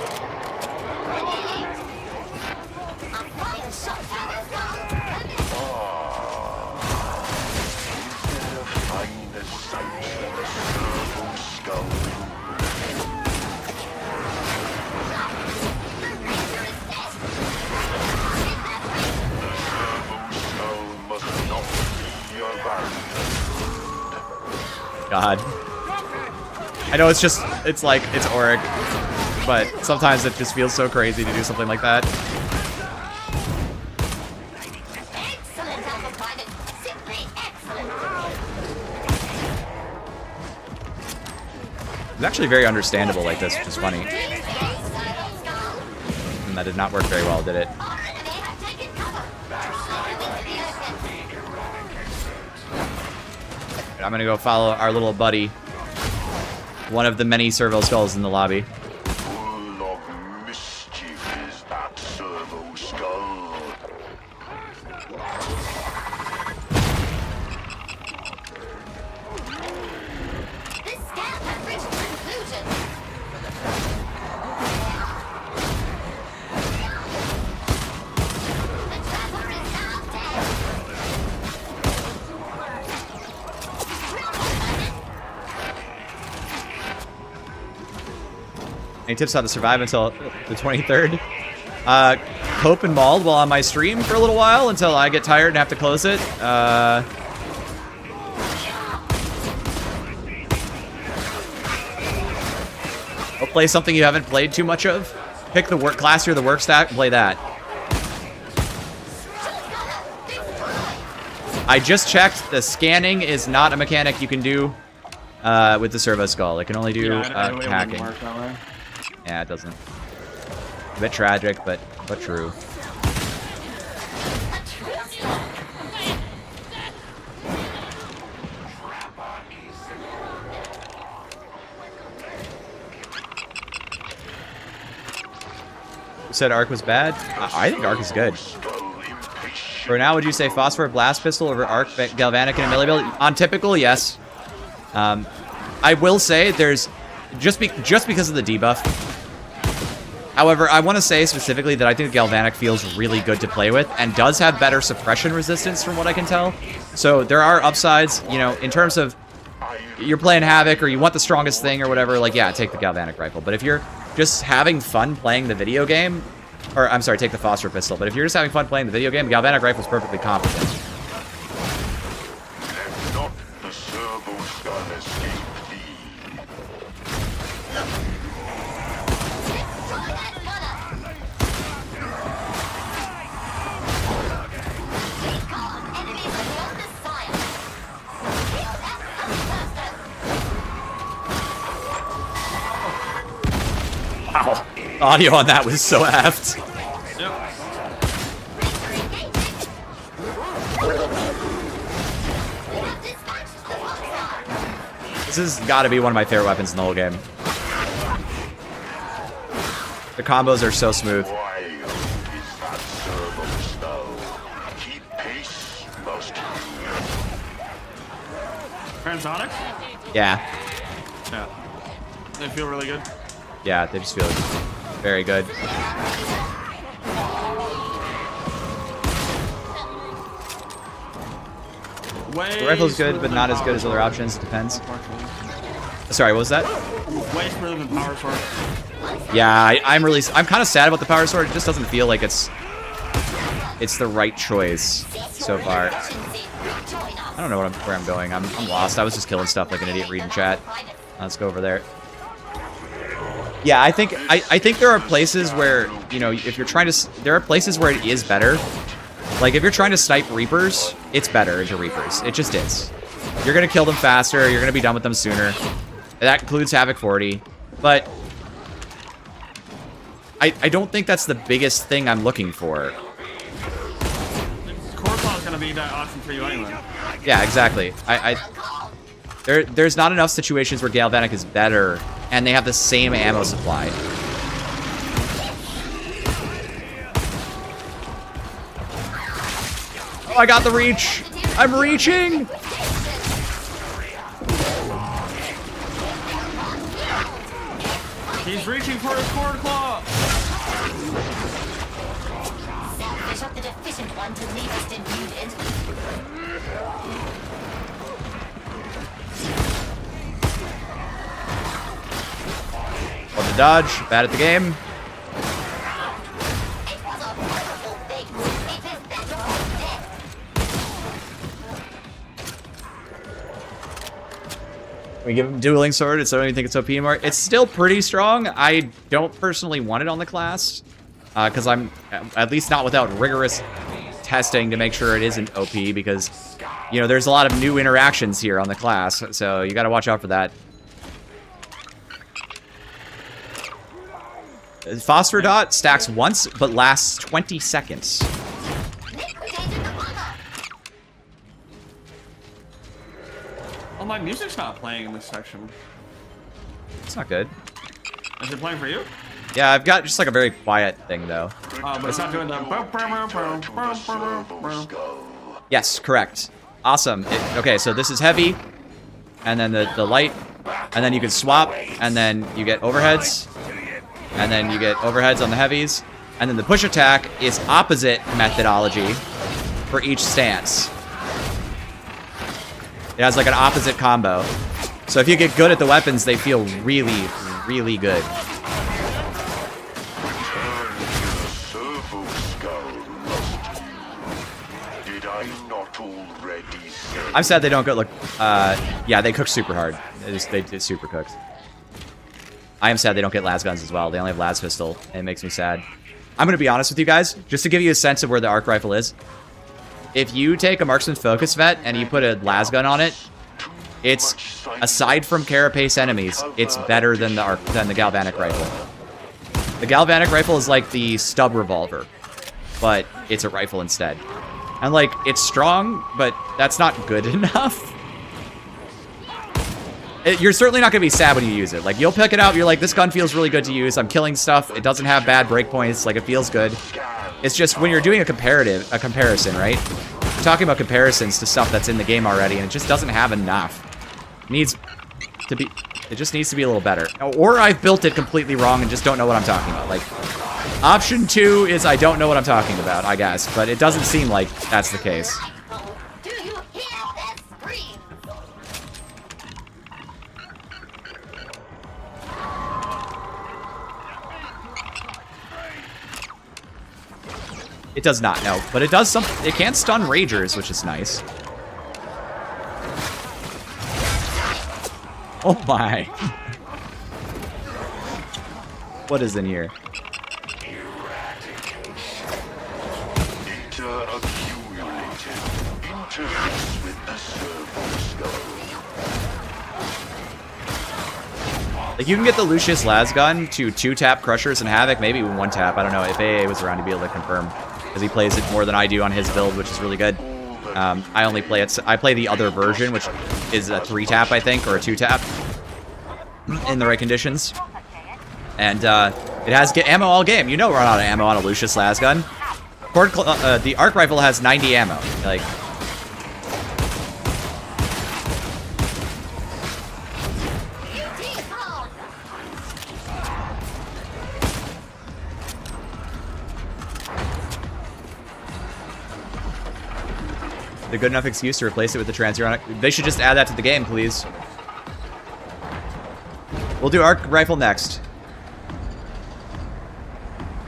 Speaker 1: God. I know it's Auric, but sometimes it just feels so crazy to do something like that. It's actually very understandable like this, which is funny. And that did not work very well, did it? I'm gonna go follow our little buddy. One of the many Servo skulls in the lobby.
Speaker 7: Full of mischief is that Servo skull.
Speaker 2: This scan has reached conclusion. The trapper is now dead.
Speaker 1: Any tips how to survive until the 23rd? Cope and mauled while on my stream for a little while until I get tired and have to close it. Go play something you haven't played too much of. Pick the work class or the work stack and play that. I just checked. The scanning is not a mechanic you can do with the Servo skull. It can only do hacking. Yeah, it doesn't. A bit tragic, but true. You said Arc was bad? I think Arc is good. For now, would you say Phosphor Blast Pistol over Arc, Galvanic, and Melee Build? On typical, yes. I will say there's just because of the debuff. However, I want to say specifically that I think Galvanic feels really good to play with and does have better suppression resistance from what I can tell. So there are upsides, you know, in terms of you're playing Havoc or you want the strongest thing or whatever, like, yeah, take the Galvanic Rifle. But if you're just having fun playing the video game, or I'm sorry, take the Phosphor Pistol. But if you're just having fun playing the video game, the Galvanic Rifle is perfectly competent.
Speaker 7: Let not the Servo skull escape thee.
Speaker 1: Wow. Audio on that was so effed. This has got to be one of my favorite weapons in the whole game. The combos are so smooth.
Speaker 10: Transonic?
Speaker 1: Yeah.
Speaker 10: Yeah. They feel really good.
Speaker 1: Yeah, they just feel very good. The rifle's good, but not as good as other options. It depends. Sorry, what was that?
Speaker 10: Way smoother than Power Sword.
Speaker 1: Yeah, I'm kind of sad about the Power Sword. It just doesn't feel like it's the right choice so far. I don't know where I'm going. I'm lost. I was just killing stuff like an idiot reading chat. Let's go over there. Yeah, I think there are places where, you know, if you're trying to, there are places where it is better. Like if you're trying to snipe Reapers, it's better into Reapers. It just is. You're gonna kill them faster. You're gonna be done with them sooner. That includes Havoc 40, but I don't think that's the biggest thing I'm looking for.
Speaker 10: Core Claw's gonna be that option for you anyway.
Speaker 1: Yeah, exactly. There's not enough situations where Galvanic is better and they have the same ammo supply. Oh, I got the reach. I'm reaching.
Speaker 10: He's reaching for his Core Claw.
Speaker 2: Selfish of the deficient one to leave us denuded.
Speaker 1: Love to dodge. Bad at the game. We give him Dueling Sword, it's only think it's OP anymore. It's still pretty strong. I don't personally want it on the class, because I'm, at least not without rigorous testing to make sure it isn't OP, because, you know, there's a lot of new interactions here on the class, so you gotta watch out for that. Phosphor Dot stacks once, but lasts 20 seconds.
Speaker 10: Oh, my music's not playing in this section.
Speaker 1: It's not good.
Speaker 10: Is it playing for you?
Speaker 1: Yeah, I've got just like a very quiet thing though.
Speaker 10: But it's not doing the...
Speaker 1: Yes, correct. Awesome. Okay, so this is heavy, and then the light, and then you can swap, and then you get overheads, and then you get overheads on the heavies, and then the push attack is opposite methodology for each stance. It has like an opposite combo. So if you get good at the weapons, they feel really, really good. I'm sad they don't go look. Yeah, they cook super hard. They super cooked. I am sad they don't get las guns as well. They only have las pistol, and it makes me sad. I'm gonna be honest with you guys, just to give you a sense of where the arc rifle is. If you take a marksman focus vet and you put a las gun on it, it's, aside from carapace enemies, it's better than the galvanic rifle. The galvanic rifle is like the stub revolver, but it's a rifle instead. And like, it's strong, but that's not good enough. You're certainly not gonna be sad when you use it. Like, you'll pick it up, you're like, this gun feels really good to use, I'm killing stuff, it doesn't have bad breakpoints, like, it feels good. It's just, when you're doing a comparison, right? You're talking about comparisons to stuff that's in the game already, and it just doesn't have enough. It just needs to be a little better. Or I've built it completely wrong and just don't know what I'm talking about. Like, option 2 is I don't know what I'm talking about, I guess, but it doesn't seem like that's the case.
Speaker 2: Do you hear that scream?
Speaker 1: It does not, no. But it does something. It can stun ragers, which is nice. Oh my. What is in here? Like, you can get the Lucius Lasgun to 2-tap Crushers and Havoc, maybe even 1-tap. I don't know if AA was around to be able to confirm, because he plays it more than I do on his build, which is really good. I only play it. I play the other version, which is a 3-tap, I think, or a 2-tap, in the right conditions. And it has ammo all game. You know we're out of ammo on a Lucius Lasgun. The arc rifle has 90 ammo. Like. A good enough excuse to replace it with the transuronic. They should just add that to the game, please. We'll do arc rifle next.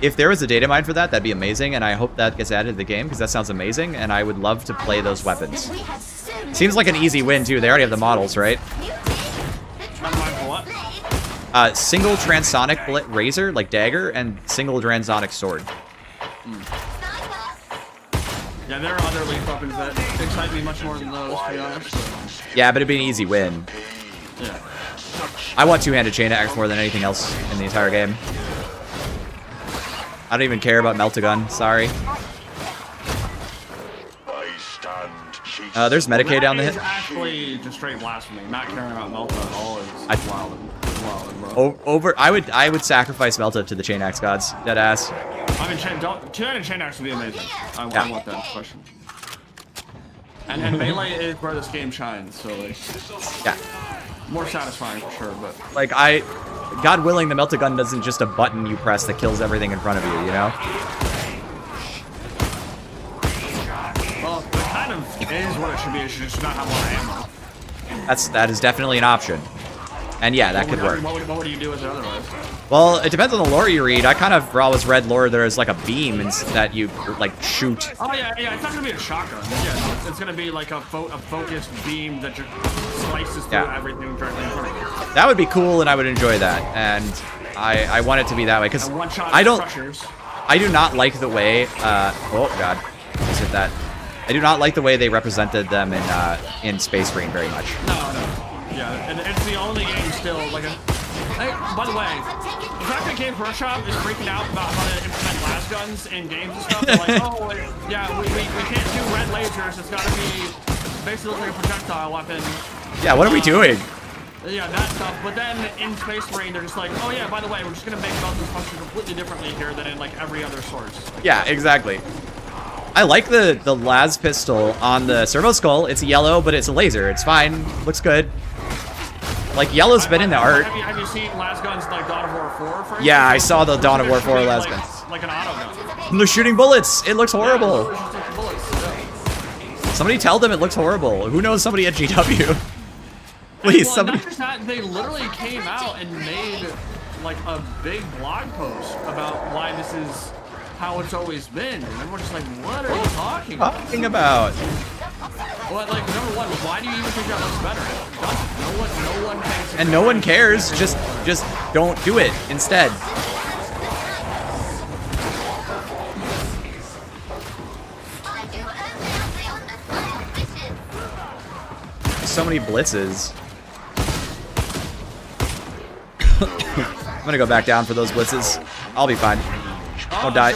Speaker 1: If there was a data mine for that, that'd be amazing, and I hope that gets added to the game, because that sounds amazing, and I would love to play those weapons. Seems like an easy win, too. They already have the models, right? Single transonic razor, like dagger, and single transonic sword.
Speaker 10: Yeah, there are other elite weapons that excite me much more than those, to be honest.
Speaker 1: Yeah, but it'd be an easy win.
Speaker 10: Yeah.
Speaker 1: I want two-handed chain axe more than anything else in the entire game. I don't even care about Melt-A-Gun, sorry. There's Medicaid down the hit.
Speaker 10: It's actually just straight blasphemy. Not caring about Melta at all is wild, bro.
Speaker 1: I would sacrifice Melta to the chain axe gods. Dead ass.
Speaker 10: I mean, two-handed chain axe would be amazing. I want that question. And melee is where this game shines, so like,
Speaker 1: yeah,
Speaker 10: more satisfying for sure. But
Speaker 1: like, God willing, the Melt-A-Gun isn't just a button you press that kills everything in front of you, you know?
Speaker 10: Well, it kind of is what it should be. It should just not have a lot of ammo.
Speaker 1: That is definitely an option. And yeah, that could work.
Speaker 10: What would you do with it otherwise?
Speaker 1: Well, it depends on the lore you read. I kind of always read lore there's like a beam that you like shoot.
Speaker 10: Oh yeah, it's not gonna be a shotgun. Yeah, it's gonna be like a focused beam that just slices through everything directly in front of you.
Speaker 1: That would be cool, and I would enjoy that. And I want it to be that way because I do not like the way. Oh god, just hit that. I do not like the way they represented them in Space Marine very much.
Speaker 10: No. Yeah, and it's the only game still like a. Hey, by the way, the fact that Games Workshop is freaking out about how to implement lasguns in games and stuff, they're like, oh, yeah, we can't do red lasers. It's got to be basically looks like a projectile weapon.
Speaker 1: Yeah, what are we doing?
Speaker 10: Yeah, that stuff. But then in Space Marine, they're just like, oh yeah, by the way, we're just gonna make weapons function completely differently here than in like every other source.
Speaker 1: Yeah, exactly. I like the las pistol on the Servo skull. It's yellow, but it's a laser. It's fine. Looks good. Like yellow's been in the art.
Speaker 10: Have you seen las guns like Dawn of War 4? For instance?
Speaker 1: Yeah, I saw the Dawn of War 4 las guns.
Speaker 10: Like an auto gun.
Speaker 1: And they're shooting bullets. It looks horrible.
Speaker 10: Yeah, bullets. Yeah.
Speaker 1: Somebody tell them it looks horrible. Who knows somebody at GW? Please,
Speaker 10: well,
Speaker 1: somebody.
Speaker 10: Not just that, they literally came out and made like a big blog post about why this is how it's always been, and everyone's just like, "What are you talking about?" Well, like number one, why do you even think that looks better? No one thinks.
Speaker 1: And no one cares. Just don't do it instead. So many blitzes. I'm gonna go back down for those blitzes. I'll be fine. I'll die.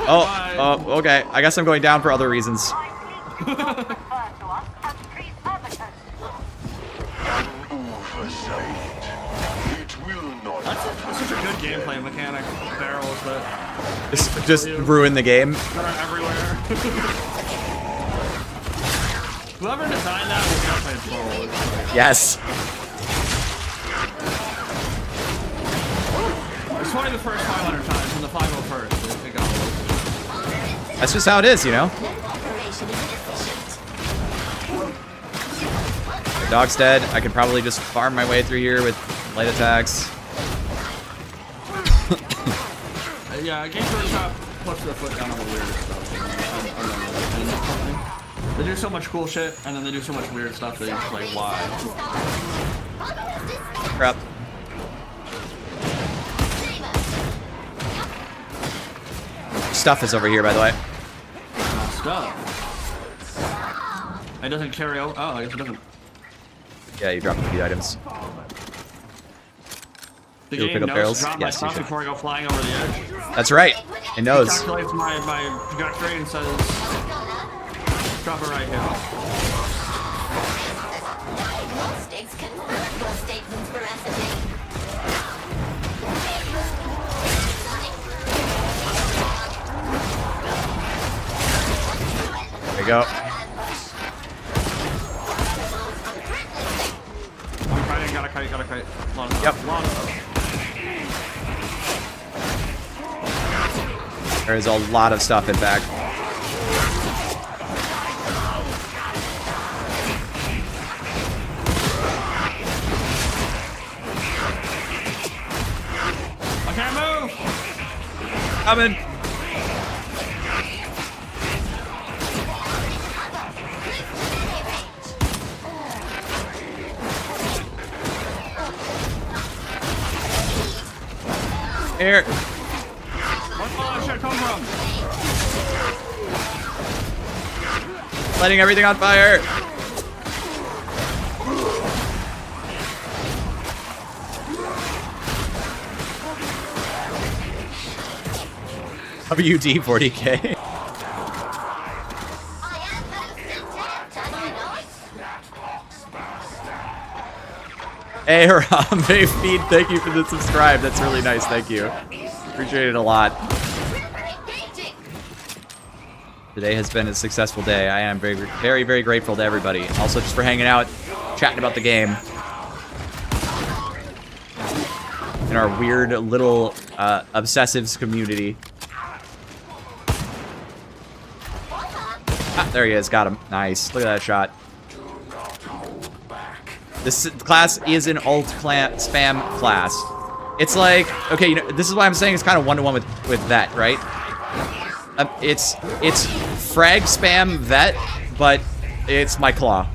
Speaker 1: Oh, okay. I guess I'm going down for other reasons.
Speaker 10: That's such a good gameplay mechanic. Barrels that
Speaker 1: just ruin the game.
Speaker 10: that are everywhere. Whoever designed that was definitely a troll.
Speaker 1: Yes.
Speaker 10: It's probably the first 500 times, and the 501st. They got a little.
Speaker 1: That's just how it is, you know? The dog's dead. I can probably just farm my way through here with light attacks.
Speaker 10: Yeah, Game Workshop puts their foot down on the weird stuff. They do so much cool shit, and then they do so much weird stuff that you're just like, why?
Speaker 1: Crap. Stuff is over here, by the way.
Speaker 10: Stuff. It doesn't carry over. Oh, I guess it doesn't.
Speaker 1: Yeah, you dropped a few items.
Speaker 10: The
Speaker 1: You'll
Speaker 10: game
Speaker 1: pick up
Speaker 10: knows
Speaker 1: barrels?
Speaker 10: to drop my
Speaker 1: Yes, you
Speaker 10: stuff
Speaker 1: should.
Speaker 10: before I go flying over the edge.
Speaker 1: That's right. It knows.
Speaker 10: It calculates my trajectory and says, drop it right here.
Speaker 2: Mistakes confirm your statement's veracity.
Speaker 1: There you go.
Speaker 10: Gotta kite.
Speaker 1: Yep.
Speaker 10: Long.
Speaker 1: There is a lot of stuff in back.
Speaker 10: I can't move!
Speaker 1: Coming. Here.
Speaker 10: Where should I come from?
Speaker 1: Lighting everything on fire. WD 40K. Hey, Harambe Feed, thank you for the subscribe. That's really nice, thank you. Appreciate it a lot. Today has been a successful day. I am very, very, very grateful to everybody. Also, just for hanging out, chatting about the game. In our weird little obsessives community. Ah, there he is. Got him. Nice. Look at that shot. This class is an alt spam class. It's like, okay, you know, this is why I'm saying it's kind of one-to-one with Vet, right? It's frag spam Vet, but it's my claw.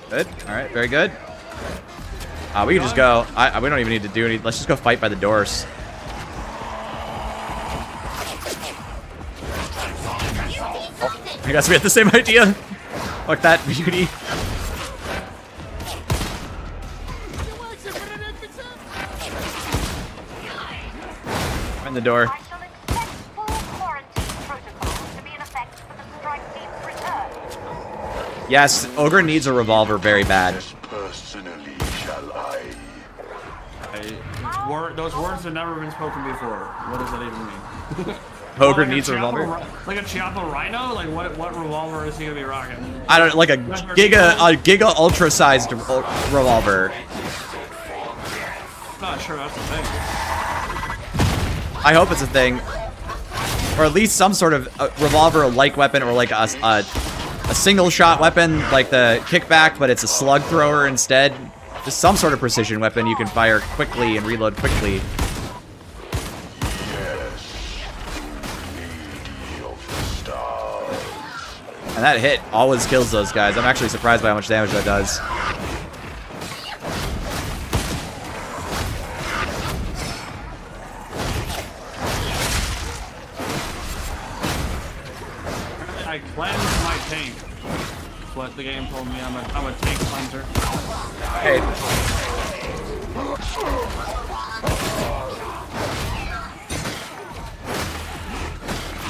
Speaker 1: Good. All right. Very good. We can just go. We don't even need to do any. Let's just go fight by the doors. Oh, I guess we had the same idea. Fuck that beauty. I'm in the door.
Speaker 8: I shall expect full quarantine protocols to be in effect for the strike team's return.
Speaker 1: Yes, Ogre needs a revolver very bad.
Speaker 7: Personally, shall I?
Speaker 10: Those words have never been spoken before. What does that even mean?
Speaker 1: Ogre needs a revolver?
Speaker 10: Like a Chiappa Rhino? Like what revolver is he gonna be rocking?
Speaker 1: I don't like a giga ultra sized revolver.
Speaker 10: Not sure that's the thing.
Speaker 1: I hope it's a thing, or at least some sort of revolver-like weapon, or like a single shot weapon, like the kickback, but it's a slug thrower instead. Just some sort of precision weapon you can fire quickly and reload quickly. And that hit always kills those guys. I'm actually surprised by how much damage that does.
Speaker 10: I cleansed my tank. That's what the game told me. I'm a tank cleanser.
Speaker 1: Hey.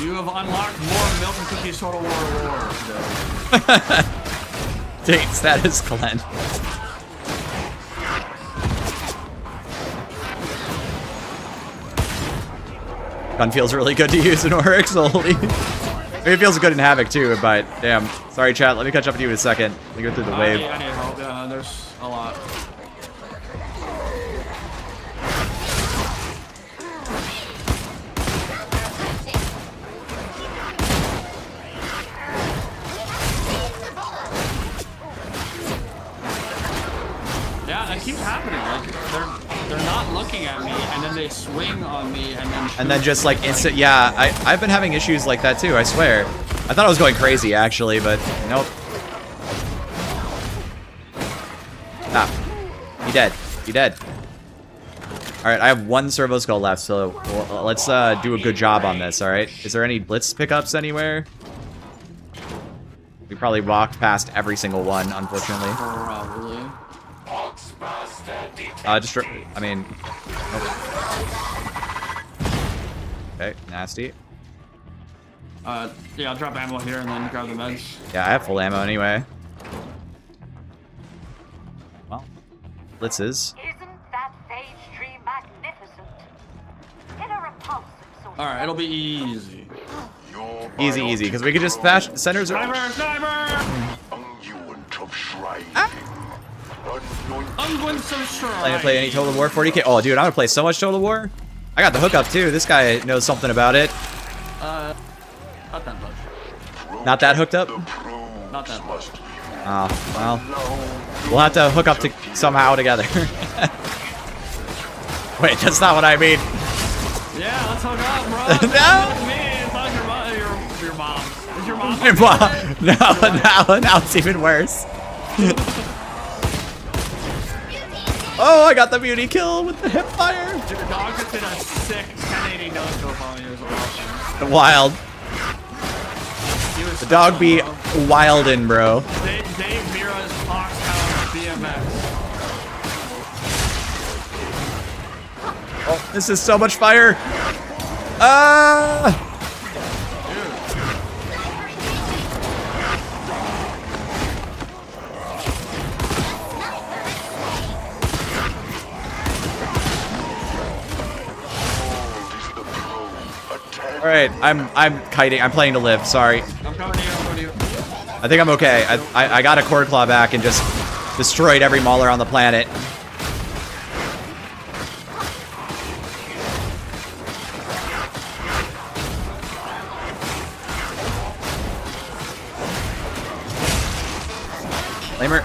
Speaker 10: You have unlocked more Milk and Cookies Total War today.
Speaker 1: Dang, status Glenn. Gun feels really good to use in Auric solely. Maybe it feels good in Havoc too, but damn. Sorry, chat. Let me catch up with you in a second. Let me go through the wave.
Speaker 10: I need help. Yeah, there's a lot. Yeah, it keeps happening. Like they're not looking at me, and then they swing on me, and then
Speaker 1: just like instant. Yeah, I've been having issues like that too. I swear. I thought I was going crazy actually, but nope. Ah, you dead. You dead. All right, I have one servo skull left, so let's do a good job on this. All right. Is there any blitz pickups anywhere? We probably walked past every single one, unfortunately.
Speaker 10: Probably.
Speaker 1: I mean, okay, nasty.
Speaker 10: Yeah, I'll drop ammo here and then grab the meds.
Speaker 1: Yeah, I have full ammo anyway. Well, blitzes.
Speaker 8: Isn't that phage tree magnificent? In a repulsive sort of
Speaker 10: All right, it'll be easy.
Speaker 1: Easy, because we could just bash centers.
Speaker 10: Sniper! I'm going so strong.
Speaker 1: Plan to play any Total War 40k? Oh, dude, I'm gonna play so much Total War. I got the hookup too. This guy knows something about it.
Speaker 10: Not that much.
Speaker 1: Not that hooked up?
Speaker 10: Not that much.
Speaker 1: Oh, well. We'll have to hook up to somehow together. Wait, that's not what I mean.
Speaker 10: Yeah, let's hook up, bro.
Speaker 1: No!
Speaker 10: Me, it's not your mom. It's your mom.
Speaker 1: Your mom. Now it's even worse. Oh, I got the beauty kill with the hip fire.
Speaker 10: Your dog just did a sick 1080 no-scope on you. It was awesome.
Speaker 1: Wild. The dog be wildin', bro.
Speaker 10: Dave Mira's Foxhound BMX.
Speaker 1: Oh, this is so much fire. All right, I'm kiting. I'm playing to live. Sorry.
Speaker 10: I'm coming to you. I'm coming to you.
Speaker 1: I think I'm okay. I got a cord claw back and just destroyed every mauler on the planet. Lamer.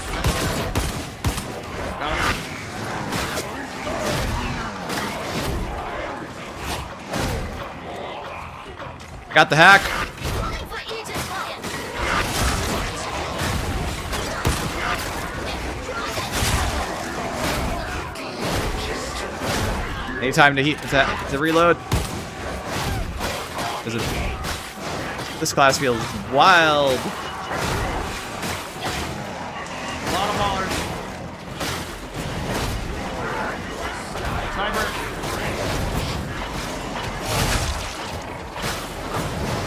Speaker 1: I got the hack. Anytime to reload. This class feels wild.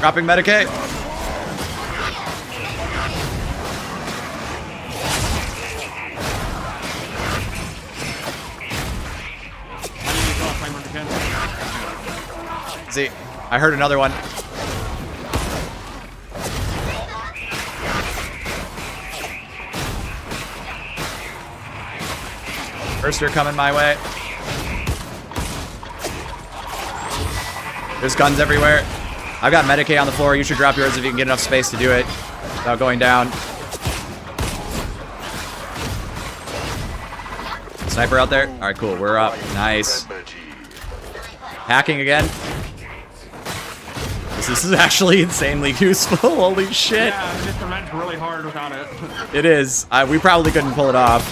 Speaker 1: Dropping Medicaid. See, I heard another one. Burster coming my way. There's guns everywhere. I've got Medicaid on the floor. You should drop yours if you can get enough space to do it without going down. Sniper out there? Alright, cool. We're up. Nice. Hacking again. This is actually insanely useful. Holy shit.
Speaker 10: Yeah, it's meant really hard without it.
Speaker 1: It is. We probably couldn't pull it off.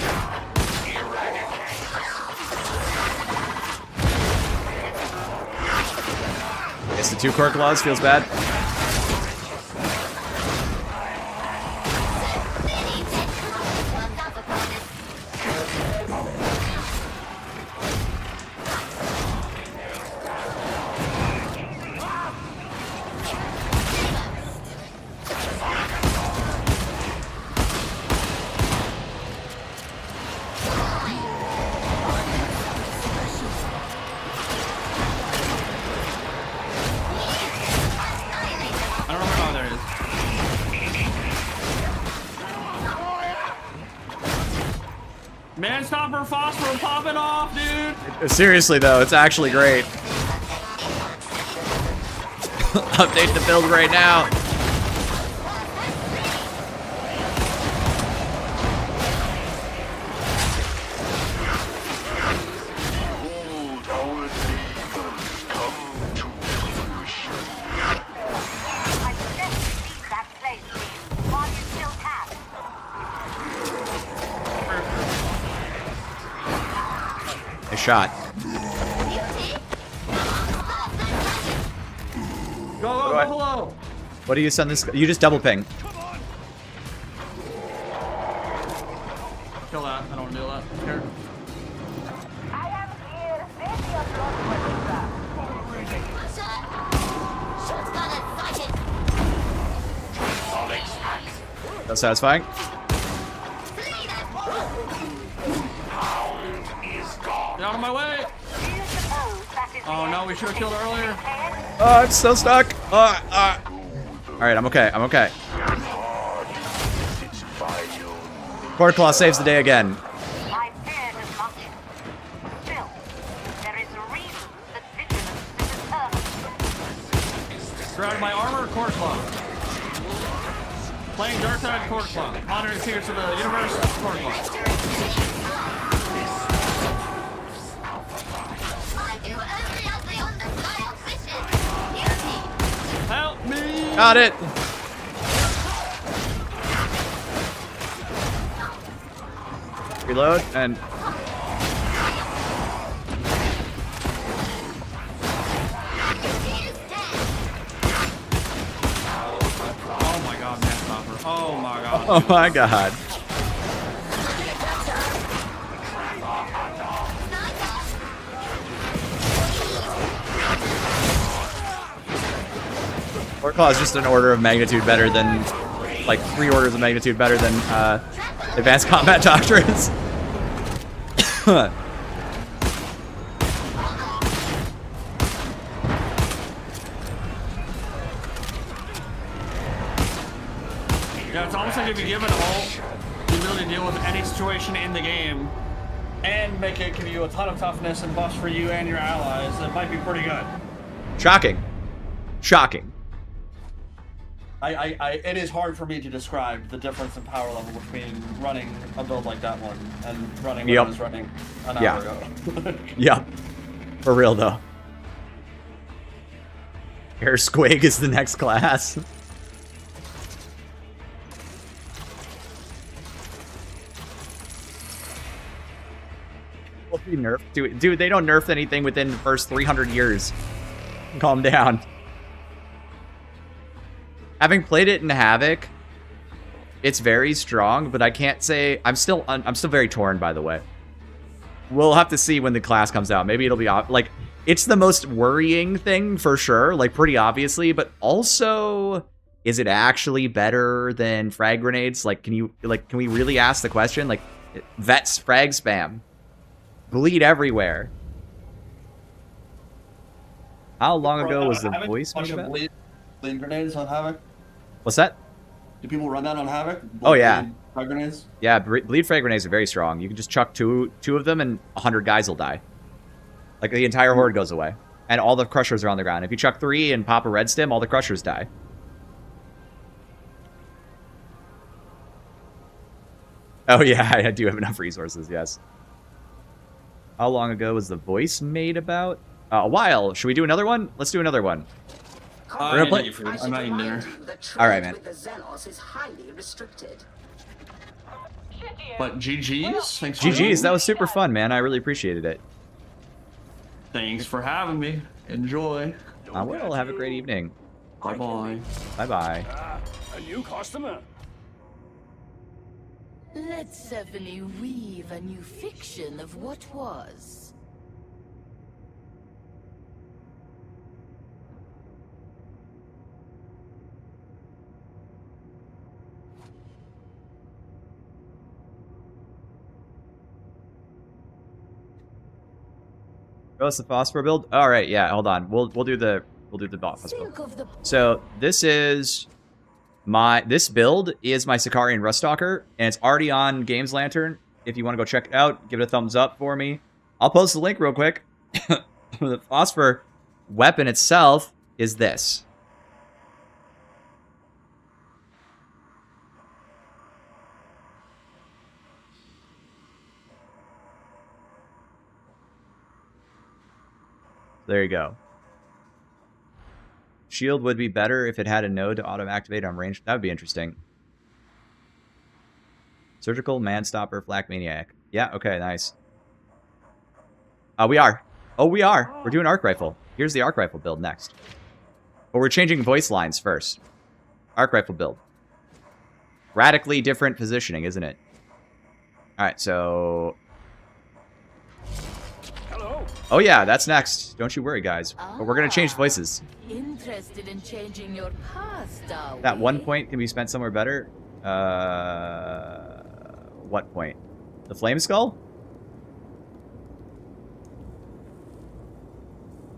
Speaker 1: Guess the 2 core claws feels bad.
Speaker 10: Man-stopper phosphor popping off, dude!
Speaker 1: Seriously, though, it's actually great. Update the build right now. Shot.
Speaker 10: Go below.
Speaker 1: What do you send this? You just double ping.
Speaker 10: Kill that. I don't want to do that. I'm scared.
Speaker 1: That's satisfying.
Speaker 10: Get out of my way! Oh no, we should have killed earlier.
Speaker 1: Oh, I'm so stuck. Alright, I'm okay. I'm okay. Cord Claw saves the day again.
Speaker 10: Grab my armor, Cord Claw. Playing Darktide, Cord Claw. Monitoring secrets of the universe, Cord Claw. Help me!
Speaker 1: Got it! Reload and...
Speaker 10: Oh my god, Man-stopper. Oh my god.
Speaker 1: Oh my god. Cord Claw is just an order of magnitude better than, like 3 orders of magnitude better than Advanced Combat Doctrines.
Speaker 10: Yeah, it's almost like if you give it all the ability to deal with any situation in the game and make it give you a ton of toughness and buffs for you and your allies, it might be pretty good.
Speaker 1: Shocking. Shocking.
Speaker 10: It is hard for me to describe the difference in power level between running a build like that one and running what I was running an hour ago.
Speaker 1: Yep. For real, though. Air Squig is the next class. Will be nerfed? Dude, they don't nerf anything within the first 300 years. Calm down. Having played it in Havoc, it's very strong, but I can't say... I'm still very torn, by the way. We'll have to see when the class comes out. Maybe it'll be... Like, it's the most worrying thing for sure, like pretty obviously, but also, is it actually better than frag grenades? Like, can we really ask the question? Like, vets frag spam, bleed everywhere. How long ago was the voice made about?
Speaker 10: Bleed grenades on Havoc?
Speaker 1: What's that?
Speaker 10: Do people run that on Havoc?
Speaker 1: Oh yeah.
Speaker 10: Frag grenades?
Speaker 1: Yeah, bleed frag grenades are very strong. You can just chuck two of them and 100 guys will die. Like, the entire horde goes away. And all the crushers are on the ground. If you chuck 3 and pop a red stim, all the crushers die. Oh yeah, I do have enough resources, yes. How long ago was the voice made about? A while. Should we do another one? Let's do another one. We're gonna play.
Speaker 10: I'm not eating dinner.
Speaker 1: All right, man.
Speaker 10: But GG's? Thanks.
Speaker 1: GG's. That was super fun, man. I really appreciated it.
Speaker 10: Thanks for having me. Enjoy.
Speaker 1: I will. Have a great evening.
Speaker 10: Bye-bye.
Speaker 1: Bye-bye.
Speaker 5: A new customer.
Speaker 13: Let's suddenly weave a new fiction of what was.
Speaker 1: Oh, it's the phosphor build. All right, yeah. Hold on. We'll do the boss build. So this is this build is my Skitarii and Ruststalker, and it's already on Games Lantern. If you want to go check it out, give it a thumbs up for me. I'll post the link real quick. The phosphor weapon itself is this. There you go. Shield would be better if it had a node to auto-activate on range. That would be interesting. Surgical, Man-Stopper, Flak Maniac. Yeah, okay, nice. We are. Oh, we are. We're doing Arc Rifle. Here's the Arc Rifle build next. But we're changing voice lines first. Arc Rifle build. Radically different positioning, isn't it? Alright, so... Oh yeah, that's next. Don't you worry, guys. But we're gonna change voices.
Speaker 13: Interested in changing your past, are we?
Speaker 1: That 1 point can be spent somewhere better. What point? The Flame Skull?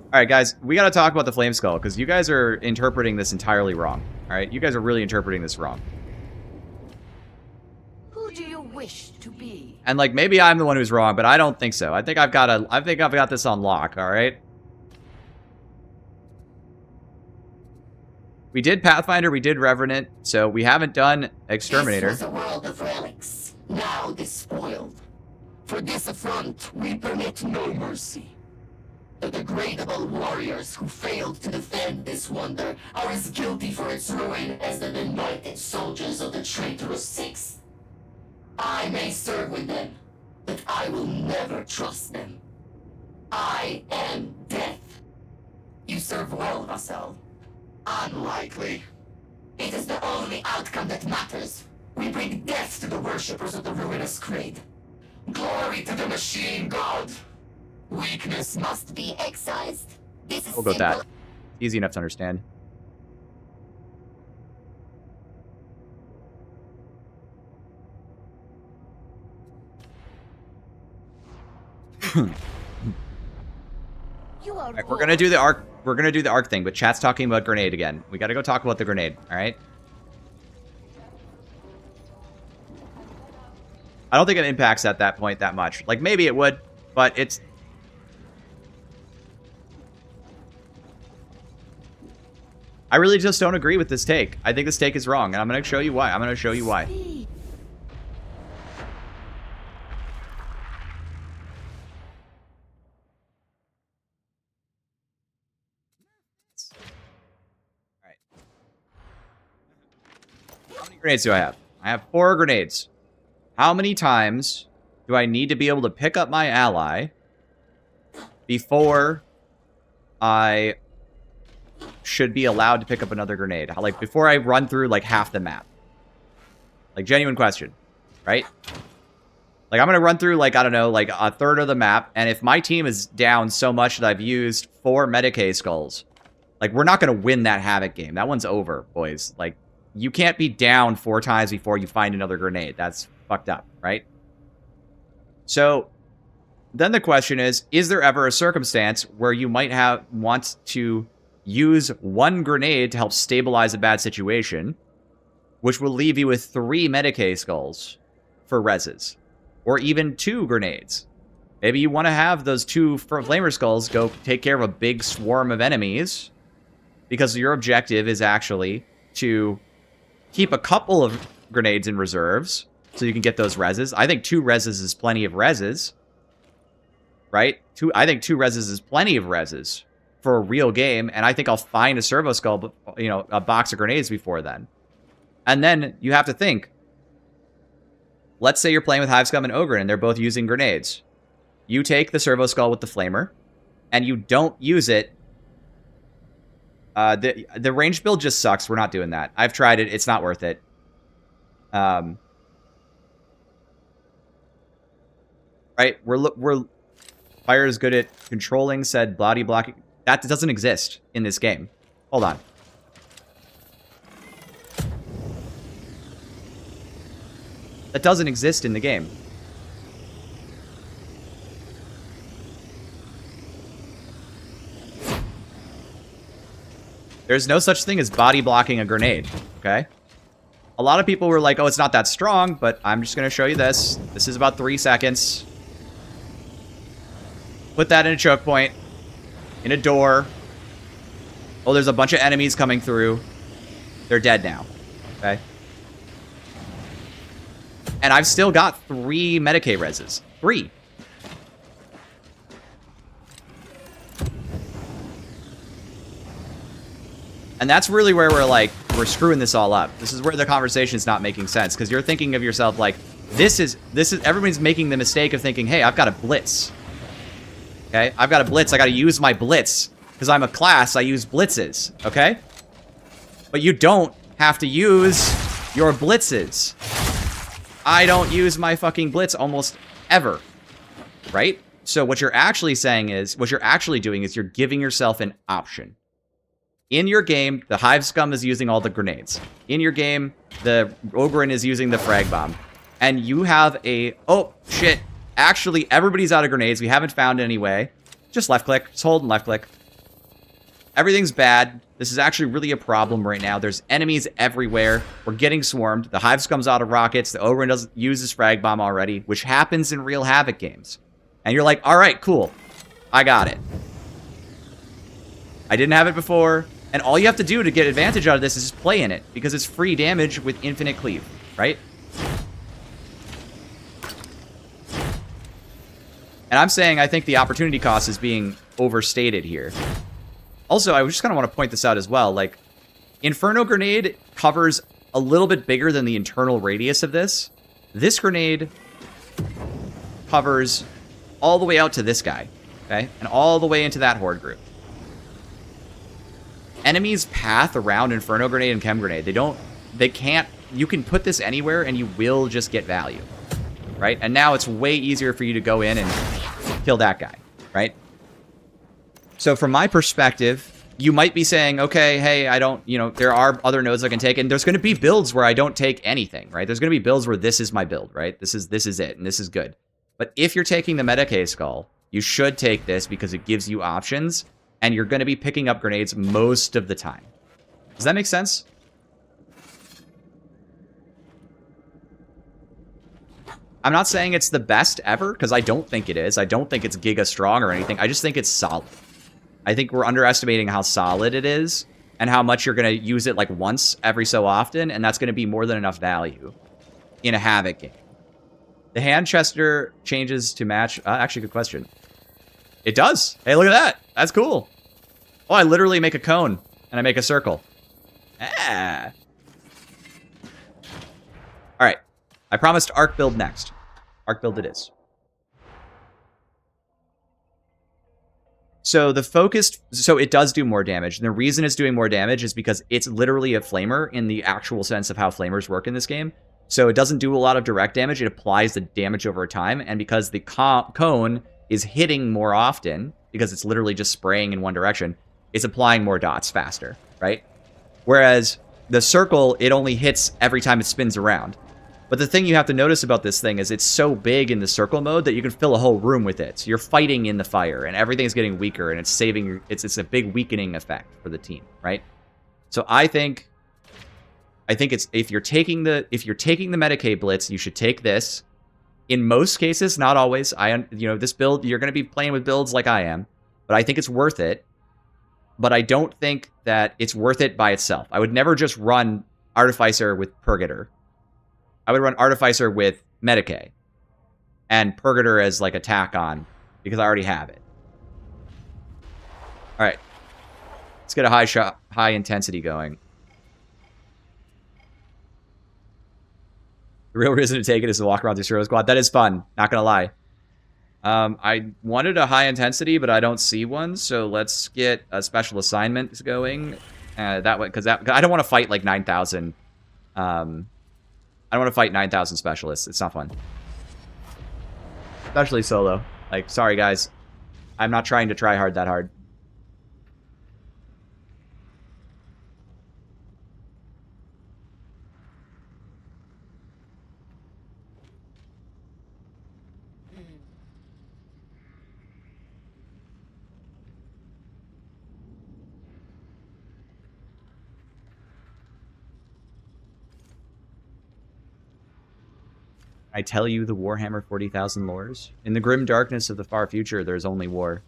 Speaker 1: Alright, guys, we gotta talk about the Flame Skull, because you guys are interpreting this entirely wrong. Alright, you guys are really interpreting this wrong.
Speaker 13: Who do you wish to be?
Speaker 1: And like, maybe I'm the one who's wrong, but I don't think so. I think I've got this on lock, alright? We did Pathfinder, we did Revenant, so we haven't done Exterminator.
Speaker 2: This was a world of relics, now despoiled. For this affront, we permit no mercy. The degradable warriors who failed to defend this wonder are as guilty for its ruin as the benighted soldiers of the traitorous Sixth. I may serve with them, but I will never trust them. I am death. You serve well, Vassal. Unlikely. It is the only outcome that matters. We bring death to the worshippers of the ruinous creed. Glory to the machine god. Weakness must be excised. This is
Speaker 1: We'll go with that. Easy enough to understand. Right, we're gonna do the arc. We're gonna do the arc thing, but chat's talking about grenade again. We gotta go talk about the grenade. All right. I don't think it impacts at that point that much. Like maybe it would, but it's. I really just don't agree with this take. I think this take is wrong, and I'm gonna show you why. I'm gonna show you why. Grenades do I have? I have 4 grenades. How many times do I need to be able to pick up my ally before I should be allowed to pick up another grenade? Like, before I run through, like, half the map? Like, genuine question. Right? Like, I'm going to run through, like, I don't know, like, a third of the map, and if my team is down so much that I've used 4 Medicae skulls, like, we're not going to win that Havoc game. That one's over, boys. Like, you can't be down 4 times before you find another grenade. That's fucked up, right? So, then the question is there ever a circumstance where you might want to use 1 grenade to help stabilize a bad situation, which will leave you with 3 Medicae skulls for reses, or even 2 grenades. Maybe you want to have those 2 flamer skulls go take care of a big swarm of enemies, because your objective is actually to keep a couple of grenades in reserves, so you can get those reses. I think 2 reses is plenty of reses, right? I think 2 reses is plenty of reses for a real game, and I think I'll find a servo skull, you know, a box of grenades before then. And then you have to think, let's say you're playing with Hivescum and Ogre, and they're both using grenades. You take the servo skull with the flamer, and you don't use it. The ranged build just sucks. We're not doing that. I've tried it. It's not worth it. Right? We're Fire is good at controlling said body blocking. That doesn't exist in this game. Hold on. That doesn't exist in the game. There's no such thing as body blocking a grenade, okay? A lot of people were like, oh, it's not that strong, but I'm just going to show you this. This is about 3 seconds. Put that in a choke point. In a door. Oh, there's a bunch of enemies coming through. They're dead now, okay? And I've still got 3 Medicae reses. 3. And that's really where we're screwing this all up. This is where the conversation's not making sense, because you're thinking of yourself like, this is everybody's making the mistake of thinking, hey, I've got a blitz. Okay? I've got a blitz. I got to use my blitz. Because I'm a class, I use blitzes. Okay? But you don't have to use your blitzes. I don't use my fucking blitz almost ever. Right? So what you're actually saying is, what you're actually doing is you're giving yourself an option. In your game, the Hive Scum is using all the grenades. In your game, the Ogren is using the frag bomb. And you have a... Oh, shit. Actually, everybody's out of grenades. We haven't found any way. Just left click. Just hold and left click. Everything's bad. This is actually really a problem right now. There's enemies everywhere. We're getting swarmed. The Hive Scum's out of rockets. The Ogren doesn't use his frag bomb already, which happens in real Havoc games. And you're like, all right, cool. I got it. I didn't have it before. And all you have to do to get advantage out of this is just play in it, because it's free damage with infinite cleave, right? And I'm saying I think the opportunity cost is being overstated here. Also, I just kind of want to point this out as well. Like, Inferno Grenade covers a little bit bigger than the internal radius of this. This grenade covers all the way out to this guy, okay? And all the way into that Horde group. Enemies path around Inferno Grenade and Chem Grenade. They can't, you can put this anywhere and you will just get value, right? And now it's way easier for you to go in and kill that guy, right? So from my perspective, you might be saying, okay, hey, I don't, you know, there are other nodes I can take, and there's going to be builds where I don't take anything, right? There's going to be builds where this is my build, right? This is it, and this is good. But if you're taking the Medicae Skull, you should take this because it gives you options, and you're going to be picking up grenades most of the time. Does that make sense? I'm not saying it's the best ever, because I don't think it is. I don't think it's giga strong or anything. I just think it's solid. I think we're underestimating how solid it is, and how much you're going to use it like once every so often, and that's going to be more than enough value in a Havoc game. The hand chester changes to match... actually, good question. It does. Hey, look at that. That's cool. Oh, I literally make a cone, and I make a circle. Ah. All right. I promised Arc build next. Arc build it is. So the focused... So it does do more damage. And the reason it's doing more damage is because it's literally a flamer in the actual sense of how flamers work in this game. So it doesn't do a lot of direct damage. It applies the damage over time. And because the cone is hitting more often, because it's literally just spraying in one direction, it's applying more dots faster, right? Whereas the circle, it only hits every time it spins around. But the thing you have to notice about this thing is it's so big in the circle mode that you can fill a whole room with it. So you're fighting in the fire, and everything's getting weaker, and it's saving. It's a big weakening effect for the team, right? So I think it's if you're taking the Medicaid blitz, you should take this. In most cases, not always. This build, you're going to be playing with builds like I am, but I think it's worth it. But I don't think that it's worth it by itself. I would never just run Artificer with Purgator. I would run Artificer with Medicaid and Purgator as like attack on because I already have it. All right, let's get a high intensity going. The real reason to take it is to walk around the Hero Squad. That is fun, not gonna lie. I wanted a high intensity, but I don't see one, so let's get a special assignment going. That way, because I don't want to fight like 9,000. I don't want to fight 9,000 specialists. It's not fun. Especially solo. Like, sorry guys. I'm not trying to try hard that hard. I tell you the Warhammer 40,000 lores. In the grim darkness of the far future, there's only war.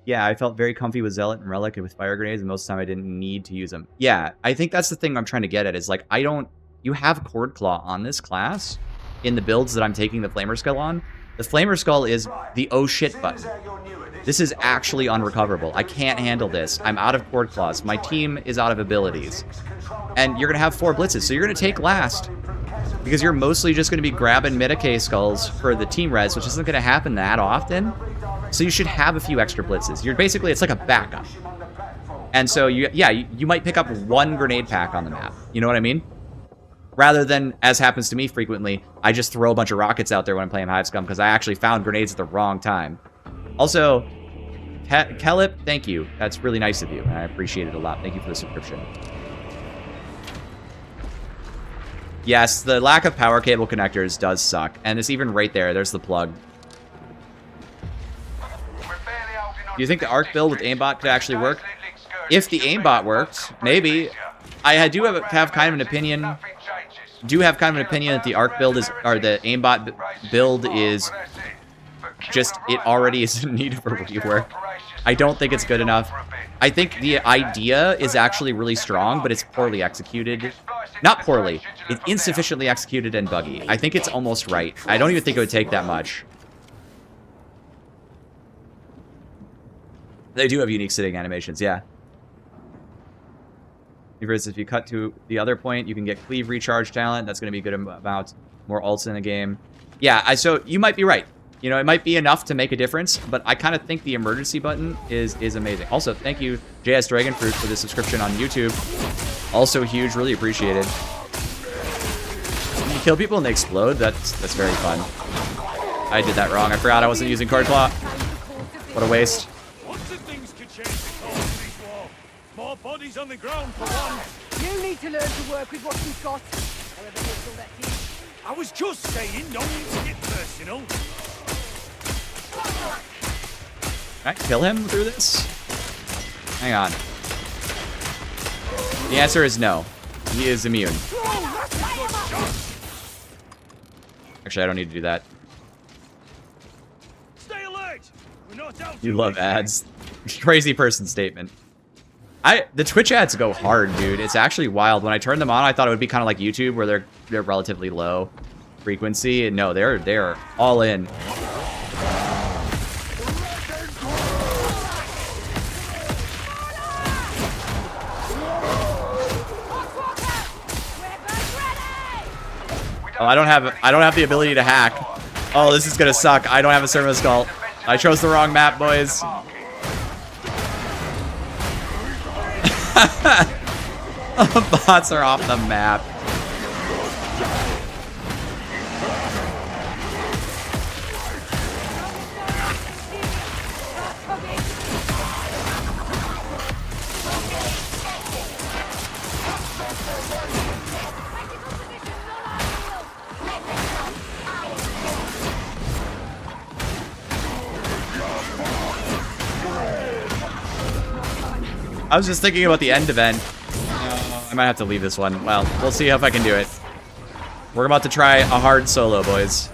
Speaker 1: Yeah, I felt very comfy with Zealot and Relic and with fire grenades, and most of the time I didn't need to use them. Yeah, I think that's the thing I'm trying to get at, is like, you have Cord Claw on this class in the builds that I'm taking the Flamer Skull on. The Flamer Skull is the oh shit button. This is actually unrecoverable. I can't handle this. I'm out of Cord Claws. My team is out of abilities. And you're going to have 4 blitzes, so you're going to take last. Because you're mostly just going to be grabbing Medicaid skulls for the team res, which isn't going to happen that often. So you should have a few extra blitzes. You're basically, it's like a backup. And so, you might pick up 1 grenade pack on the map. You know what I mean? Rather than, as happens to me frequently, I just throw a bunch of rockets out there when I'm playing Hive Scum because I actually found grenades at the wrong time. Also, Kelip, thank you. That's really nice of you, and I appreciate it a lot. Thank you for the subscription. Yes, the lack of power cable connectors does suck, and it's even right there. There's the plug. Do you think the Arc build with aimbot could actually work? If the aimbot worked, maybe. I do have kind of an opinion. That the Arc build is, or the aimbot build is just, it already is in need of a rework. I don't think it's good enough. I think the idea is actually really strong, but it's poorly executed. Not poorly. It's insufficiently executed and buggy. I think it's almost right. I don't even think it would take that much. They do have unique sitting animations, yeah. If you cut to the other point, you can get cleave recharge talent. That's going to be good about more ults in the game. Yeah, so you might be right. You know, it might be enough to make a difference, but I kind of think the emergency button is amazing. Also, thank you, JS Dragonfruit, for the subscription on YouTube. Also huge, really appreciated. When you kill people and they explode, that's very fun. I did that wrong. I forgot I wasn't using Card Claw. What a waste.
Speaker 5: More bodies on the ground for one.
Speaker 4: You need to learn to work with what you've got. However useful that is.
Speaker 5: I was just saying, no need to get personal.
Speaker 1: Can I kill him through this? Hang on. The answer is no. He is immune. Actually, I don't need to do that.
Speaker 5: Stay alert. We're not out.
Speaker 1: You love ads. Crazy person statement. The Twitch ads go hard, dude. It's actually wild. When I turned them on, I thought it would be kind of like YouTube, where they're relatively low frequency. And no, they're all in. Oh, I don't have the ability to hack. Oh, this is gonna suck. I don't have a Servo Skull. I chose the wrong map, boys. Bots are off the map. I was just thinking about the end event. I might have to leave this one. Well, we'll see if I can do it. We're about to try a hard solo, boys.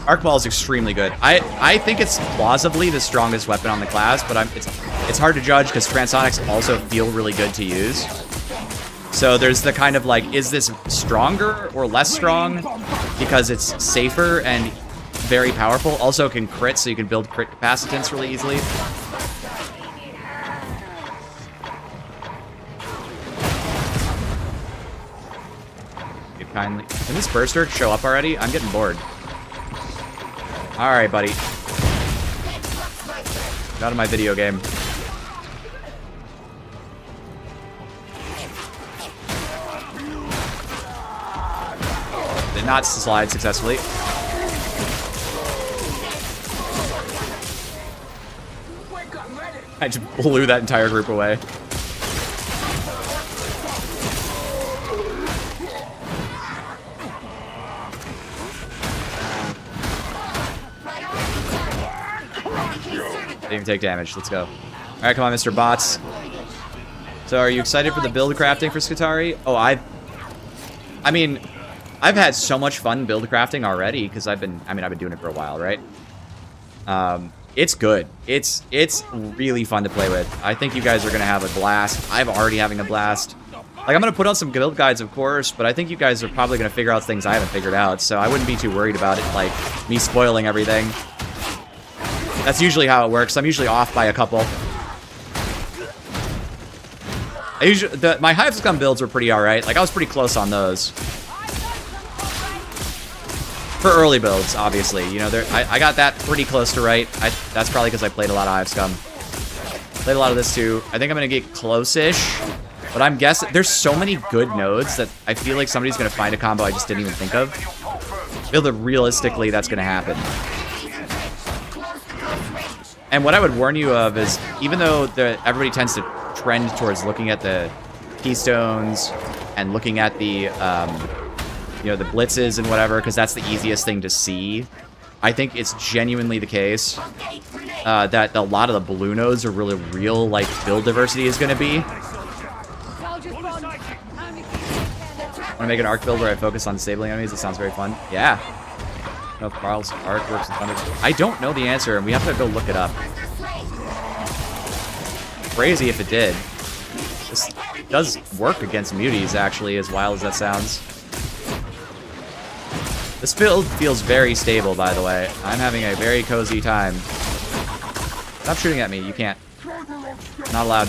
Speaker 1: Arc Ball is extremely good. I think it's plausibly the strongest weapon on the class, but it's hard to judge because Transonics also feel really good to use. So there's the kind of like, is this stronger or less strong because it's safer and very powerful? Also can crit, so you can build crit capacitance really easily. Kindly. Can this burster show up already? I'm getting bored. Alright, buddy. Get out of my video game. Did not slide successfully. I just blew that entire group away. Didn't even take damage. Let's go. Alright, come on, Mr. Bots. So, are you excited for the build crafting for Skitarii? Oh, I mean, I've had so much fun build crafting already because I've been doing it for a while, right? It's good. It's really fun to play with. I think you guys are gonna have a blast. I'm already having a blast. Like, I'm gonna put on some build guides, of course, but I think you guys are probably gonna figure out things I haven't figured out, so I wouldn't be too worried about it, like me spoiling everything. That's usually how it works. I'm usually off by a couple. My Hive Scum builds were pretty alright. Like, I was pretty close on those. For early builds, obviously. You know, I got that pretty close to right. That's probably because I played a lot of Hive Scum. Played a lot of this too. I think I'm going to get close-ish. But I'm guessing there's so many good nodes that I feel like somebody's going to find a combo I just didn't even think of. I feel that realistically that's going to happen. And what I would warn you of is, even though everybody tends to trend towards looking at the keystones and looking at the, you know, the blitzes and whatever, because that's the easiest thing to see, I think it's genuinely the case that a lot of the blue nodes are really real, like, build diversity is going to be. Want to make an arc build where I focus on disabling enemies? It sounds very fun. Yeah. I don't know if Carl's arc works in Thunder. I don't know the answer, and we have to go look it up. Crazy if it did. This does work against muties, actually, as wild as that sounds. This build feels very stable, by the way. I'm having a very cozy time. Stop shooting at me. You can't. Not allowed.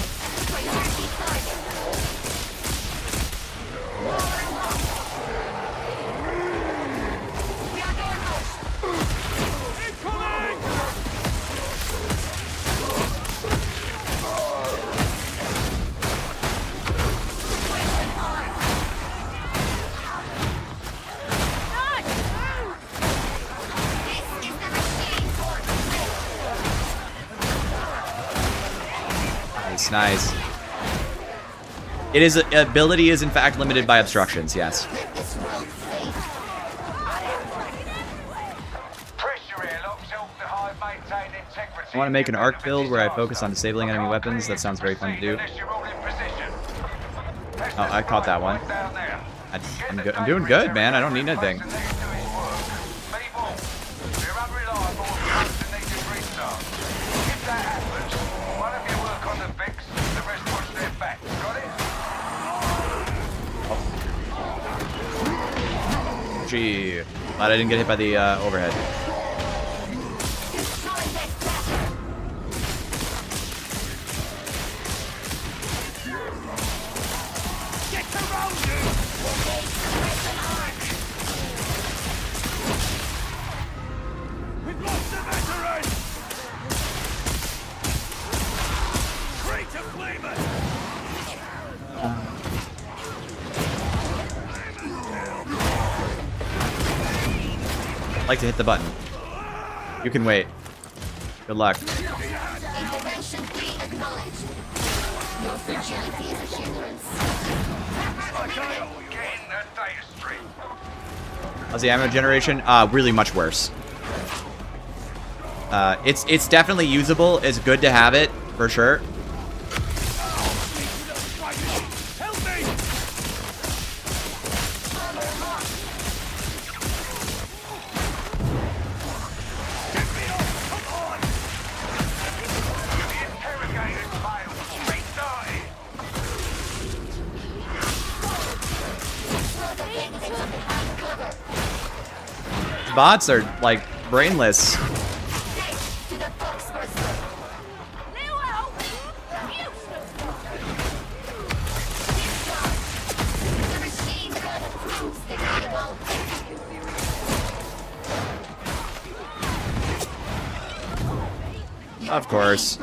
Speaker 1: Nice. It is ability is in fact limited by obstructions. Yes. I want to make an arc build where I focus on disabling enemy weapons. That sounds very fun to do. Oh, I caught that one. I'm good. I'm doing good, man. I don't need anything. GG. Glad I didn't get hit by the overhead.
Speaker 5: We've lost the veteran! Traitor flamer!
Speaker 1: I'd like to hit the button. You can wait. Good luck.
Speaker 2: Intervention fee acknowledged. Your fragility is a hindrance.
Speaker 1: How's the ammo generation? Really much worse. It's definitely usable. It's good to have it, for sure. Bots are, like, brainless. Of course.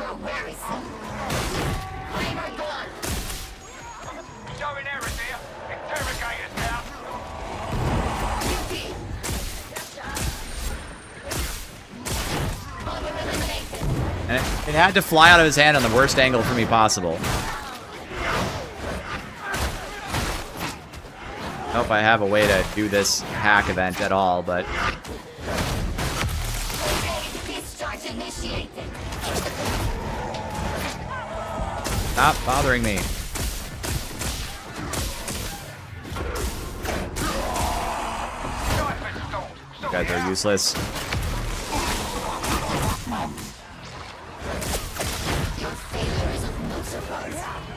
Speaker 1: And it had to fly out of his hand on the worst angle for me possible. I don't know if I have a way to do this hack event at all, but... Stop bothering me. You guys are useless.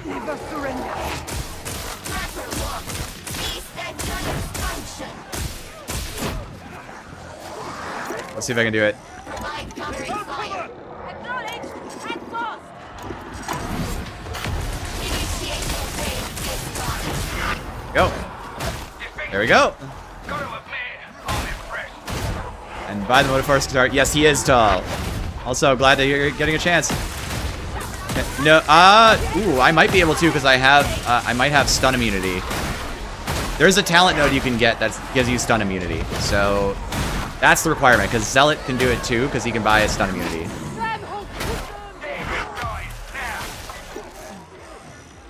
Speaker 8: Never surrender.
Speaker 1: Let's see if I can do it. Go. There we go. And by the motive force start, yes, he is tall. Also, glad that you're getting a chance. No, ooh, I might be able to because I might have stun immunity. There's a talent node you can get that gives you stun immunity. So that's the requirement because Zealot can do it too because he can buy a stun immunity.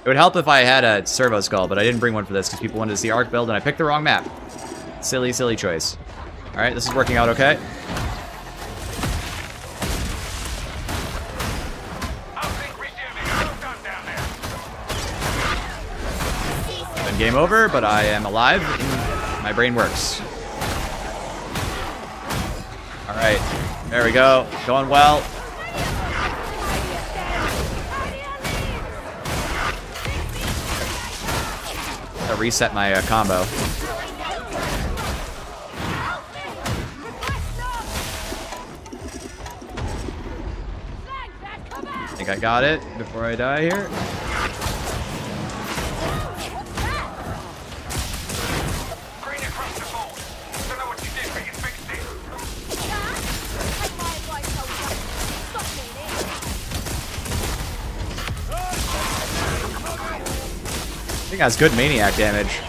Speaker 1: It would help if I had a Servo skull, but I didn't bring one for this because people wanted to see Arc build and I picked the wrong map. Silly, silly choice. All right, this is working out okay. Then game over, but I am alive and my brain works. All right, there we go. Going well. I'll reset my combo. I think I got it before I die here. I think that's good maniac damage.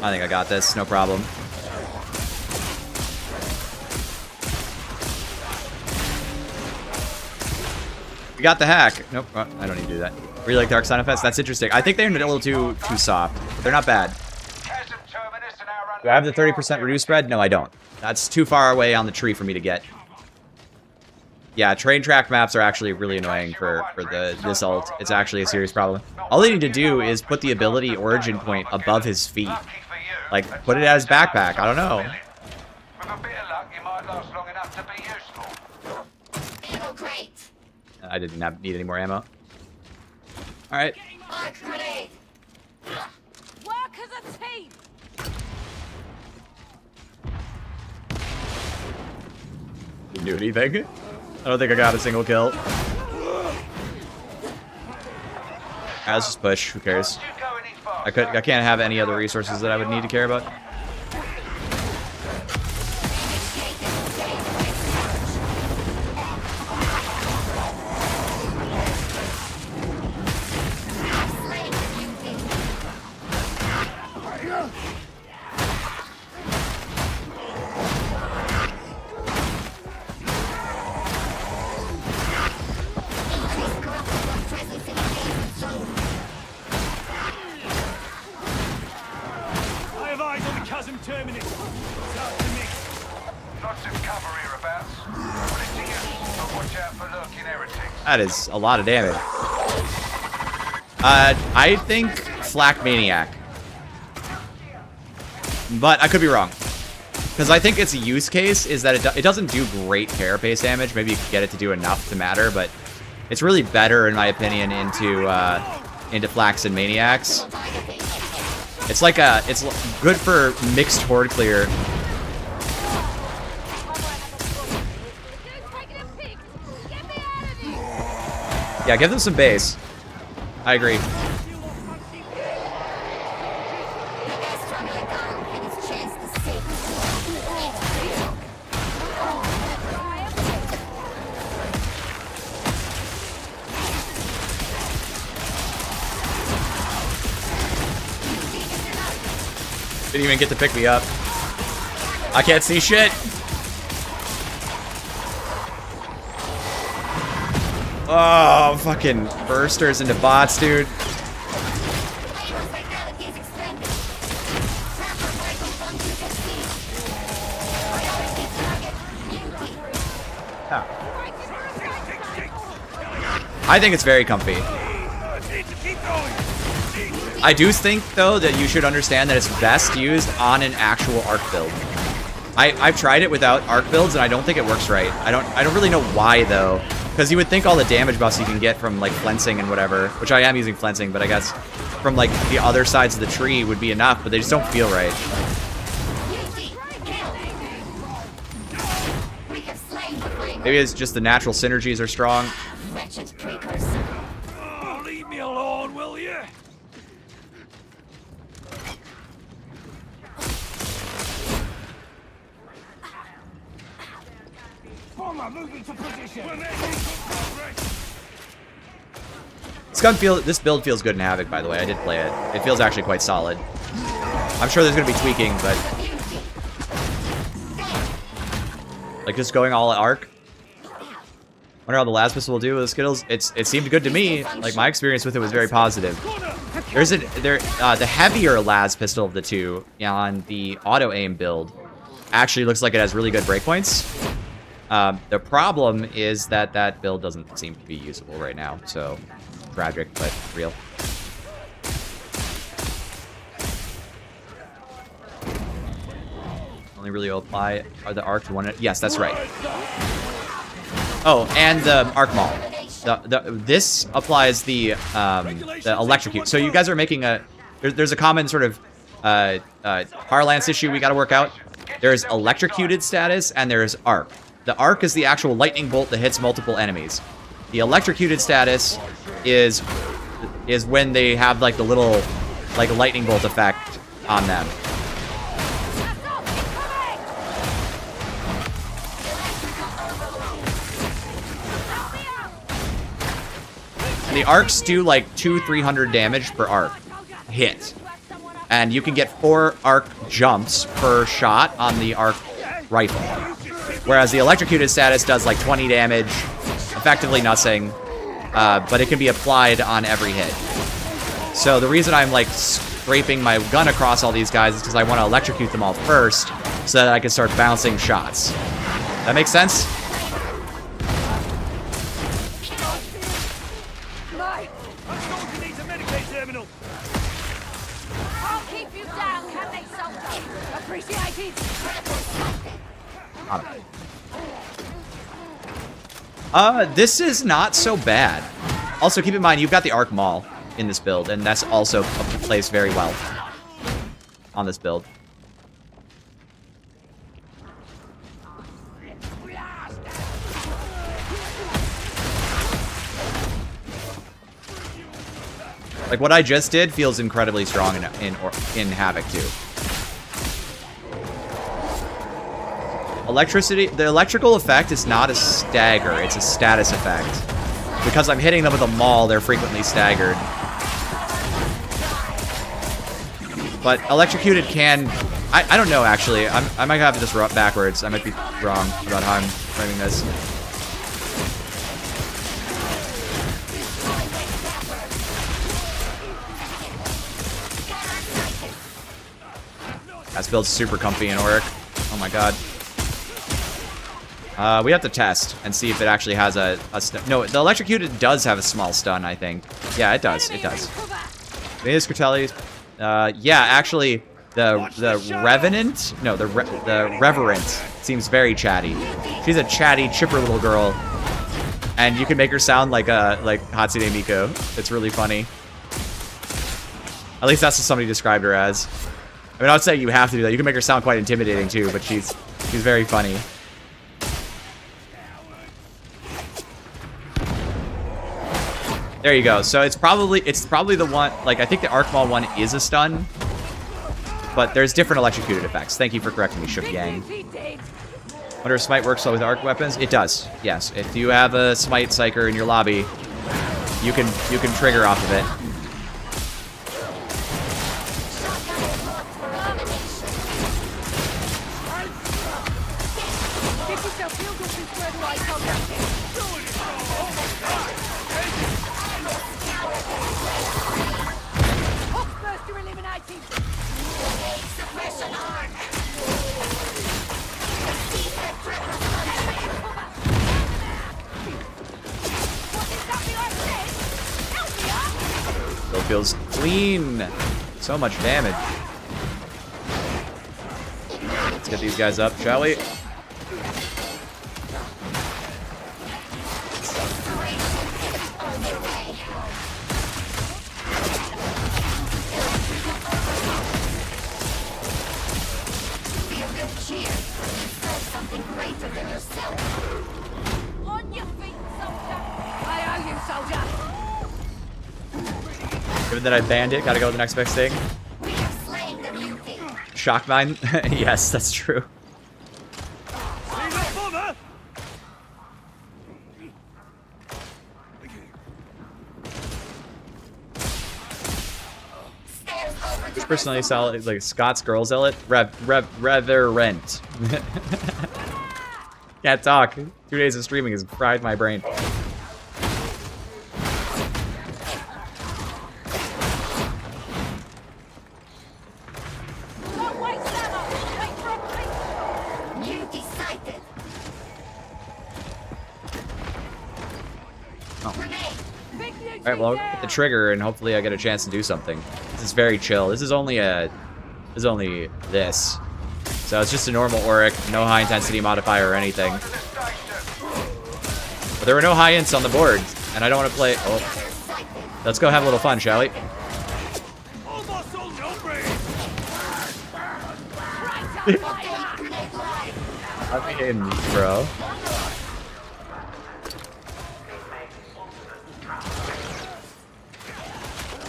Speaker 1: I think I got this, no problem. We got the hack. Nope, I don't need to do that. Really like dark sound effects? That's interesting. I think they're a little too soft, but they're not bad. Do I have the 30% reduce spread? No, I don't. That's too far away on the tree for me to get. Yeah, train track maps are actually really annoying for this ult. It's actually a serious problem. All they need to do is put the ability origin point above his feet. Like, put it at his backpack. I don't know. I didn't need any more ammo. All right.
Speaker 4: Work as a team.
Speaker 1: Didn't do anything. I don't think I got a single kill. Let's just push. Who cares? I can't have any other resources that I would need to care about. That is a lot of damage. I think Flak Maniac. But I could be wrong. Because I think its use case is that it doesn't do great carapace damage. Maybe you could get it to do enough to matter, but it's really better, in my opinion, into Flax and Maniacs. It's like it's good for mixed horde clear. Yeah, give them some base. I agree. Didn't even get to pick me up. I can't see shit. Oh, fucking bursters into bots, dude. I think it's very comfy. I do think, though, that you should understand that it's best used on an actual arc build. I've tried it without arc builds, and I don't think it works right. I don't really know why, though. Because you would think all the damage buffs you can get from, like, flensing and whatever, which I am using flensing, but I guess from, like, the other sides of the tree would be enough, but they just don't feel right. Maybe it's just the natural synergies are strong.
Speaker 5: Oh, leave me alone, will you? Moving to position.
Speaker 1: This build feels good in Havoc, by the way. I did play it. It feels actually quite solid. I'm sure there's going to be tweaking, but... like, just going all arc. Wonder how the las pistol will do with the Skittles. It seemed good to me. Like, my experience with it was very positive. The heavier las pistol of the two on the auto-aim build actually looks like it has really good breakpoints. The problem is that that build doesn't seem to be usable right now, so tragic, but real. Only really apply are the arc to one. Yes, that's right. Oh, and the arc maul. This applies the electrocute. So you guys are making a there's a common sort of parlance issue we got to work out. There's electrocuted status and there's arc. The arc is the actual lightning bolt that hits multiple enemies. The electrocuted status is when they have like the little like lightning bolt effect on them. And the arcs do like 200-300 damage per arc hit. And you can get 4 arc jumps per shot on the arc rifle. Whereas the electrocuted status does like 20 damage, effectively nothing, but it can be applied on every hit. So the reason I'm like scraping my gun across all these guys is because I want to electrocute them all first so that I can start bouncing shots. That makes sense?
Speaker 4: I'll keep you down, can they, soldier? Appreciate it.
Speaker 1: This is not so bad. Also, keep in mind, you've got the Arc Maul in this build, and that's also placed very well on this build. Like, what I just did feels incredibly strong in Havoc, too. The electrical effect is not a stagger, it's a status effect. Because I'm hitting them with a maul, they're frequently staggered. But electrocuted can... I don't know, actually. I might have this backwards. I might be wrong about how I'm framing this. This build's super comfy in Auric. Oh my god. We have to test and see if it actually has a stun. No, the electrocuted does have a small stun, I think. Yeah, it does. It does. Maybe Skitarii. Yeah, actually, the Revenant. No, the Reverent seems very chatty. She's a chatty, chipper little girl, and you can make her sound like Hatsune Miku. It's really funny. At least that's what somebody described her as. I mean, I would say you have to do that. You can make her sound quite intimidating too, but she's very funny. There you go. So it's probably the one, like, I think the Arc Maul one is a stun, but there's different electrocuted effects. Thank you for correcting me, Shook Yang. Wonder if Smite works well with arc weapons? It does. Yes. If you have a Smite Psyker in your lobby, you can trigger off of it. Still feels clean. So much damage. Let's get these guys up, shall we? Given that I banned it, gotta go to the next best thing. Shock mine? Yes, that's true. This personality style is like Scott's Girl Zealot. Reverent. Can't talk. 2 days of streaming has fried my brain. Alright, well, I'll hit the trigger and hopefully I get a chance to do something. This is very chill. This is only this. So it's just a normal Auric, no high intensity modifier or anything. But there were no high ints on the board, and I don't want to play. Oh. Let's go have a little fun, shall we? I'm in, bro.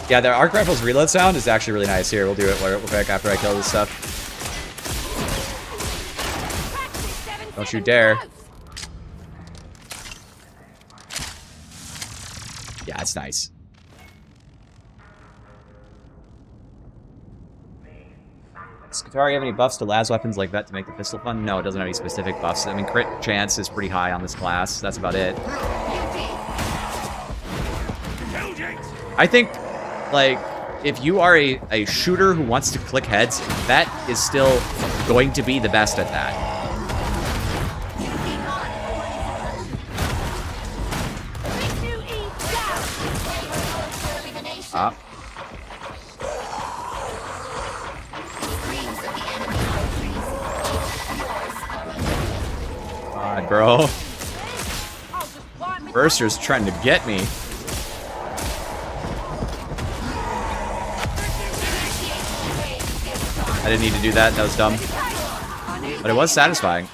Speaker 1: Yeah, the Arc Rifle's reload sound is actually really nice. Here, we'll do it real quick after I kill this stuff. Don't you dare. Yeah, it's nice. Does Skitarii have any buffs to las weapons like that to make the pistol fun? No, it doesn't have any specific buffs. I mean, crit chance is pretty high on this class. That's about it. I think, like, if you are a shooter who wants to click heads, that is still going to be the best at that. Up. God, bro. Burster's trying to get me. I didn't need to do that. That was dumb. But it was satisfying.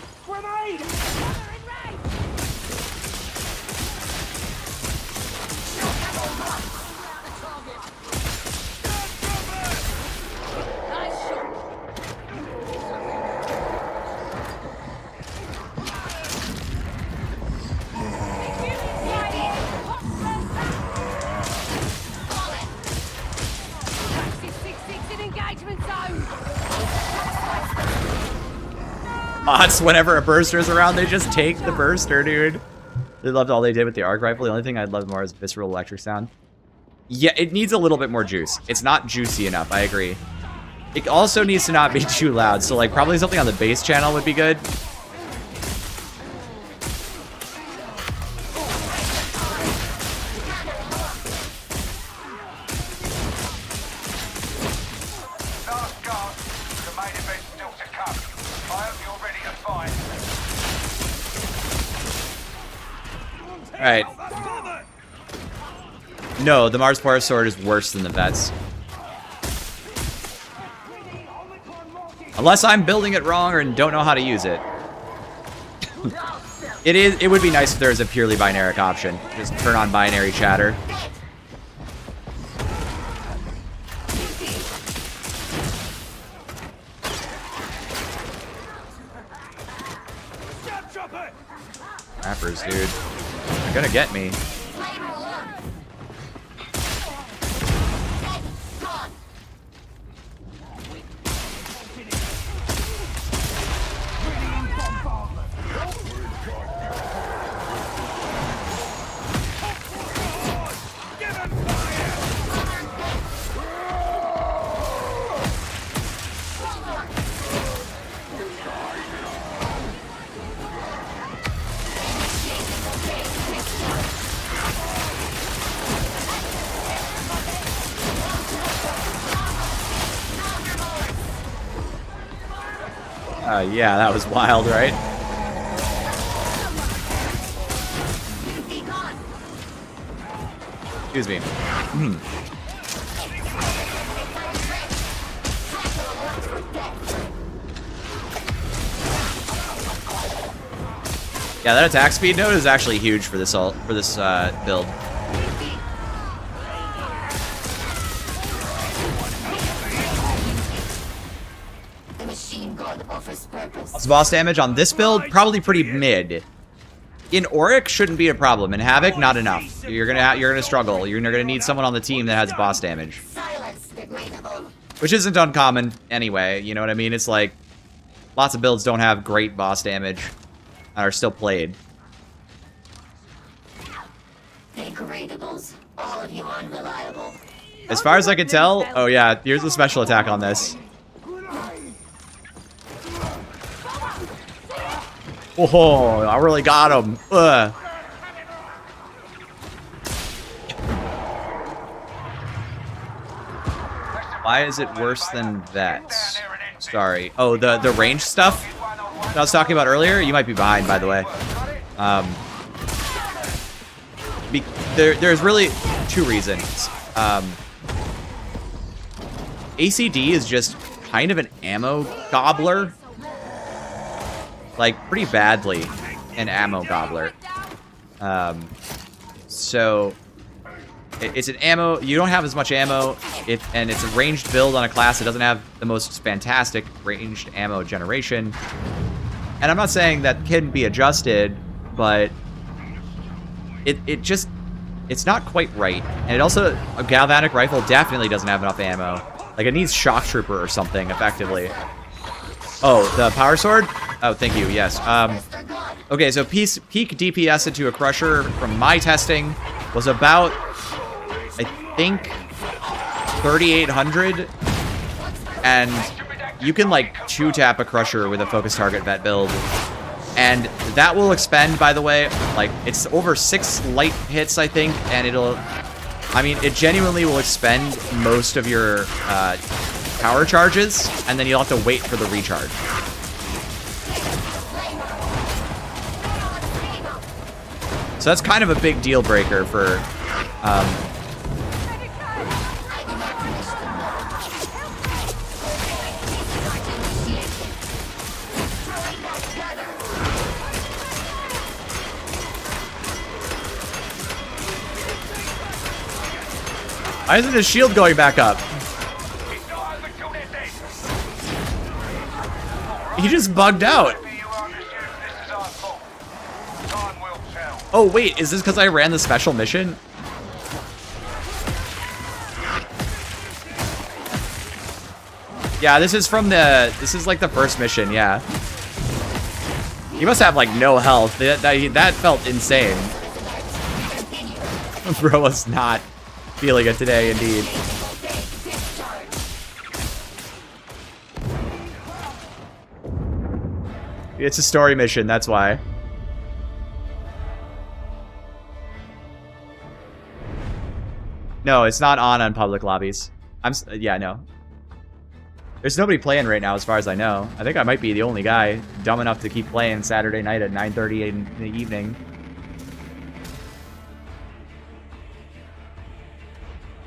Speaker 1: Mods, whenever a burster is around, they just take the burster, dude. They loved all they did with the arc rifle. The only thing I'd love more is visceral electric sound. Yeah, it needs a little bit more juice. It's not juicy enough, I agree. It also needs to not be too loud, so like probably something on the bass channel would be good. Alright. No, the Mars Porous Sword is worse than the Vets. Unless I'm building it wrong or don't know how to use it. It would be nice if there was a purely binaric option. Just turn on binary chatter. Rappers, dude. They're gonna get me. Yeah, that was wild, right? Excuse me. Yeah, that attack speed node is actually huge for this build. Boss damage on this build, probably pretty mid. In Auric, shouldn't be a problem. In Havoc, not enough. You're gonna struggle. You're gonna need someone on the team that has boss damage, which isn't uncommon anyway. You know what I mean? It's like lots of builds don't have great boss damage and are still played.
Speaker 2: Degradables, all of you unreliable.
Speaker 1: As far as I can tell, oh yeah, here's the special attack on this. Oh, I really got him. Ugh. Why is it worse than that? Sorry. Oh, the range stuff that I was talking about earlier? You might be behind, by the way. There's really two reasons. ACD is just kind of an ammo gobbler. Like, pretty badly an ammo gobbler. So, it's an ammo... You don't have as much ammo, and it's a ranged build on a class that doesn't have the most fantastic ranged ammo generation. And I'm not saying that can be adjusted, but it just... It's not quite right. And it also... A galvanic rifle definitely doesn't have enough ammo. Like, it needs shock trooper or something, effectively. Oh, the power sword? Oh, thank you, yes. Okay, so peak DPS into a crusher from my testing was about, I think, 3,800. And you can, like, 2-tap a crusher with a focus target vet build. And that will expend, by the way, like, it's over 6 light hits, I think, and it'll... I mean, it genuinely will expend most of your power charges, and then you'll have to wait for the recharge. So that's kind of a big deal breaker for... Why isn't his shield going back up? He just bugged out. Oh wait, is this because I ran the special mission? Yeah, this is from the... This is like the first mission, yeah. He must have like no health. That felt insane. Bro was not feeling it today, indeed. It's a story mission, that's why. No, it's not on public lobbies. Yeah, no. There's nobody playing right now as far as I know. I think I might be the only guy dumb enough to keep playing Saturday night at 9:30 in the evening.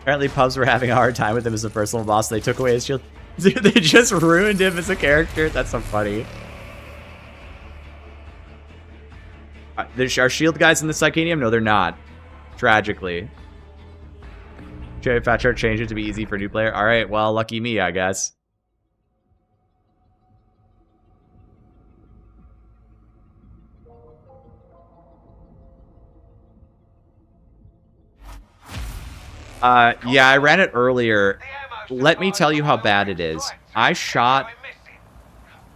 Speaker 1: Apparently pubs were having a hard time with him as a personal boss. They took away his shield. Dude, they just ruined him as a character. That's so funny. Are shield guys in the Psychanium? No, they're not. Tragically. Fatshark changed it to be easy for new player. Alright, well, lucky me, I guess. Yeah, I ran it earlier. Let me tell you how bad it is. I shot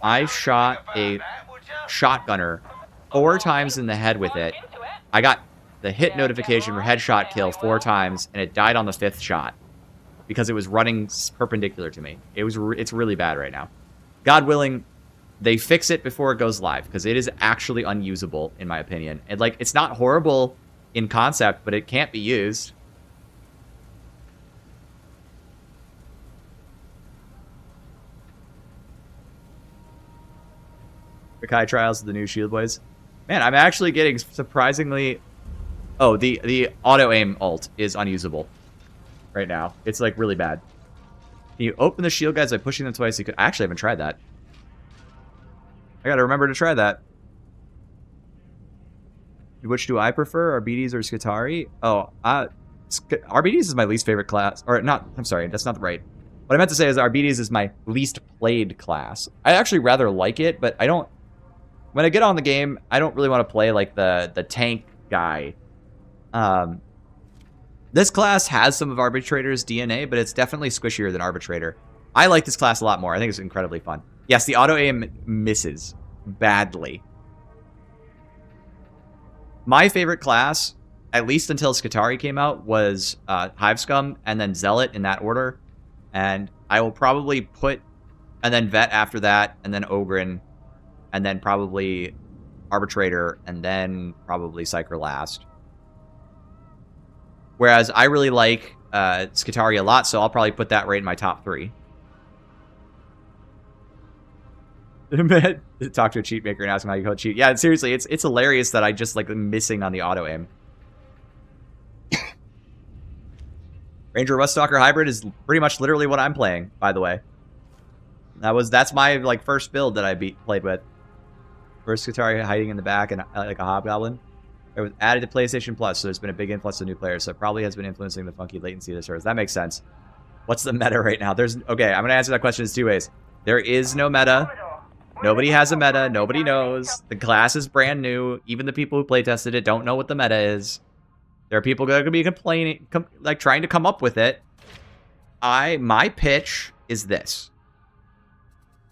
Speaker 1: a shotgunner 4 times in the head with it. I got the hit notification for headshot kill 4 times, and it died on the 5th shot because it was running perpendicular to me. It's really bad right now. God willing, they fix it before it goes live because it is actually unusable in my opinion. And like, it's not horrible in concept, but it can't be used. Kai trials of the new Shield Boys. Man, I'm actually getting surprisingly... Oh, the auto-aim ult is unusable right now. It's, like, really bad. Can you open the shield guys by pushing them twice? You could... I actually haven't tried that. I gotta remember to try that. Which do I prefer, RBDs or Skitarii? Oh, RBDs is my least favorite class. Or, not... I'm sorry, that's not right. What I meant to say is RBDs is my least played class. I actually rather like it, but I don't... When I get on the game, I don't really want to play like the tank guy. This class has some of Arbitrator's DNA, but it's definitely squishier than Arbitrator. I like this class a lot more. I think it's incredibly fun. Yes, the auto-aim misses badly. My favorite class, at least until Skitarii came out, was Hivescum and then Zealot in that order. And I will probably put... And then Vet after that, and then Ogryn. And then probably Arbitrator, and then probably Psyker last. Whereas I really like Skitarii a lot, so I'll probably put that right in my top 3. Talk to a cheat maker and ask him how you code cheat. Yeah, seriously, it's hilarious that I just like missing on the auto aim. Ranger Ruststalker Hybrid is pretty much literally what I'm playing, by the way. That's my like first build that I played with. First Skitarii hiding in the back and like a hobgoblin. It was added to PlayStation Plus, so there's been a big influx of new players, so it probably has been influencing the funky latency of the servers. That makes sense. What's the meta right now? Okay, I'm gonna answer that question in 2 ways. There is no meta. Nobody has a meta. Nobody knows. The class is brand new. Even the people who playtested it don't know what the meta is. There are people going to be complaining, like trying to come up with it. My pitch is this.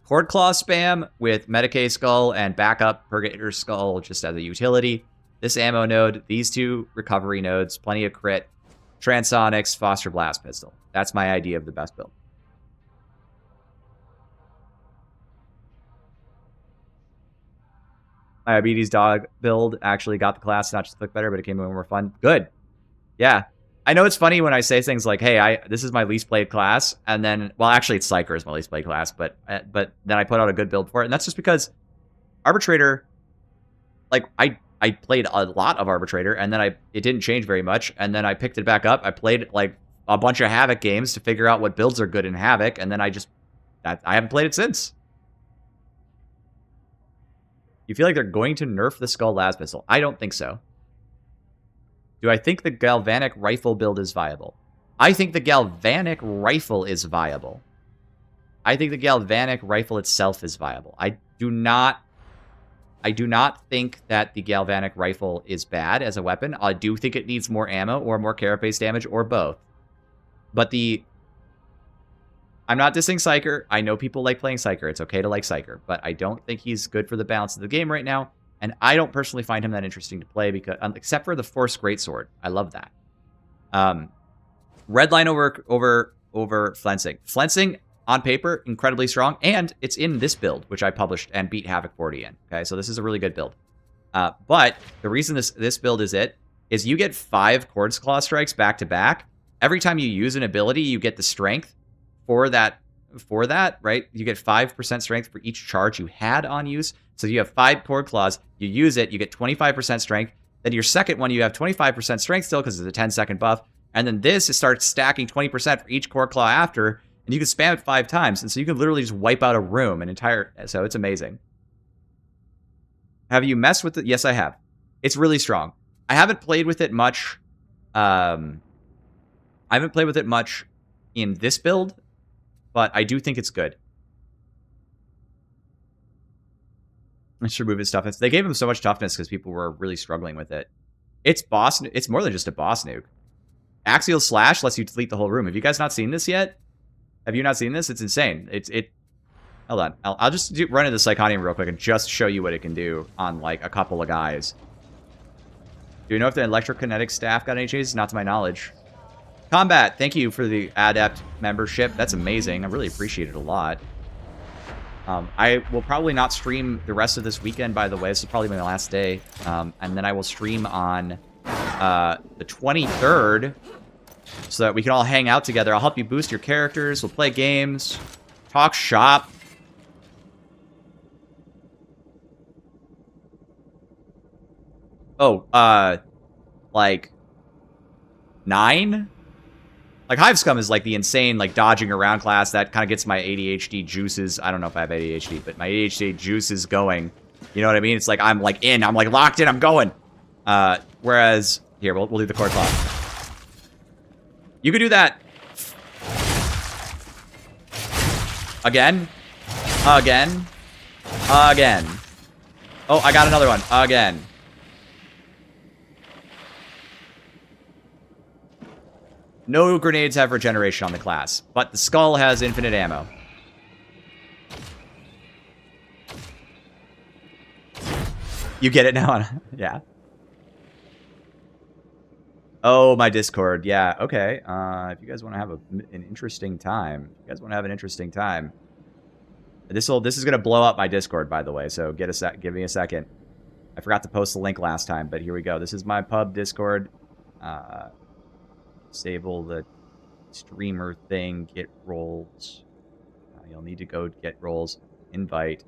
Speaker 1: Horde Claw spam with Medicaid Skull and backup Purgator Skull just as a utility. This ammo node, these 2 recovery nodes, plenty of crit, Transonics, Foster Blast Pistol. That's my idea of the best build. My Diabetes Dog build actually got the class not just to look better, but it came in more fun. Good. Yeah. I know it's funny when I say things like, hey, this is my least played class, and then, well, actually it's Psyker is my least played class, but then I put out a good build for it, and that's just because Arbitrator, like, I I played a lot of Arbitrator, and then it didn't change very much, and then I picked it back up. I played like a bunch of Havoc games to figure out what builds are good in Havoc, and then I haven't played it since. You feel like they're going to nerf the Skull Las Pistol? I don't think so. Do I think the Galvanic Rifle build is viable? I think the Galvanic Rifle is viable. I think the Galvanic Rifle itself is viable. I do not think that the Galvanic Rifle is bad as a weapon. I do think it needs more ammo or more carapace damage or both. But I'm not dissing Psyker. I know people like playing Psyker. It's okay to like Psyker. But I don't think he's good for the balance of the game right now. And I don't personally find him that interesting to play, because except for the Force Greatsword. I love that. Red line over Flensing. Flensing, on paper, incredibly strong. And it's in this build, which I published and beat Havoc 40 in. Okay, so this is a really good build. But the reason this build is you get 5 Chord's Claw strikes back to back. Every time you use an ability, you get the strength for that, right? You get 5% strength for each charge you had on use. So you have 5 Chord Claws, you use it, you get 25% strength. Then your second one, you have 25% strength still because it's a 10-second buff. And then this starts stacking 20% for each Chord Claw after, and you can spam it 5 times. And so you can literally just wipe out a room, so it's amazing. Have you messed with it? Yes, I have. It's really strong. I haven't played with it much. I haven't played with it much in this build, but I do think it's good. I should remove his toughness. They gave him so much toughness because people were really struggling with it. It's more than just a boss nuke. Axial Slash lets you delete the whole room. Have you guys not seen this yet? Have you not seen this? It's insane. Hold on. I'll just run into Psychonium real quick and just show you what it can do on like a couple of guys. Do you know if the electrokinetic staff got any changes? Not to my knowledge. Combat, thank you for the Adept membership. That's amazing. I really appreciate it a lot. I will probably not stream the rest of this weekend, by the way. This is probably my last day. And then I will stream on the 23rd so that we can all hang out together. I'll help you boost your characters. We'll play games, talk shop. Oh, like 9? Like, Hive Scum is like the insane, like, dodging around class. That kind of gets my ADHD juices. I don't know if I have ADHD, but my ADHD juices going. You know what I mean? It's like, I'm like in. I'm like locked in. I'm going. Whereas, here, we'll do the Chord Claw. You could do that. Again. Again. Again. Oh, I got another one. Again. No grenades have regeneration on the class, but the skull has infinite ammo. You get it now? Yeah. Oh, my Discord. Yeah, okay. If you guys want to have an interesting time. This is going to blow up my Discord, by the way, so give me a second. I forgot to post the link last time, but here we go. This is my pub Discord. Disable the streamer thing, get roles. You'll need to go get roles. Invite.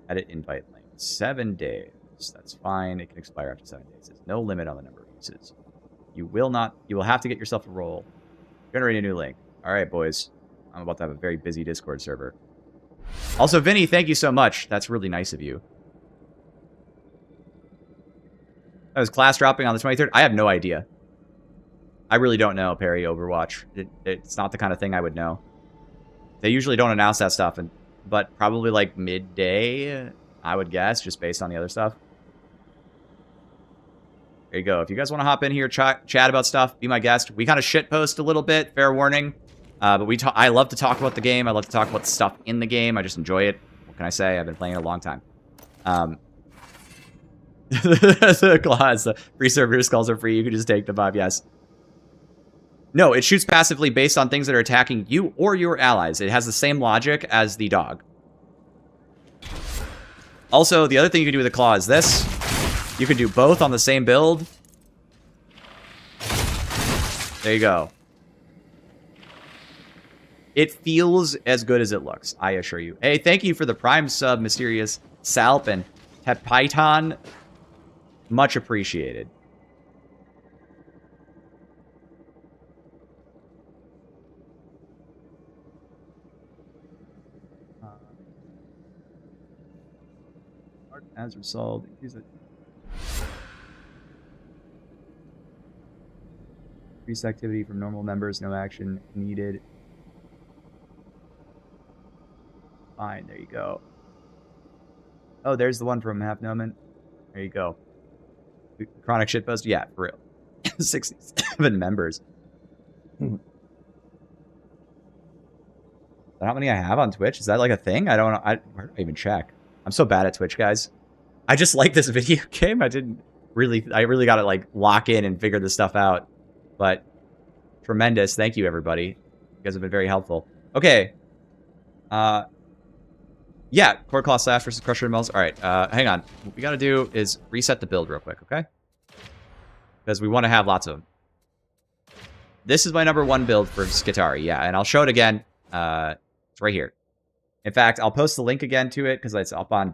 Speaker 1: Edit invite link. 7 days. That's fine. It can expire after 7 days. There's no limit on the number of uses. You will have to get yourself a role. Generate a new link. Alright, boys. I'm about to have a very busy Discord server. Also, Vinny, thank you so much. That's really nice of you. That was class dropping on the 23rd? I have no idea. I really don't know, Perry, Overwatch. It's not the kind of thing I would know. They usually don't announce that stuff, but probably like midday, I would guess, just based on the other stuff. There you go. If you guys want to hop in here, chat about stuff, be my guest. We kind of shitpost a little bit, fair warning. But I love to talk about the game. I love to talk about stuff in the game. I just enjoy it. What can I say? I've been playing it a long time. The claws, the free server skulls are free. You can just take the buff, yes. No, it shoots passively based on things that are attacking you or your allies. It has the same logic as the dog. Also, the other thing you can do with the claw is this. You can do both on the same build. There you go. It feels as good as it looks, I assure you. Hey, thank you for the Prime sub, Mysterious Salp and Tepaiton. Much appreciated. As resolved, increase activity from normal members, no action needed. Fine, there you go. Oh, there's the one from Half Noman. There you go. Chronic shitpost? Yeah, for real. 67 members. How many I have on Twitch? Is that like a thing? I don't know. Where do I even check? I'm so bad at Twitch, guys. I just like this video game. I really got to like lock in and figure this stuff out. But tremendous. Thank you, everybody. You guys have been very helpful. Okay. Yeah, Core Claw Slash versus Crusher Mills. All right, hang on. What we got to do is reset the build real quick, okay? Because we want to have lots of them. This is my number 1 build for Skitarii, yeah. And I'll show it again. It's right here. In fact, I'll post the link again to it because it's up on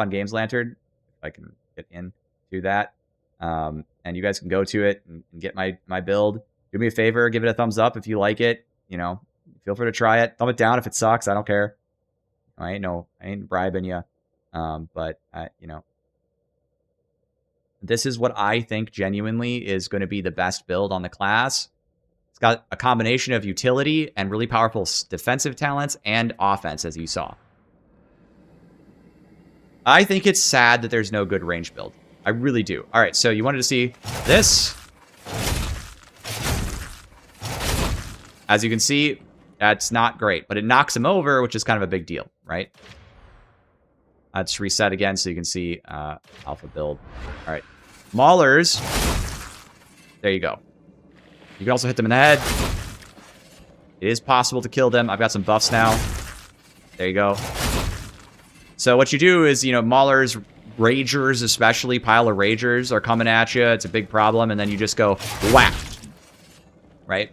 Speaker 1: Games Lantern. If I can get into that. And you guys can go to it and get my build. Do me a favor, give it a thumbs up if you like it. You know, feel free to try it. Thumb it down if it sucks. I don't care. I ain't bribing you. But you know, this is what I think genuinely is going to be the best build on the class. It's got a combination of utility and really powerful defensive talents and offense, as you saw. I think it's sad that there's no good range build. I really do. All right, so you wanted to see this. As you can see, that's not great, but it knocks him over, which is kind of a big deal, right? Let's reset again so you can see alpha build. All right. Maulers. There you go. You can also hit them in the head. It is possible to kill them. I've got some buffs now. There you go. So what you do is, you know, Maulers, Ragers especially, pile of Ragers are coming at you. It's a big problem. And then you just go whack. Right?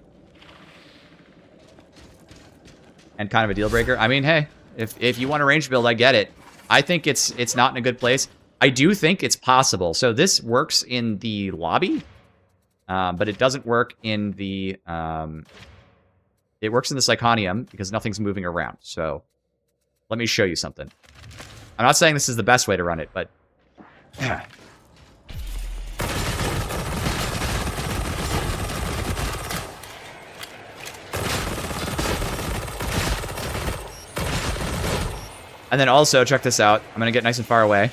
Speaker 1: And kind of a deal breaker. I mean, hey, if you want a range build, I get it. I think it's not in a good place. I do think it's possible. So this works in the lobby, but it doesn't work in the... it works in the Psychonium because nothing's moving around. So let me show you something. I'm not saying this is the best way to run it, but... And then also, check this out. I'm going to get nice and far away.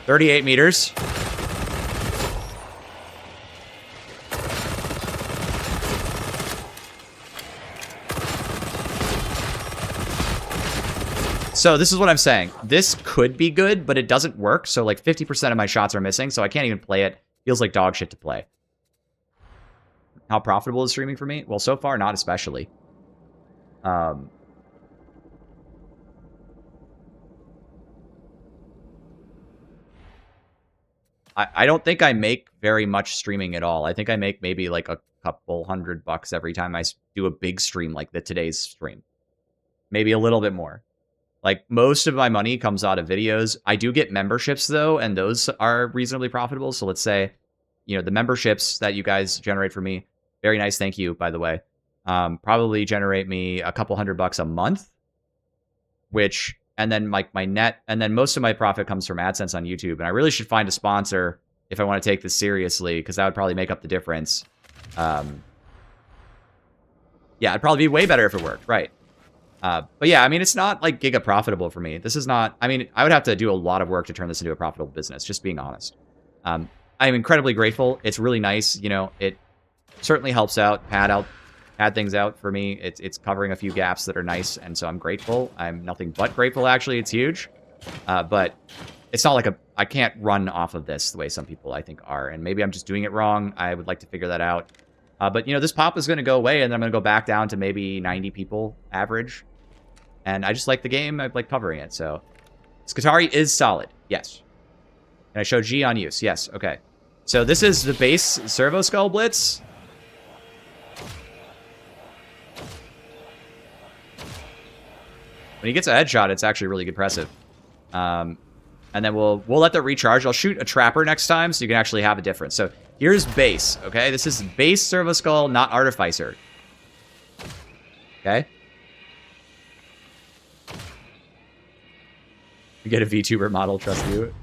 Speaker 1: 38 meters. So this is what I'm saying. This could be good, but it doesn't work. So like 50% of my shots are missing, so I can't even play it. Feels like dog shit to play. How profitable is streaming for me? Well, so far, not especially. I don't think I make very much streaming at all. I think I make maybe like a couple $100 every time I do a big stream like today's stream. Maybe a little bit more. Like most of my money comes out of videos. I do get memberships though, and those are reasonably profitable. So let's say, you know, the memberships that you guys generate for me, very nice, thank you, by the way, probably generate me a couple $100 a month, which... And then like my net, and then most of my profit comes from AdSense on YouTube. And I really should find a sponsor if I want to take this seriously, because that would probably make up the difference. Yeah, it'd probably be way better if it worked, right? But yeah, I mean, it's not like giga profitable for me. This is not, I mean, I would have to do a lot of work to turn this into a profitable business, just being honest. I'm incredibly grateful. It's really nice. You know, it certainly helps out, pad things out for me. It's covering a few gaps that are nice, and so I'm grateful. I'm nothing but grateful, actually. It's huge. But it's not like I can't run off of this the way some people, I think, are. And maybe I'm just doing it wrong. I would like to figure that out. But, you know, this pop is going to go away, and then I'm going to go back down to maybe 90 people average. And I just like the game. I like covering it, so... Skitarii is solid. Yes. Can I show G on use? Yes. Okay. So this is the base Servo Skull Blitz. When he gets a headshot, it's actually really impressive. And then we'll let that recharge. I'll shoot a trapper next time so you can actually have a difference. So here's base, okay? This is base Servo Skull, not Artificer. Okay? You get a VTuber model, trust you.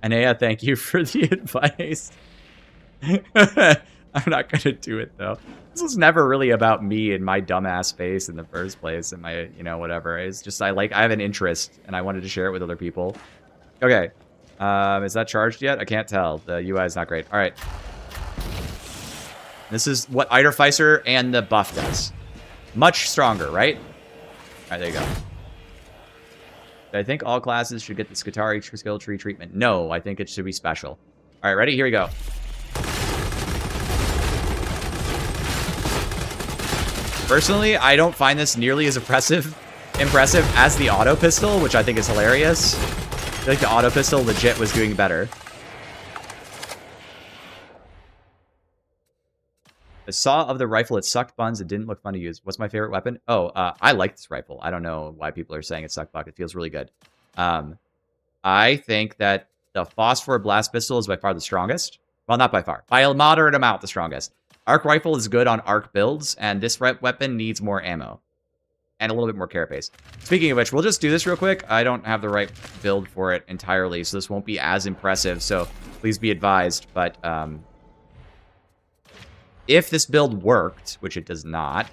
Speaker 1: Anaya, thank you for the advice. I'm not gonna do it though. This was never really about me and my dumbass face in the first place and my, you know, whatever. It's just I have an interest and I wanted to share it with other people. Okay. Is that charged yet? I can't tell. The UI is not great. All right. This is what Artificer and the buff does. Much stronger, right? All right, there you go. I think all classes should get the Skitarii skill tree treatment. No, I think it should be special. All right, ready? Here we go. Personally, I don't find this nearly as impressive as the auto pistol, which I think is hilarious. I feel like the auto pistol legit was doing better. The saw of the rifle, it sucked buns. It didn't look fun to use. What's my favorite weapon? Oh, I like this rifle. I don't know why people are saying it sucked buck. It feels really good. I think that the Phosphor Blast Pistol is by far the strongest. Well, not by far. By a moderate amount, the strongest. Arc Rifle is good on arc builds, and this weapon needs more ammo. And a little bit more carapace. Speaking of which, we'll just do this real quick. I don't have the right build for it entirely, so this won't be as impressive, so please be advised. But, if this build worked, which it does not.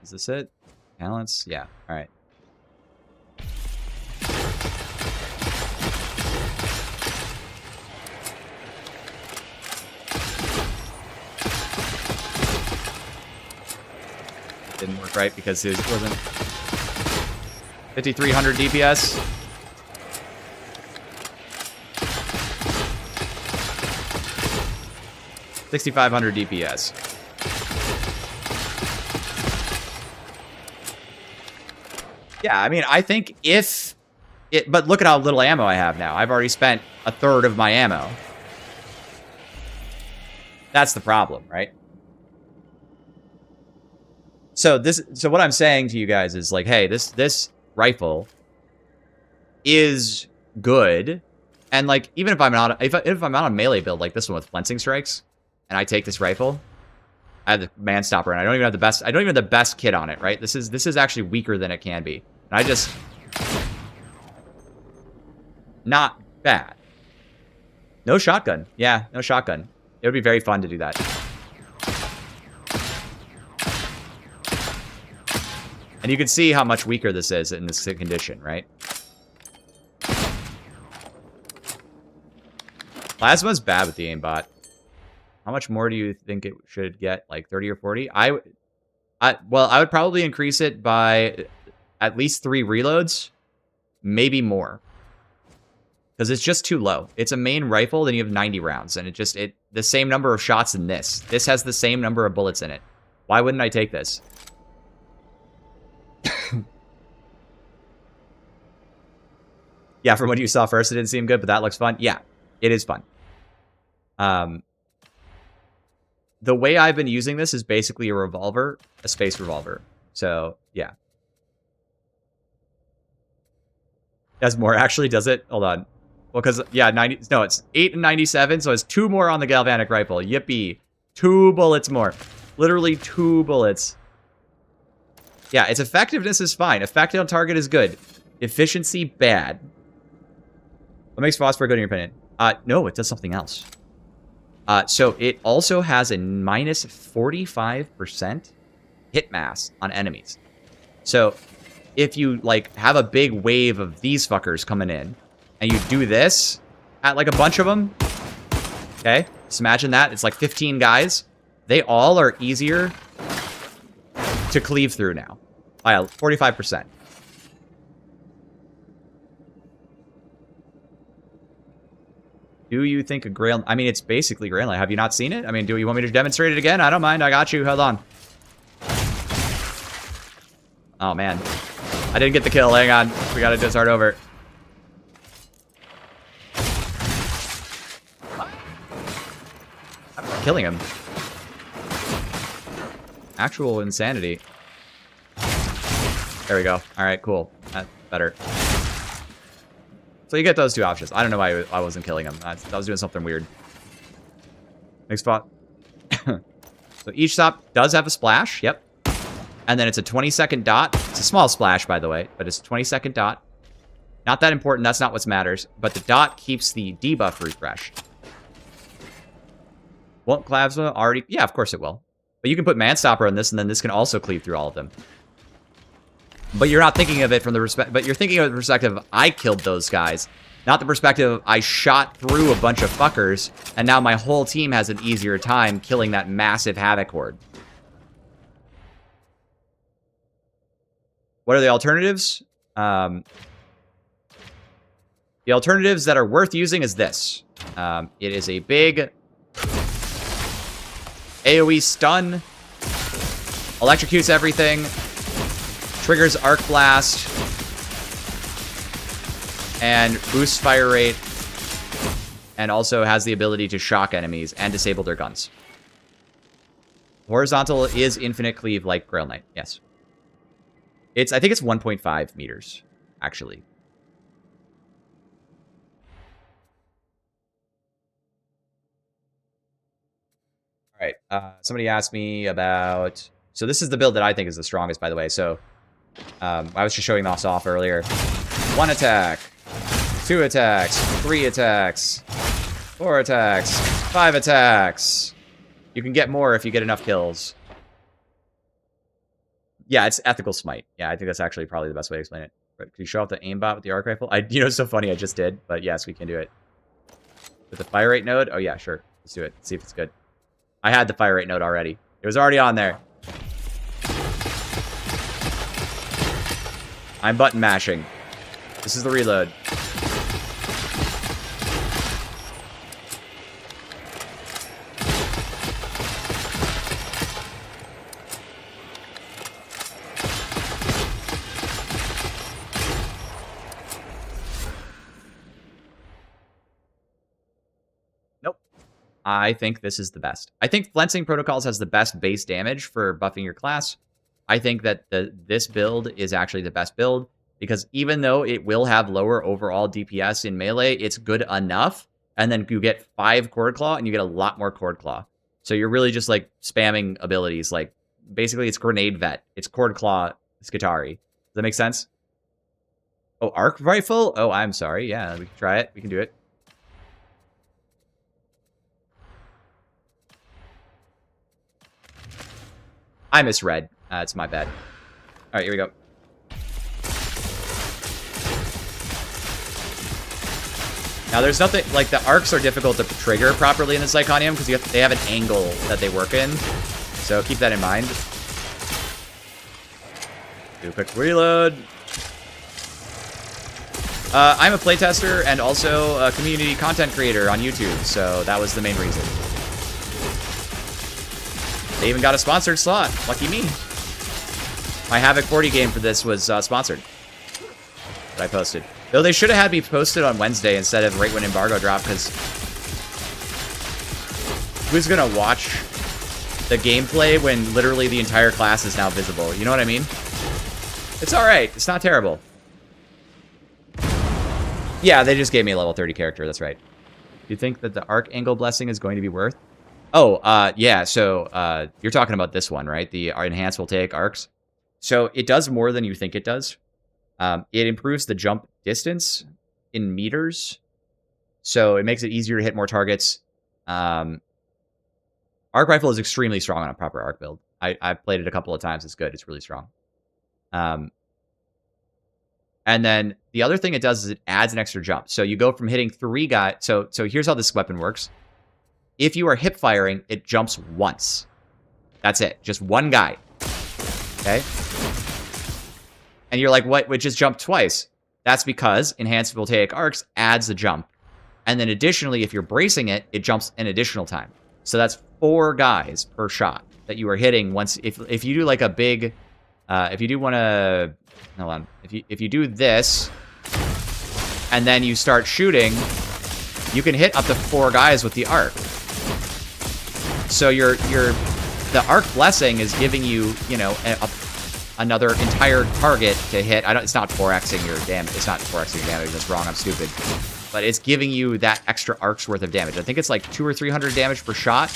Speaker 1: Is this it? Balance? Yeah. All right. Didn't work right because it wasn't 5,300 DPS. $6,500 DPS. Yeah, I mean, I think if it... But look at how little ammo I have now. I've already spent a third of my ammo. That's the problem, right? So what I'm saying to you guys is like, hey, this rifle is good. And like, even if I'm not if I'm on a melee build like this one with flensing strikes, and I take this rifle, I have the man stopper, and I don't even have the best kit on it, right? This is actually weaker than it can be. And I just not bad. No shotgun. Yeah, no shotgun. It would be very fun to do that. And you can see how much weaker this is in this condition, right? Plasma's bad with the aimbot. How much more do you think it should get? Like 30 or 40? Well, I would probably increase it by at least 3 reloads. Maybe more. Because it's just too low. It's a main rifle, then you have 90 rounds. And the same number of shots in this. This has the same number of bullets in it. Why wouldn't I take this? Yeah, from what you saw first, it didn't seem good, but that looks fun. Yeah, it is fun. The way I've been using this is basically a revolver, a space revolver. So, yeah. Does more actually, does it? Hold on. Well, because, yeah, it's 8 and 97, so it's 2 more on the galvanic rifle. Yippee. 2 bullets more. Literally 2 bullets. Yeah, its effectiveness is fine. Effect on target is good. Efficiency, bad. What makes phosphor good in your opinion? No, it does something else. So it also has a minus 45% hit mass on enemies. So if you like have a big wave of these fuckers coming in, and you do this at like a bunch of them, okay? Just imagine that. It's like 15 guys. They all are easier to cleave through now by 45%. Do you think a Grail... I mean, it's basically Grail Knight. Have you not seen it? I mean, do you want me to demonstrate it again? I don't mind. I got you. Hold on. Oh, man. I didn't get the kill. Hang on. We gotta just start over. I'm killing him. Actual insanity. There we go. All right, cool. That's better. So you get those two options. I don't know why I wasn't killing him. I was doing something weird. Next spot. So each stop does have a splash. Yep. And then it's a 20-second dot. It's a small splash, by the way, but it's a 20-second dot. Not that important. That's not what matters. But the dot keeps the debuff refreshed. Won't Clavza already? Yeah, of course it will. But you can put Manstopper on this, and then this can also cleave through all of them. But you're not thinking of it from the but you're thinking of the perspective of I killed those guys, not the perspective of I shot through a bunch of fuckers, and now my whole team has an easier time killing that massive Havoc horde. What are the alternatives? The alternatives that are worth using is this. It is a big AoE stun, electrocutes everything, triggers Arc Blast, and boosts fire rate, and also has the ability to shock enemies and disable their guns. Horizontal is infinite cleave like Grail Knight, yes. I think it's 1.5 meters, actually. All right, somebody asked me about... So this is the build that I think is the strongest, by the way. So I was just showing this off earlier. 1 attack, 2 attacks, 3 attacks, 4 attacks, 5 attacks. You can get more if you get enough kills. Yeah, it's ethical smite. Yeah, I think that's actually probably the best way to explain it. But can you show off the aimbot with the arc rifle? You know, it's so funny. I just did, but yes, we can do it. With the fire rate node? Oh yeah, sure. Let's do it. Let's see if it's good. I had the fire rate node already. It was already on there. I'm button mashing. This is the reload. I think this is the best. I think Flensing Protocols has the best base damage for buffing your class. I think that this build is actually the best build because even though it will have lower overall DPS in melee, it's good enough. And then you get 5 Cord Claw and you get a lot more Cord Claw. So you're really just like spamming abilities. Like basically it's Grenade Vet. It's Cord Claw Skitarii. Does that make sense? Oh, Arc Rifle? Oh, I'm sorry. Yeah, we can try it. We can do it. I misread. It's my bad. All right, here we go. Now, there's nothing... Like, the arcs are difficult to trigger properly in the Zirconium because they have an angle that they work in. So keep that in mind. Do a quick reload. I'm a playtester and also a community content creator on YouTube, so that was the main reason. They even got a sponsored slot. Lucky me. My Havoc 40 game for this was sponsored. That I posted. Though they should have had me posted on Wednesday instead of right when embargo dropped, because who's going to watch the gameplay when literally the entire class is now visible? You know what I mean? It's alright. It's not terrible. Yeah, they just gave me a level 30 character. That's right. Do you think that the Archangel Blessing is going to be worth? Oh, yeah, so you're talking about this one, right? The Enhanced Voltaic Arcs. So it does more than you think it does. It improves the jump distance in meters. So it makes it easier to hit more targets. Arc Rifle is extremely strong on a proper arc build. I've played it a couple of times. It's good. It's really strong. And then the other thing it does is it adds an extra jump. So you go from hitting 3 guys. So here's how this weapon works. If you are hip firing, it jumps once. That's it. Just one guy. Okay? And you're like, what? It just jumped twice. That's because Enhanced Voltaic Arcs adds a jump. And then additionally, if you're bracing it, it jumps an additional time. So that's 4 guys per shot that you are hitting once. If you do like a big... if you do want to... Hold on. If you do this, and then you start shooting, you can hit up to 4 guys with the arc. So the Arc Blessing is giving you, you know, another entire target to hit. It's not 4xing your damage. It's not 4xing your damage. That's wrong. I'm stupid. But it's giving you that extra arc's worth of damage. I think it's like 200 or 300 damage per shot,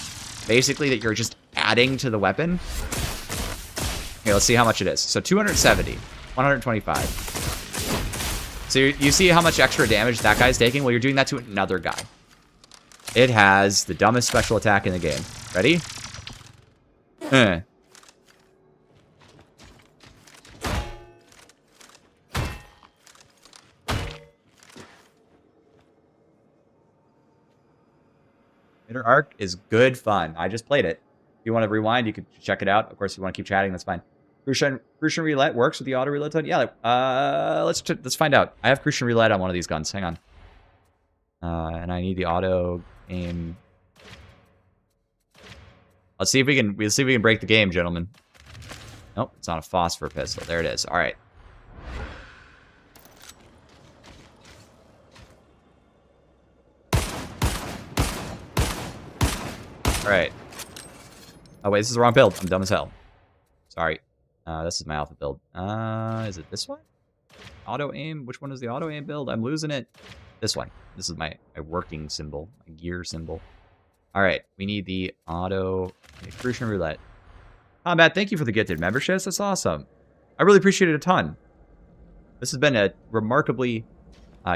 Speaker 1: basically, that you're just adding to the weapon. Okay, let's see how much it is. So 270, 125. So you see how much extra damage that guy's taking? Well, you're doing that to another guy. It has the dumbest special attack in the game. Ready? Inner Arc is good fun. I just played it. If you want to rewind, you can check it out. Of course, if you want to keep chatting, that's fine. Crucian Roulette works with the auto reload time. Yeah, let's find out. I have Crucian Roulette on one of these guns. Hang on. And I need the auto aim. Let's see if we can break the game, gentlemen. Nope, it's not a phosphor pistol. There it is. All right. All right. Oh wait, this is the wrong build. I'm dumb as hell. Sorry. This is my alpha build. Is it this one? Auto aim? Which one is the auto aim build? I'm losing it. This one. This is my working symbol, my gear symbol. All right, we need the auto Crucian Roulette. Combat, thank you for the gifted memberships. That's awesome. I really appreciate it a ton. This has been a remarkably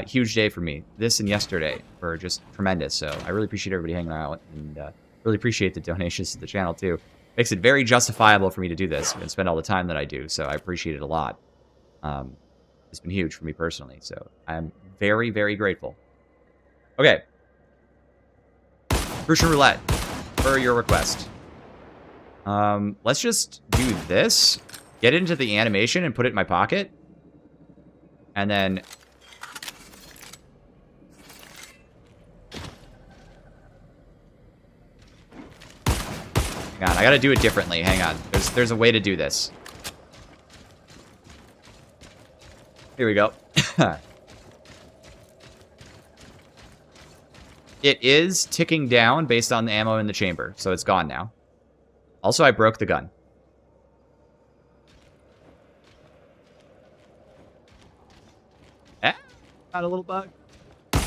Speaker 1: huge day for me. This and yesterday were just tremendous. So I really appreciate everybody hanging out, and really appreciate the donations to the channel too. Makes it very justifiable for me to do this and spend all the time that I do. So I appreciate it a lot. It's been huge for me personally. So I'm very, very grateful. Okay. Crucian Roulette, for your request. Let's just do this. Get into the animation and put it in my pocket. And then... Hang on, I gotta do it differently. Hang on. There's a way to do this. Here we go. It is ticking down based on the ammo in the chamber, so it's gone now. Also, I broke the gun. Got a little bug. It's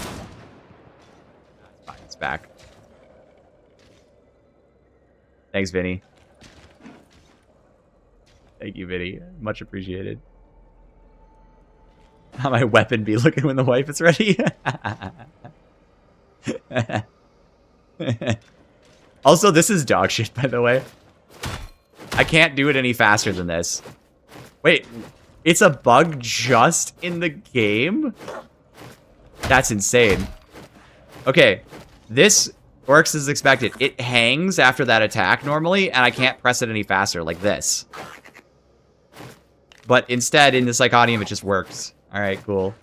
Speaker 1: fine, it's back. Thanks, Vinny. Thank you, Vinny. Much appreciated. How my weapon be looking when the wife is ready? Also, this is dog shit, by the way. I can't do it any faster than this. Wait, it's a bug just in the game? That's insane. Okay, this works as expected. It hangs after that attack normally, and I can't press it any faster, like this. But instead, in the Psychonium, it just works. Alright, cool.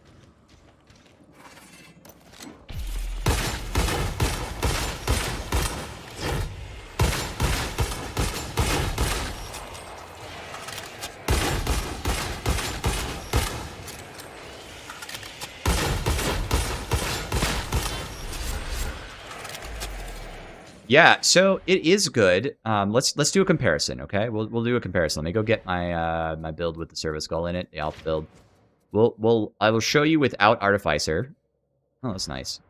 Speaker 1: Yeah, so it is good. Let's do a comparison, okay? We'll do a comparison. Let me go get my my build with the Servo Skull in it, the Alpha build. I will show you without Artificer. Oh, that's nice.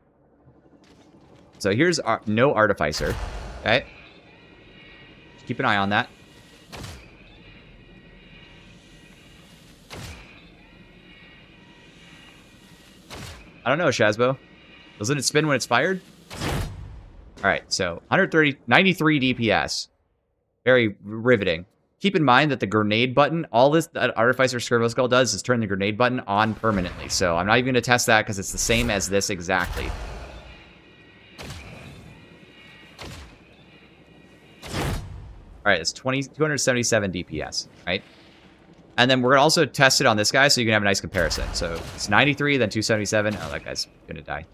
Speaker 1: So here's no Artificer, okay? Just keep an eye on that. I don't know, Shazbo. Doesn't it spin when it's fired? Alright, so 93 DPS. Very riveting. Keep in mind that the grenade button, all this that Artificer Servo Skull does is turn the grenade button on permanently. So I'm not even going to test that because it's the same as this exactly. Alright, it's 277 DPS, right? And then we're going to also test it on this guy so you can have a nice comparison. So it's 93, then 277. Oh, that guy's going to die.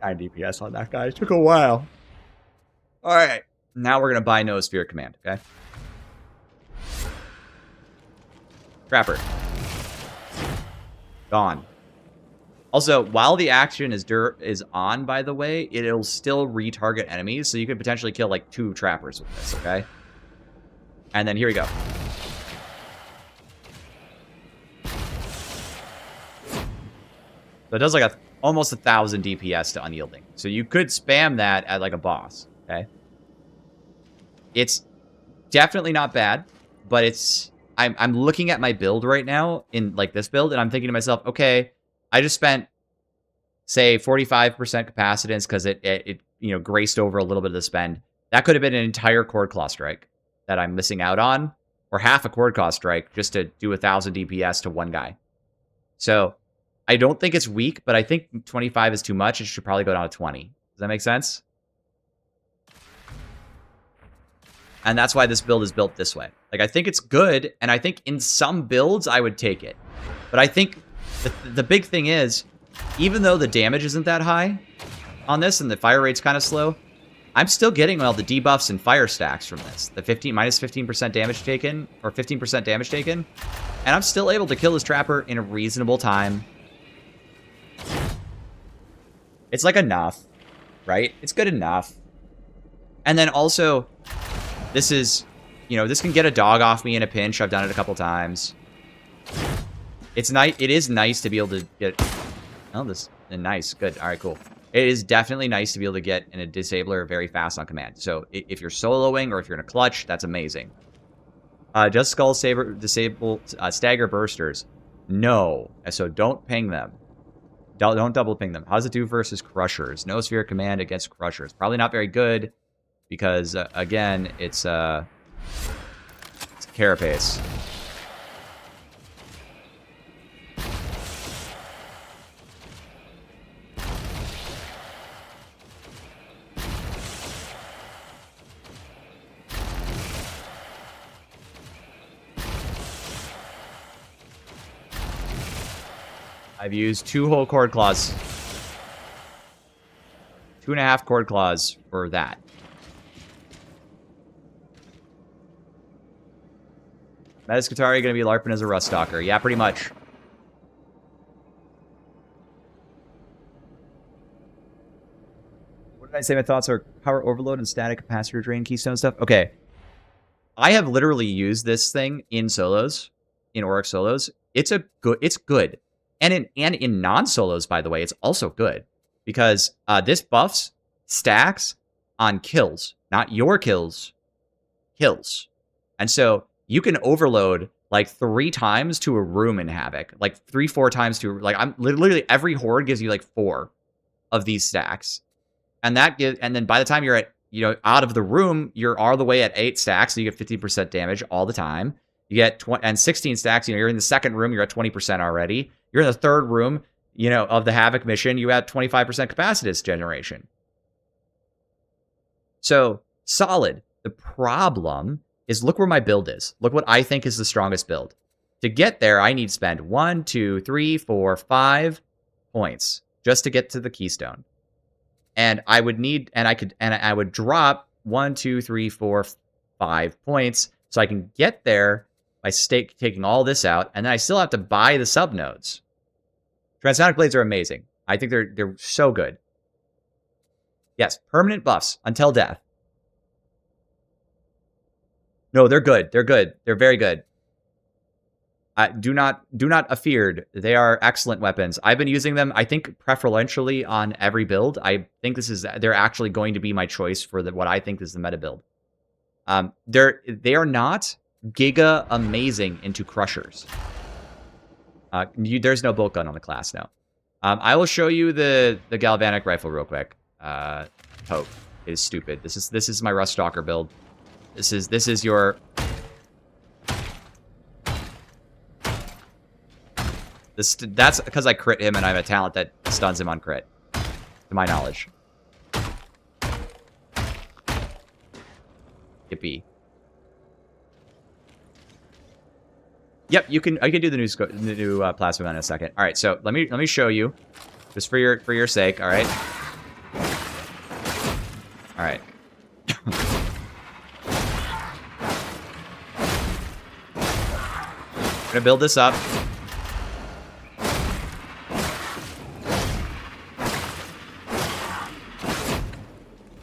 Speaker 1: DPS on that guy. It took a while. All right. Now we're going to buy Noosphere Command, okay? Trapper. Gone. Also, while the action is on, by the way, it'll still retarget enemies, so you could potentially kill, like, 2 trappers with this, okay? And then here we go. So it does, like, almost 1,000 DPS to Unyielding. So you could spam that at, like, a boss, okay? It's definitely not bad, but it's... I'm looking at my build right now, in, like, this build, and I'm thinking to myself, okay, I just spent, say, 45% capacitance because it you know, graced over a little bit of the spend. That could have been an entire Chord Claw Strike that I'm missing out on, or half a Chord Claw Strike just to do 1,000 DPS to one guy. So, I don't think it's weak, but I think 25 is too much. It should probably go down to 20. Does that make sense? And that's why this build is built this way. Like, I think it's good, and I think in some builds, I would take it. But I think the big thing is, even though the damage isn't that high on this, and the fire rate's kind of slow, I'm still getting all the debuffs and fire stacks from this. The minus 15% damage taken, or 15% damage taken. And I'm still able to kill this trapper in a reasonable time. It's like enough, right? It's good enough. And then also, this is, you know, this can get a dog off me in a pinch. I've done it a couple times. It's nice. It is nice to be able to get. Oh, this nice, good. All right, cool. It is definitely nice to be able to get in a disabler very fast on command. So if you're soloing or if you're in a clutch, that's amazing. Just Skull Saber disable stagger bursters. No, so don't ping them. Don't double ping them. How does it do versus crushers? Noosphere Command against crushers. Probably not very good because again, it's a carapace. I've used 2 whole Chord Claws. 2.5 Chord Claws for that. Skitarii gonna be LARPing as a Rust Stalker. Yeah, pretty much. What did I say my thoughts are? Power overload and static capacitor drain keystone stuff? Okay. I have literally used this thing in solos, in Auric solos. It's good. And in non-solos, by the way, it's also good. Because this buffs stacks on kills. Not your kills. Kills. And so you can overload like 3 times to a room in Havoc. Like 3-4 times to... Like, I'm literally... Every horde gives you like 4 of these stacks. And then by the time you're at... You know, out of the room, you're all the way at 8 stacks. So you get 50% damage all the time. You get 16 stacks. You know, you're in the second room. You're at 20% already. You're in the third room, you know, of the Havoc mission. You had 25% capacitance generation. So, solid. The problem is look where my build is. Look what I think is the strongest build. To get there, I need to spend 1, 2, 3, 4, 5 points just to get to the keystone. And I would need, and I would drop 1, 2, 3, 4, 5 points so I can get there by taking all this out, and then I still have to buy the subnodes. Transonic Blades are amazing. I think they're so good. Yes, permanent buffs until death. No, they're good. They're good. They're very good. Do not afeared. They are excellent weapons. I've been using them, I think, preferentially on every build. I think they're actually going to be my choice for what I think is the meta build. They are not giga amazing into crushers. There's no bolt gun on the class now. I will show you the galvanic rifle real quick. Hope is stupid. This is my Rust Stalker build. This is your. That's because I crit him and I have a talent that stuns him on crit, to my knowledge. Yippee. Yep, I can do the new plasma gun in a second. All right, so let me show you, just for your sake. All right. All right. Gonna build this up.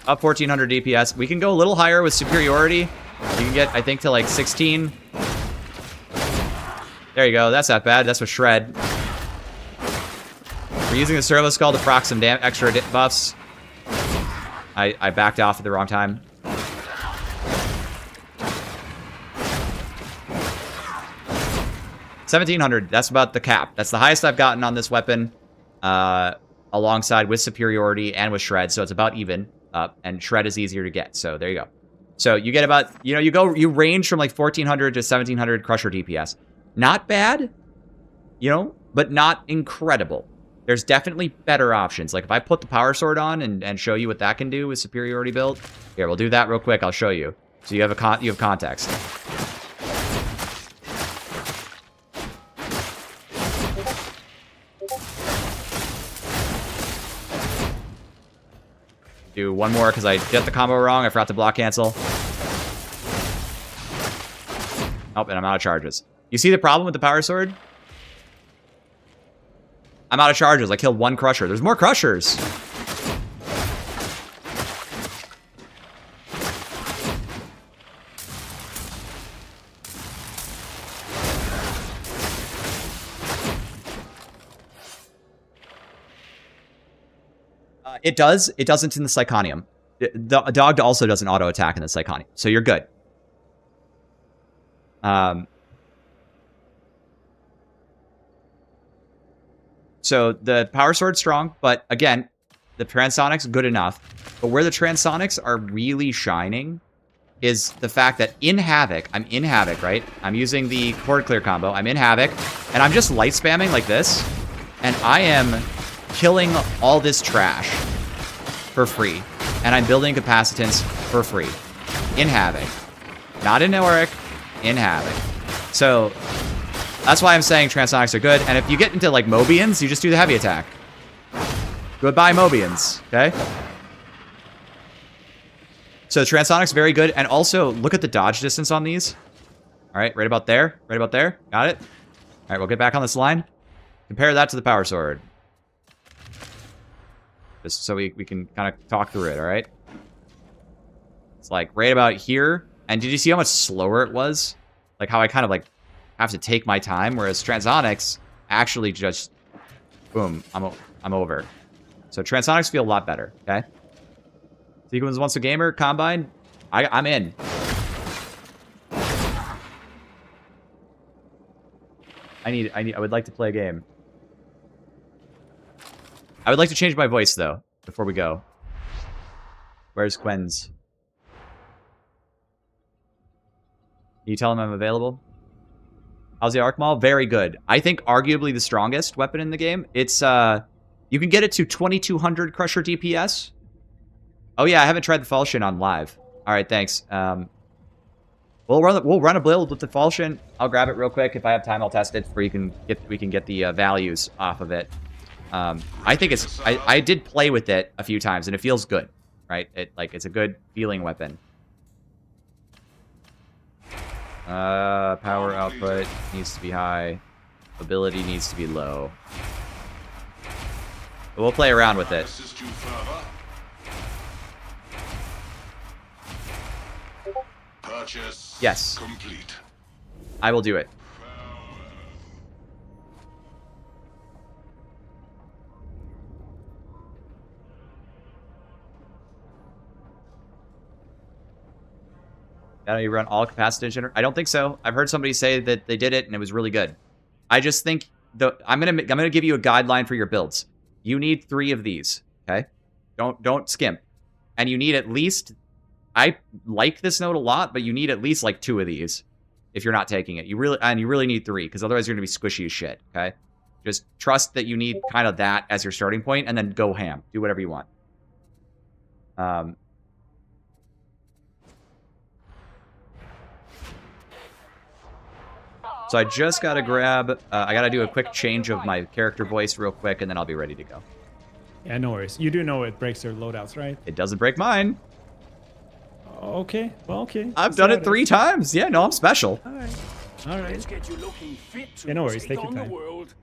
Speaker 1: Up 1400 DPS. We can go a little higher with superiority. You can get, I think, to like 16. There you go. That's not bad. That's with Shred. We're using the Servo Skull to proc some extra buffs. I backed off at the wrong time. $1,700. That's about the cap. That's the highest I've gotten on this weapon, alongside with superiority and with Shred. So it's about even. And Shred is easier to get. So there you go. So you get about, you know, you range from like 1400 to 1700 Crusher DPS. Not bad, you know, but not incredible. There's definitely better options. Like if I put the Power Sword on and show you what that can do with superiority build. Here, we'll do that real quick. I'll show you. So you have you have context. Do one more because I did the combo wrong. I forgot to block cancel. Oh, and I'm out of charges. You see the problem with the Power Sword? I'm out of charges. I killed one Crusher. There's more Crushers. It does. It doesn't in the Psychonium. The dog also doesn't auto attack in the Psychonium, so you're good. So the Power Sword's strong, but again, the Transsonic's good enough. But where the Transonics are really shining is the fact that in Havoc, I'm in Havoc, right? I'm using the Chord Clear combo. I'm in Havoc, and I'm just light spamming like this, and I am killing all this trash for free. And I'm building capacitance for free. In Havoc. Not in Auric, in Havoc. So that's why I'm saying Transonics are good. And if you get into like Mobians, you just do the heavy attack. Goodbye Mobians, okay? So Transonics very good. And also look at the dodge distance on these. All right, right about there. Right about there. Got it? All right, we'll get back on this line. Compare that to the Power Sword. Just so we can kind of talk through it, all right? It's like right about here. And did you see how much slower it was? Like how I kind of like have to take my time, whereas Transonics actually just, boom, I'm over. So Transonics feel a lot better, okay? Sequence wants a gamer, Combine, I'm in. I would like to play a game. I would like to change my voice, though, before we go. Where's Quenz? Can you tell him I'm available? How's the Arc Maul? Very good. I think arguably the strongest weapon in the game. It's, you can get it to 2200 Crusher DPS. Oh, yeah, I haven't tried the Falchion on live. All right, thanks. We'll run a build with the Falchion. I'll grab it real quick. If I have time, I'll test it where we can get the values off of it. I think it's, I did play with it a few times and it feels good, right? It's a good feeling weapon. Power output needs to be high. Ability needs to be low. But we'll play around with it.
Speaker 14: Purchase
Speaker 1: yes.
Speaker 14: Complete.
Speaker 1: I will do it. You run all capacitance generator? I don't think so. I've heard somebody say that they did it and it was really good. I just think I'm gonna give you a guideline for your builds. You need 3 of these, okay? Don't skimp. And you need at least, I like this node a lot, but you need at least like 2 of these if you're not taking it. You really need 3 because otherwise you're gonna be squishy as shit, okay? Just trust that you need kind of that as your starting point and then go ham. Do whatever you want. So I just gotta grab, I gotta do a quick change of my character voice real quick, and then I'll be ready to go.
Speaker 15: Yeah, no worries. You do know it breaks your loadouts, right?
Speaker 1: It doesn't break mine.
Speaker 15: Okay, well, okay.
Speaker 1: I've done it 3 times. Yeah, no, I'm special.
Speaker 15: All right. All right.
Speaker 14: Let's get you looking fit to
Speaker 15: Yeah, no worries.
Speaker 14: take
Speaker 15: Take your
Speaker 14: on the
Speaker 15: time.
Speaker 14: world.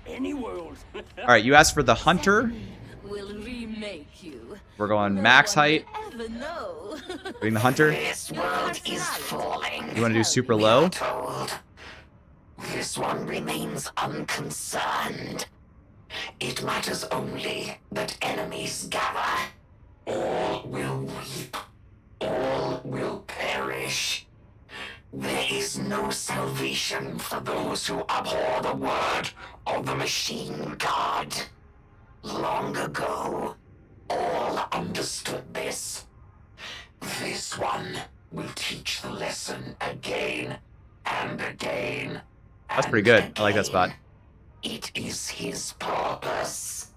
Speaker 14: Any world.
Speaker 1: All right, you asked for the hunter.
Speaker 13: Will remake you.
Speaker 1: We're going max height.
Speaker 13: Ever know.
Speaker 1: Doing the hunter.
Speaker 3: This world is falling.
Speaker 1: You want to do super low?
Speaker 3: Told. This one remains unconcerned. It matters only that enemies gather. All will weep. All will perish. There is no salvation for those who abhor the word of the machine god. Long ago, all understood this. This one will teach the lesson again and again.
Speaker 1: That's pretty good. I like that spot.
Speaker 3: It is his purpose.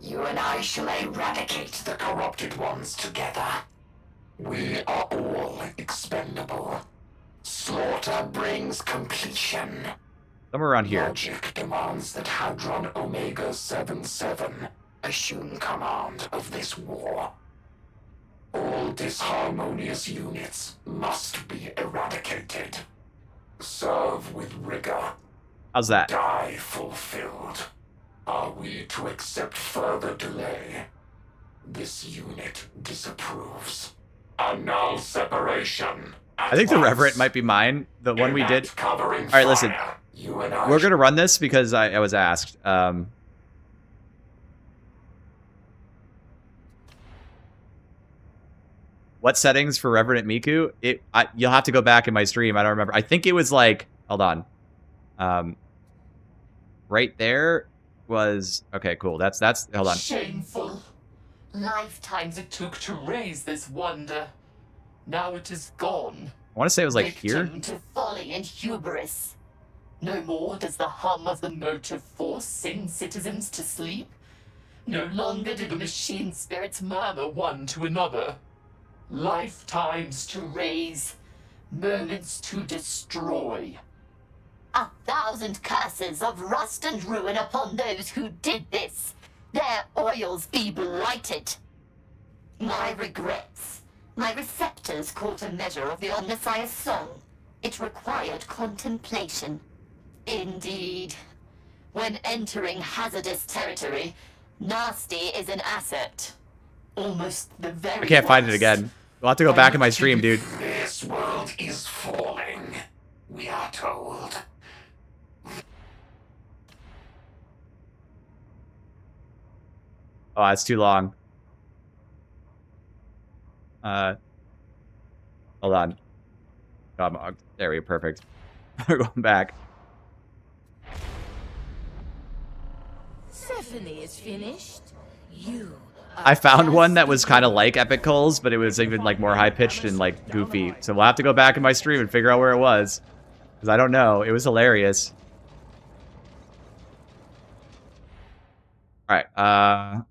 Speaker 3: You and I shall eradicate the corrupted ones together. We are all expendable. Slaughter brings completion.
Speaker 1: Somewhere around here.
Speaker 3: Logic demands that Hadron Omega 77 assume command of this war. All disharmonious units must be eradicated. Serve with rigor.
Speaker 1: How's that?
Speaker 3: Die fulfilled. Are we to accept further delay? This unit disapproves. Annul separation.
Speaker 1: I think the Reverend might be mine. The one we did. All right, listen. We're going to run this because I was asked. What settings for Reverend Miku? You'll have to go back in my stream. I don't remember. I think it was like, hold on. Right there was, okay, cool. That's, hold on.
Speaker 2: Shameful. Lifetimes it took to raise this wonder. Now it is gone.
Speaker 1: I want to say it was like here.
Speaker 2: Victim to folly and hubris. No more does the hum of the motive force sing citizens to sleep. No longer do the machine spirits murmur one to another. Lifetimes to raise, moments to destroy. 1,000 curses of rust and ruin upon those who did this. Their oils be blighted. My regrets. My receptors caught a measure of the Omnissiah's song. It required contemplation. Indeed. When entering hazardous territory, nasty is an asset. Almost the very
Speaker 1: I can't find it again. We'll have to go back in my stream, dude.
Speaker 3: This world is falling, we are told.
Speaker 1: Oh, it's too long. Hold on. Come on. There we go. Perfect. We're going back.
Speaker 13: Stephanie is finished. You.
Speaker 1: I found one that was kind of like Epic Coals, but it was even like more high pitched and like goofy. So we'll have to go back in my stream and figure out where it was, because I don't know. It was hilarious. All right.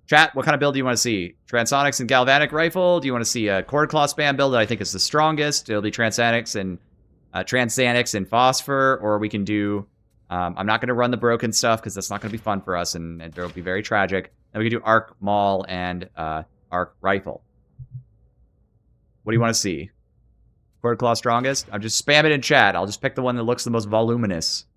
Speaker 1: Chat, what kind of build do you want to see? Transonics and Galvanic Rifle? Do you want to see a Cord Claw Spam build that I think is the strongest? It'll be Transonics and Phosphor, or we can do... I'm not going to run the broken stuff because that's not going to be fun for us, and it'll be very tragic. Then we can do Arc Maul and Arc Rifle. What do you want to see? Cord Claw strongest? I'm just spam it in chat. I'll just pick the one that looks the most voluminous.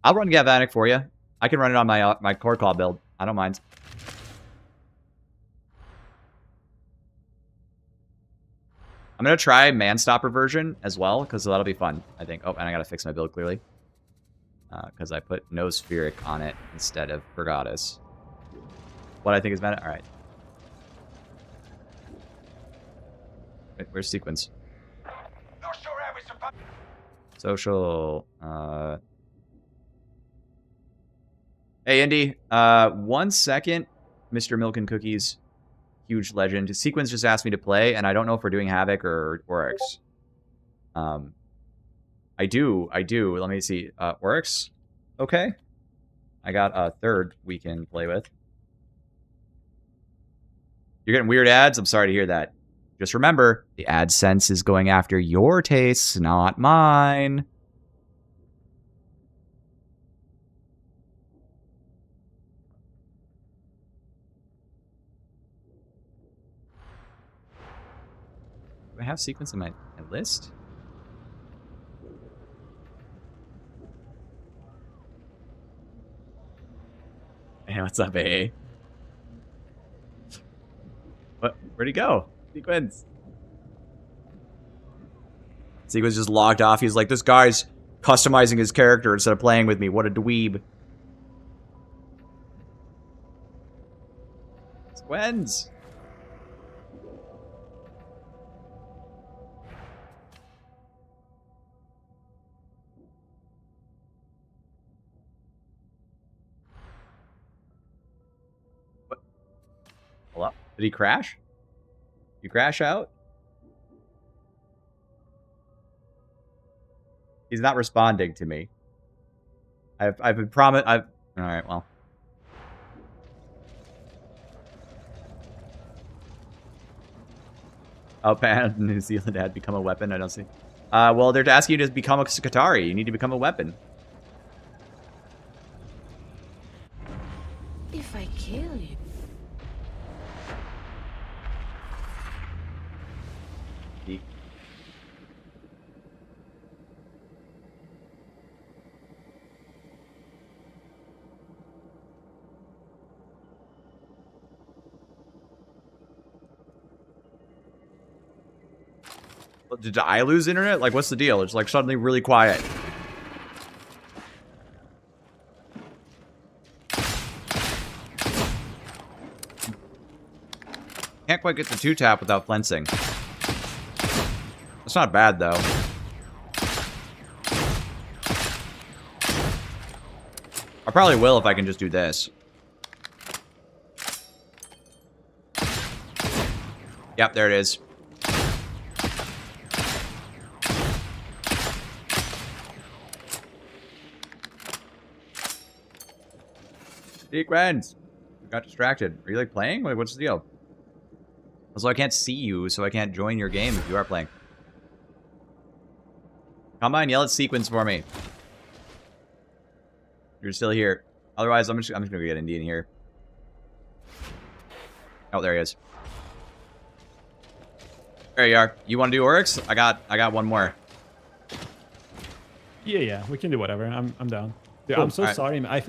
Speaker 1: I'll run Galvanic for you. I can run it on my Cord Claw build. I don't mind. I'm going to try Manstopper version as well, because that'll be fun, I think. Oh, and I got to fix my build clearly. Because I put No Spheric on it instead of Vergatus. What I think is better? Alright. Wait, where's Sequence? Social. Hey, Indy. 1 second, Mr. Milk and Cookies. Huge legend. Sequence just asked me to play, and I don't know if we're doing Havoc or Oryx. I do. Let me see. Oryx? Okay. I got a third we can play with. You're getting weird ads? I'm sorry to hear that. Just remember, the AdSense is going after your tastes, not mine. I have sequence in my list? Hey, what's up, AA? What? Where'd he go? Sequence. Sequence just logged off. He's like, this guy's customizing his character instead of playing with me. What a dweeb. Sequence. What? Hello? Did he crash? You crash out? He's not responding to me. I've been promised. All right. Well. Oh, Pan, New Zealand had become a weapon. I don't see. Well, they're asking you to become a Skitarii. You need to become a weapon.
Speaker 13: If I kill you.
Speaker 1: Did I lose internet? Like, what's the deal? It's like suddenly really quiet. Can't quite get the 2-tap without flensing. That's not bad, though. I probably will if I can just do this. Yep, there it is. Sequence! Got distracted. Are you, like, playing? Like, what's the deal? Also, I can't see you, so I can't join your game if you are playing. Come on, yell at Sequence for me. You're still here. Otherwise, I'm just gonna get Indian here. Oh, there he is. There you are. You want to do Aurics? I got one more.
Speaker 15: Yeah, we can do whatever. I'm down. Dude, cool. I'm so sorry, man. I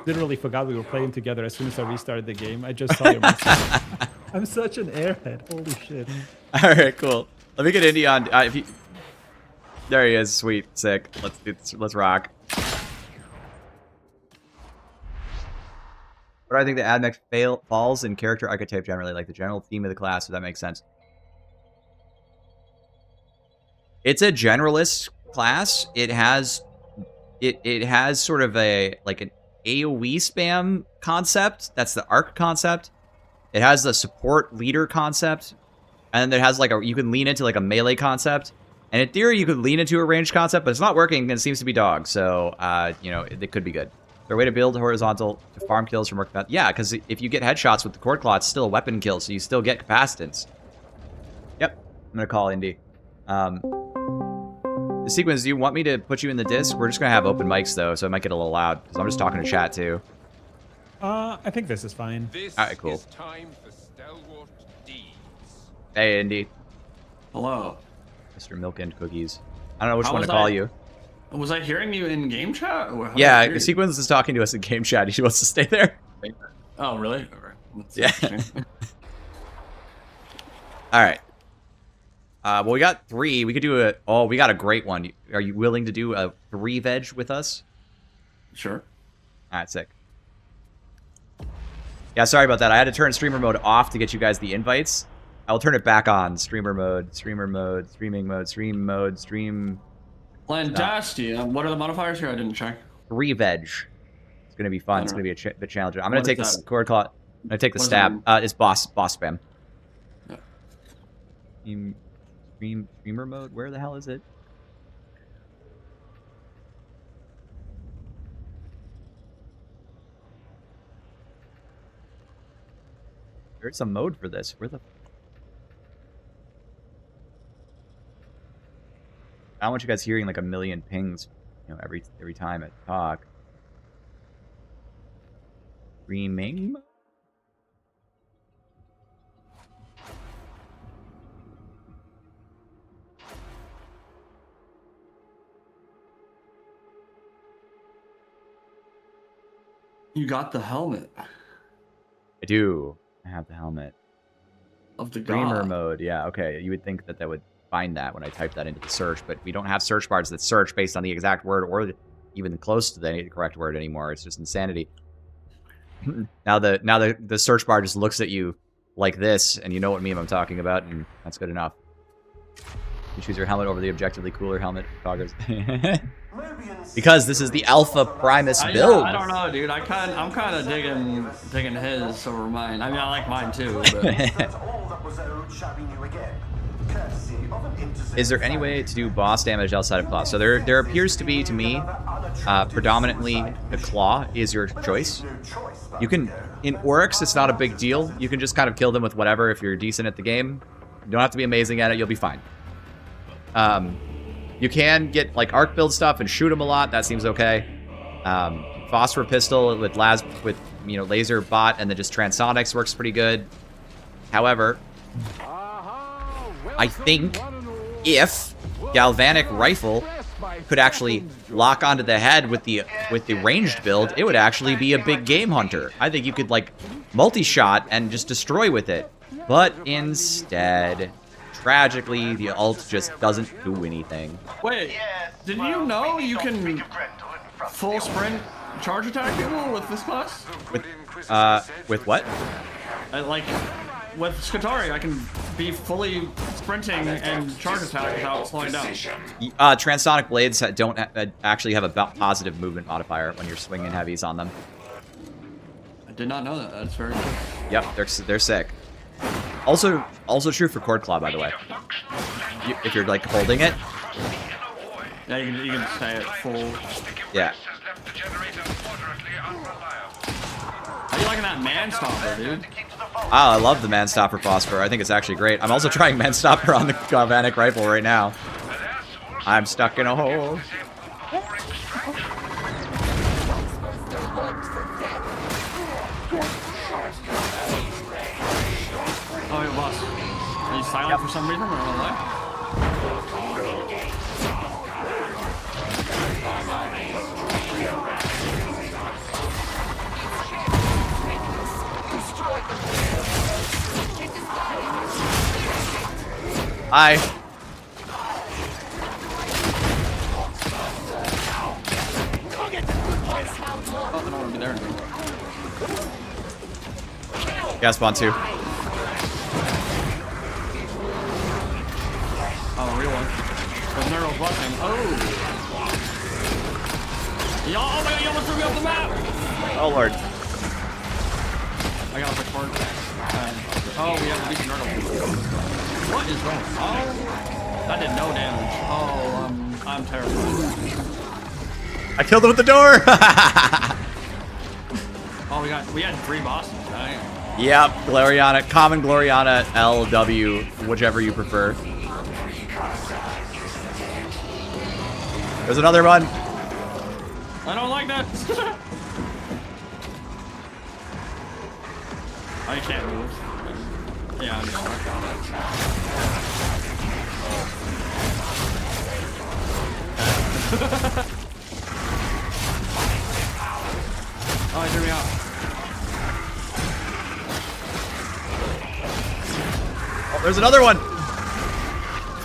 Speaker 15: literally forgot we were playing together as soon as I restarted the game. I just saw your message. I'm such an airhead. Holy shit.
Speaker 1: All right, cool. Let me get Indy on. If you... There he is. Sweet. Sick. Let's rock. But I think the admech falls in character archetype generally, like the general theme of the class, if that makes sense. It's a generalist class. It has sort of like an AoE spam concept. That's the arc concept. It has the support leader concept. And then it has like you can lean into like a melee concept. And in theory, you could lean into a ranged concept, but it's not working and it seems to be dog. So, you know, it could be good. Their way to build horizontal to farm kills from work. Yeah, because if you get headshots with the cord claw, it's still a weapon kill, so you still get capacitance. Yep, I'm gonna call Indy. The Sequence, do you want me to put you in the disc? We're just gonna have open mics though, so it might get a little loud because I'm just talking to chat too.
Speaker 15: I think this is fine.
Speaker 1: All right, cool.
Speaker 16: Time for stalwart deeds.
Speaker 1: Hey, Indy.
Speaker 10: Hello.
Speaker 1: Mr. Milk and Cookies. I don't know which one to call you.
Speaker 10: Was I hearing you in game chat?
Speaker 1: Yeah, Sequence is talking to us in game chat. He wants to stay there.
Speaker 10: Oh, really?
Speaker 1: Yeah. All right. Well, we got 3. We could do a... Oh, we got a great one. Are you willing to do a 3-veg with us?
Speaker 10: Sure.
Speaker 1: All right, sick. Yeah, sorry about that. I had to turn streamer mode off to get you guys the invites. I'll turn it back on. Streamer mode, streaming mode, stream mode, stream...
Speaker 10: Fantastic. What are the modifiers here? I didn't check.
Speaker 1: 3-veg. It's going to be fun. It's going to be a bit challenging. I'm going to take this cord claw. I'm going to take the stab. It's boss spam. Yeah. Streamer mode? Where the hell is it? There's a mode for this. Where the... I don't want you guys hearing like a million pings, you know, every time I talk. Streaming?
Speaker 10: You got the helmet.
Speaker 1: I do. I have the helmet.
Speaker 10: Of the
Speaker 1: Dreamer
Speaker 10: god.
Speaker 1: mode. Yeah, okay. You would think that would find that when I type that into the search, but we don't have search bars that search based on the exact word or even close to the correct word anymore. It's just insanity. now the search bar just looks at you like this, and you know what meme I'm talking about, and that's good enough. You choose your helmet over the objectively cooler helmet foggers. Because this is the Alpha Primus build.
Speaker 10: I don't know, dude. I'm kind of digging his over mine. I mean, I like mine too. But...
Speaker 1: Is there any way to do boss damage outside of claw? So there appears to be, to me, predominantly the claw is your choice. You can, in Aurics, it's not a big deal. You can just kind of kill them with whatever if you're decent at the game. You don't have to be amazing at it. You'll be fine. You can get like arc build stuff and shoot them a lot. That seems okay. Phosphor pistol with laser bot and then just transonics works pretty good. However, I think if galvanic rifle could actually lock onto the head with the ranged build, it would actually be a big game hunter. I think you could like multi-shot and just destroy with it. But instead, tragically, the ult just doesn't do anything.
Speaker 10: Wait, did you know you can full sprint charge attack people with this class?
Speaker 1: With what?
Speaker 10: Like, with Skitarii, I can be fully sprinting and charge attack without slowing down.
Speaker 1: Transonic blades don't actually have a positive movement modifier when you're swinging heavies on them.
Speaker 10: I did not know that. That's very cool.
Speaker 1: Yep, they're sick. Also true for Cord Claw, by the way. If you're like holding it.
Speaker 10: Yeah, you can stay at full.
Speaker 1: Yeah.
Speaker 10: How you liking that man stopper, dude?
Speaker 1: Oh, I love the man stopper phosphor. I think it's actually great. I'm also trying man stopper on the galvanic rifle right now. I'm stuck in a hole.
Speaker 10: Oh, your boss. Are you silent for some reason or what?
Speaker 1: Hi.
Speaker 10: Oh, I don't want to be there.
Speaker 1: Yeah, spawn 2.
Speaker 10: Oh, real one. With Neural Blessing. Oh! Oh my god, you almost threw me off the map!
Speaker 1: Oh lord.
Speaker 10: I got the card. Oh, we have to beat the Neural. What is wrong? Oh, that did no damage. Oh, I'm terrified.
Speaker 1: I killed him with the door!
Speaker 10: Oh, we had 3 bosses, right?
Speaker 1: Yep, Gloriana, common Gloriana, LW, whichever you prefer. There's another one.
Speaker 10: I don't like that. I can't move. Yeah, I'm just oh, he threw me out.
Speaker 1: Oh, there's another one.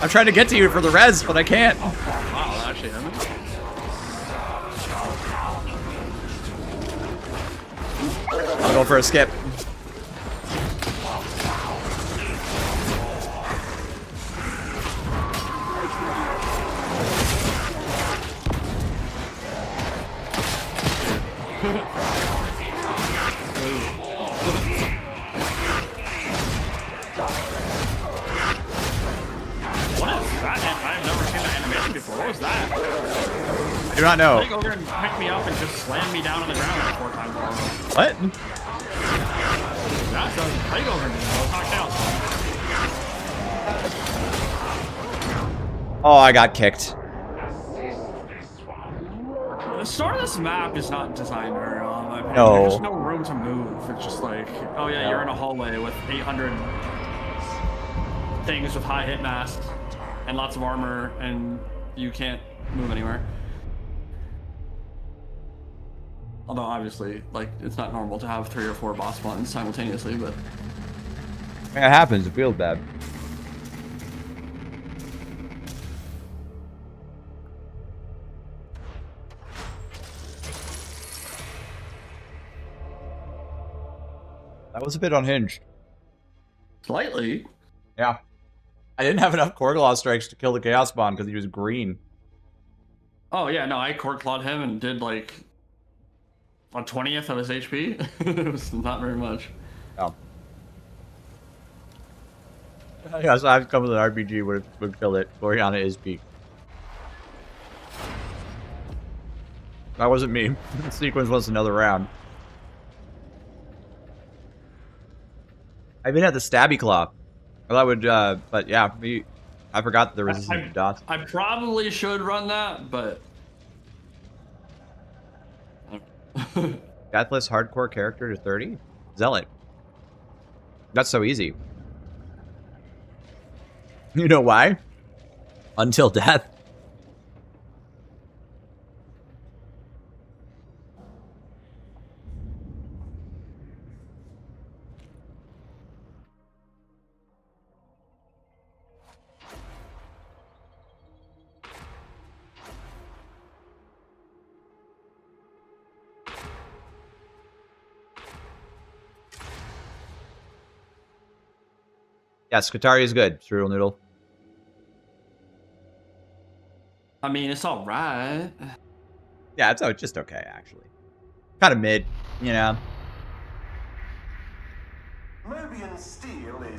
Speaker 1: I'm trying to get to you for the res, but I can't.
Speaker 10: Wow, that actually hit me.
Speaker 1: I'll go for a skip. I do not know.
Speaker 10: Take over and pick me up and just slam me down on the ground like 4 times.
Speaker 1: What?
Speaker 10: That's a takeover. Knocked out.
Speaker 1: Oh, I got kicked.
Speaker 10: The start of this map is not designed very well, in my opinion.
Speaker 1: No.
Speaker 10: There's no room to move. It's just like, oh yeah, you're in a hallway with 800 things with high hit masks and lots of armor, and you can't move anywhere. Although obviously, like, it's not normal to have 3 or 4 boss spawns simultaneously, but
Speaker 1: It happens. It feels bad. That was a bit unhinged.
Speaker 10: Slightly.
Speaker 1: Yeah. I didn't have enough core claw strikes to kill the chaos spawn because he was green.
Speaker 10: Oh yeah, no, I core clawed him and did like a 20th of his HP. It was not very much.
Speaker 1: Oh. Yeah, so I've come with an RPG would kill it. Gloriana is peak. That wasn't me. The sequence was another round. I even had the stabby claw. Well, that would, but yeah, I forgot the resistance to dots.
Speaker 10: I probably should run that, but
Speaker 1: Deathless hardcore character to 30? Zealot. That's so easy. You know why? Until death. Yeah, Skitarii is good, Cereal Noodle.
Speaker 10: I mean, it's all right.
Speaker 1: Yeah, it's just okay, actually. Kind of mid, you know.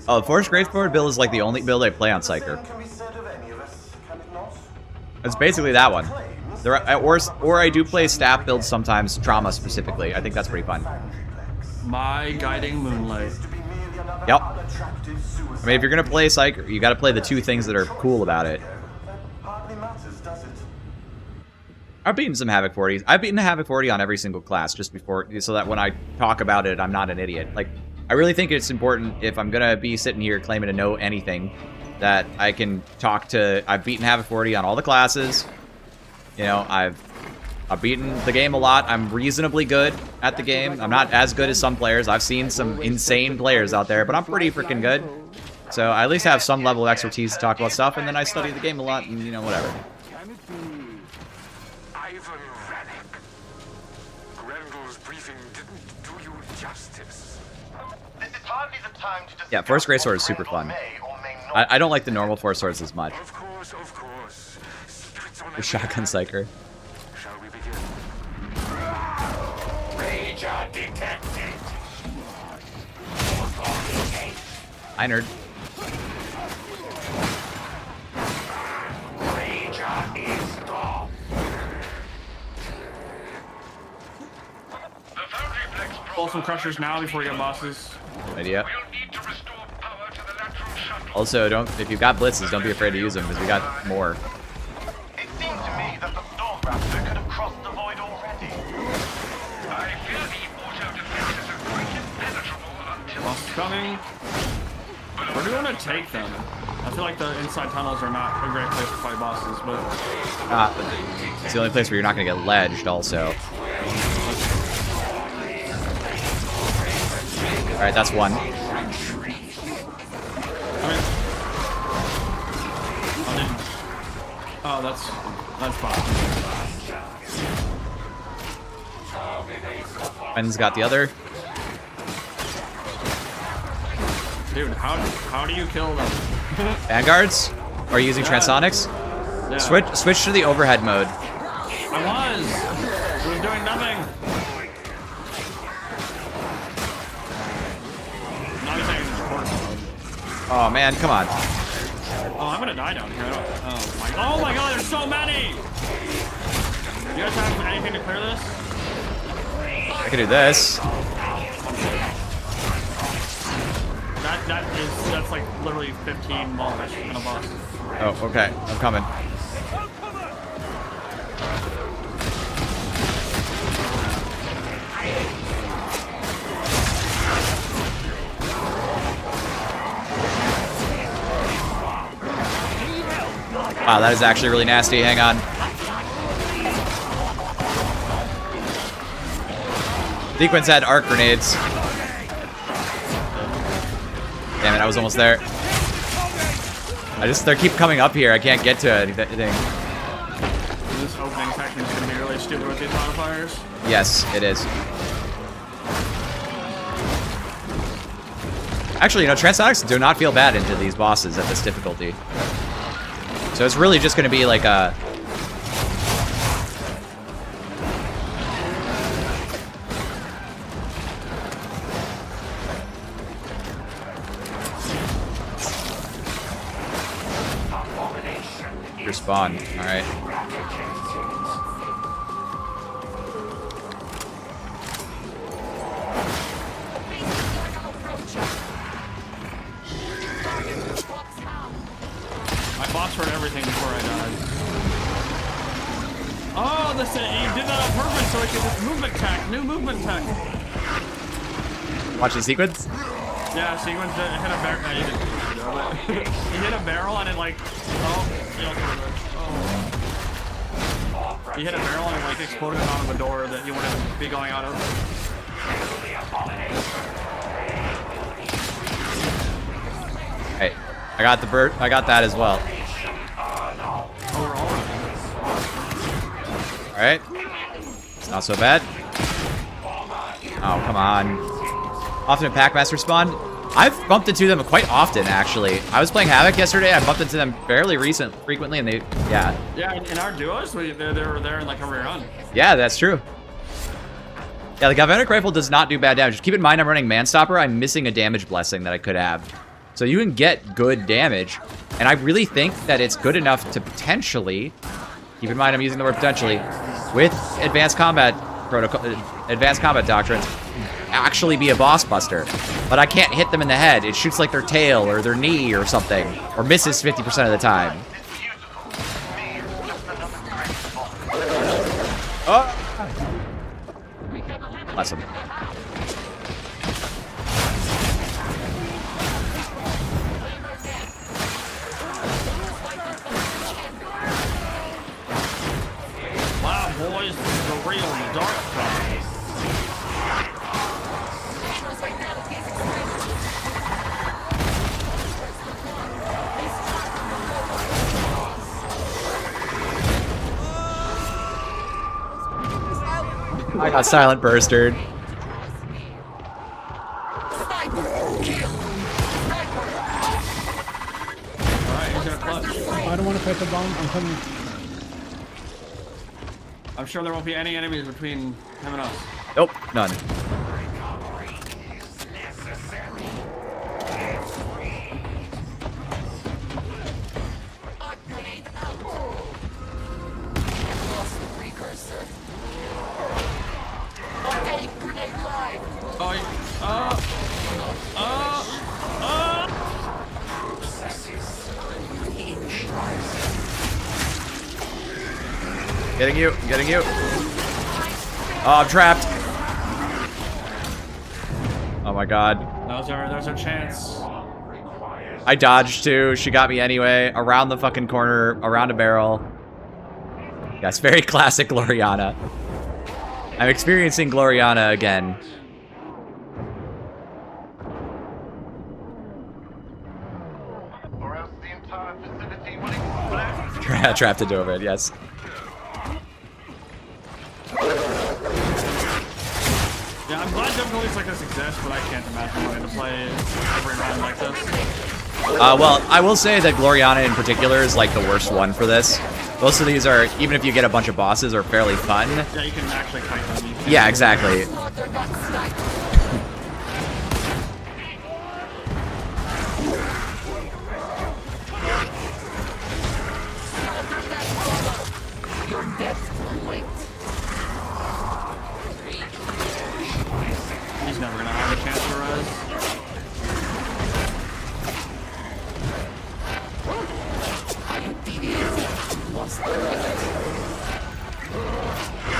Speaker 1: Oh, Force Greatsword build is like the only build I play on Psyker. It's basically that one. Or I do play staff builds sometimes, Trauma specifically. I think that's pretty fun.
Speaker 10: My Guiding Moonlight.
Speaker 1: Yep. I mean, if you're gonna play Psyker, you gotta play the two things that are cool about it. I've beaten some Havoc 40s. I've beaten a Havoc 40 on every single class just before, so that when I talk about it, I'm not an idiot. Like, I really think it's important, if I'm gonna be sitting here claiming to know anything, that I can talk to... I've beaten Havoc 40 on all the classes. You know, I've beaten the game a lot. I'm reasonably good at the game. I'm not as good as some players. I've seen some insane players out there, but I'm pretty freaking good. So I at least have some level of expertise to talk about stuff, and then I study the game a lot, and, you know, whatever. Yeah, Force Greatsword is super fun. I don't like the normal Force Swords as much. The Shotgun Psyker. Hi, nerd.
Speaker 10: Pull some crushers now before you get bosses.
Speaker 1: Idea. Also, if you've got blitzes, don't be afraid to use them because we got more.
Speaker 7: It seemed to me that the Storm Raptor could have crossed the void already. I fear the auto defenses are quite impenetrable until...
Speaker 10: Boss coming. Where do you want to take them? I feel like the inside tunnels are not a great place to fight bosses, but...
Speaker 1: It's the only place where you're not going to get ledged, also. Alright, that's one.
Speaker 10: Oh, that's fine.
Speaker 1: Ben's got the other.
Speaker 10: Dude, how do you kill them?
Speaker 1: Vanguards? Are you using transonics?
Speaker 10: Yeah.
Speaker 1: Switch to the overhead mode.
Speaker 10: I was doing nothing.
Speaker 1: Oh man, come on.
Speaker 10: Oh, I'm gonna die down here. Oh my god, there's so many! You guys have anything to clear this?
Speaker 1: I can do this.
Speaker 10: That's like literally 15 mollish in a boss.
Speaker 1: Oh, okay. I'm coming. Wow, that is actually really nasty. Hang on. Sequence had arc grenades. Damn it, I was almost there. They keep coming up here. I can't get to anything.
Speaker 10: This opening section is going to be really stupid with these modifiers.
Speaker 1: Yes, it is. Actually, you know, transonics do not feel bad into these bosses at this difficulty. So it's really just going to be like a... Respawn. Alright.
Speaker 10: My boss heard everything before I died. Oh, he did that on purpose so he could just movement tech. New movement tech.
Speaker 1: Watch the sequence?
Speaker 10: Yeah, sequence hit a barrel. No, he hit a barrel and it like... He hit a barrel and it like exploded out of a door that you wouldn't be going out of.
Speaker 1: Hey, I got the bird. I got that as well. Alright. It's not so bad. Oh, come on. Often Packmaster spawn. I've bumped into them quite often, actually. I was playing Havoc yesterday. I bumped into them fairly frequently, and they, yeah.
Speaker 10: Yeah, in our duos, they were there in like every run.
Speaker 1: Yeah, that's true. Yeah, the Galvanic Rifle does not do bad damage. Keep in mind, I'm running Manstopper. I'm missing a damage blessing that I could have. So you can get good damage, and I really think that it's good enough to potentially, keep in mind I'm using the word potentially, with advanced combat protocol, advanced combat doctrines, actually be a boss buster. But I can't hit them in the head. It shoots like their tail or their knee or something, or misses 50% of the time. Oh! Bless him.
Speaker 10: Wow, boys, this is a real Darktide.
Speaker 1: I got silent burstered.
Speaker 15: I don't want to put the bomb. I'm coming.
Speaker 10: I'm sure there won't be any enemies between him and us.
Speaker 1: Nope, none. Getting you, getting you. Oh, I'm trapped. Oh my god.
Speaker 10: There's our chance.
Speaker 1: I dodged too. She got me anyway. Around the fucking corner, around a barrel. Yes, very classic Gloriana. I'm experiencing Gloriana again.
Speaker 7: Or else the entire facility will explode.
Speaker 1: Trapped into it, yes.
Speaker 10: Yeah, I'm glad difficulties like this exist, but I can't imagine wanting to play every round like this.
Speaker 1: Well, I will say that Gloriana in particular is like the worst one for this. Most of these are, even if you get a bunch of bosses, are fairly fun.
Speaker 10: Yeah, you can actually fight them.
Speaker 1: Yeah, exactly.
Speaker 10: He's never gonna have a chance to res.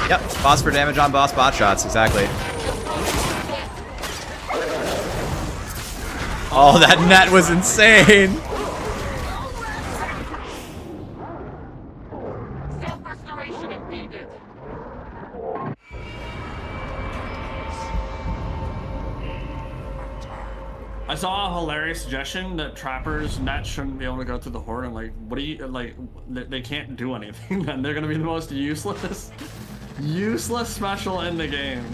Speaker 1: Yep, boss for damage on boss bot shots, exactly. Oh, that net was insane!
Speaker 10: I saw a hilarious suggestion that trappers net shouldn't be able to go through the horde. I'm like, what do you like? They can't do anything. Then they're gonna be the most useless special in the game.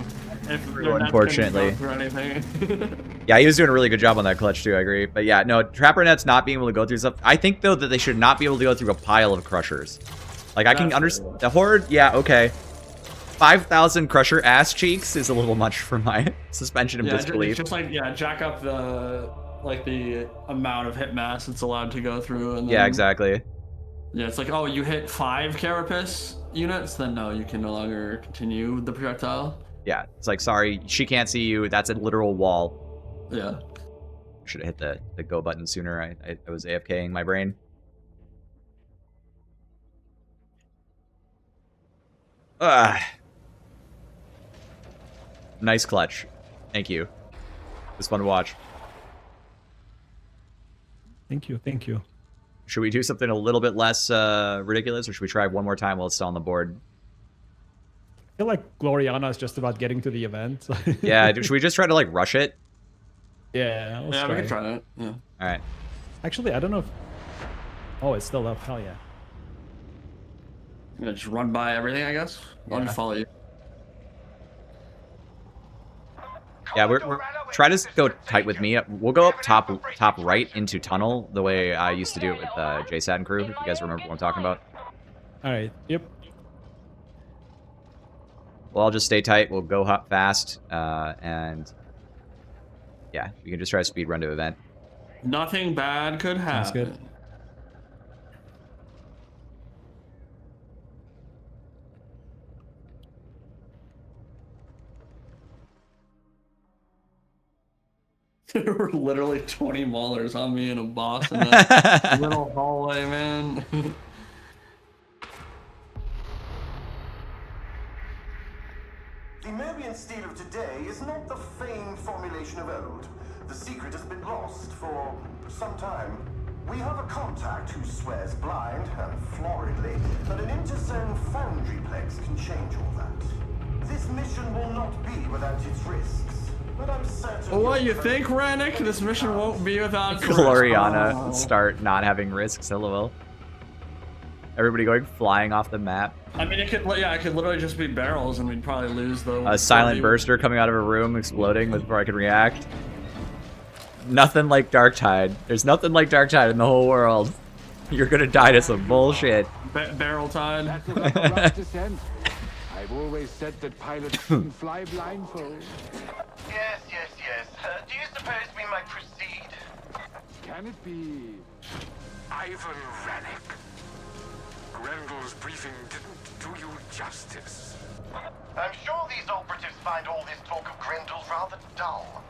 Speaker 10: If
Speaker 1: Unfortunately.
Speaker 10: go through anything.
Speaker 1: Yeah, he was doing a really good job on that clutch too. I agree. But yeah, no, trapper nets not being able to go through stuff. I think though that they should not be able to go through a pile of crushers. Like I can understand the horde. Yeah, okay. 5,000 crusher ass cheeks is a little much for my suspension of disbelief.
Speaker 10: It's just like jack up the amount of hit mass it's allowed to go through. And then,
Speaker 1: yeah, exactly.
Speaker 10: Yeah, it's like, oh, you hit 5 carapace units, then no, you can no longer continue the projectile.
Speaker 1: Yeah, it's like, sorry, she can't see you. That's a literal wall.
Speaker 10: Yeah.
Speaker 1: Should have hit the go button sooner. I was AFKing my brain. Nice clutch. Thank you. It was fun to watch.
Speaker 15: Thank you, thank you.
Speaker 1: Should we do something a little bit less ridiculous, or should we try one more time while it's still on the board?
Speaker 15: I feel like Gloriana is just about getting to the event.
Speaker 1: Yeah, should we just try to like rush it?
Speaker 15: Yeah, let's try.
Speaker 10: We can try that. Yeah.
Speaker 1: All right.
Speaker 15: Actually, I don't know if... Oh, it's still up. Hell yeah.
Speaker 10: I'm gonna just run by everything, I guess. I'll just follow you.
Speaker 1: Yeah, we're try to go tight with me. We'll go up top right into tunnel the way I used to do it with JSAT and crew. If you guys remember what I'm talking about.
Speaker 15: All right. Yep.
Speaker 1: Well, I'll just stay tight. We'll go hop fast, and yeah, we can just try to speed run to event.
Speaker 10: Nothing bad could happen.
Speaker 15: That's good.
Speaker 10: There were literally 20 maulers on me and a boss in that little hallway, man.
Speaker 17: The Merbian steel of today is not the famed formulation of old. The secret has been lost for some time. We have a contact who swears blind and floridly that an interzone foundryplex can change all that. This mission will not be without its risks. But I'm certain
Speaker 10: What you think, Rennick? This mission won't be without
Speaker 1: Gloriana start not having risks. LOL. Everybody going flying off the map.
Speaker 10: I mean, it could literally just be barrels, and we'd probably lose the.
Speaker 1: A silent burster coming out of a room, exploding before I could react. Nothing like Darktide. There's nothing like Darktide in the whole world. You're gonna die to some bullshit.
Speaker 10: Barrel tide.
Speaker 18: I've always said that pilots shouldn't fly blindfold.
Speaker 7: Yes. Do you suppose we might proceed?
Speaker 18: Can it be Ivan Rennick? Grendel's briefing didn't do you justice.
Speaker 7: I'm sure these operatives find all this talk of Grendel's rather dull.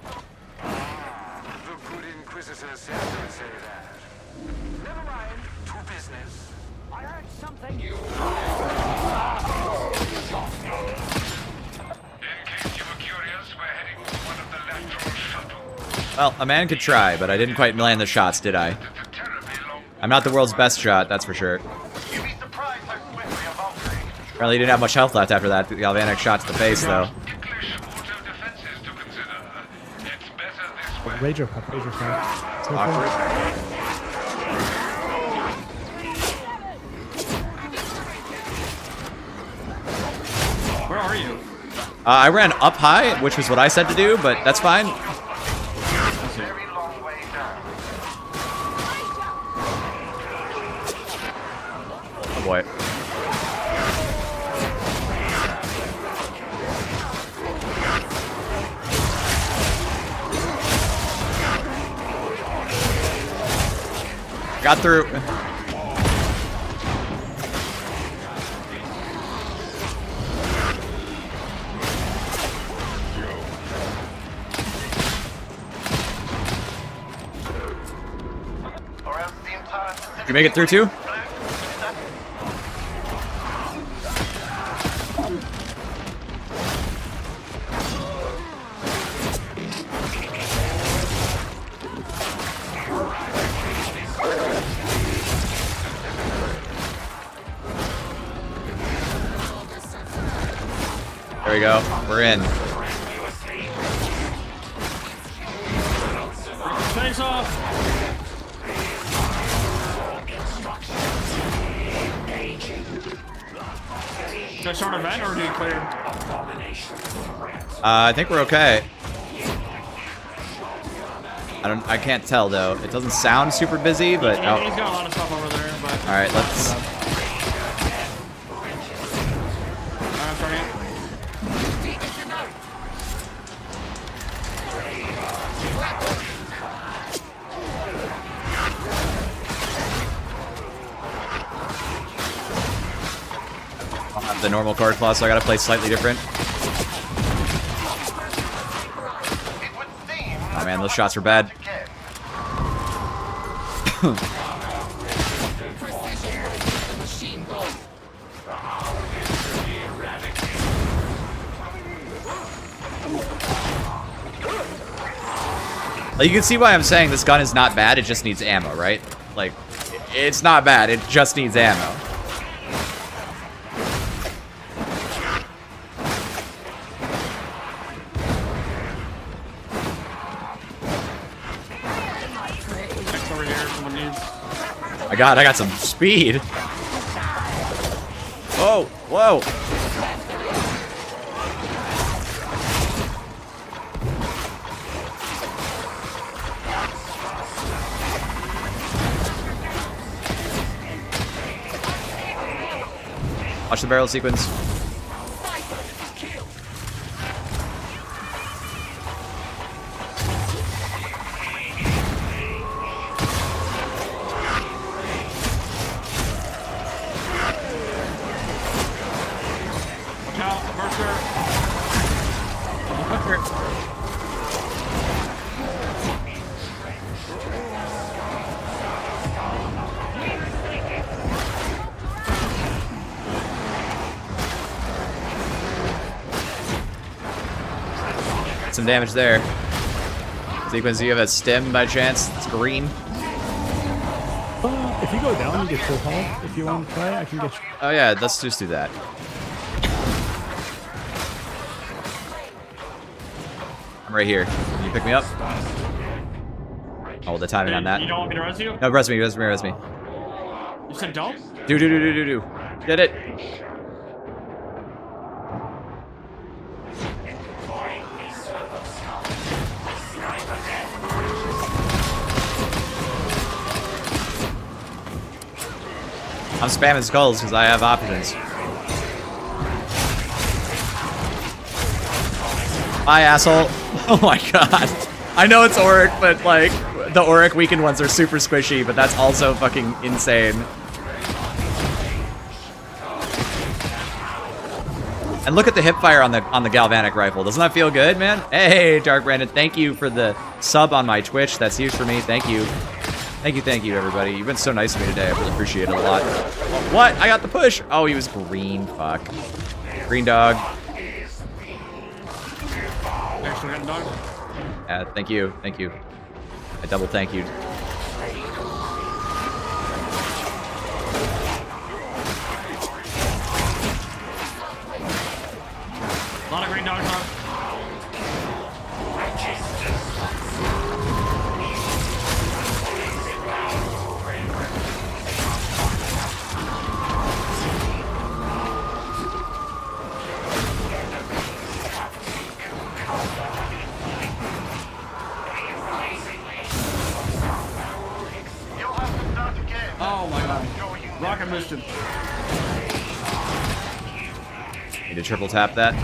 Speaker 18: The good Inquisitor said to say that. Never mind, to business.
Speaker 14: I heard something.
Speaker 7: In case you were curious, we're heading to one of the lateral shuttles.
Speaker 1: Well, a man could try, but I didn't quite land the shots, did I? I'm not the world's best shot, that's for sure. Apparently didn't have much health left after that. The galvanic shot to the face, though.
Speaker 15: Rager pop. So
Speaker 1: awkward.
Speaker 10: Where are you?
Speaker 1: I ran up high, which was what I said to do, but that's fine. Oh boy. Got through. Did you make it through too? There we go. We're in.
Speaker 10: Face off! Should I start an event or do you clear?
Speaker 1: I think we're okay. I can't tell though. It doesn't sound super busy, but
Speaker 10: He's got a lot of stuff over there, but...
Speaker 1: Alright, let's...
Speaker 10: I'm starting it.
Speaker 1: I don't have the normal card class, so I gotta play slightly different. Oh man, those shots were bad. Like, you can see why I'm saying this gun is not bad, it just needs ammo, right? Like, it's not bad, it just needs ammo. My god, I got some speed. Whoa, whoa. Watch the barrel sequence. Some damage there. Sequence, do you have a stem by chance? It's green.
Speaker 15: If you go down, you get full health. If you want to try, I can get you.
Speaker 1: Oh yeah, let's just do that. I'm right here. Can you pick me up? Oh, the timing on that.
Speaker 10: You don't want me to res you?
Speaker 1: No, res me, res me, res me.
Speaker 10: You said don't?
Speaker 1: Do. Get it. I'm spamming skulls because I have options. Bye, asshole. Oh my god. I know it's Auric, but like, the Auric weakened ones are super squishy, but that's also fucking insane. And look at the hipfire on the galvanic rifle. Doesn't that feel good, man? Hey, Dark Brandon, thank you for the sub on my Twitch. That's huge for me. Thank you. Thank you, everybody. You've been so nice to me today. I really appreciate it a lot. What? I got the push. Oh, he was green. Fuck. Green dog.
Speaker 10: Actually, got a dog.
Speaker 1: Thank you. Thank you. I double thank you.
Speaker 10: A lot of green dogs on. Oh my god. Rocket mission.
Speaker 1: Need to triple tap that.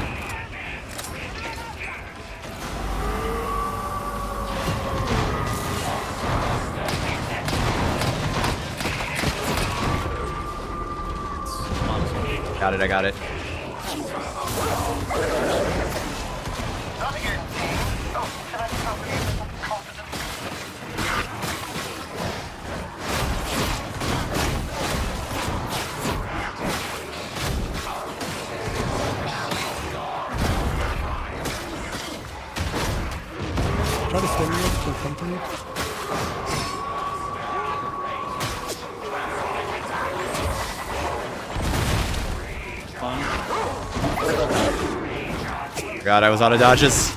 Speaker 1: Got it, I got it.
Speaker 15: Try to stimulate the company.
Speaker 1: God, I was out of dodges.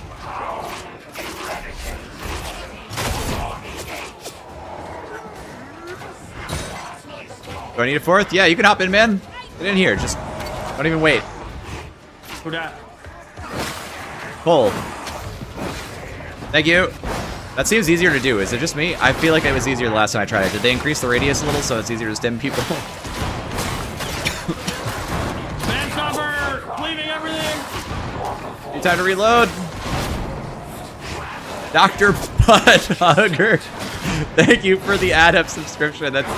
Speaker 1: Do I need a fourth? Yeah, you can hop in, man. Get in here. Just don't even wait.
Speaker 10: Who dat?
Speaker 1: Pull. Thank you. That seems easier to do. Is it just me? I feel like it was easier the last time I tried it. Did they increase the radius a little so it's easier to stem people?
Speaker 10: Man stopper! Leaving everything!
Speaker 1: Need time to reload. Dr. Butt Hugger. Thank you for the add-up subscription. That's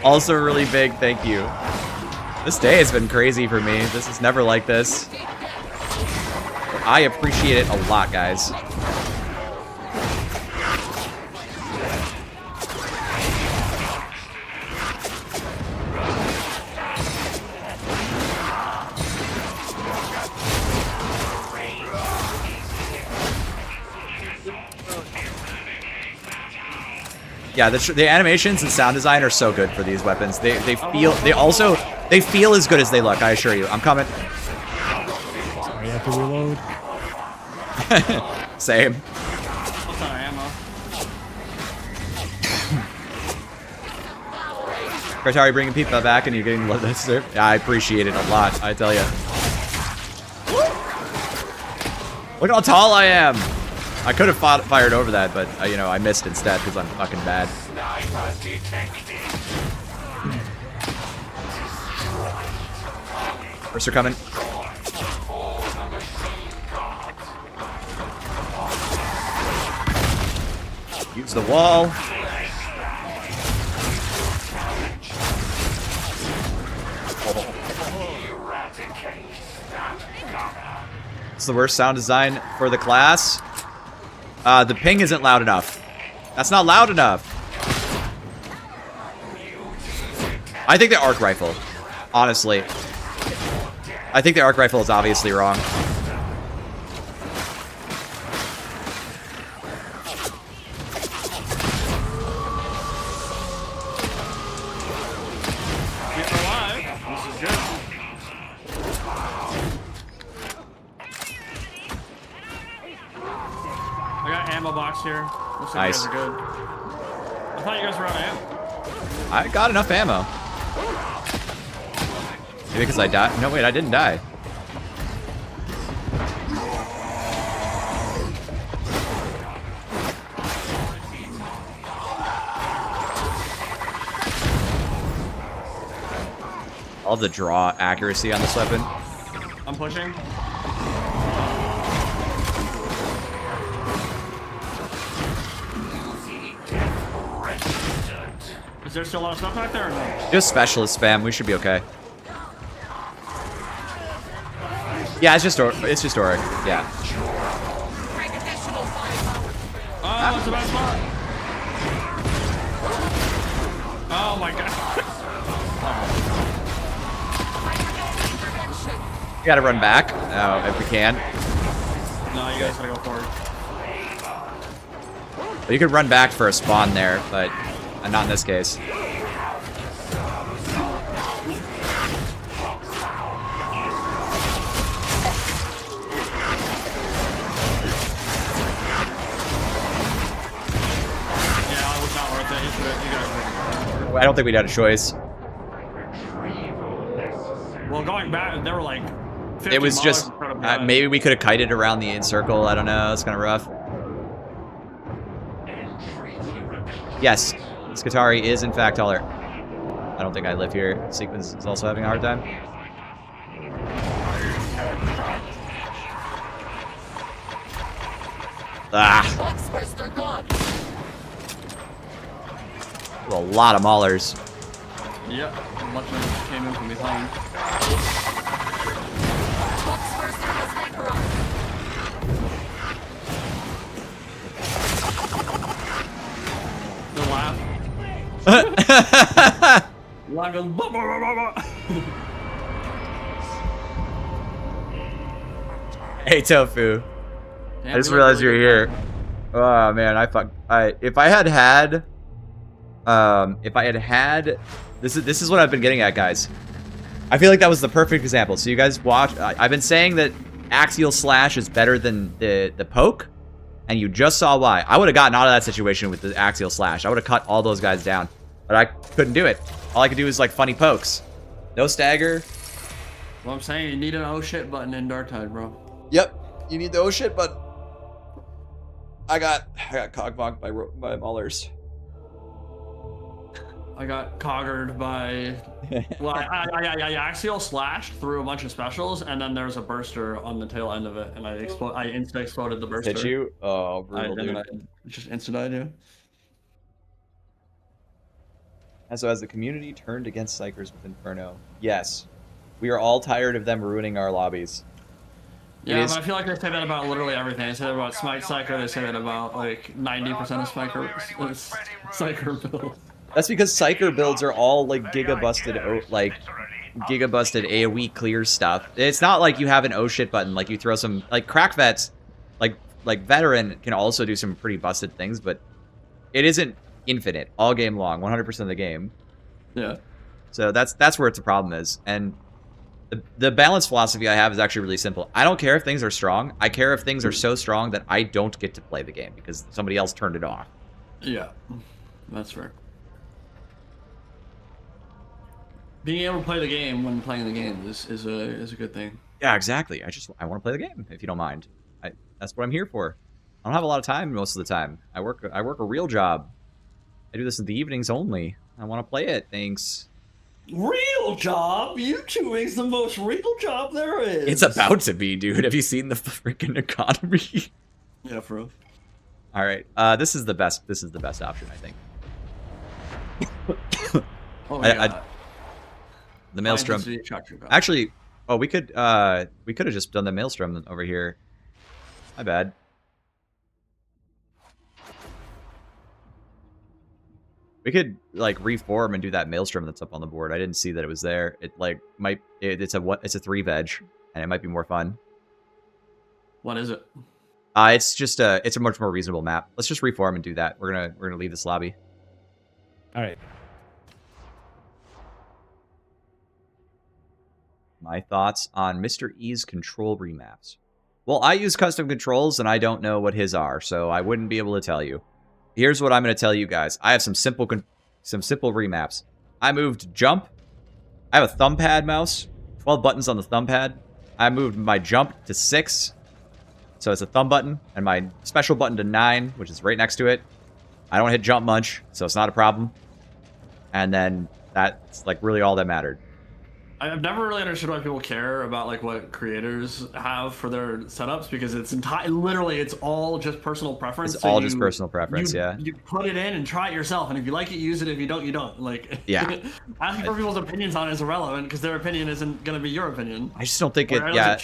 Speaker 1: also really big. Thank you. This day has been crazy for me. This is never like this. I appreciate it a lot, guys. Yeah, the animations and sound design are so good for these weapons. They feel as good as they look. I assure you. I'm coming.
Speaker 15: Sorry, I have to reload.
Speaker 1: Same.
Speaker 10: What's our ammo?
Speaker 1: Skitarii bringing people back and you're getting this. Yeah, I appreciate it a lot. I tell you. Look how tall I am. I could have fired over that, but you know, I missed instead because I'm fucking bad. First are coming. Use the wall. It's the worst sound design for the class. The ping isn't loud enough. That's not loud enough. I think the arc rifle, honestly. I think the arc rifle is obviously wrong.
Speaker 10: Here. Looks like
Speaker 1: Nice.
Speaker 10: You guys are good. I thought you guys were out of ammo.
Speaker 1: I got enough ammo. Maybe because I died. No, wait, I didn't die. All the draw accuracy on this weapon.
Speaker 10: I'm pushing. Is there still a lot of stuff back there or no?
Speaker 1: Just specialist spam. We should be okay. Yeah, it's just Auric. Yeah.
Speaker 10: Oh, that's the best spot. Oh my god.
Speaker 1: You gotta run back. If we can.
Speaker 10: No, you guys gotta go forward.
Speaker 1: But you could run back for a spawn there, but not in this case. I don't think we'd had a choice.
Speaker 10: Well, going back, they were like 50
Speaker 1: it was just maybe we could have kited around the in circle. I don't know. It's kind of rough. Yes, Skitarii is in fact taller. I don't think I live here. Sequence is also having a hard time. Ah. A lot of maulers.
Speaker 10: Yep, much of them came in from behind. The laugh. Laugh goes, blah, blah, blah, blah.
Speaker 1: Hey Tofu.
Speaker 10: Damn,
Speaker 1: I just realized you're here. Oh man, if I had this is what I've been getting at, guys. I feel like that was the perfect example. So you guys watch. I've been saying that axial slash is better than the poke, and you just saw why. I would have gotten out of that situation with the axial slash. I would have cut all those guys down, but I couldn't do it. All I can do is like funny pokes. No stagger.
Speaker 10: Well, I'm saying you need an oh shit button in Darktide, bro.
Speaker 1: Yep, you need the oh shit button. I got cogbonked by maulers.
Speaker 10: I got coggered by. Well, I axial slashed through a bunch of specials, and then there was a burster on the tail end of it, and I instant exploded the burster.
Speaker 1: Hit you? Oh, brutal, dude.
Speaker 10: I just instant died, yeah.
Speaker 1: And so has the community turned against Psychers with Inferno? Yes. We are all tired of them ruining our lobbies.
Speaker 10: Yeah, but I feel like they say that about literally everything. They say that about Smite Psycho, they say that about like 90% of Psyker builds.
Speaker 1: That's because Psyker builds are all like giga-busted AoE clear stuff. It's not like you have an oh shit button, like you throw some, like crack vets, like veteran can also do some pretty busted things, but it isn't infinite all game long, 100% of the game.
Speaker 10: Yeah.
Speaker 1: So that's where it's a problem is. And the balance philosophy I have is actually really simple. I don't care if things are strong. I care if things are so strong that I don't get to play the game because somebody else turned it off.
Speaker 10: Yeah, that's fair. Being able to play the game when playing the game is a good thing.
Speaker 1: Yeah, exactly. I want to play the game if you don't mind. That's what I'm here for. I don't have a lot of time most of the time. I work a real job. I do this in the evenings only. I want to play it. Thanks.
Speaker 10: Real job? YouTubing's the most real job there is.
Speaker 1: It's about to be, dude. Have you seen the freaking economy?
Speaker 10: Yeah, for real.
Speaker 1: All right. This is the best. This is the best option, I think.
Speaker 10: Oh my God.
Speaker 1: The Maelstrom. Actually, oh, we could have just done the Maelstrom over here. My bad. We could like reform and do that Maelstrom that's up on the board. I didn't see that it was there. It like it's a 3 veg, and it might be more fun.
Speaker 10: What is it?
Speaker 1: It's a much more reasonable map. Let's just reform and do that. We're gonna leave this lobby.
Speaker 15: All right.
Speaker 1: My thoughts on Mr. E's control remaps. Well, I use custom controls, and I don't know what his are, so I wouldn't be able to tell you. Here's what I'm going to tell you guys. I have some simple remaps. I moved jump. I have a thumb pad mouse. 12 buttons on the thumb pad. I moved my jump to 6. So it's a thumb button. And my special button to 9, which is right next to it. I don't hit jump much, so it's not a problem. And then that's like really all that mattered.
Speaker 10: I've never really understood why people care about like what creators have for their setups because it's literally it's all just personal preference.
Speaker 1: It's all just personal preference, yeah.
Speaker 10: You put it in and try it yourself, and if you like it, use it. If you don't, you don't. Like,
Speaker 1: yeah.
Speaker 10: Asking for people's opinions on it is irrelevant because their opinion isn't going to be your opinion.
Speaker 1: I just don't think it.
Speaker 10: Yeah,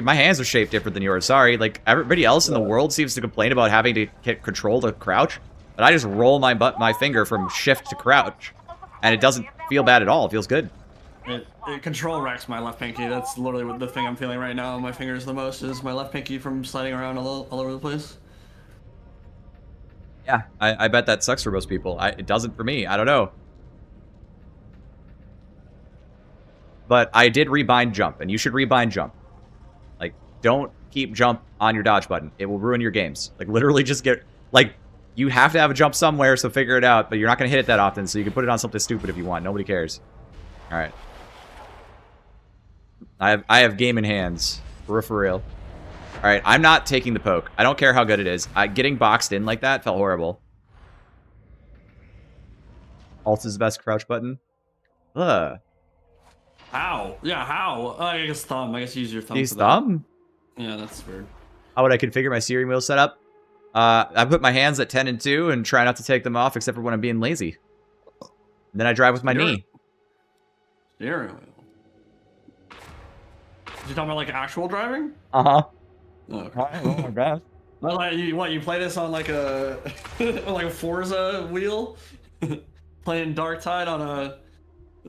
Speaker 1: my hands are shaped different than yours. Sorry, like everybody else in the world seems to complain about having to control the crouch, but I just roll my finger from shift to crouch, and it doesn't feel bad at all. It feels good.
Speaker 10: It control wrecks my left pinky. That's literally the thing I'm feeling right now on my fingers the most is my left pinky from sliding around all over the place.
Speaker 1: Yeah, I bet that sucks for most people. It doesn't for me. I don't know. But I did rebind jump, and you should rebind jump. Like, don't keep jump on your dodge button. It will ruin your games. Like, literally just get... Like, you have to have a jump somewhere, so figure it out, but you're not going to hit it that often, so you can put it on something stupid if you want. Nobody cares. All right. I have game in hands. For real. All right, I'm not taking the poke. I don't care how good it is. Getting boxed in like that felt horrible. Alt is the best crouch button. Ugh.
Speaker 10: How? Yeah, how? I guess thumb. I guess use your thumb.
Speaker 1: Use thumb?
Speaker 10: Yeah, that's weird.
Speaker 1: How would I configure my steering wheel setup? I put my hands at 10 and 2 and try not to take them off except for when I'm being lazy. And then I drive with my knee.
Speaker 10: Steering wheel. You talking about like actual driving?
Speaker 1: Uh-huh.
Speaker 10: Oh, okay. What, you play this on like a like a Forza wheel? Playing Darktide on a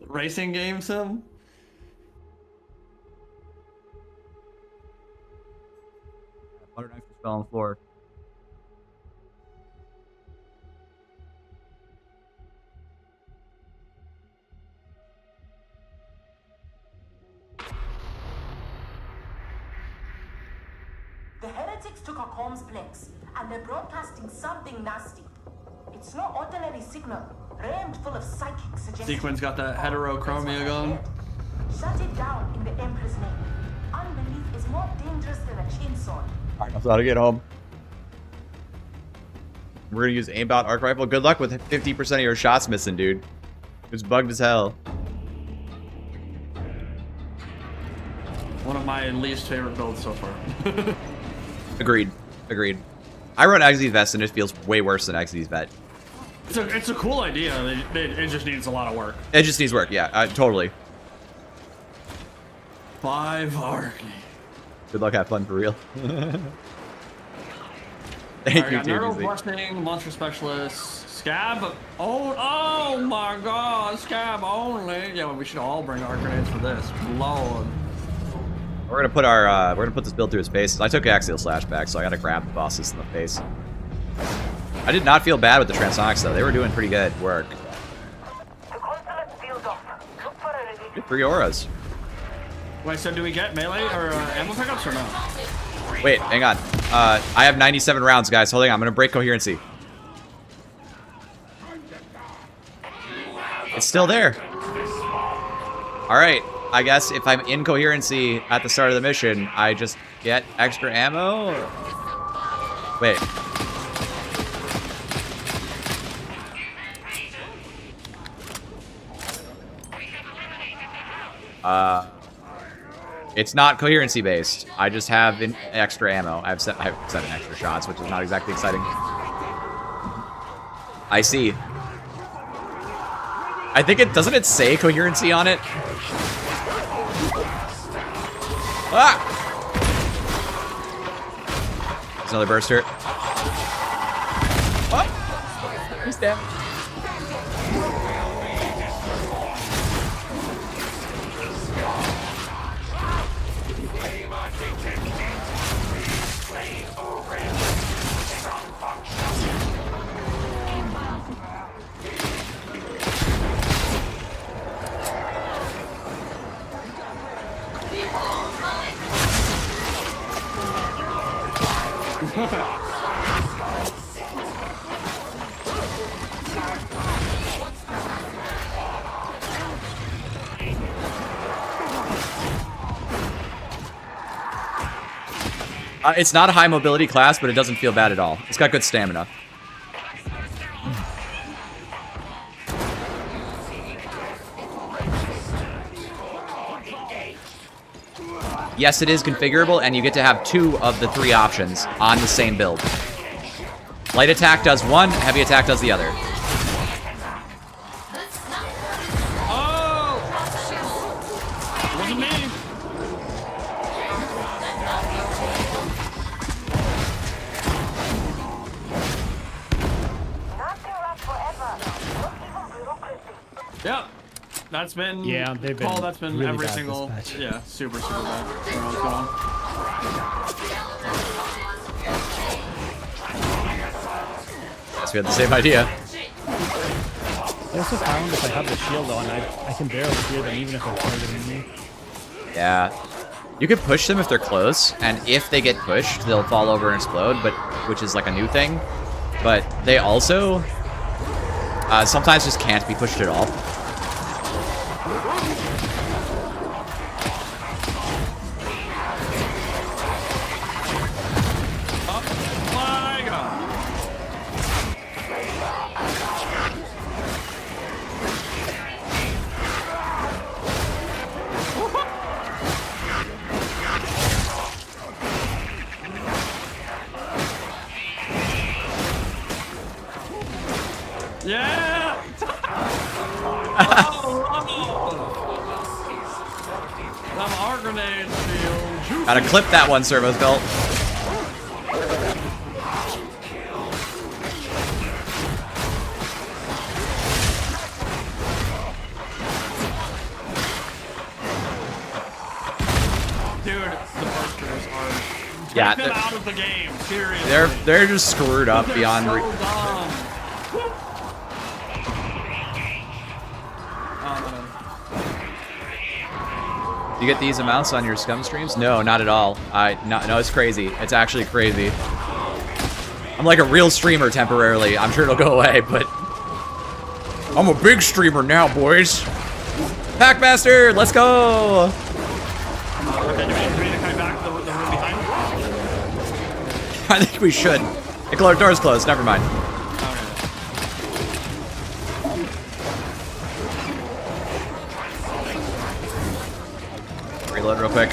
Speaker 10: racing game sim?
Speaker 1: Butter knife just fell on the floor.
Speaker 9: The heretics took our comms plex, and they're broadcasting something nasty. It's no ordinary signal. rammed full of psychic suggestions.
Speaker 10: Sequin's got that heterochromia going.
Speaker 9: Shut it down in the Emperor's name. Unbelief is more dangerous than a chainsaw.
Speaker 1: Alright, I'm about to get home. We're gonna use aimbot arc rifle. Good luck with 50% of your shots missing, dude. It's bugged as hell.
Speaker 10: One of my least favorite builds so far.
Speaker 1: Agreed. Agreed. I run Xyz Vest and it feels way worse than Xyz Vet.
Speaker 10: It's a cool idea. It just needs a lot of work.
Speaker 1: It just needs work, yeah, totally.
Speaker 10: 5 arc.
Speaker 1: Good luck, have fun for real. Thank you,
Speaker 10: Neural
Speaker 1: TGC.
Speaker 10: Blessing, Monster Specialist, Scab. Oh my god, Scab only. Yeah, well, we should all bring arc grenades for this. Lord.
Speaker 1: We're gonna put this build through his face. I took Axial Slash back, so I gotta grab the bosses in the face. I did not feel bad with the Transonics though. They were doing pretty good work. Get 3 auras.
Speaker 10: Wait, so do we get melee or ammo pickups or no?
Speaker 1: Wait, hang on. I have 97 rounds, guys. Hold on, I'm gonna break coherency. It's still there. Alright, I guess if I'm in coherency at the start of the mission, I just get extra ammo? Wait. It's not coherency based. I just have an extra ammo. I have 7 extra shots, which is not exactly exciting. I see. I think doesn't it say coherency on it? Ah! There's another burster. Oh! He's down. It's not a high mobility class, but it doesn't feel bad at all. It's got good stamina. Yes, it is configurable, and you get to have 2 of the 3 options on the same build. Light attack does one, heavy attack does the other.
Speaker 10: Wasn't me. Yep. That's been
Speaker 15: they've been
Speaker 10: Paul, that's been
Speaker 15: really
Speaker 10: every
Speaker 15: bad
Speaker 10: single
Speaker 15: this patch.
Speaker 10: yeah, super bad. Where I was going.
Speaker 1: Guess we had the same idea.
Speaker 15: I also found if I have the shield on, I can barely hear them even if they're targeting me.
Speaker 1: Yeah. You can push them if they're close, and if they get pushed, they'll fall over and explode, which is like a new thing. But they also sometimes just can't be pushed at all.
Speaker 10: Yeah! Them arc grenades feel juicy.
Speaker 1: Gotta clip that one, Servo's belt.
Speaker 10: Dude, the bursters are
Speaker 1: Yeah,
Speaker 10: take them out of the game, seriously.
Speaker 1: they're just screwed up
Speaker 10: They're
Speaker 1: beyond.
Speaker 10: so dumb.
Speaker 1: You get these amounts on your scum streams? No, not at all. No, it's crazy. It's actually crazy. I'm like a real streamer temporarily. I'm sure it'll go away, but I'm a big streamer now, boys. Packmaster, let's go.
Speaker 10: Okay, do we need to come back to the room behind?
Speaker 1: I think we should. The door's closed. Never mind. Reload real quick.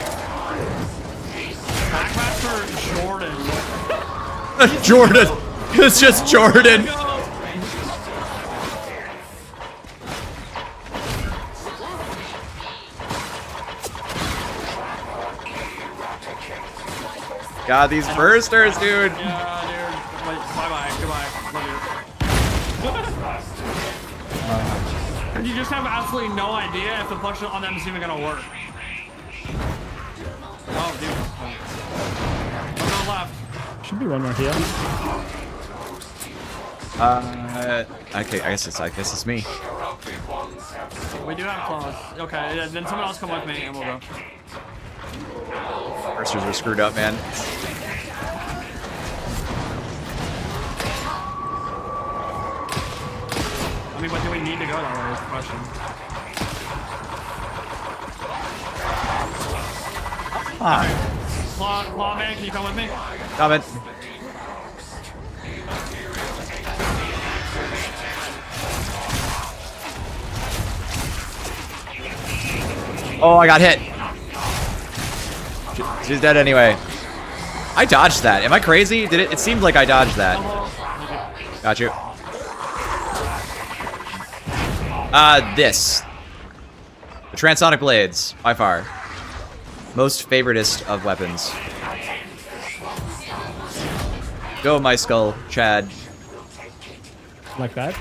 Speaker 10: Packmaster Jordan.
Speaker 1: Jordan. It's just Jordan. God, these bursters, dude.
Speaker 10: Yeah, dude. Wait, bye-bye. Goodbye. Love you. You just have absolutely no idea if the push on them is even gonna work. Oh, dude. One on left.
Speaker 15: Should be one more here.
Speaker 1: Okay, I guess it's me.
Speaker 10: We do have claws. Okay, then someone else come with me and we'll go.
Speaker 1: Bursters are screwed up, man.
Speaker 10: I mean, but do we need to go that way is the question. Claw man, can you come with me?
Speaker 1: Coming. Oh, I got hit. She's dead anyway. I dodged that. Am I crazy? Did it? It seemed like I dodged that. Got you. This. The Transonic Blades, by far. Most favoritist of weapons. Go, my skull, Chad.
Speaker 15: Like that?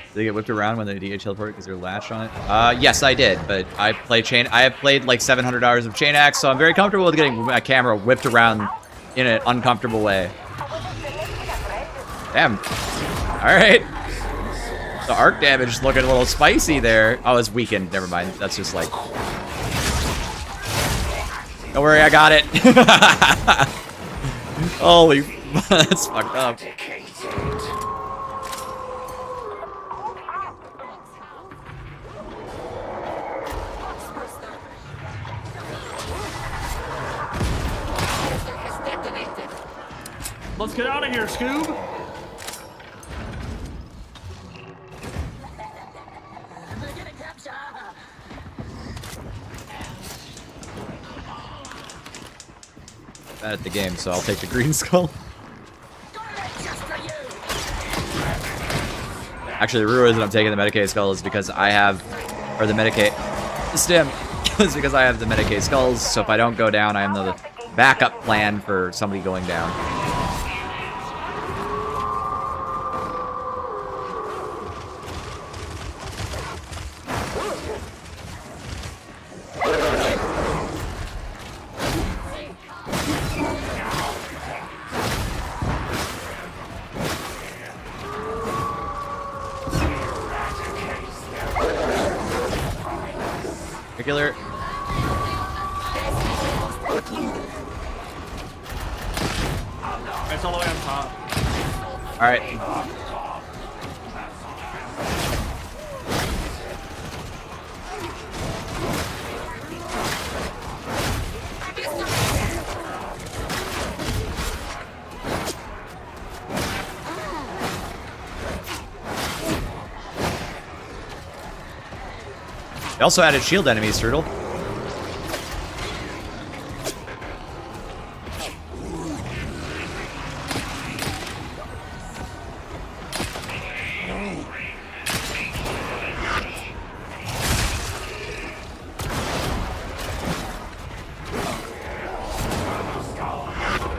Speaker 1: Did they get whipped around when the DH teleported because they're latched on it? Yes, I did, but I have played like 700 hours of Chain Axe, so I'm very comfortable with getting my camera whipped around in an uncomfortable way. Damn. Alright. The arc damage is looking a little spicy there. Oh, it's weakened. Never mind. That's just like... Don't worry, I got it. Holy... That's fucked up.
Speaker 10: Let's get out of here, Scoob.
Speaker 1: Bad at the game, so I'll take the green skull. Actually, the real reason I'm taking the Medicaid skull is because I have, or the Medicaid, the stem, is because I have the Medicaid skulls, so if I don't go down, I am the backup plan for somebody going down. Regular.
Speaker 10: It's all the way on top.
Speaker 1: Alright. They also added shield enemies, Turtle.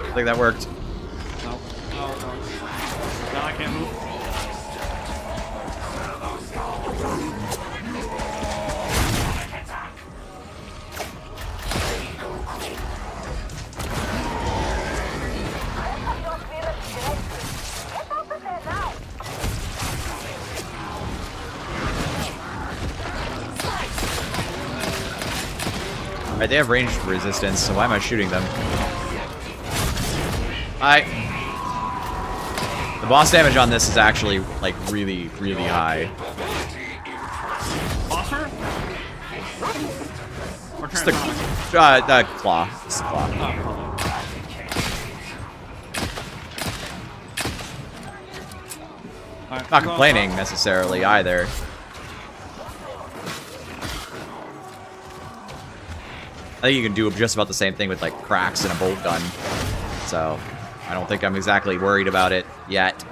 Speaker 1: I think that worked.
Speaker 10: No, I can't move.
Speaker 1: Alright, they have ranged resistance, so why am I shooting them? The boss damage on this is actually, like, really, really high.
Speaker 10: Offer? Or
Speaker 1: It's the claw. It's the claw. Not complaining necessarily either. I think you can do just about the same thing with like cracks and a bolt gun. So I don't think I'm exactly worried about it yet.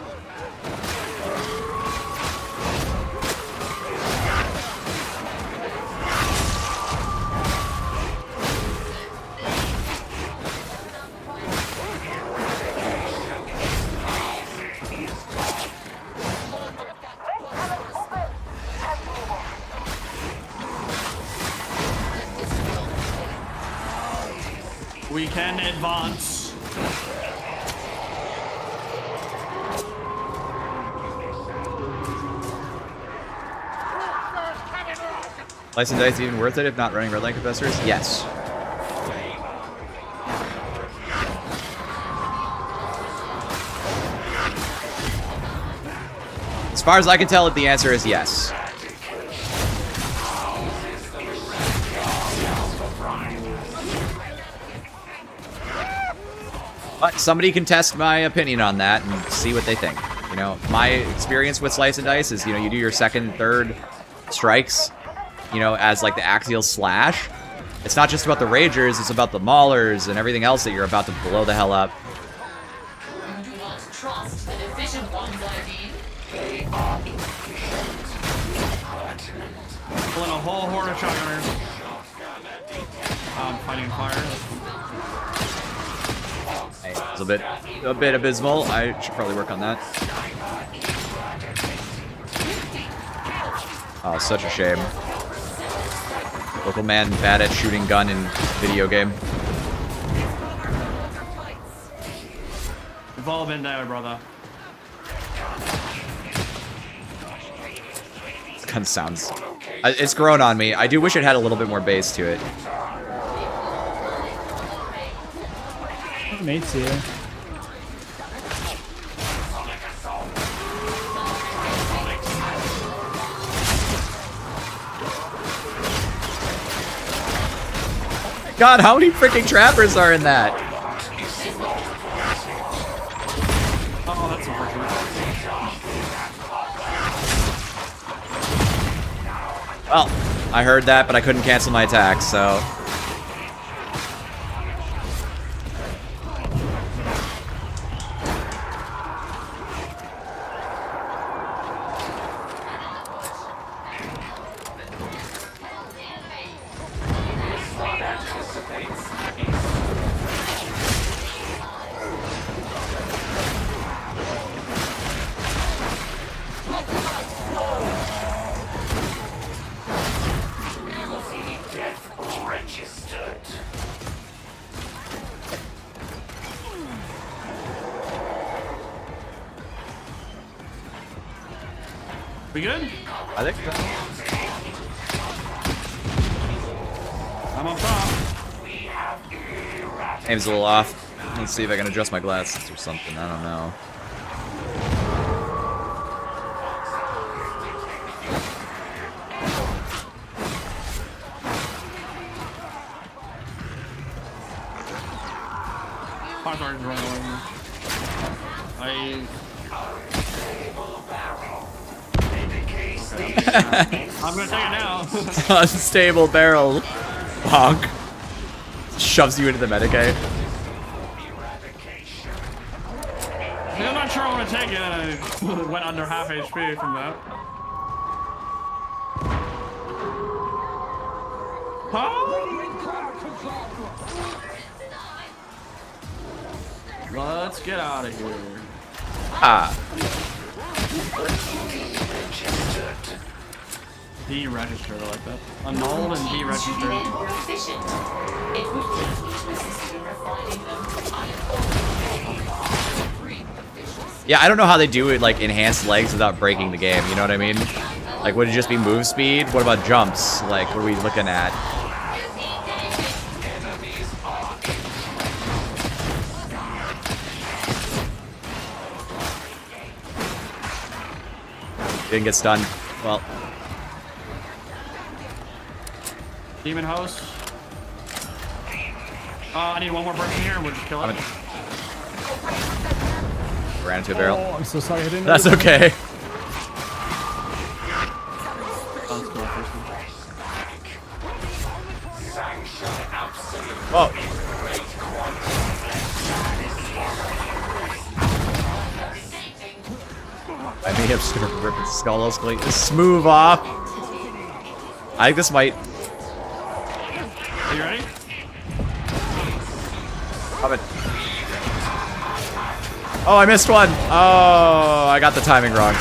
Speaker 10: We can advance.
Speaker 1: Slice and dice even worth it if not running red light compressors? Yes. As far as I can tell, the answer is yes. But somebody can test my opinion on that and see what they think. You know, my experience with Slice and Dice is, you know, you do your second, third strikes, you know, as like the axial slash. It's not just about the Ragers, it's about the Maulers and everything else that you're about to blow the hell up.
Speaker 2: You do not trust the deficient ones, I mean. They are efficient.
Speaker 10: Pulling a whole horde of shotgunners. Fighting fire.
Speaker 1: It's a bit abysmal. I should probably work on that. Oh, such a shame. Local man bad at shooting gun in video game.
Speaker 10: We've all been there, brother.
Speaker 1: This kind of sounds... It's grown on me. I do wish it had a little bit more bass to it.
Speaker 15: Mate's here.
Speaker 1: God, how many freaking trappers are in that?
Speaker 10: Oh, that's unfortunate.
Speaker 1: Well, I heard that, but I couldn't cancel my attack, so...
Speaker 10: We good?
Speaker 1: I think so.
Speaker 10: I'm up top.
Speaker 1: Aim's a little off. Let's see if I can adjust my glasses or something. I don't know.
Speaker 10: Fatshark is running away from me. I'm gonna take it now.
Speaker 1: Unstable barrel. Bonk. Shoves you into the Medicaid.
Speaker 10: I'm not sure I want to take it, and I went under half HP from that. Huh? Let's get out of here.
Speaker 1: Ah.
Speaker 10: Deregistered, I like that. Annulled and deregistered.
Speaker 2: More efficient. It would take me to assist in refining them.
Speaker 1: Yeah, I don't know how they do it, like, enhanced legs without breaking the game, you know what I mean? Like, would it just be move speed? What about jumps? Like, what are we looking at? Didn't get stunned. Well.
Speaker 10: Demon host. I need one more person here. We'll just kill it.
Speaker 1: Ran into a barrel.
Speaker 15: Oh, I'm so sorry. I didn't know.
Speaker 1: That's okay. Whoa. I may have started ripping skull escalate. Just move off. I think this might.
Speaker 10: Are you ready?
Speaker 1: Coming. Oh, I missed one. Oh, I got the timing wrong.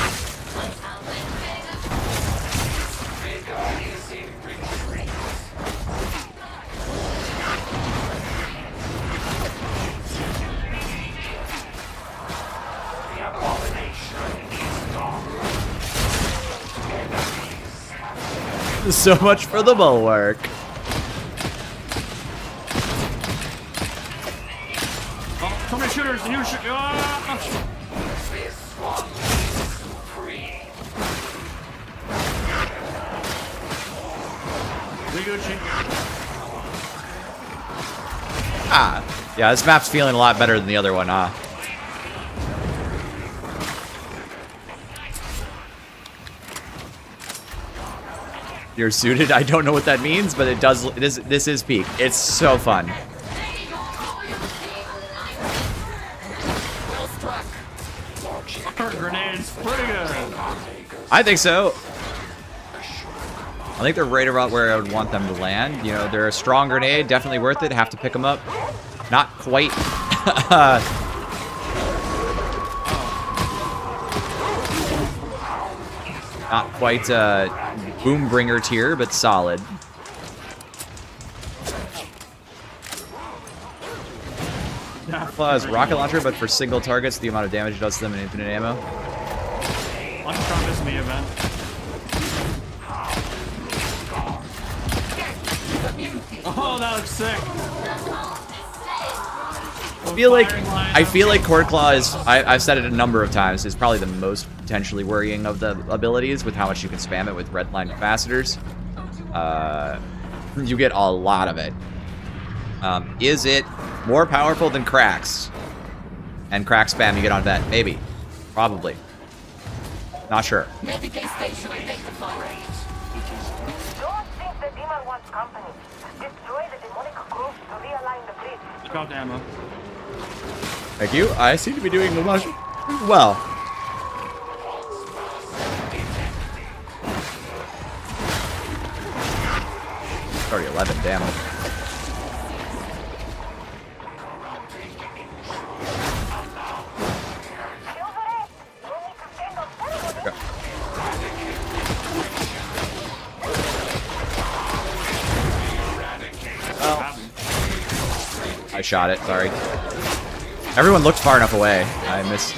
Speaker 1: So much for the bulwark.
Speaker 10: Oh, so many shooters. And you shoot.
Speaker 1: Ah, yeah, this map's feeling a lot better than the other one, huh? You're suited. I don't know what that means, but it does. This is peak. It's so fun.
Speaker 10: Grenades, pretty good.
Speaker 1: I think so. I think they're right about where I would want them to land. You know, they're a strong grenade, definitely worth it. Have to pick them up. Not quite. Not quite boom bringer tier, but solid. Is rocket launcher, but for single targets, the amount of damage it does to them in infinite ammo.
Speaker 10: Let's try this in the event. Oh, that looks sick.
Speaker 1: I feel like Cord Claw is, I've said it a number of times, is probably the most potentially worrying of the abilities with how much you can spam it with red line capacitors. You get a lot of it. Is it more powerful than cracks? And crack spam you get on that? Maybe. Probably. Not sure.
Speaker 8: Navigate station identified. Don't think the demon wants company. Destroy the demonic growth to realign the bridge.
Speaker 10: Drop the ammo.
Speaker 1: Thank you. I seem to be doing much well. It's already 11 damage. I shot it, sorry. Everyone looked far enough away. I missed.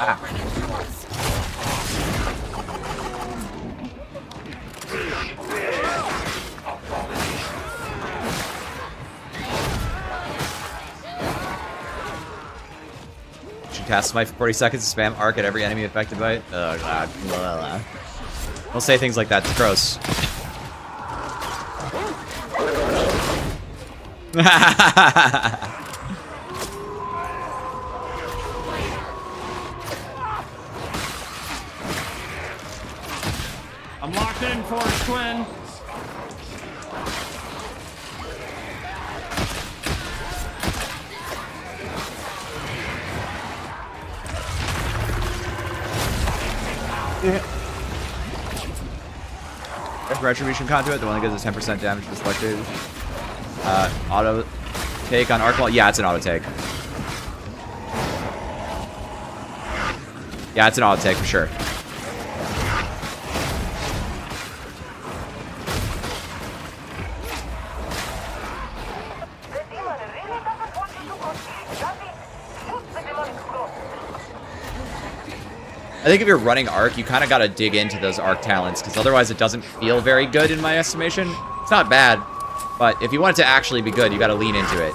Speaker 1: Ah. Cast smite for 40 seconds to spam arc at every enemy affected by it. Oh god. Blah, blah, blah. Don't say things like that. It's gross.
Speaker 10: I'm locked in for a twin.
Speaker 1: Yeah. Retribution conduit, the one that gives us 10% damage to selected. Auto take on arc wall. Yeah, it's an auto take. Yeah, it's an auto take for sure. think if you're running Arc, you kind of got to dig into those Arc talents, because otherwise it doesn't feel very good in my estimation. It's not bad, but if you want it to actually be good, you got to lean into it.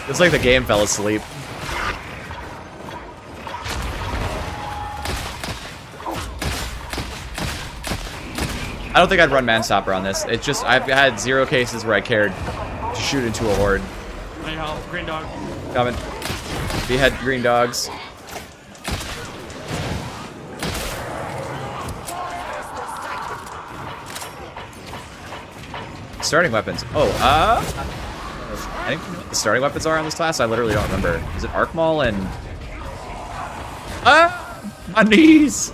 Speaker 1: It's like the game fell asleep. I don't think I'd run Manstopper on this. It's just, I've had 0 cases where I cared to shoot into a horde.
Speaker 10: Hey, help. Green dog.
Speaker 1: Coming. Behead green dogs. Starting weapons. Oh, I think what the starting weapons are on this class. I literally don't remember. Is it Arc Maul and... my knees!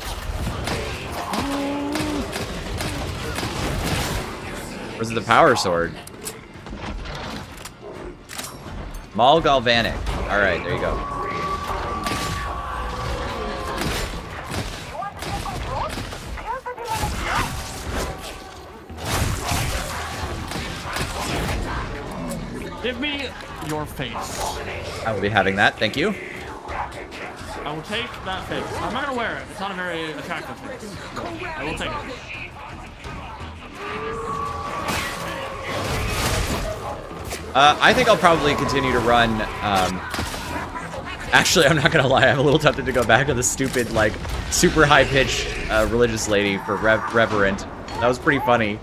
Speaker 1: Or is it the Power Sword? Maul Galvanic. Alright, there you go.
Speaker 10: Give me your face.
Speaker 1: I will be having that, thank you.
Speaker 10: I will take that face. I'm not gonna wear it. It's not a very attractive face. I will take it.
Speaker 1: I think I'll probably continue to run, actually, I'm not gonna lie, I'm a little tempted to go back to the stupid, like, super high-pitched religious lady for Reverend. That was pretty funny.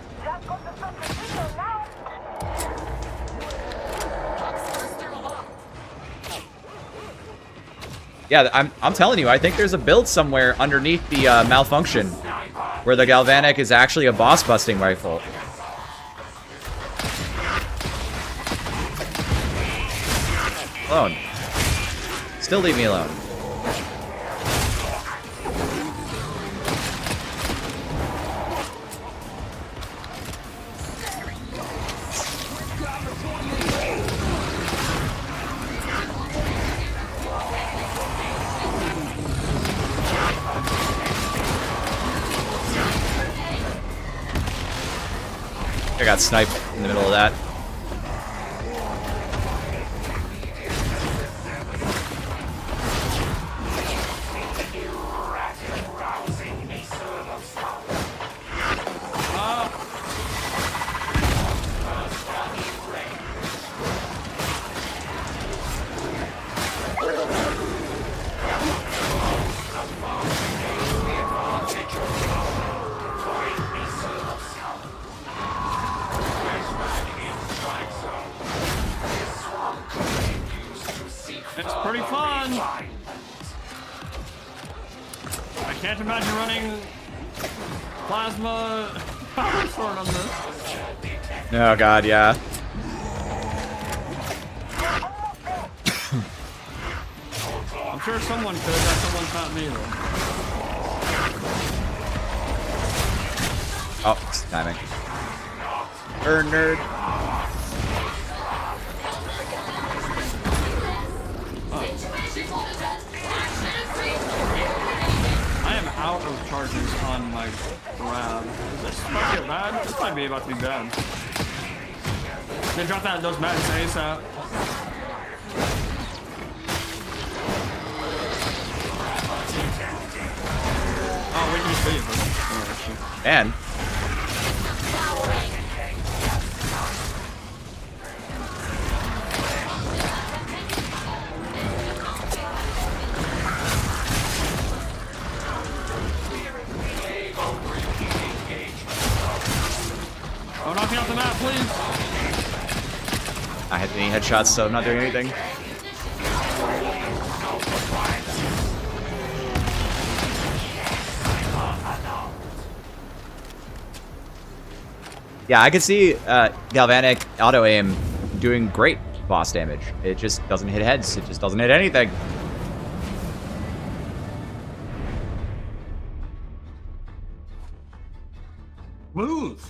Speaker 1: Yeah, I'm telling you, I think there's a build somewhere underneath the malfunction where the Galvanic is actually a boss-busting rifle. Alone. Still leave me alone. I got sniped in the middle of that.
Speaker 10: It's pretty fun. I can't imagine running plasma power sword on this.
Speaker 1: Oh god, yeah.
Speaker 10: I'm sure someone could, but someone's not me though.
Speaker 1: Oh, it's timing. Burn nerd.
Speaker 10: Out of charges on my grab. Is this about to get bad? This might be about to be bad. They drop those mats ASAP. Oh, we can just save her.
Speaker 1: And
Speaker 10: Oh, knock me off the map, please.
Speaker 1: I had any headshots, so I'm not doing anything. Yeah, I could see Galvanic auto-aim doing great boss damage. It just doesn't hit heads. It just doesn't hit anything.
Speaker 10: Move.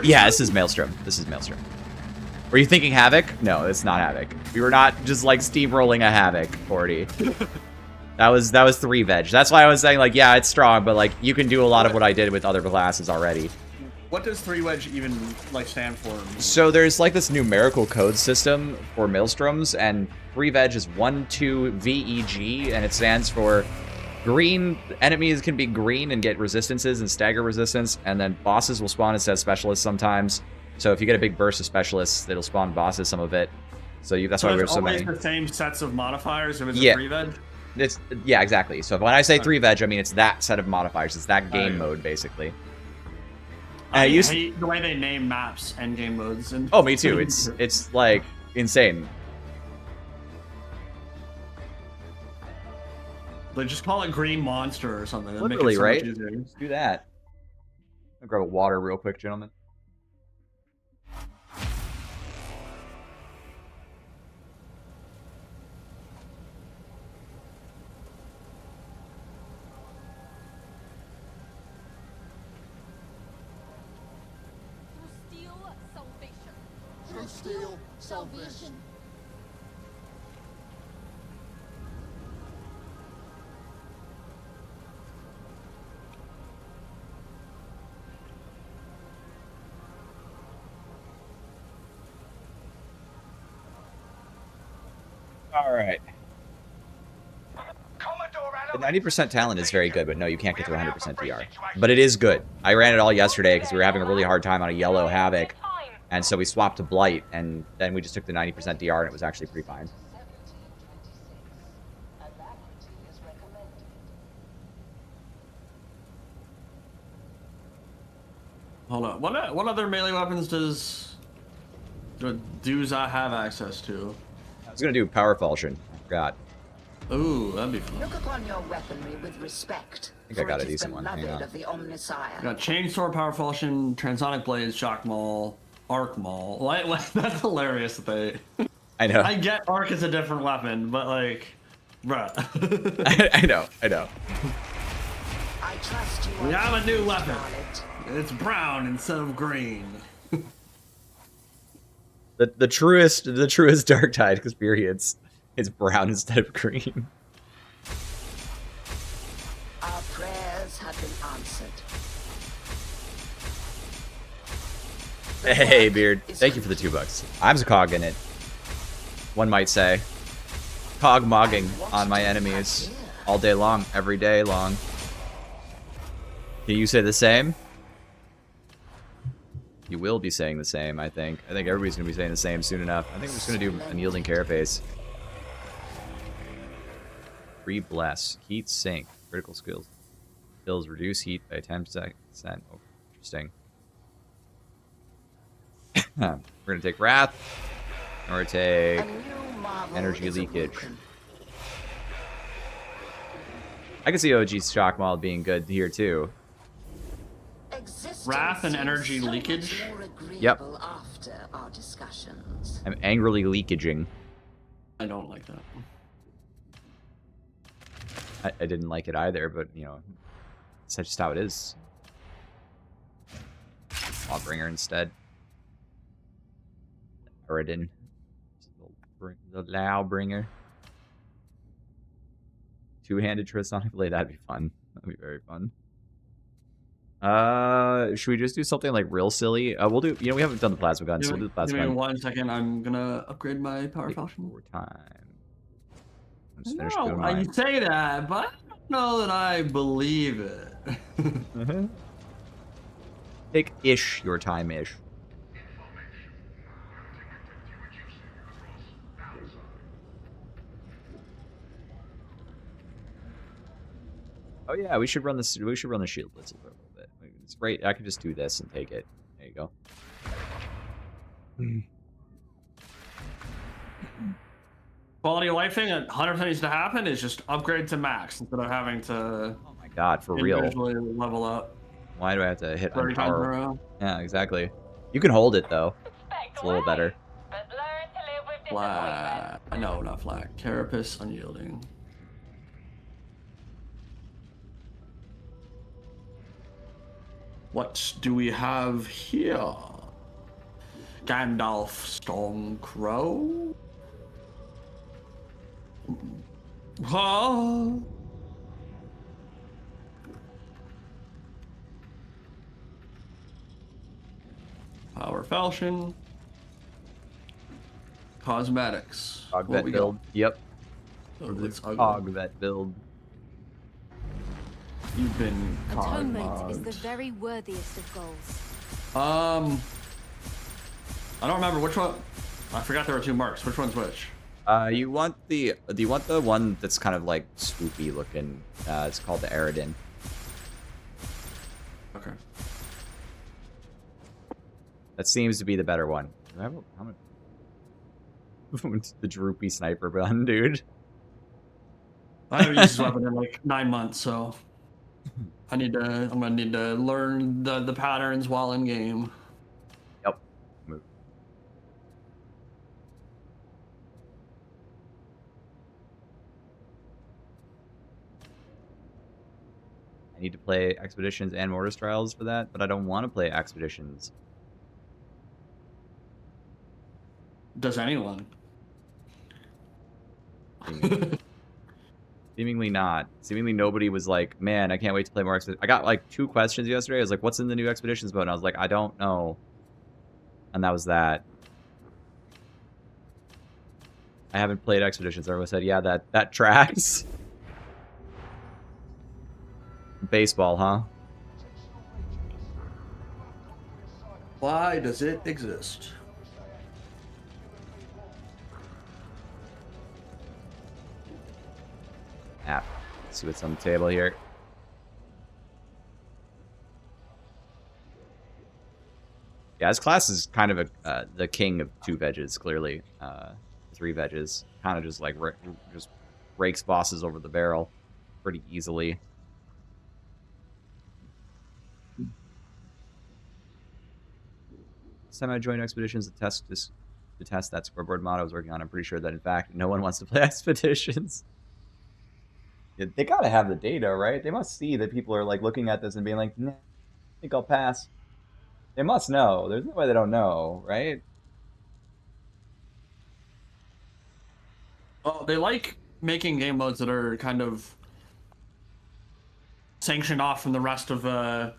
Speaker 1: Yeah, this is Maelstrom. This is Maelstrom. Were you thinking Havoc? No, it's not Havoc. We were not just like steamrolling a Havoc 40. That was 3 veg. That's why I was saying like, yeah, it's strong, but like you can do a lot of what I did with other classes already.
Speaker 10: What does 3-wedge even like stand for?
Speaker 1: So there's like this numerical code system for Maelstroms, and 3-veg is 1, 2, VEG, and it stands for green. Enemies can be green and get resistances and stagger resistance, and then bosses will spawn instead of specialists sometimes. So if you get a big burst of specialists, it'll spawn bosses, some of it. So that's why we have so many.
Speaker 10: The same sets of modifiers if it's
Speaker 1: Yeah.
Speaker 10: a 3-veg?
Speaker 1: Yeah, exactly. So when I say 3-veg, I mean it's that set of modifiers. It's that game mode, basically.
Speaker 10: I hate the way they name maps and game modes. And
Speaker 1: oh, me too. It's like insane.
Speaker 10: They just call it Green Monster or something.
Speaker 1: Literally,
Speaker 10: make it so
Speaker 1: right?
Speaker 10: much easier.
Speaker 1: Let's do that. I'll grab a water real quick, gentlemen.
Speaker 19: Through steel, salvation.
Speaker 1: All right. The 90% talent is very good, but no, you can't get to 100% DR. But it is good. I ran it all yesterday because we were having a really hard time on a yellow Havoc. And so we swapped to Blight, and then we just took the 90% DR, and it was actually pretty fine.
Speaker 10: Hold on. What other melee weapons does Duza have access to?
Speaker 1: I was going to do Power Falchion. I forgot.
Speaker 10: Ooh, that'd be fun.
Speaker 6: Look upon your weaponry with respect.
Speaker 1: I think I got a decent one. Hang on.
Speaker 6: Of the Omnissiah.
Speaker 10: Got Chainsaw, Power Falchion, Transonic Blades, Shock Maul, Arc Maul. That's hilarious that they...
Speaker 1: I know.
Speaker 10: I get Arc is a different weapon, but like... Bruh.
Speaker 1: I know.
Speaker 6: I trust you.
Speaker 10: We have a new weapon. It's brown instead of green.
Speaker 1: The truest Darktide experience is brown instead of green.
Speaker 6: Our prayers have been answered.
Speaker 1: Hey, Beard. Thank you for the $2. I'm a cog in it. One might say. Cog mogging on my enemies all day long, every day long. Can you say the same? You will be saying the same, I think. I think everybody's going to be saying the same soon enough. I think we're just going to do Unyielding Carapace. Bless. Heat Sink. Critical skills. Skills reduce heat by 10%. Oh, interesting. We're going to take Wrath. Or take Energy Leakage. I can see OG Shock Maul being good here, too.
Speaker 10: Wrath and Energy Leakage?
Speaker 1: Yep.
Speaker 6: After our discussions.
Speaker 1: I'm angrily leakaging.
Speaker 10: I don't like that.
Speaker 1: I didn't like it either, but, you know, that's just how it is. Lawbringer instead. Oridin. The Lawbringer. Two-handed Transonic Blade, that'd be fun. That'd be very fun. Should we just do something like real silly? We'll do, you know, we haven't done the plasma gun, so we'll do the plasma gun.
Speaker 10: Give me 1 second, I'm gonna upgrade my Power Falchion.
Speaker 1: More time.
Speaker 10: No, I say that, but I don't know that I believe it.
Speaker 1: Take ish your time-ish. Oh yeah, we should run this. We should run the shield blitz for a little bit. It's great. I could just do this and take it. There you go.
Speaker 10: Quality of life thing that 100% needs to happen is just upgrade to max instead of having to.
Speaker 1: Oh my god, for real.
Speaker 10: Level up.
Speaker 1: Why do I have to hit
Speaker 10: 30 times in a
Speaker 1: unpower?
Speaker 10: row?
Speaker 1: Yeah, exactly. You can hold it though. It's a little better.
Speaker 10: Flat. No, not flat. Carapace unyielding. What do we have here? Gandalf Stormcrow? Huh? Power Falchion. Cosmetics.
Speaker 1: Cog
Speaker 10: What
Speaker 1: vet
Speaker 10: we
Speaker 1: build.
Speaker 10: got?
Speaker 1: Yep.
Speaker 10: Oh, it's ugly.
Speaker 1: Cog vet build.
Speaker 10: You've been
Speaker 4: Atonement is
Speaker 10: cogmogged.
Speaker 4: the very worthiest of goals.
Speaker 10: I don't remember which one. I forgot there were 2 marks. Which one's which?
Speaker 1: You want the do you want the one that's kind of like swoopy looking? It's called the Aridin.
Speaker 10: Okay.
Speaker 1: That seems to be the better one. Do I have how many? The droopy sniper gun, dude.
Speaker 10: I haven't used this weapon in like 9 months, so I'm gonna need to learn the patterns while in game.
Speaker 1: Yep. Move. I need to play Expeditions and Mortis Trials for that, but I don't want to play Expeditions.
Speaker 10: Does anyone?
Speaker 1: Seemingly not. Seemingly nobody was like, man, I can't wait to play more Expeditions. I got like 2 questions yesterday. I was like, what's in the new Expeditions mode? And I was like, I don't know. And that was that. I haven't played Expeditions. Everyone said, yeah, that tracks. Baseball, huh?
Speaker 10: Why does it exist?
Speaker 1: Let's see what's on the table here. Yeah, this class is kind of the king of 2 veggies, clearly. 3 veggies. Kind of just like just rakes bosses over the barrel pretty easily. This time I joined Expeditions to test that scoreboard mod I was working on. I'm pretty sure that, in fact, no one wants to play Expeditions. Yeah, they gotta have the data, right? They must see that people are like looking at this and being like, nah, I think I'll pass. They must know. There's no way they don't know, right?
Speaker 10: Well, they like making game modes that are kind of sanctioned off from the rest of the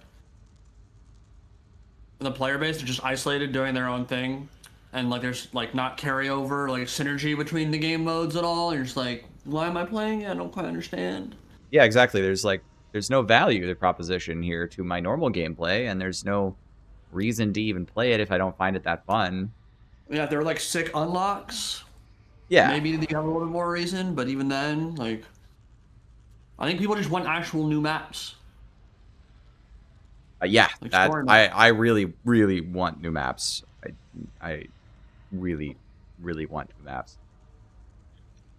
Speaker 10: player base. They're just isolated, doing their own thing, and like there's like not carryover, like synergy between the game modes at all. And you're just like, why am I playing it? I don't quite understand.
Speaker 1: Yeah, exactly. There's no value to the proposition here to my normal gameplay, and there's no reason to even play it if I don't find it that fun.
Speaker 10: Yeah, they're like sick unlocks.
Speaker 1: Yeah.
Speaker 10: Maybe they have a little bit more reason, but even then, like, I think people just want actual new maps.
Speaker 1: Yeah,
Speaker 10: Like
Speaker 1: that
Speaker 10: story maps.
Speaker 1: I really, really want new maps. I really, really want new maps.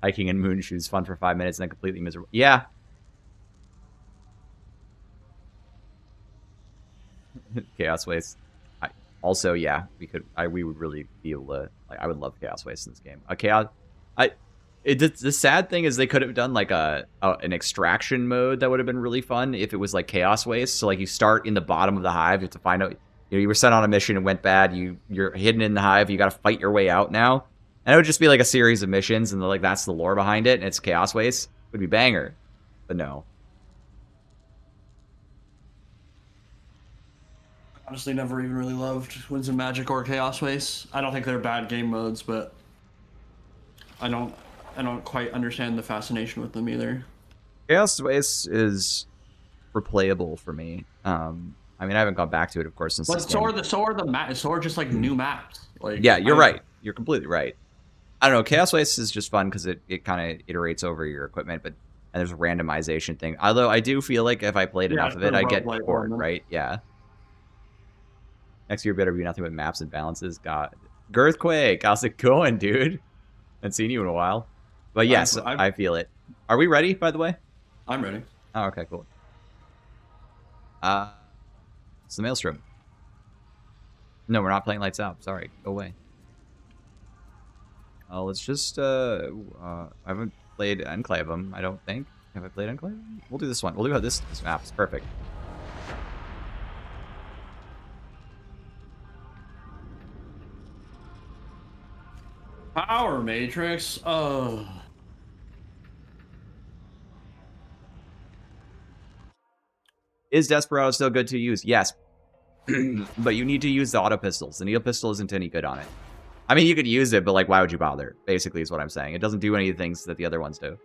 Speaker 1: Hiking in moon shoes, fun for 5 minutes and then completely miserable. Yeah. Chaos Waste. Also, yeah, we would really be able to, like, I would love Chaos Waste in this game. The sad thing is they could have done like an extraction mode that would have been really fun if it was like Chaos Waste. So like you start in the bottom of the hive, you have to find out, you were sent on a mission and went bad, you're hidden in the hive, you got to fight your way out now. And it would just be like a series of missions, and like that's the lore behind it, and it's Chaos Waste. It would be banger, but no.
Speaker 10: Honestly, never even really loved Winds of Magic or Chaos Waste. I don't think they're bad game modes, but I don't quite understand the fascination with them either.
Speaker 1: Chaos Waste is replayable for me. I mean, I haven't gone back to it, of course, since.
Speaker 10: But so are just like new maps. Like,
Speaker 1: yeah, you're right. You're completely right. I don't know. Chaos Waste is just fun because it kind of iterates over your equipment, and there's a randomization thing. Although I do feel like if I played enough of it, I get bored, right? Yeah. Next year better be nothing but maps and balances. God, Girthquake, how's it going, dude? Haven't seen you in a while. But yes, I feel it. Are we ready, by the way?
Speaker 10: I'm ready.
Speaker 1: Oh, okay, cool. It's the Maelstrom. No, we're not playing Lights Out. Sorry, go away. Let's just, I haven't played Enclave 'em, I don't think. Have I played Enclave? We'll do this one. We'll do this map. It's perfect.
Speaker 10: Power Matrix. Oh.
Speaker 1: Is Desperado still good to use? Yes. but you need to use the auto pistols. The needle pistol isn't any good on it. I mean, you could use it, but like, why would you bother? Basically, is what I'm saying. It doesn't do any of the things that the other ones do.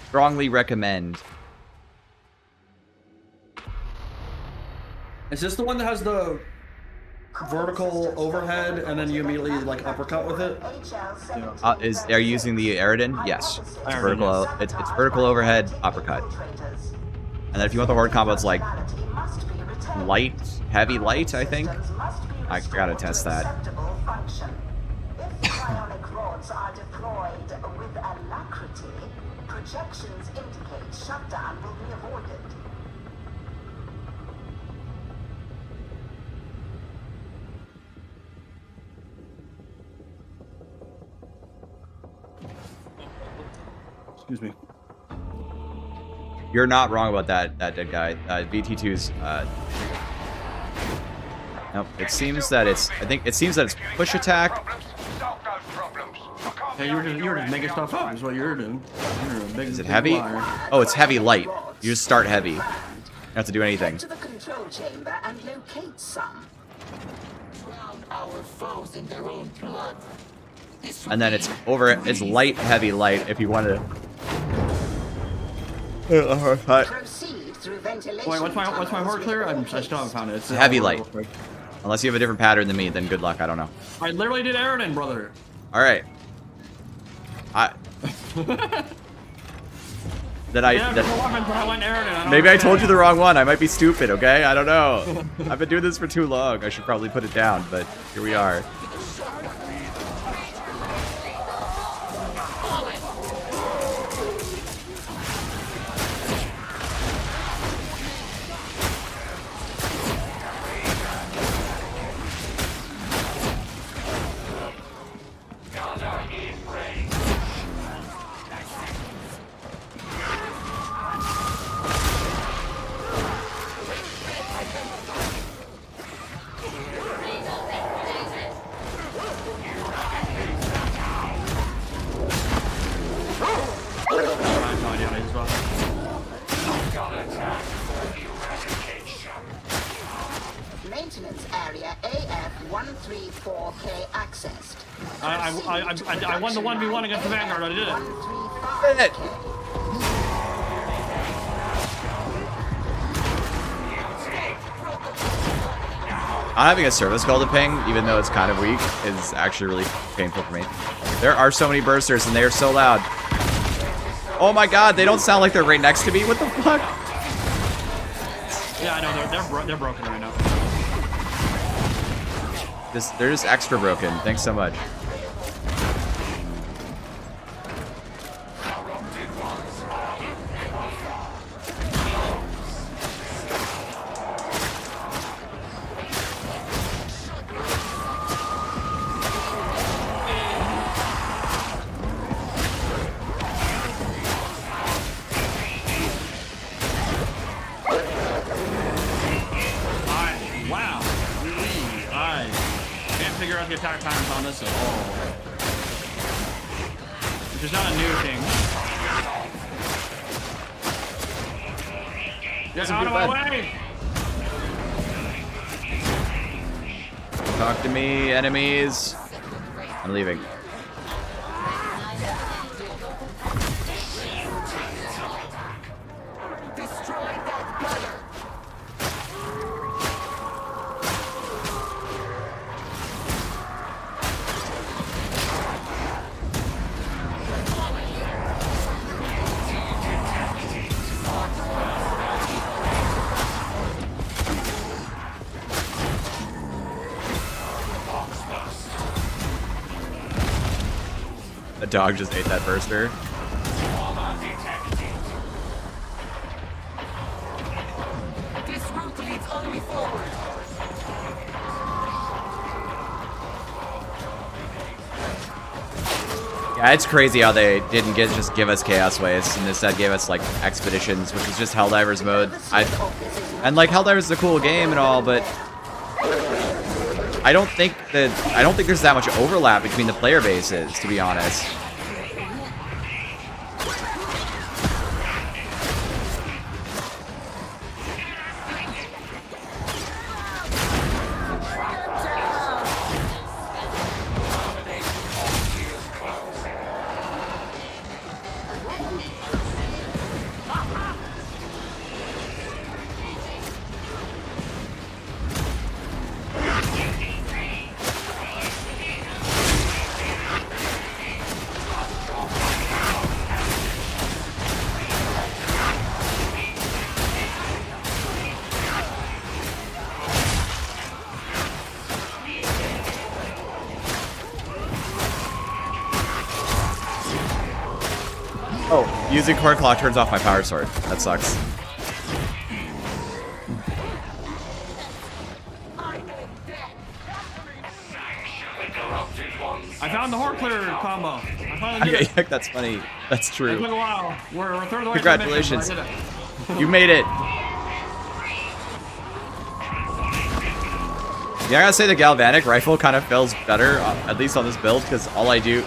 Speaker 1: Strongly recommend.
Speaker 10: Is this the one that has the vertical overhead and then you immediately like uppercut with it?
Speaker 1: Are you using the Auric? Yes. It's vertical. It's vertical overhead uppercut. And then if you want the horde combo, it's like light, heavy light. I think. I gotta test that.
Speaker 6: Projections indicate shutdown will be avoided.
Speaker 10: Excuse me.
Speaker 1: You're not wrong about that dead guy. VT2's. Nope. It seems that it's. I think it seems that it's push attack.
Speaker 10: Hey, you were just making stuff up. Is what you're doing. You're a big,
Speaker 1: Is it heavy?
Speaker 10: Liar.
Speaker 1: Oh, it's heavy light. You just start heavy. You don't have to do anything.
Speaker 6: To the control chamber and locate some.
Speaker 19: Drown our foes in their own blood.
Speaker 1: And then it's light, heavy, light. If you want to.
Speaker 6: Proceed through ventilation.
Speaker 10: Wait, what's my horde clear? I still haven't found it. It's
Speaker 1: Heavy light. Unless you have a different pattern than me, then good luck. I don't know.
Speaker 10: I literally did Auric, brother.
Speaker 1: All right. Maybe I told you the wrong one. I might be stupid, okay? I don't know. I've been doing this for too long. I should probably put it down, but here we are.
Speaker 6: Maintenance area AF-134K accessed.
Speaker 10: I won the 1v1 against the Vanguard. I did it.
Speaker 1: Not having a service call to ping, even though it's kind of weak, is actually really painful for me. There are so many bursters, and they are so loud. Oh my god, they don't sound like they're right next to me. What the fuck?
Speaker 10: Yeah, I know. They're broken right now.
Speaker 1: They're just extra broken. Thanks so much.
Speaker 10: The attack times on this at all, which is not a new thing. Get out of my way!
Speaker 1: Talk to me, enemies. I'm leaving. A dog just ate that burster.
Speaker 19: This route leads only forward.
Speaker 1: Yeah, it's crazy how they didn't just give us Chaos Waste and instead gave us like Expeditions, which is just Helldivers mode. And like Helldivers is a cool game and all, but I don't think there's that much overlap between the player bases, to be honest. Oh, using cord clock turns off my power sword. That sucks.
Speaker 10: I found the horn clear combo. I finally did it.
Speaker 1: That's funny. That's true.
Speaker 10: It took a while. We're a third of the way.
Speaker 1: Congratulations.
Speaker 10: To the mission, but I did it.
Speaker 1: You made it. Yeah, I gotta say the galvanic rifle kind of feels better, at least on this build, because all I do...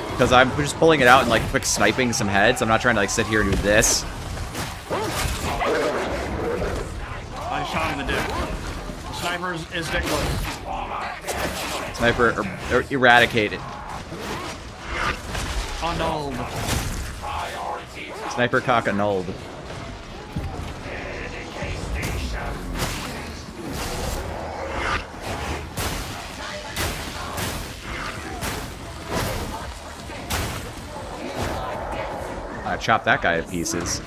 Speaker 1: Because I'm just pulling it out and like quick sniping some heads. I'm not trying to like sit here and do this.
Speaker 10: I shot him in the dick. Snipers is dickless.
Speaker 1: Sniper eradicated.
Speaker 10: Annulled.
Speaker 1: Sniper cock annulled. I chopped that guy to pieces.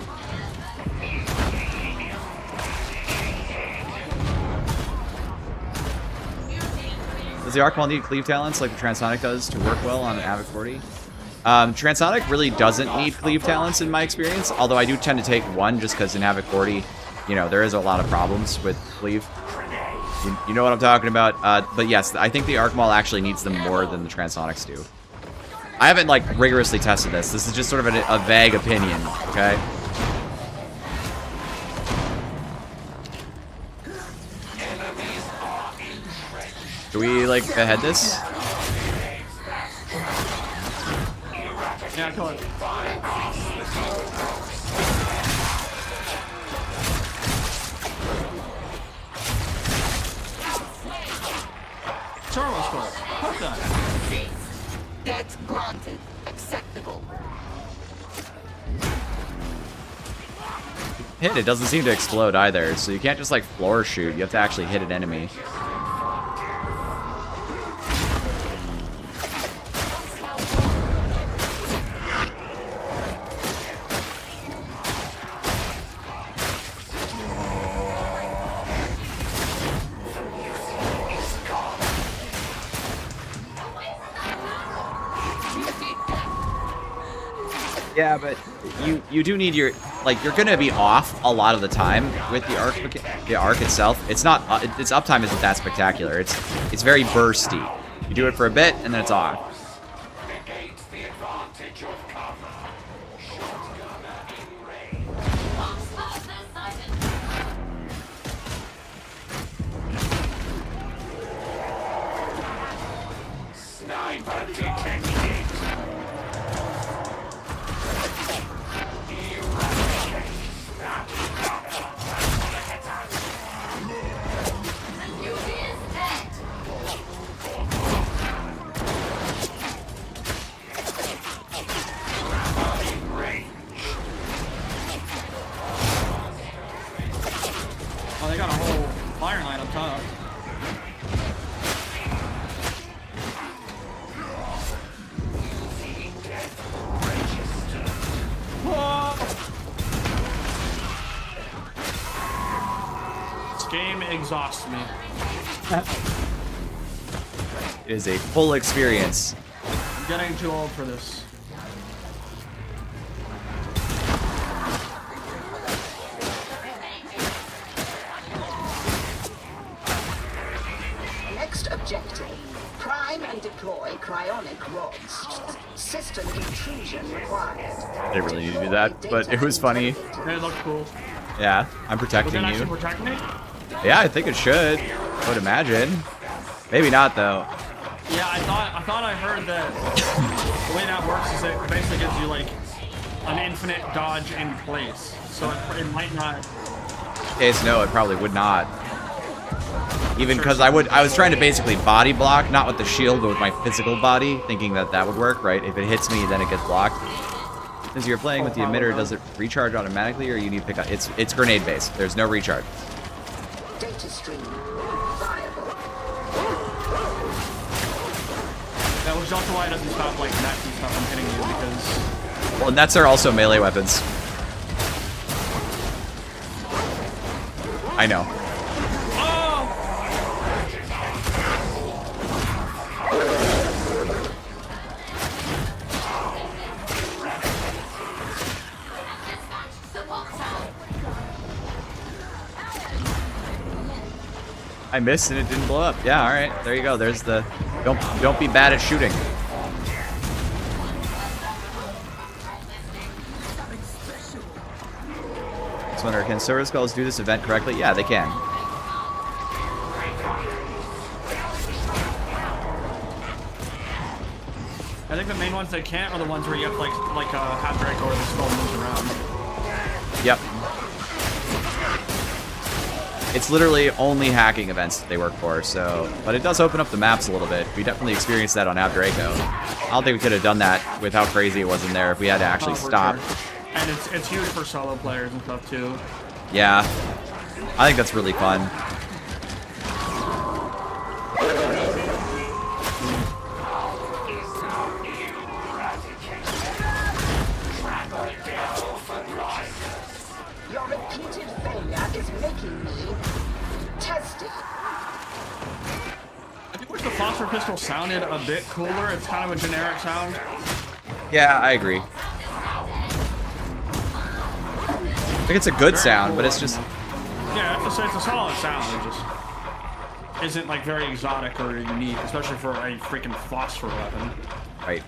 Speaker 1: Does the Arc Wall need cleave talents like the Transonic does to work well on an Havoc 40? Transonic really doesn't need cleave talents in my experience, although I do tend to take one just because in Havoc 40, you know, there is a lot of problems with cleave. You know what I'm talking about. But yes, I think the Arc Maul actually needs them more than the Transonics do. I haven't, like, rigorously tested this. This is just sort of a vague opinion, okay? Do we, like, behead this?
Speaker 10: Yeah, kill it. Servo skull. Fuck that.
Speaker 19: That's granted. Acceptable.
Speaker 1: Hit, it doesn't seem to explode either, so you can't just, like, floor shoot. You have to actually hit an enemy. Yeah, but you do need your, like, you're gonna be off a lot of the time with the arc itself. It's not its uptime isn't that spectacular. It's very bursty. You do it for a bit and then it's off.
Speaker 10: Oh, they got a whole fire line up top. Whoa! This game exhausts me.
Speaker 1: It is a full experience.
Speaker 10: I'm getting too old for this.
Speaker 6: Next objective. Prime and deploy cryonic rods. System intrusion required.
Speaker 1: I didn't really need to do that, but it was funny.
Speaker 10: They look cool.
Speaker 1: Yeah, I'm protecting
Speaker 10: Will
Speaker 1: you.
Speaker 10: that actually protect me?
Speaker 1: Yeah, I think it should. I would imagine. Maybe not though.
Speaker 10: Yeah, I thought I heard that the way that works is it basically gives you like an infinite dodge in place. So it might not.
Speaker 1: Case no, it probably would not. Even because I was trying to basically body block, not with the shield, but with my physical body, thinking that that would work, right? If it hits me, then it gets blocked. Since you're playing with the emitter, does it recharge automatically, or you need to pick up? It's grenade based. There's no recharge.
Speaker 6: Data stream viable.
Speaker 10: That was also why it doesn't stop like nasty stuff from hitting you because.
Speaker 1: Well, nets are also melee weapons. I know. I missed and it didn't blow up. Yeah, all right. There you go. There's the don't be bad at shooting. Just wonder, can Silver Skulls do this event correctly? Yeah, they can.
Speaker 10: I think the main ones that can't are the ones where you have like a half Drake or the skull moves around.
Speaker 1: Yep. It's literally only hacking events that they work for, so... But it does open up the maps a little bit. We definitely experienced that on Abdraco. I don't think we could have done that with how crazy it was in there if we had to actually stop.
Speaker 10: Sure. And it's huge for solo players and stuff, too.
Speaker 1: Yeah. I think that's really fun.
Speaker 6: Your repeated failure is making me testy.
Speaker 10: I think wish the phosphor pistol sounded a bit cooler. It's kind of a generic sound.
Speaker 1: Yeah, I agree. I think it's a good sound, but it's just...
Speaker 10: Yeah, it's a solid sound. It just isn't like very exotic or unique, especially for a freaking phosphor weapon.
Speaker 1: Right.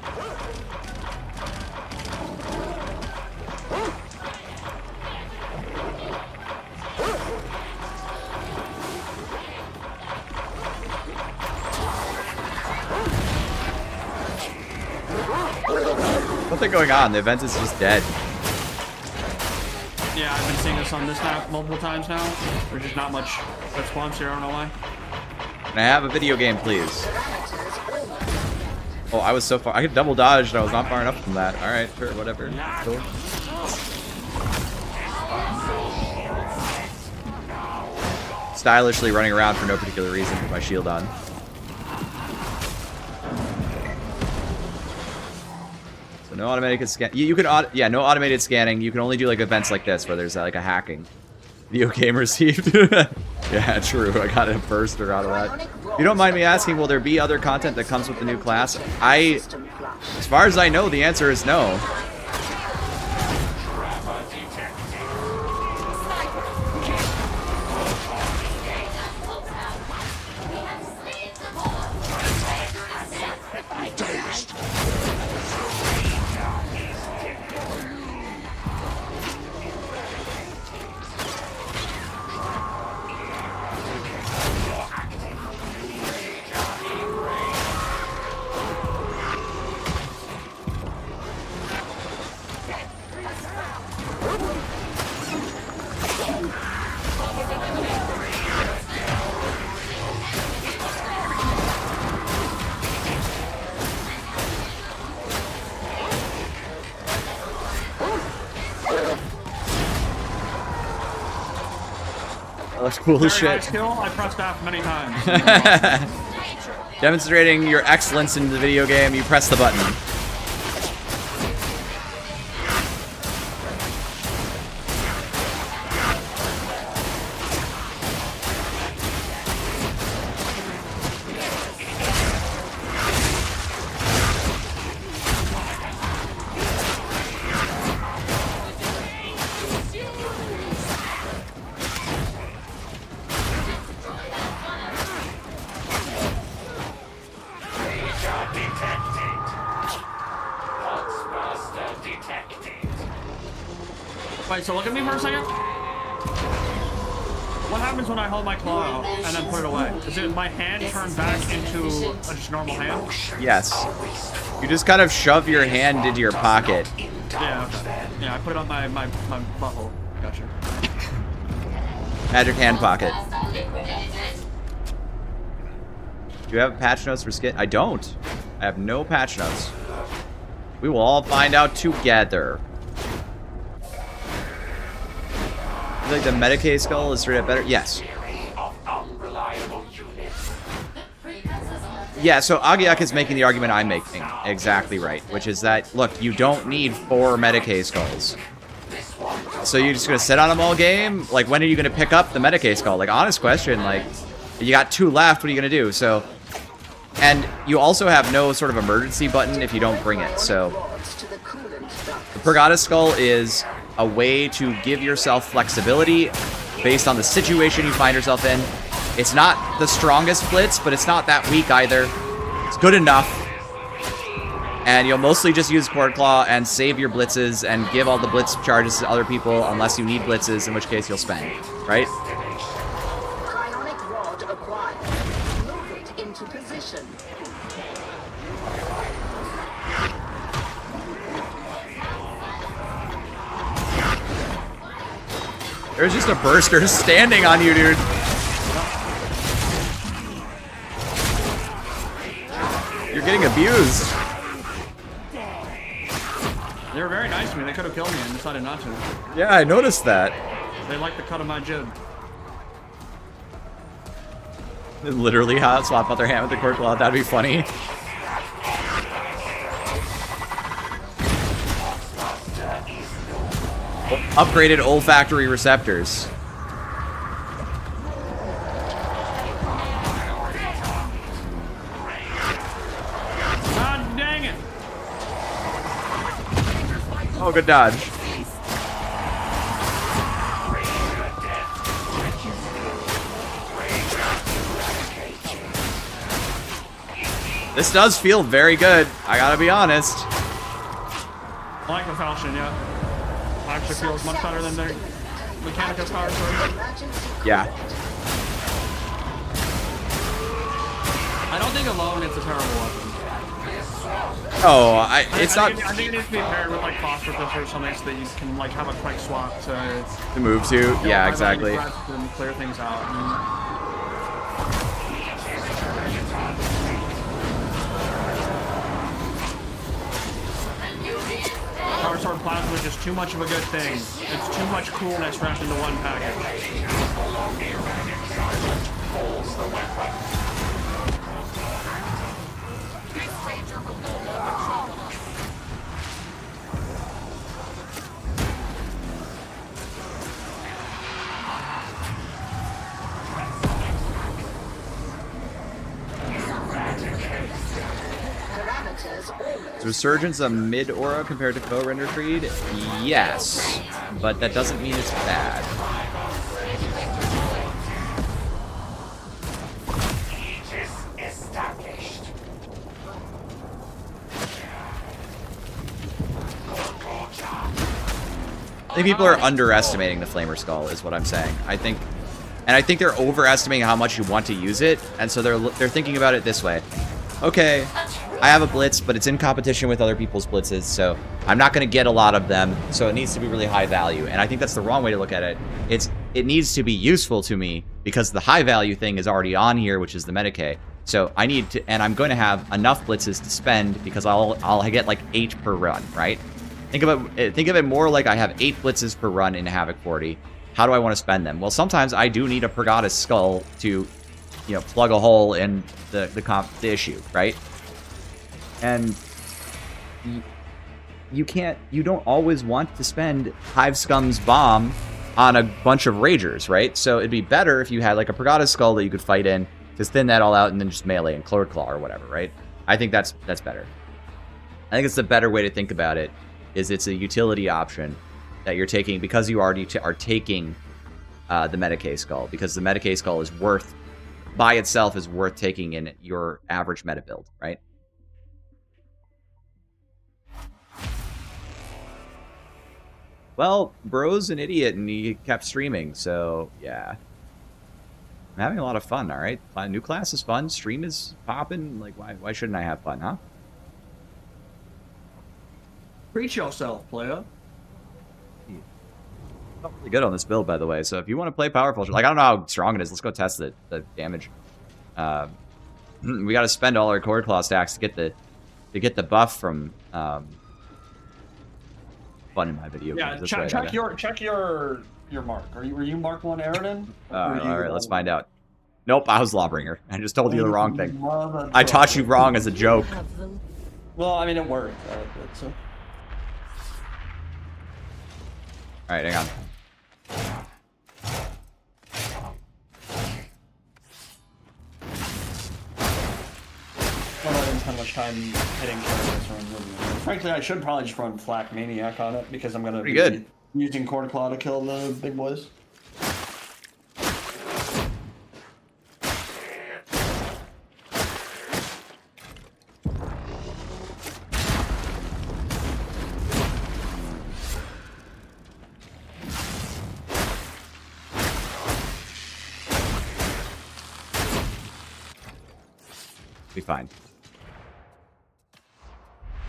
Speaker 1: Nothing going on. The event is just dead.
Speaker 10: Yeah, I've been seeing this on this map multiple times now. There's just not much response here. I don't know why.
Speaker 1: Can I have a video game, please? Oh, I was so far. I could double dodge, and I was not far enough from that. All right, sure, whatever. Cool. Stylishly running around for no particular reason with my shield on. So no automated scan. You can yeah, no automated scanning. You can only do like events like this where there's like a hacking. Video game received. Yeah, true. I got a burster out of that. If you don't mind me asking, will there be other content that comes with the new class? As far as I know, the answer is no. That's cool as shit.
Speaker 10: Skill, I pressed F many times.
Speaker 1: Demonstrating your excellence in the video game, you press the button.
Speaker 10: Wait, so look at me for a second. What happens when I hold my claw out and then put it away? Is it my hand turned back into a just normal hand?
Speaker 1: Yes. You just kind of shove your hand into your pocket.
Speaker 10: Yeah, okay. Yeah, I put it on my butthole. Gotcha.
Speaker 1: Magic hand pocket. Do you have patch notes for Skit? I don't. I have no patch notes. We will all find out together. You like the Medicaid skull is straight up better? Yes. Yeah, so Agiak is making the argument I'm making. Exactly right. Which is that, look, you don't need 4 Medicaid skulls. So you're just going to sit on them all game? Like, when are you going to pick up the Medicaid skull? Like, honest question, like, you got 2 left, what are you going to do? So, and you also have no sort of emergency button if you don't bring it, so. The Pergata skull is a way to give yourself flexibility based on the situation you find yourself in. It's not the strongest blitz, but it's not that weak either. It's good enough. And you'll mostly just use Cord Claw and save your blitzes and give all the blitz charges to other people unless you need blitzes, in which case you'll spend, right?
Speaker 6: Cryonic rod acquired. Move it into position.
Speaker 1: There's just a burster standing on you, dude. You're getting abused.
Speaker 10: They were very nice to me. They could have killed me and decided not to.
Speaker 1: Yeah, I noticed that.
Speaker 10: They like the cut of my jib.
Speaker 1: Literally, how swap out their hand with the Cord Claw. That'd be funny. Upgraded olfactory receptors.
Speaker 10: God dang it!
Speaker 1: Oh, good dodge. This does feel very good, I gotta be honest.
Speaker 10: I like the Falchion, yeah. Actually feels much better than their Mechanicus power sword.
Speaker 1: Yeah.
Speaker 10: I don't think alone it's a terrible weapon.
Speaker 1: Oh, it's not.
Speaker 10: I think it needs to be paired with like phosphorus or something so that you can like have a quick swap to
Speaker 1: move to. Yeah, exactly.
Speaker 10: And clear things out. Power Sword Plasma is just too much of a good thing. It's too much coolness wrapped into one package.
Speaker 1: Is Resurgence a mid-aura compared to co-render creed? Yes, but that doesn't mean it's bad. I think people are underestimating the Flamer Skull, is what I'm saying. I think they're overestimating how much you want to use it, and so they're thinking about it this way. Okay, I have a blitz, but it's in competition with other people's blitzes, so I'm not going to get a lot of them, so it needs to be really high value. And I think that's the wrong way to look at it. It needs to be useful to me because the high value thing is already on here, which is the Medicae. So I need to, and I'm going to have enough blitzes to spend because I'll get like 8 per run, right? Think of it more like I have 8 blitzes per run in Havoc 40. How do I want to spend them? Well, sometimes I do need a Pergatus Skull to, you know, plug a hole in the issue, right? And you don't always want to spend Hive Scum's Bomb on a bunch of Ragers, right? So it'd be better if you had like a Pergatus Skull that you could fight in, just thin that all out and then just melee and Cord Claw or whatever, right? I think that's better. I think it's the better way to think about it, is it's a utility option that you're taking because you already are taking the Medicae Skull, because the Medicae Skull is worth, by itself, is worth taking in your average meta build, right? Well, bro's an idiot and he kept streaming, so yeah. I'm having a lot of fun, alright? New class is fun, stream is popping, like why shouldn't I have fun, huh?
Speaker 10: Preach yourself, player.
Speaker 1: I'm really good on this build, by the way, so if you want to play powerful, like I don't know how strong it is, let's go test the damage. We gotta spend all our Cord Claw stacks to get the buff from fun in my video.
Speaker 10: Yeah, check your mark. Were you Mark 1 Aridin?
Speaker 1: Alright, let's find out. Nope, I was Lawbringer. I just told you the wrong thing. I taught you wrong as a joke.
Speaker 10: Well, I mean, it worked.
Speaker 1: Alright, hang on.
Speaker 10: I didn't spend much time hitting characters around movement. Frankly, I should probably just run Flak Maniac on it because I'm going to be using Cord Claw to kill the big boys.
Speaker 1: Be fine.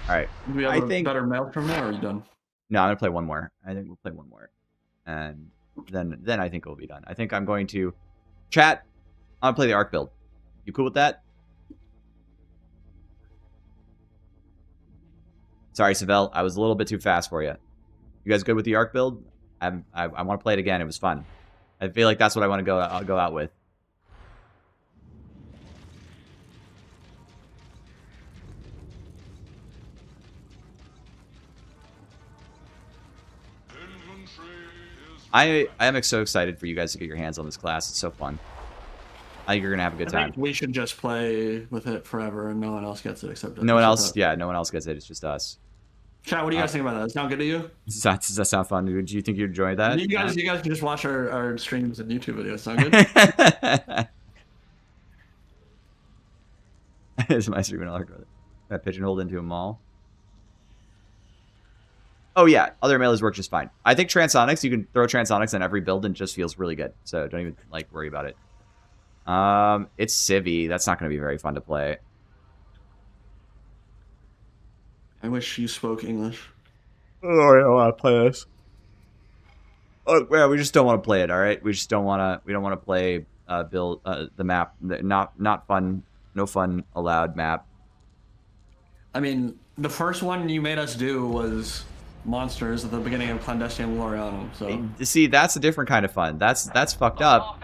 Speaker 1: All right.
Speaker 10: Do we have a better mail from there, or are you done?
Speaker 1: No, I'm gonna play one more. I think we'll play one more, and then I think we'll be done. I think I'm going to chat. I'm gonna play the Arc build. You cool with that? Sorry, Savell. I was a little bit too fast for you. You guys good with the Arc build? I want to play it again. It was fun. I feel like that's what I want to go out with. I am so excited for you guys to get your hands on this class. It's so fun. I think you're gonna have a good time.
Speaker 10: We should just play with it forever, and no one else gets it except us.
Speaker 1: No one else. Yeah, no one else gets it. It's just us.
Speaker 10: Chat, what do you guys think about that? Does that sound good to you?
Speaker 1: Does that sound fun? Do you think you'd enjoy that?
Speaker 10: You guys can just watch our streams and YouTube videos. Sound good?
Speaker 1: It's my stream and that pigeonholed into a mall. Oh yeah, other mailers work just fine. I think transonics, you can throw transonics on every build and it just feels really good. So don't even worry about it. It's Civi. That's not going to be very fun to play.
Speaker 10: I wish you spoke English.
Speaker 1: Oh, I don't want to play this. Oh, yeah, we just don't want to play it. All right, we just don't want to. We don't want to play build the map. Not fun. No fun allowed map.
Speaker 10: I mean, the first one you made us do was monsters at the beginning of Clandestine Glorianum. So
Speaker 1: see, that's a different kind of fun. That's fucked up,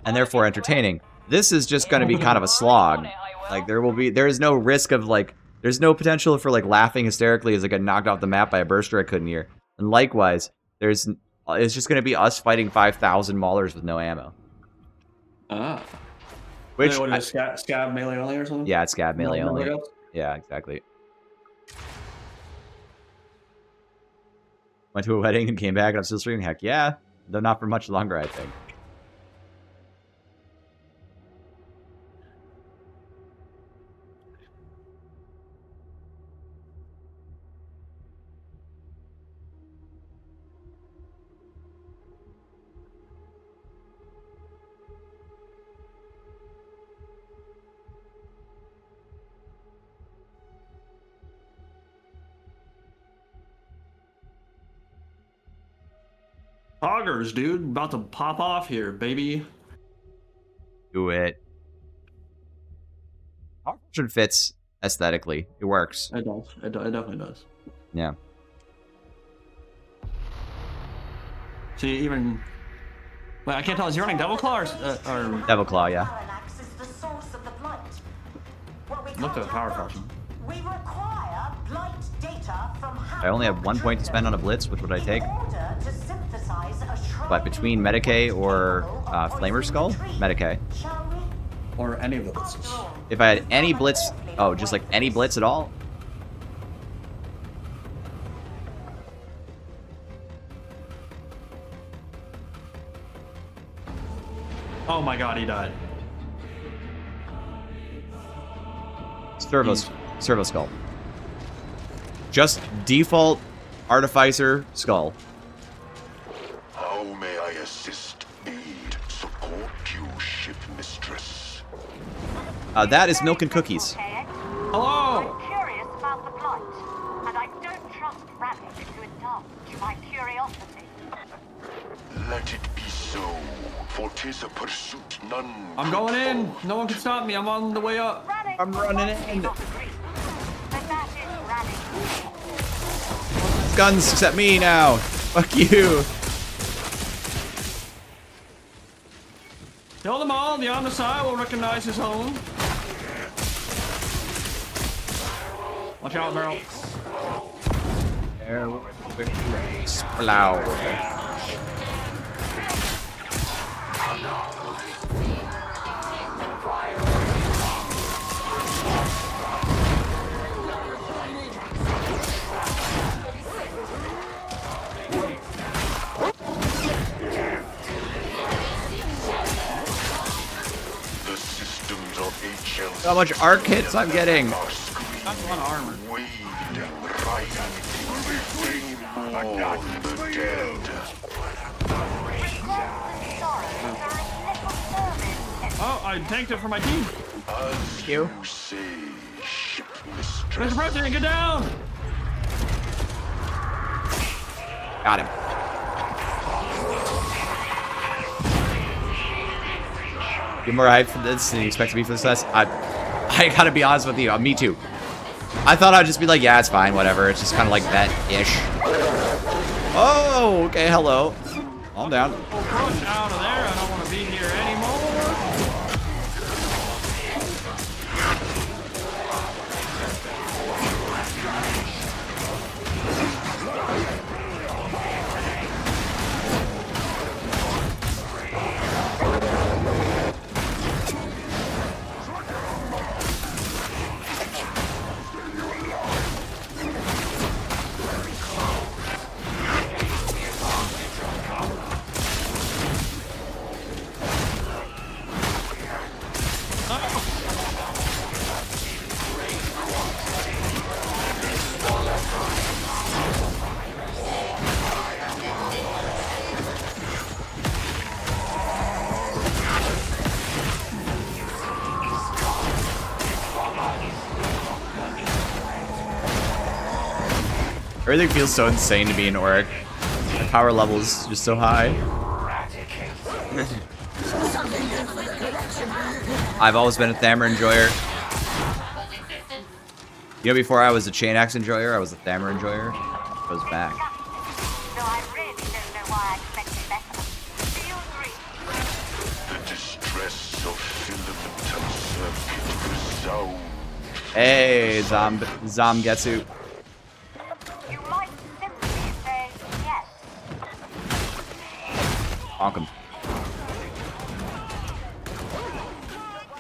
Speaker 1: and therefore entertaining. This is just going to be kind of a slog. Like there is no risk of there's no potential for laughing hysterically as I get knocked off the map by a burster I couldn't hear. And likewise, it's just going to be us fighting 5,000 maulers with no ammo.
Speaker 10: Ah.
Speaker 1: Which
Speaker 10: what is it, scab melee only or something?
Speaker 1: Yeah, it's scab melee only. Yeah, exactly. Went to a wedding and came back and I'm still streaming. Heck yeah. Though not for much longer, I think.
Speaker 10: Poggers, dude. About to pop off here, baby.
Speaker 1: Do it. Hog version fits aesthetically. It works.
Speaker 10: It does. It definitely does.
Speaker 1: Yeah.
Speaker 10: See, even... Wait, I can't tell. Is he running Devil Claw or...
Speaker 1: Devil Claw, yeah.
Speaker 10: Look at the power function.
Speaker 9: We require blight data from
Speaker 1: I only have 1 point to spend on a blitz. Which would I take? But between Medicae or Flamer Skull? Medicae.
Speaker 10: Or any of the blitzes.
Speaker 1: If I had any blitz... Oh, just any blitz at all?
Speaker 10: Oh my god, he died.
Speaker 1: Servo Skull. Just default Artificer Skull.
Speaker 19: How may I assist, aid, support you, ship mistress?
Speaker 1: That is Milk and Cookies.
Speaker 10: Hello!
Speaker 8: I'm curious about the blight, and I don't trust Rabbit to indulge my curiosity.
Speaker 19: Let it be so, for 'tis a pursuit none...
Speaker 10: I'm going in! No one can stop me, I'm on the way up.
Speaker 1: I'm running in. Guns except me now. Fuck you.
Speaker 10: Kill them all, the Omnicide will recognize his own. Watch out, Meryl.
Speaker 1: Splow. How much arc hits I'm getting.
Speaker 10: That's a lot of armor. Oh, I tanked it for my team.
Speaker 19: As
Speaker 1: you
Speaker 19: say,
Speaker 10: Mr. President, get down!
Speaker 1: Got him. You're more hyped for this than you expect to be for this class? I gotta be honest with you, me too. I thought I'd just be like, yeah, it's fine, whatever. It's just kind of like that-ish. Oh, okay, hello. Calm down.
Speaker 10: Crush out of there, I don't want to be here anymore.
Speaker 1: Everything feels so insane to be in Auric. My power level is just so high. I've always been a Thammer enjoyer. You know, before I was a Chain Axe enjoyer, I was a Thammer enjoyer. Goes back.
Speaker 19: the distress of fundamental circuit resound.
Speaker 1: Hey, Zamgetsu. Bonk him.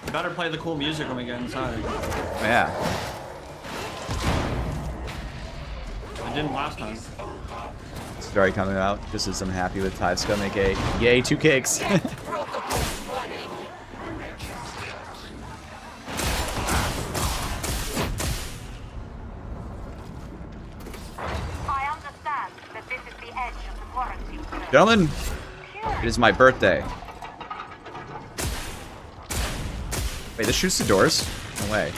Speaker 10: You better play the cool music when we get inside.
Speaker 1: Oh, yeah.
Speaker 10: I didn't last time.
Speaker 1: Skitarii coming out just as I'm happy with Tivescum, aka yay, 2 cakes. Gentlemen, it is my birthday. Wait, this shoots the doors? No way.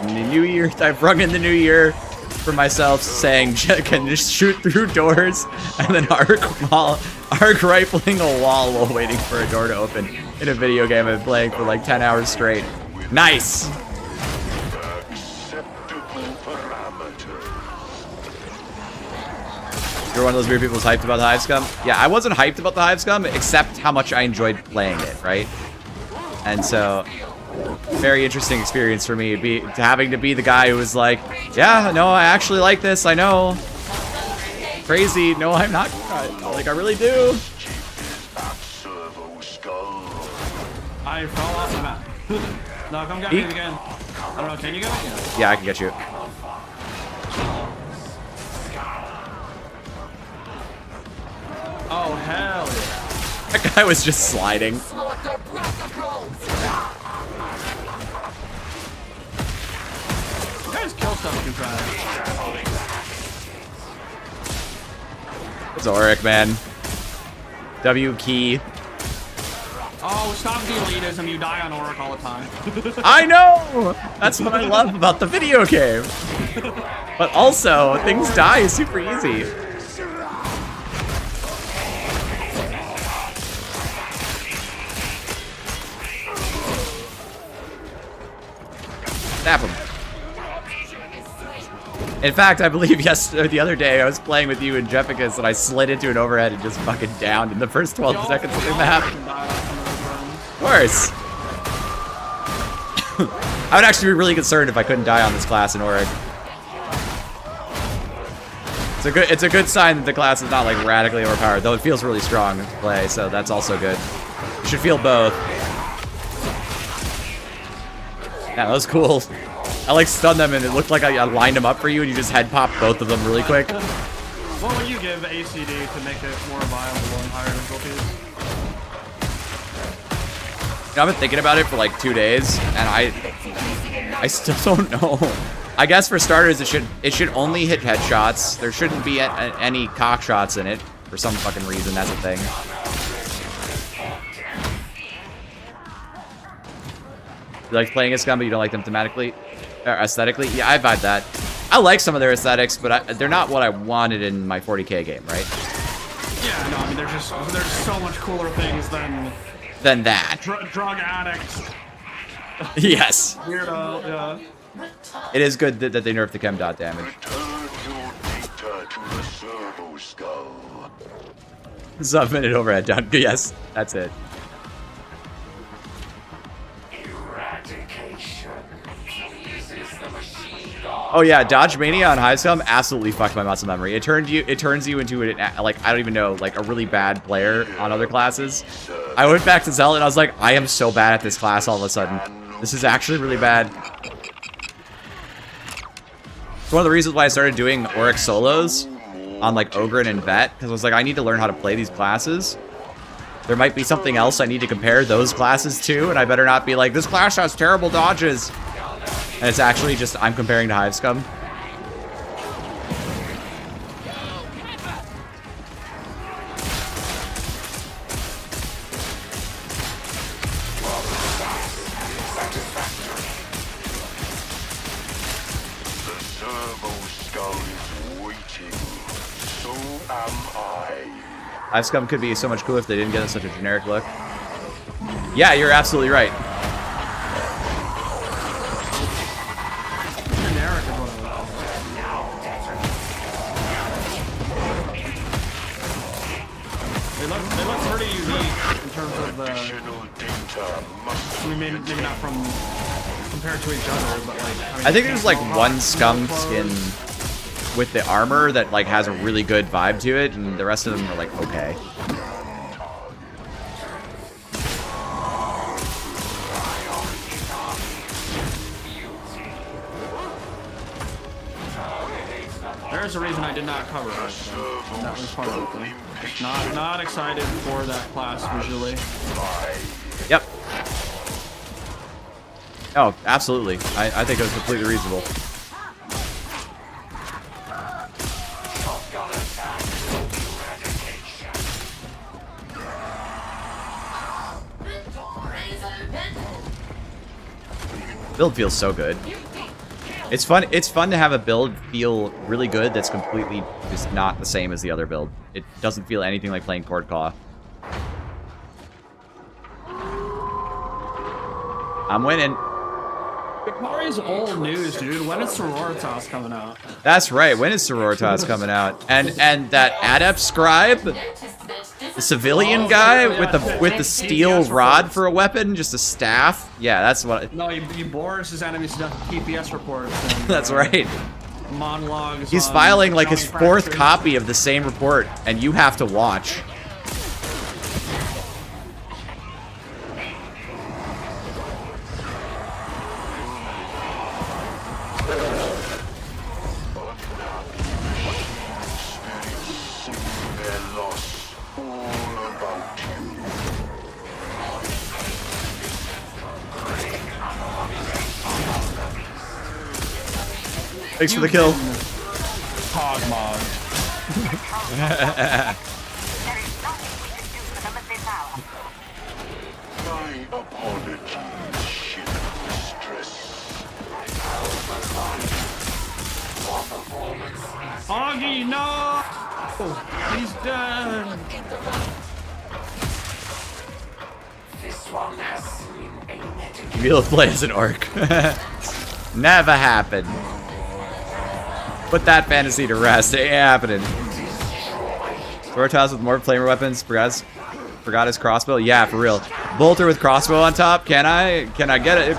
Speaker 1: In the new year, I've rung in the new year for myself saying, can just shoot through doors, and then arc rifling a wall while waiting for a door to open in a video game I've been playing for like 10 hours straight. Nice! You're one of those weird people who's hyped about the Hivescum? Yeah, I wasn't hyped about the Hivescum, except how much I enjoyed playing it, right? And so, very interesting experience for me, having to be the guy who was like, yeah, no, I actually like this, I know. Crazy, no, I'm not, like, I really do.
Speaker 10: I fell off the map. No, come get me again. I don't know, can you get me?
Speaker 1: Yeah, I can get you.
Speaker 10: Oh, hell yeah.
Speaker 1: That guy was just sliding.
Speaker 10: You guys kill stuff you can try.
Speaker 1: It's Auric, man. W key.
Speaker 10: Oh, stop the elitism. You die on Auric all the time.
Speaker 1: I know! That's what I love about the video game. But also, things die super easy. Snap him. In fact, I believe the other day I was playing with you and Jefficus and I slid into an overhead and just fucking downed in the first 12 seconds of the map. Of course. I would actually be really concerned if I couldn't die on this class in Auric. It's a good sign that the class is not like radically overpowered, though it feels really strong to play, so that's also good. You should feel both. Yeah, that was cool. I like stunned them and it looked like I lined them up for you and you just head popped both of them really quick.
Speaker 10: What would you give ACD to make it more viable and higher difficulties?
Speaker 1: You know, I've been thinking about it for like 2 days and I still don't know. I guess for starters, it should only hit headshots. There shouldn't be any cock shots in it for some fucking reason. That's a thing. You like playing a gun, but you don't like them thematically or aesthetically? Yeah, I vibe that. I like some of their aesthetics, but they're not what I wanted in my 40K game, right?
Speaker 10: Yeah, no, I mean, there's so much cooler things than
Speaker 1: that.
Speaker 10: Drug addicts.
Speaker 1: Yes.
Speaker 10: Weirdo, yeah.
Speaker 1: It is good that they nerfed the chem dot damage. Sub-minute overhead down. Yes, that's it. Oh yeah, Dodge Mania on High Scum absolutely fucked my muscle memory. It turns you into like, I don't even know, like a really bad player on other classes. I went back to Zealot and I was like, I am so bad at this class all of a sudden. This is actually really bad. It's one of the reasons why I started doing Auric solos on like Ogre and Vet, because I was like, I need to learn how to play these classes. There might be something else I need to compare those classes to, and I better not be like, this class has terrible dodges. And it's actually just, I'm comparing to Hive Scum.
Speaker 19: The Servo skull is waiting. So am I.
Speaker 1: Hive Scum could be so much cooler if they didn't get such a generic look. Yeah, you're absolutely right.
Speaker 10: They look pretty unique in terms of the. I mean, maybe not from compared to each other, but like.
Speaker 1: I think there's like one Scum skin with the armor that like has a really good vibe to it, and the rest of them are like okay.
Speaker 10: There's a reason I did not cover it. That was part of it. Not excited for that class visually.
Speaker 1: Yep. Oh, absolutely. I think it was completely reasonable. Build feels so good. It's fun to have a build feel really good that's completely just not the same as the other build. It doesn't feel anything like playing Cord Claw. I'm winning.
Speaker 10: Skitarii's old news, dude. When is Sororitas coming out?
Speaker 1: That's right. When is Sororitas coming out? And that Adept Scribe, the civilian guy with the steel rod for a weapon, just a staff. Yeah, that's what.
Speaker 10: No, he bores his enemies to death with TPS reports. And,
Speaker 1: that's right.
Speaker 10: Monologues.
Speaker 1: He's filing like his 4th copy of the same report, and you have to watch. Thanks for the kill.
Speaker 10: Hog mod.
Speaker 19: My apologies, ship mistress.
Speaker 10: Hoggy, no! He's dead.
Speaker 1: You be able to play as an orc. Never happened. Put that fantasy to rest. It ain't happening. Sororitas with more flamer weapons. Forgot his crossbow. Yeah, for real. Bolter with crossbow on top. Can I get it?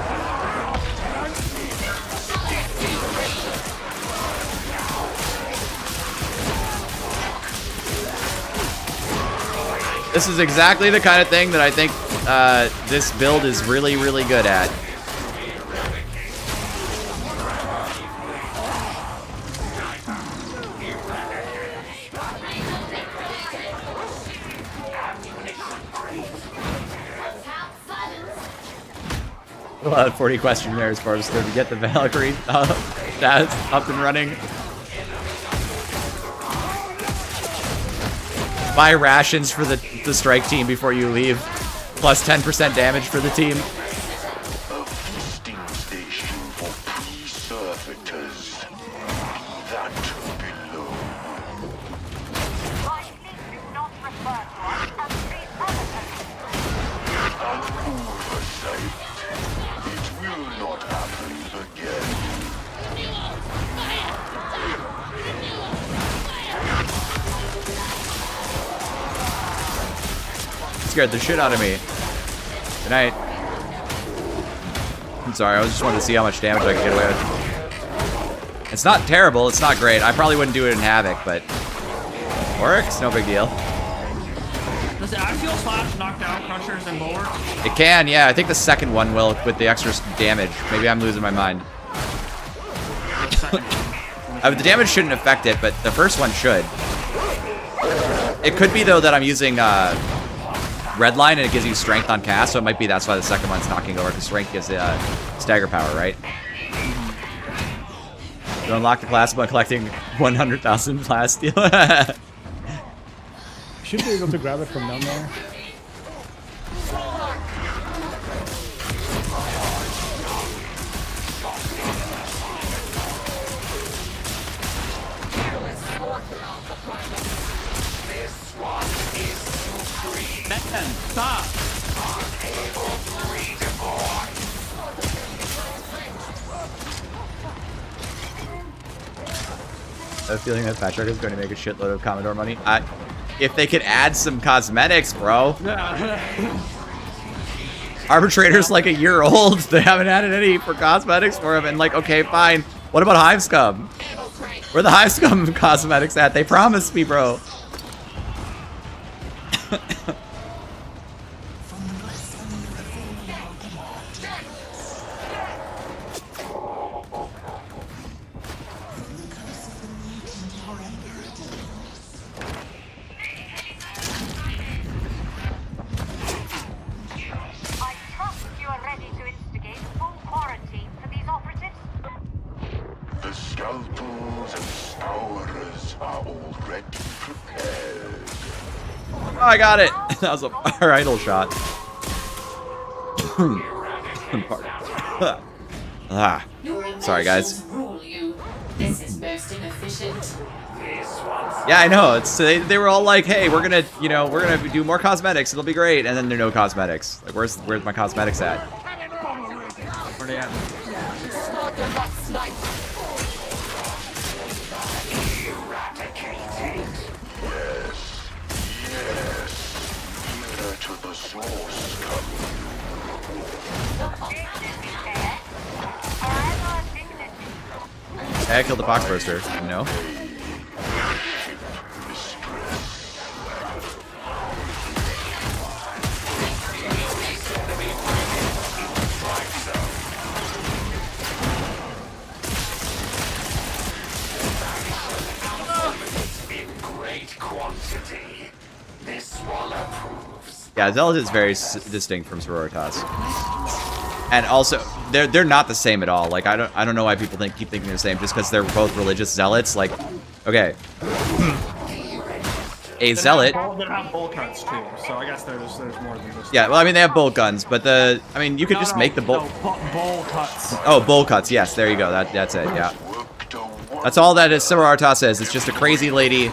Speaker 1: This is exactly the kind of thing that I think this build is really, really good at. A lot of 40 questionnaires for us to get the Valkyrie. That's up and running. Buy rations for the strike team before you leave. Plus 10% damage for the team. Scared the shit out of me. Good night. I'm sorry, I just wanted to see how much damage I could get away with. It's not terrible, it's not great. I probably wouldn't do it in Havoc, but Auric's no big deal.
Speaker 10: Does the axial slash knock down crushers and bulwarks?
Speaker 1: It can, yeah. I think the second one will with the extra damage. Maybe I'm losing my mind. The damage shouldn't affect it, but the first one should. It could be though that I'm using Redline and it gives you strength on cast, so it might be that's why the second one's knocking over, because strength gives stagger power, right? You unlock the class by collecting 100,000 plasteel.
Speaker 15: Should be able to grab it from down there.
Speaker 10: Man, stop!
Speaker 1: I have a feeling that Fatshark is going to make a shitload of Commodore money. If they could add some cosmetics, bro. Arbitrator's like a year old. They haven't added any for cosmetics for him. And like, okay, fine. What about Hive Scum? Where the Hive Scum cosmetics at? They promised me, bro. I got it. That was a fire idle shot. Sorry, guys.
Speaker 2: This is most inefficient.
Speaker 1: Yeah, I know. It's they were all like, "Hey, we're gonna do more cosmetics. It'll be great." And then there are no cosmetics. Like, where's my cosmetics at?
Speaker 10: Where they at?
Speaker 1: Hey, I killed the Fox Burster. No. Yeah, Zealot is very distinct from Sororitas, and also they're not the same at all. Like I don't know why people keep thinking they're the same just because they're both religious zealots. Like, okay, a zealot.
Speaker 10: They have bolt cuts too, so I guess there's more than just.
Speaker 1: Yeah, well, I mean they have bolt guns, but you could just make the bolt.
Speaker 10: No, bowl cuts.
Speaker 1: Oh, bowl cuts. Yes, there you go. That's it. Yeah, that's all that is. Sororitas is. It's just a crazy lady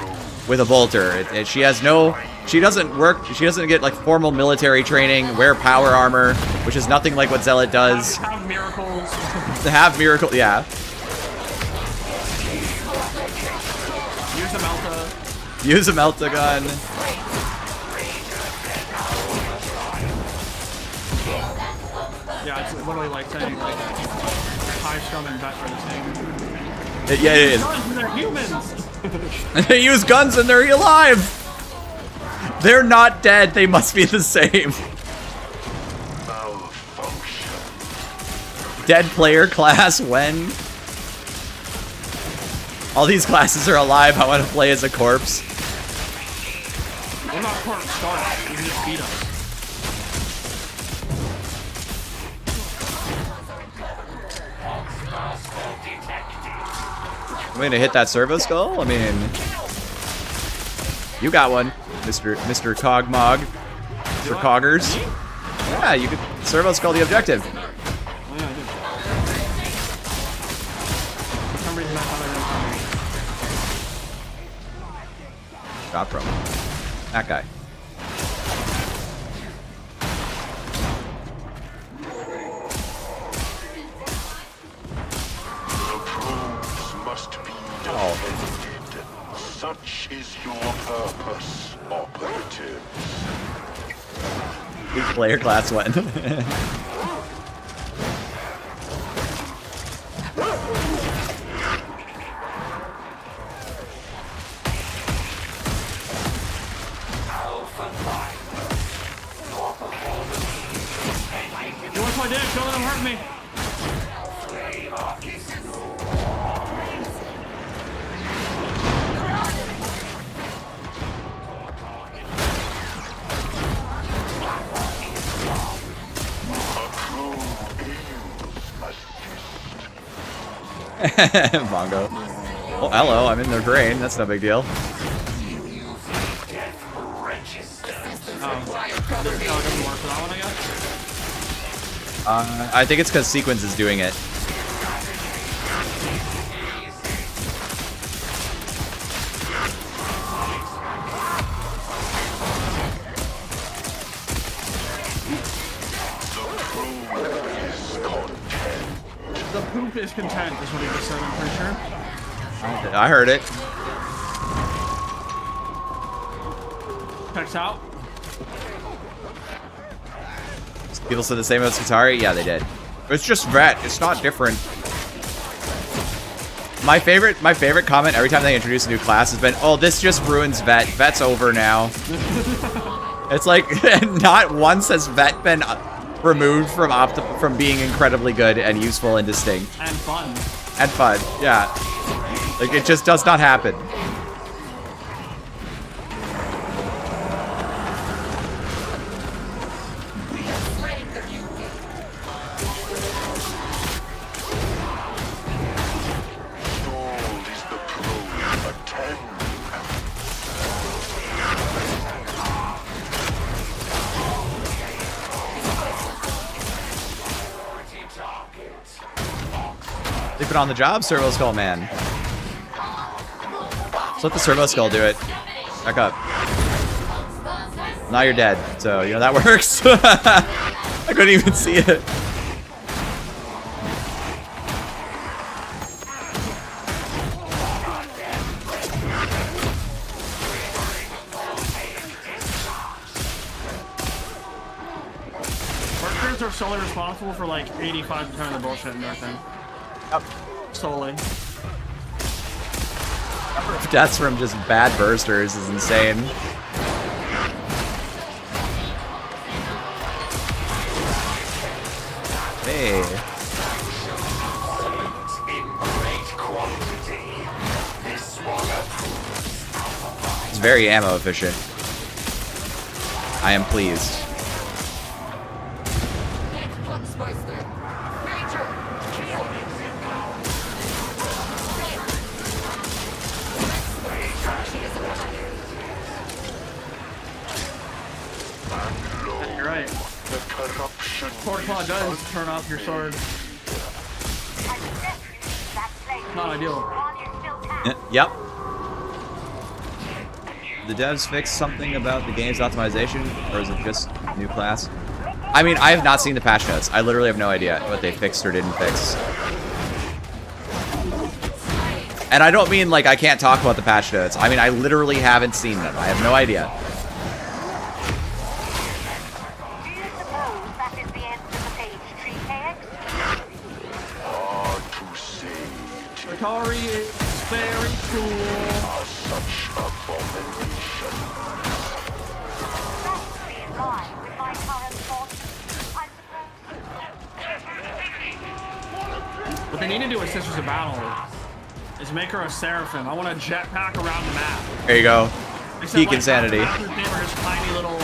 Speaker 1: with a bolter. She has no. She doesn't work. She doesn't get like formal military training. Wear power armor, which is nothing like what Zealot does.
Speaker 10: Have miracles.
Speaker 1: To have miracle, yeah.
Speaker 10: Use a Melta.
Speaker 1: Use a Melta gun.
Speaker 10: Yeah, it's literally like saying like high scum and vet are the same.
Speaker 1: Yeah, it is.
Speaker 10: They're humans.
Speaker 1: They use guns and they're alive. They're not dead. They must be the same. Dead player class when? All these classes are alive. I want to play as a corpse.
Speaker 10: We're not corpse stars. You just beat us.
Speaker 1: I'm gonna hit that servo skull. I mean, you got one, Mr. Cogmog, Mr. Coggers. Yeah, you could servo skull the objective. Shot from that guy.
Speaker 19: Such is your purpose, operative.
Speaker 1: Big player class one.
Speaker 10: You want my dick? Don't let him hurt me.
Speaker 1: Bongo. Oh, hello, I'm in their brain. That's no big deal. I think it's because Sequence is doing it.
Speaker 10: The poop is content, is what he just said, I'm pretty sure.
Speaker 1: I heard it.
Speaker 10: Checks out.
Speaker 1: People said the same about Skitarii? Yeah, they did. It's just Vet. It's not different. My favorite comment every time they introduce a new class has been, "Oh, this just ruins Vet. Vet's over now." It's like not once has Vet been removed from being incredibly good and useful and distinct.
Speaker 10: And fun.
Speaker 1: And fun, yeah. Like, it just does not happen. They've been on the job, Servo Skull Man. Let's let the Servo Skull do it. Back up. Now you're dead, so you know that works. I couldn't even see it.
Speaker 10: Workers are solely responsible for like 85% of the bullshit in everything.
Speaker 1: Yep.
Speaker 10: Solely.
Speaker 1: Deaths from just bad bursters is insane. Hey. It's very ammo efficient. I am pleased.
Speaker 10: You're right. Sword Claw does turn off your sword. Not ideal.
Speaker 1: Yep. The devs fixed something about the game's optimization, or is it just new class? I mean, I have not seen the patch notes. I literally have no idea what they fixed or didn't fix. And I don't mean like I can't talk about the patch notes. I mean, I literally haven't seen them. I have no idea.
Speaker 10: Atari is very cool. What they need to do with Sisters of Battle is make her a Seraphim. I want a jetpack around the map.
Speaker 1: There you go.
Speaker 10: Except,
Speaker 1: Peak
Speaker 10: like,
Speaker 1: insanity.
Speaker 10: They were just tiny little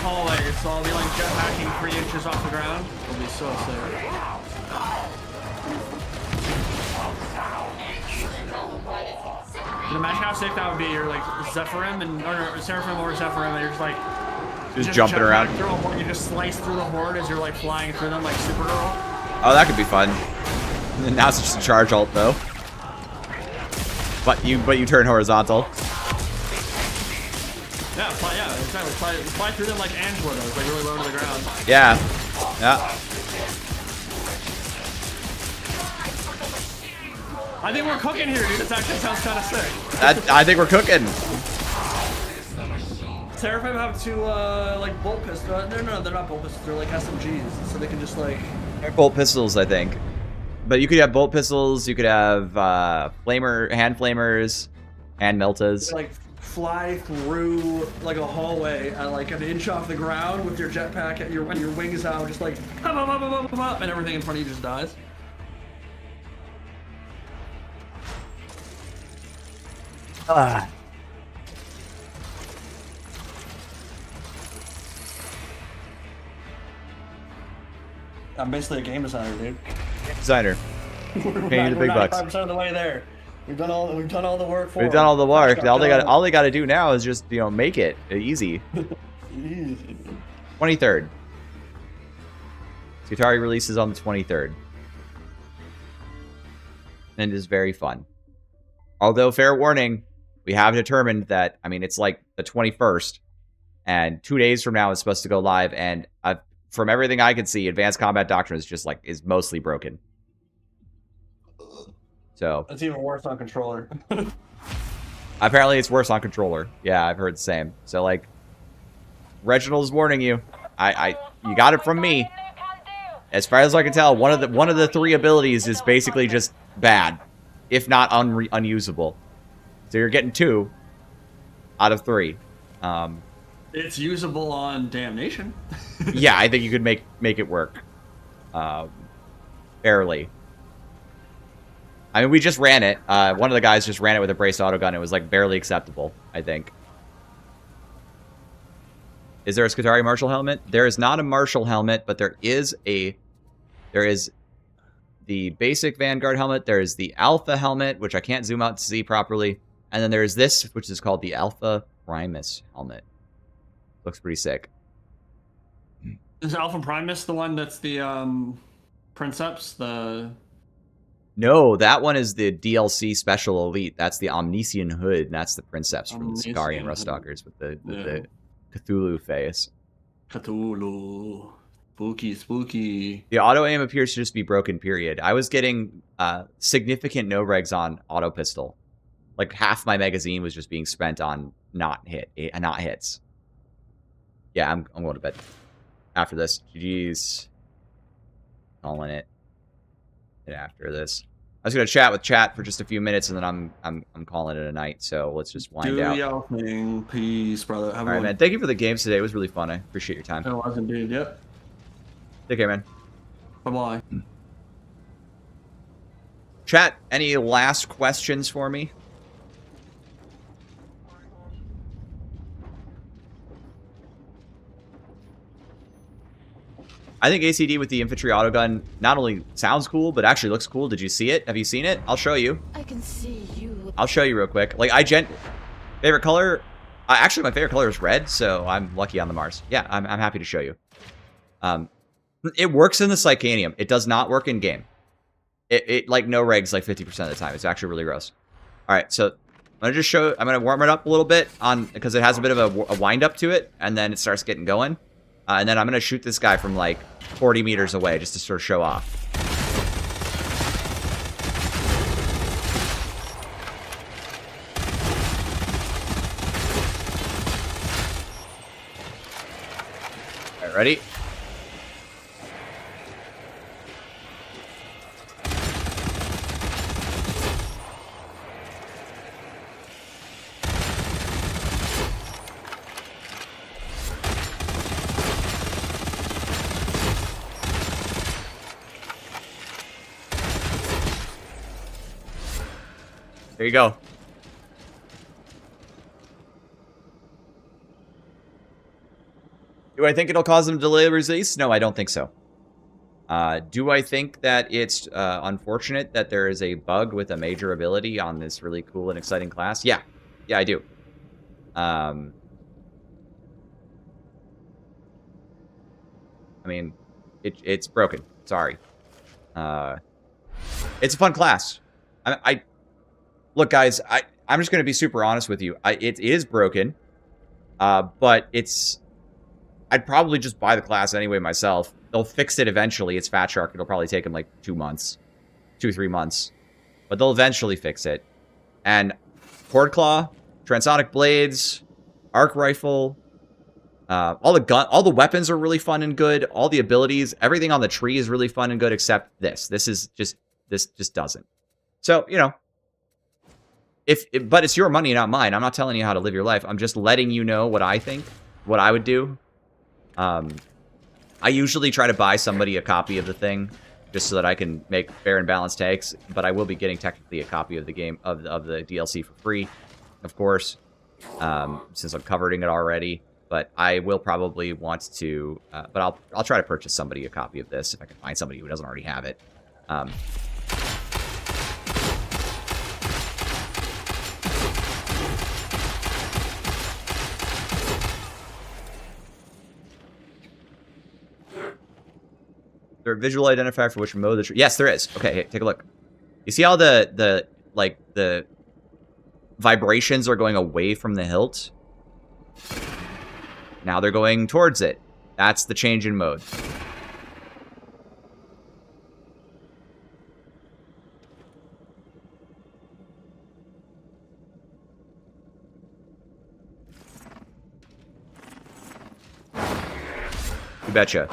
Speaker 10: hallways, so I'll be like jetpacking 3 inches off the ground. It'll be so sick. you imagine how sick that would be? You're like Zephyrim or Seraphim or Zephyrim, and you're just like
Speaker 1: just jumping around.
Speaker 10: Through a horde, you just slice through the horde as you're like flying through them like Supergirl.
Speaker 1: Oh, that could be fun. And now it's just a charge ult though. But you turn horizontal.
Speaker 10: Yeah, exactly. Fly through them like Angela does, like really low to the ground.
Speaker 1: Yeah.
Speaker 10: I think we're cooking here, dude. This actually sounds kind of sick.
Speaker 1: I think we're cooking.
Speaker 10: Seraphim have two like bolt pistols. No, they're not bolt pistols. They're like SMGs, so they can just like.
Speaker 1: They're bolt pistols, I think. But you could have bolt pistols. You could have hand flamers, hand meltas.
Speaker 10: Like fly through like a hallway at like an inch off the ground with your jetpack and your wings out, just like and everything in front of you just dies. I'm basically a game designer, dude.
Speaker 1: Designer. Paying you the big bucks.
Speaker 10: 95% of the way there. We've done all the work for.
Speaker 1: We've done all the work. All they got to do now is just make it easy. 23rd. Skitarii releases on the 23rd. And it is very fun. Although, fair warning, we have determined that, I mean, it's like the 21st, and 2 days from now it's supposed to go live, and from everything I can see, Advanced Combat Doctrine is just like, is mostly broken. So.
Speaker 10: It's even worse on controller.
Speaker 1: Apparently it's worse on controller. Yeah, I've heard the same. So, like, Reginald's warning you. You got it from me. As far as I can tell, one of the three abilities is basically just bad, if not unusable. So you're getting 2 out of 3.
Speaker 10: It's usable on Damnation.
Speaker 1: Yeah, I think you could make it work. Barely. I mean, we just ran it. One of the guys just ran it with a braced autogun. It was like barely acceptable, I think. Is there a Skitarii Marshal helmet? There is not a Marshal helmet, but there is the basic Vanguard helmet. There is the Alpha helmet, which I can't zoom out to see properly. And then there's this, which is called the Alpha Primus helmet. Looks pretty sick.
Speaker 10: Is Alpha Primus the one that's the Princeps?
Speaker 1: No, that one is the DLC Special Elite. That's the Omniscient Hood, and that's the Princeps from the Skitarii and Ruststalkers with the Cthulhu face.
Speaker 10: Cthulhu. Spooky.
Speaker 1: The auto aim appears to just be broken, period. I was getting significant no regs on auto pistol. Like half my magazine was just being spent on not hits. Yeah, I'm going to bed after this. GG's. Calling it. And after this, I was gonna chat with chat for just a few minutes, and then I'm calling it a night. So let's just wind out.
Speaker 10: Do your thing. Peace, brother.
Speaker 1: All right, man. Thank you for the games today. It was really fun. I appreciate your time.
Speaker 10: It was indeed. Yep.
Speaker 1: Take care, man.
Speaker 10: Bye-bye.
Speaker 1: Chat, any last questions for me? I think ACD with the infantry autogun not only sounds cool, but actually looks cool. Did you see it? Have you seen it? I'll show you.
Speaker 13: I can see you. I'll
Speaker 1: show you real quick. Like, favorite color? Actually, my favorite color is red, so I'm lucky on the Mars. Yeah, I'm happy to show you. It works in the Psychanium. It does not work in game. It like no regs like 50% of the time. It's actually really gross. All right, so I'm gonna warm it up a little bit because it has a bit of a wind up to it, and then it starts getting going. And then I'm going to shoot this guy from like 40 meters away just to sort of show off. All right, ready? There you go. Do I think it'll cause them to delay release? No, I don't think so. Do I think that it's unfortunate that there is a bug with a major ability on this really cool and exciting class? Yeah. Yeah, I do. I mean, it's broken. Sorry. It's a fun class. Look, guys, I'm just going to be super honest with you. It is broken, but I'd probably just buy the class anyway myself. They'll fix it eventually. It's Fatshark. It'll probably take them like 2 months. 2-3 months. But they'll eventually fix it. And Cord Claw, Transonic Blades, Arc Rifle, all the weapons are really fun and good. All the abilities, everything on the tree is really fun and good except this. This just doesn't. So, you know. But it's your money, not mine. I'm not telling you how to live your life. I'm just letting you know what I think, what I would do. I usually try to buy somebody a copy of the thing, just so that I can make fair and balanced takes. But I will be getting technically a copy of the game of the DLC for free, of course, since I'm covering it already. But I will probably want to. But I'll try to purchase somebody a copy of this if I can find somebody who doesn't already have it. There a visual identifier for which mode the tree? Yes, there is. Okay, hey, take a look. You see how the vibrations are going away from the hilt? Now they're going towards it. That's the change in mode. You betcha.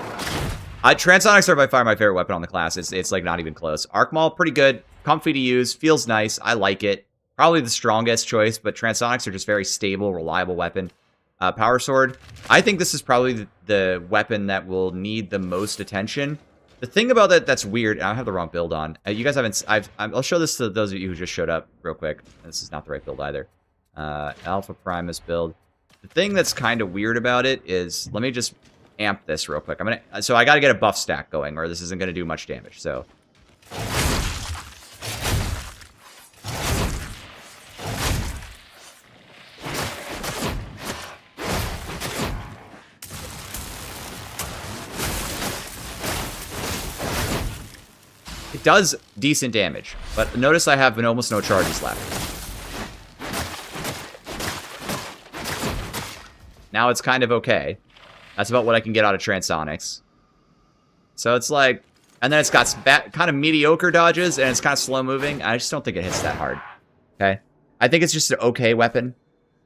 Speaker 1: Transonics are by far my favorite weapon on the class. It's like not even close. Arc Maul, pretty good. Comfy to use. Feels nice. I like it. Probably the strongest choice, but Transonics are just very stable, reliable weapon. Power Sword. I think this is probably the weapon that will need the most attention. The thing about that that's weird, I have the wrong build on. You guys haven't... I'll show this to those of you who just showed up real quick. This is not the right build either. Alpha Primus build. The thing that's kind of weird about it is... Let me just... amp this real quick. So I gotta get a buff stack going, or this isn't gonna do much damage. So it does decent damage, but notice I have almost no charges left. Now it's kind of okay. That's about what I can get out of Transonics. So it's like... And then it's got kind of mediocre dodges, and it's kind of slow-moving. I just don't think it hits that hard. Okay? I think it's just an okay weapon.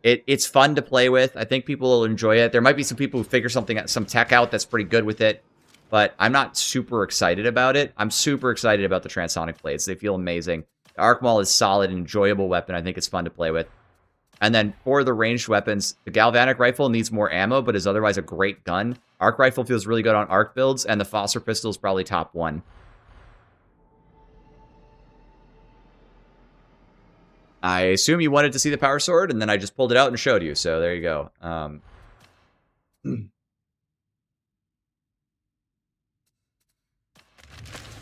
Speaker 1: It's fun to play with. I think people will enjoy it. There might be some people who figure some tech out that's pretty good with it. But I'm not super excited about it. I'm super excited about the Transonic Blades. They feel amazing. The Arc Maul is solid and enjoyable weapon. I think it's fun to play with. And then for the ranged weapons, the Galvanic Rifle needs more ammo, but is otherwise a great gun. Arc Rifle feels really good on arc builds, and the Phosphor Pistol is probably top 1. I assume you wanted to see the Power Sword, and then I just pulled it out and showed you, so there you go.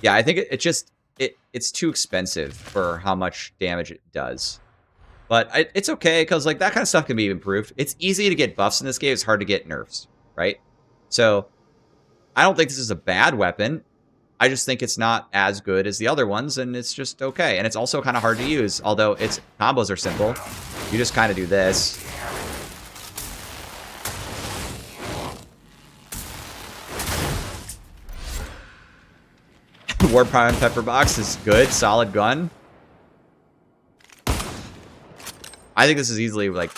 Speaker 1: Yeah, I think it's too expensive for how much damage it does. But it's okay, because like that kind of stuff can be improved. It's easy to get buffs in this game. It's hard to get nerfs, right? So I don't think this is a bad weapon. I just think it's not as good as the other ones, and it's just okay. And it's also kind of hard to use, although its combos are simple. You just kind of do this. Warp Prime Pepper Box is good, solid gun. I think this is easily, like,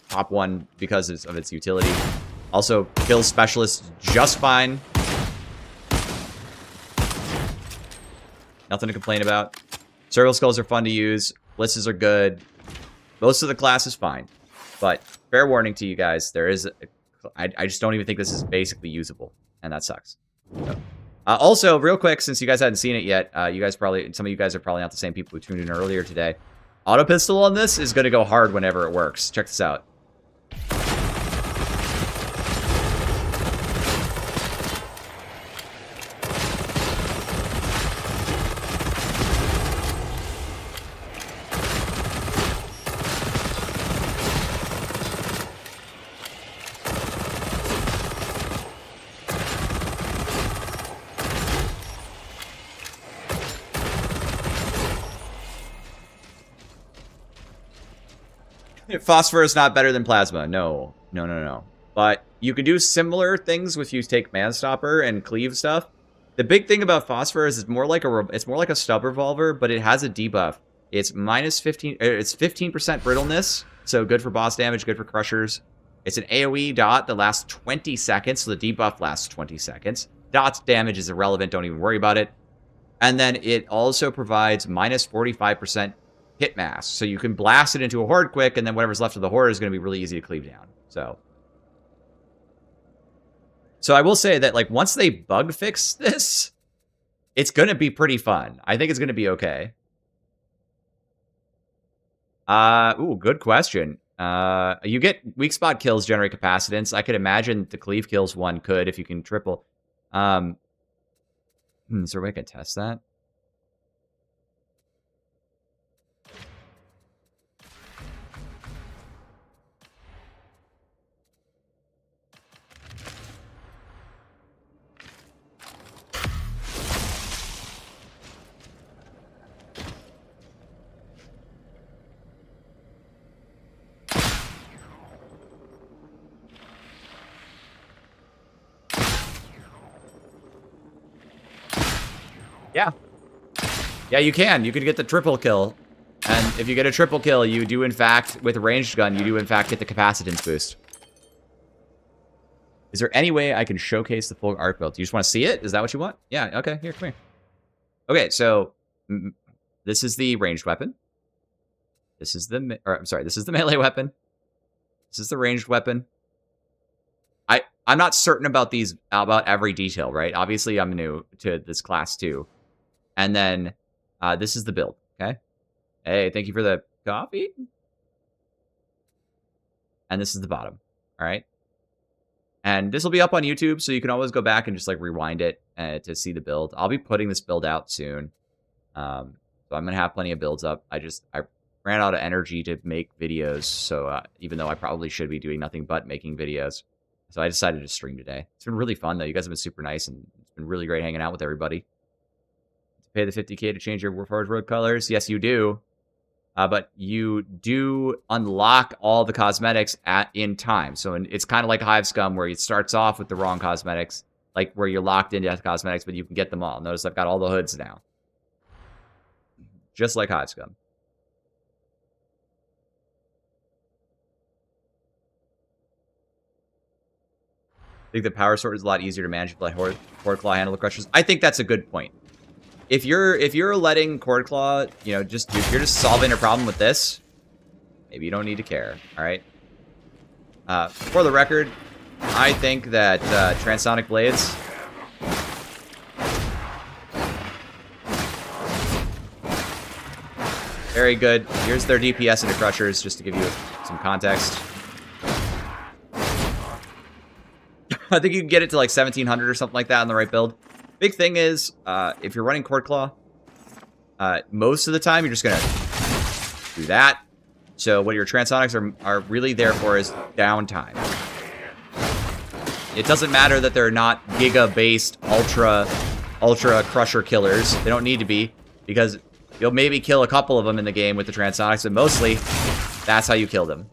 Speaker 1: top 1 because of its utility. Also, kills specialists just fine. Nothing to complain about. Servo Skulls are fun to use. Blisses are good. Most of the class is fine. But, fair warning to you guys, there is... I just don't even think this is basically usable. And that sucks. So. Also, real quick, since you guys hadn't seen it yet, some of you guys are probably not the same people who tuned in earlier today. Auto pistol on this is going to go hard whenever it works. Check this out. Phosphor is not better than plasma. No. No, no, no. But you can do similar things if you take Manstopper and cleave stuff. The big thing about Phosphor is it's more like a stub revolver, but it has a debuff. It's minus 15. It's 15% brittleness, so good for boss damage, good for crushers. It's an AOE dot that lasts 20 seconds, so the debuff lasts 20 seconds. Dot's damage is irrelevant, don't even worry about it. And then it also provides minus 45% hit mass, so you can blast it into a horde quick, and then whatever's left of the horde is going to be really easy to cleave down. So I will say that, like, once they bug fix this, it's going to be pretty fun. I think it's going to be okay. Ooh, good question. You get weak spot kills generate capacitance. I could imagine the cleave kills one could if you can triple. Is there a way I can test that? Yeah. Yeah, you can. You can get the triple kill. And if you get a triple kill, you do, in fact, with a ranged gun, you do, in fact, get the capacitance boost. Is there any way I can showcase the full arc build? Do you just want to see it? Is that what you want? Yeah, okay. Here, come here. Okay, so this is the ranged weapon. This is the... Or, I'm sorry, this is the melee weapon. This is the ranged weapon. I'm not certain about these, about every detail, right? Obviously, I'm new to this class, too. And then, this is the build, okay? Hey, thank you for the coffee. And this is the bottom, all right? And this will be up on YouTube, so you can always go back and just, like, rewind it to see the build. I'll be putting this build out soon. So I'm going to have plenty of builds up. I ran out of energy to make videos, so even though I probably should be doing nothing but making videos. So I decided to stream today. It's been really fun, though. You guys have been super nice, and it's been really great hanging out with everybody. To pay the 50K to change your Warforged Road colors? Yes, you do. But you do unlock all the cosmetics in time. So it's kind of like Hive Scum, where it starts off with the wrong cosmetics, like where you're locked into cosmetics, but you can get them all. Notice I've got all the hoods now. Just like Hive Scum. I think the power sword is a lot easier to manage with like Horde Claw handle the crushers. I think that's a good point. If you're letting Cord Claw, you know, if you're just solving a problem with this, maybe you don't need to care. All right. For the record, I think that Transonic Blades very good. Here's their DPS into crushers, just to give you some context. I think you can get it to like 1700 or something like that on the right build. Big thing is, if you're running Cord Claw, most of the time you're just going to do that. So what your Transonics are really there for is downtime. It doesn't matter that they're not Giga-based ultra crusher killers. They don't need to be, because you'll maybe kill a couple of them in the game with the Transonics, but mostly that's how you kill them.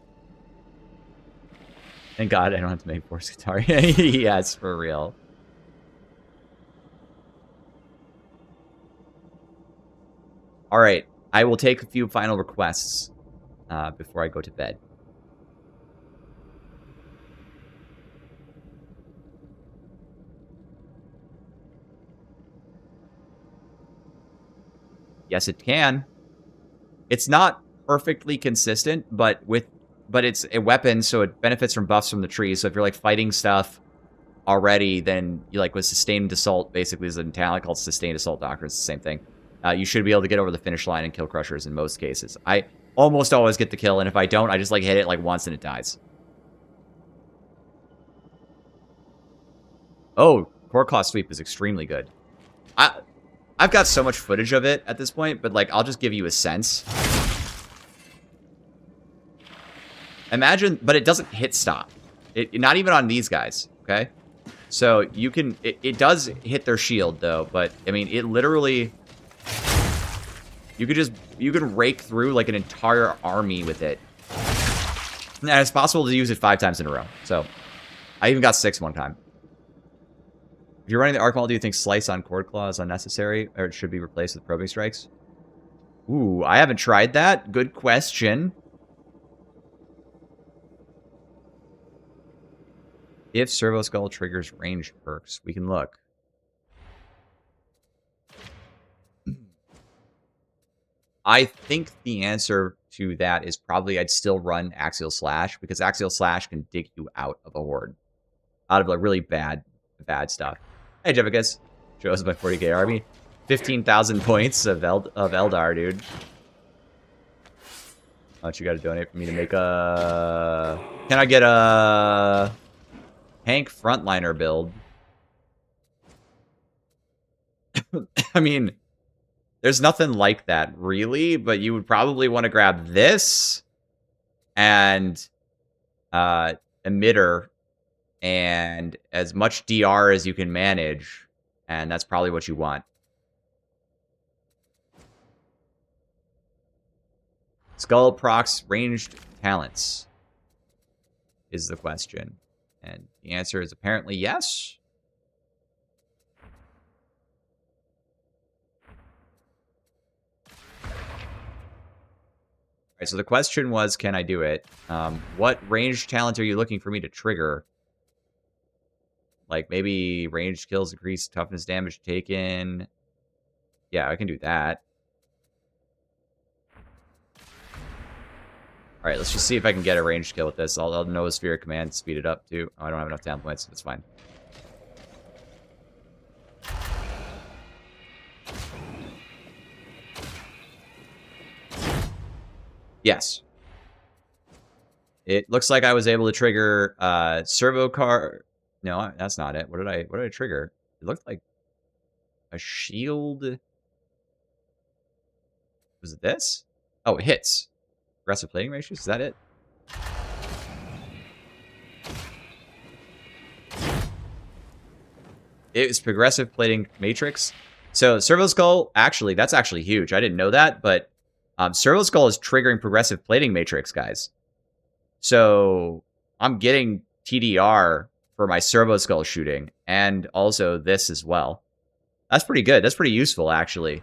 Speaker 1: Thank God I don't have to make more Skitarii. Yes, for real. All right, I will take a few final requests before I go to bed. Yes, it can. It's not perfectly consistent, but it's a weapon, so it benefits from buffs from the tree. So if you're like fighting stuff already, then you like with Sustained Assault, basically is a talent called Sustained Assault Doctrine. It's the same thing. You should be able to get over the finish line and kill crushers in most cases. I almost always get the kill, and if I don't, I just like hit it like once and it dies. Oh, Core Claw Sweep is extremely good. I've got so much footage of it at this point, but like I'll just give you a sense. Imagine, but it doesn't hit stop. Not even on these guys, okay? So you can, it does hit their shield though, but I mean, it literally, you can rake through like an entire army with it. And it's possible to use it 5 times in a row. So, I even got 6 one time. If you're running the arc model, do you think slice on cord claw is unnecessary, or it should be replaced with probing strikes? Ooh, I haven't tried that. Good question. If Servo Skull triggers ranged perks, we can look. I think the answer to that is probably I'd still run Axial Slash, because Axial Slash can dig you out of a horde. Out of like really bad stuff. Hey, Jevicus. Show us my 40k army. 15,000 points of Eldar, dude. How much you gotta donate for me to make a... Can I get a... Hank Frontliner build? I mean... There's nothing like that, really, but you would probably want to grab this and emitter and as much DR as you can manage, and that's probably what you want. Skull procs ranged talents is the question, and the answer is apparently yes. Alright, so the question was, can I do it? What ranged talent are you looking for me to trigger? Like, maybe ranged kills increase toughness damage taken. Yeah, I can do that. Alright, let's just see if I can get a ranged kill with this. I'll know a Sphere Command to speed it up, too. Oh, I don't have enough talent points, so that's fine. Yes. It looks like I was able to trigger servo car. No, that's not it. What did I trigger? It looked like a shield. Was it this? Oh, it hits. Aggressive plating ratios? Is that it? It was progressive plating matrix. So Servo Skull, actually, that's actually huge. I didn't know that, but Servo Skull is triggering progressive plating matrix, guys. So I'm getting TDR for my Servo Skull shooting, and also this as well. That's pretty good. That's pretty useful, actually.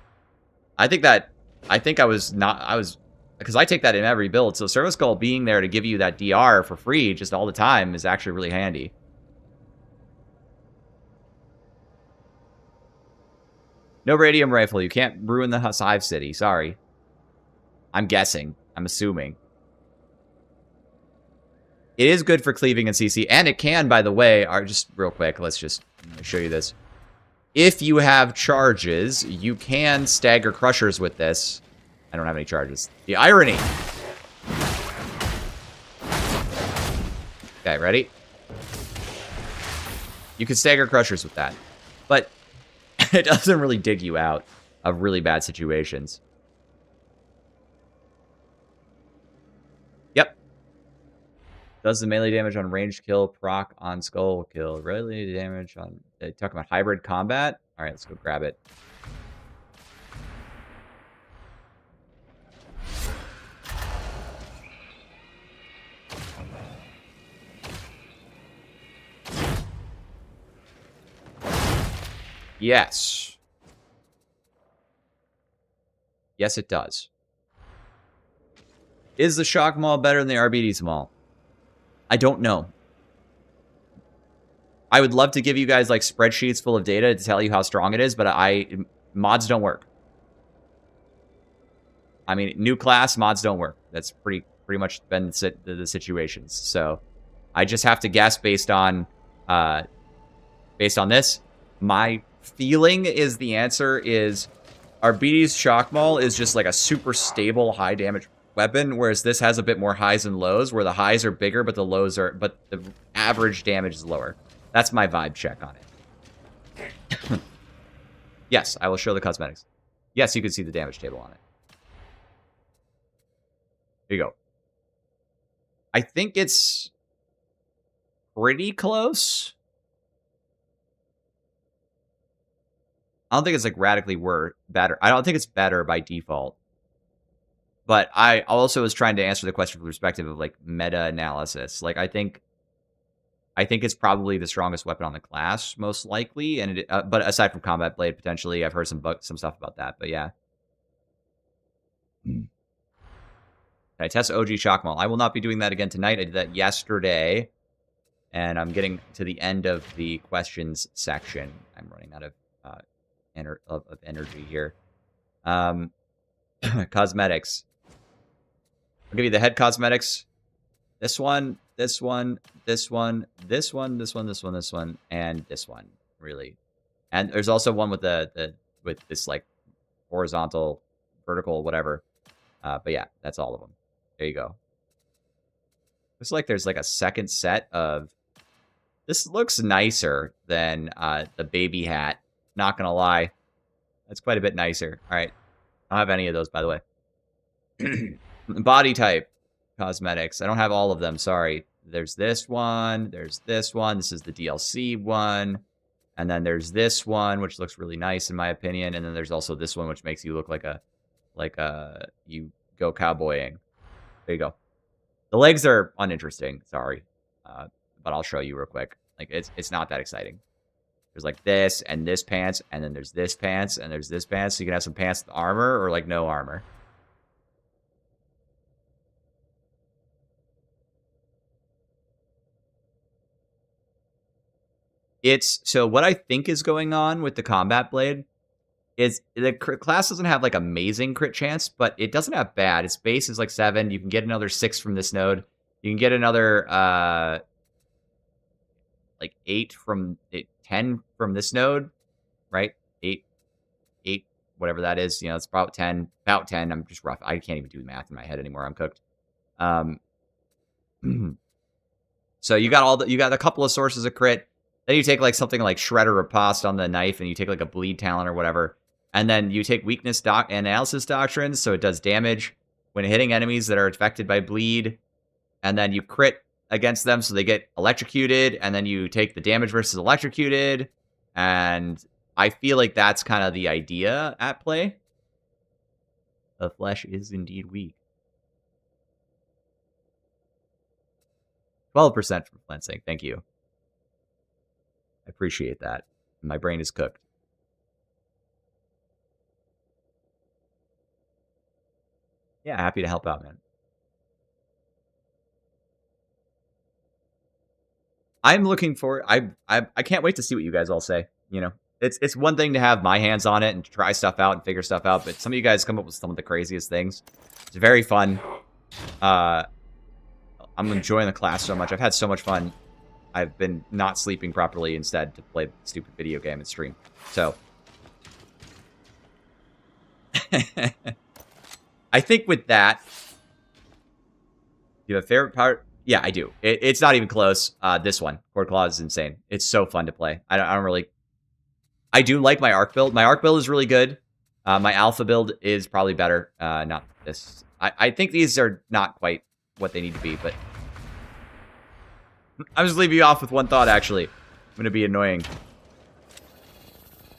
Speaker 1: Because I take that in every build. So Servo Skull being there to give you that DR for free just all the time is actually really handy. No radium rifle. You can't ruin the Hive City. Sorry. I'm guessing. I'm assuming. It is good for cleaving and CC, and it can, by the way, just real quick, let's just show you this. If you have charges, you can stagger crushers with this. I don't have any charges. The irony. Okay, ready? You can stagger crushers with that. But it doesn't really dig you out of really bad situations. Yep. Does the melee damage on ranged kill proc on skull kill? Melee damage on... talking about hybrid combat? Alright, let's go grab it. Yes. Yes, it does. Is the Shock Maul better than the RBD's Maul? I don't know. I would love to give you guys like spreadsheets full of data to tell you how strong it is, but mods don't work. I mean, new class, mods don't work. That's pretty much been the situations. So I just have to guess based on this. My feeling is the answer is RBD's Shock Maul is just like a super stable high damage weapon, whereas this has a bit more highs and lows, where the highs are bigger, but the average damage is lower. That's my vibe check on it. Yes, I will show the cosmetics. Yes, you can see the damage table on it. Here you go. I think it's pretty close. I don't think it's like radically better. I don't think it's better by default. But I also was trying to answer the question from the perspective of like meta-analysis. Like I think it's probably the strongest weapon on the class, most likely. And but aside from Combat Blade, potentially, I've heard some stuff about that. But yeah. I test OG Shockmaul. I will not be doing that again tonight. I did that yesterday. And I'm getting to the end of the questions section. I'm running out of energy here. Cosmetics. I'll give you the head cosmetics. This one, this one, this one, this one, this one, this one, this one, and this one, really. And there's also one with with this like horizontal, vertical, whatever. But yeah, that's all of them. There you go. Looks like there's like a second set of. This looks nicer than the baby hat. Not gonna lie, that's quite a bit nicer. All right, I don't have any of those, by the way. Body type cosmetics. I don't have all of them. Sorry. There's this one. There's this one. This is the DLC one. And then there's this one, which looks really nice in my opinion. And then there's also this one, which makes you look like you go cowboying. There you go. The legs are uninteresting. Sorry. But I'll show you real quick. Like it's not that exciting. There's like this and this pants, and then there's this pants, and there's this pants. So you can have some pants with armor or like no armor. So what I think is going on with the Combat Blade is the class doesn't have like amazing crit chance, but it doesn't have bad. Its base is like 7. You can get another 6 from this node. You can get another like 8 from 10 from this node, right? 8, whatever that is. You know, it's about 10. About 10. I'm just rough. I can't even do math in my head anymore. I'm cooked. So you got a couple of sources of crit. Then you take like something like Shredder Riposte on the knife, and you take like a bleed talent or whatever. And then you take weakness analysis doctrines, so it does damage when hitting enemies that are affected by bleed. And then you crit against them, so they get electrocuted. And then you take the damage versus electrocuted. And I feel like that's kind of the idea at play. The flesh is indeed weak. 12% from Flensing. Thank you. I appreciate that. My brain is cooked. Yeah, happy to help out, man. I'm looking for. I can't wait to see what you guys all say. You know, it's one thing to have my hands on it and try stuff out and figure stuff out, but some of you guys come up with some of the craziest things. It's very fun. I'm enjoying the class so much. I've had so much fun. I've been not sleeping properly instead to play the stupid video game and stream. So. I think with that. Do you have a favorite part? Yeah, I do. It's not even close. This one. Cord Claw is insane. It's so fun to play. I don't really. I do like my Arc build. My Arc build is really good. My Alpha build is probably better. Not this. I think these are not quite what they need to be, but. I'm just leaving you off with one thought, actually. I'm going to be annoying.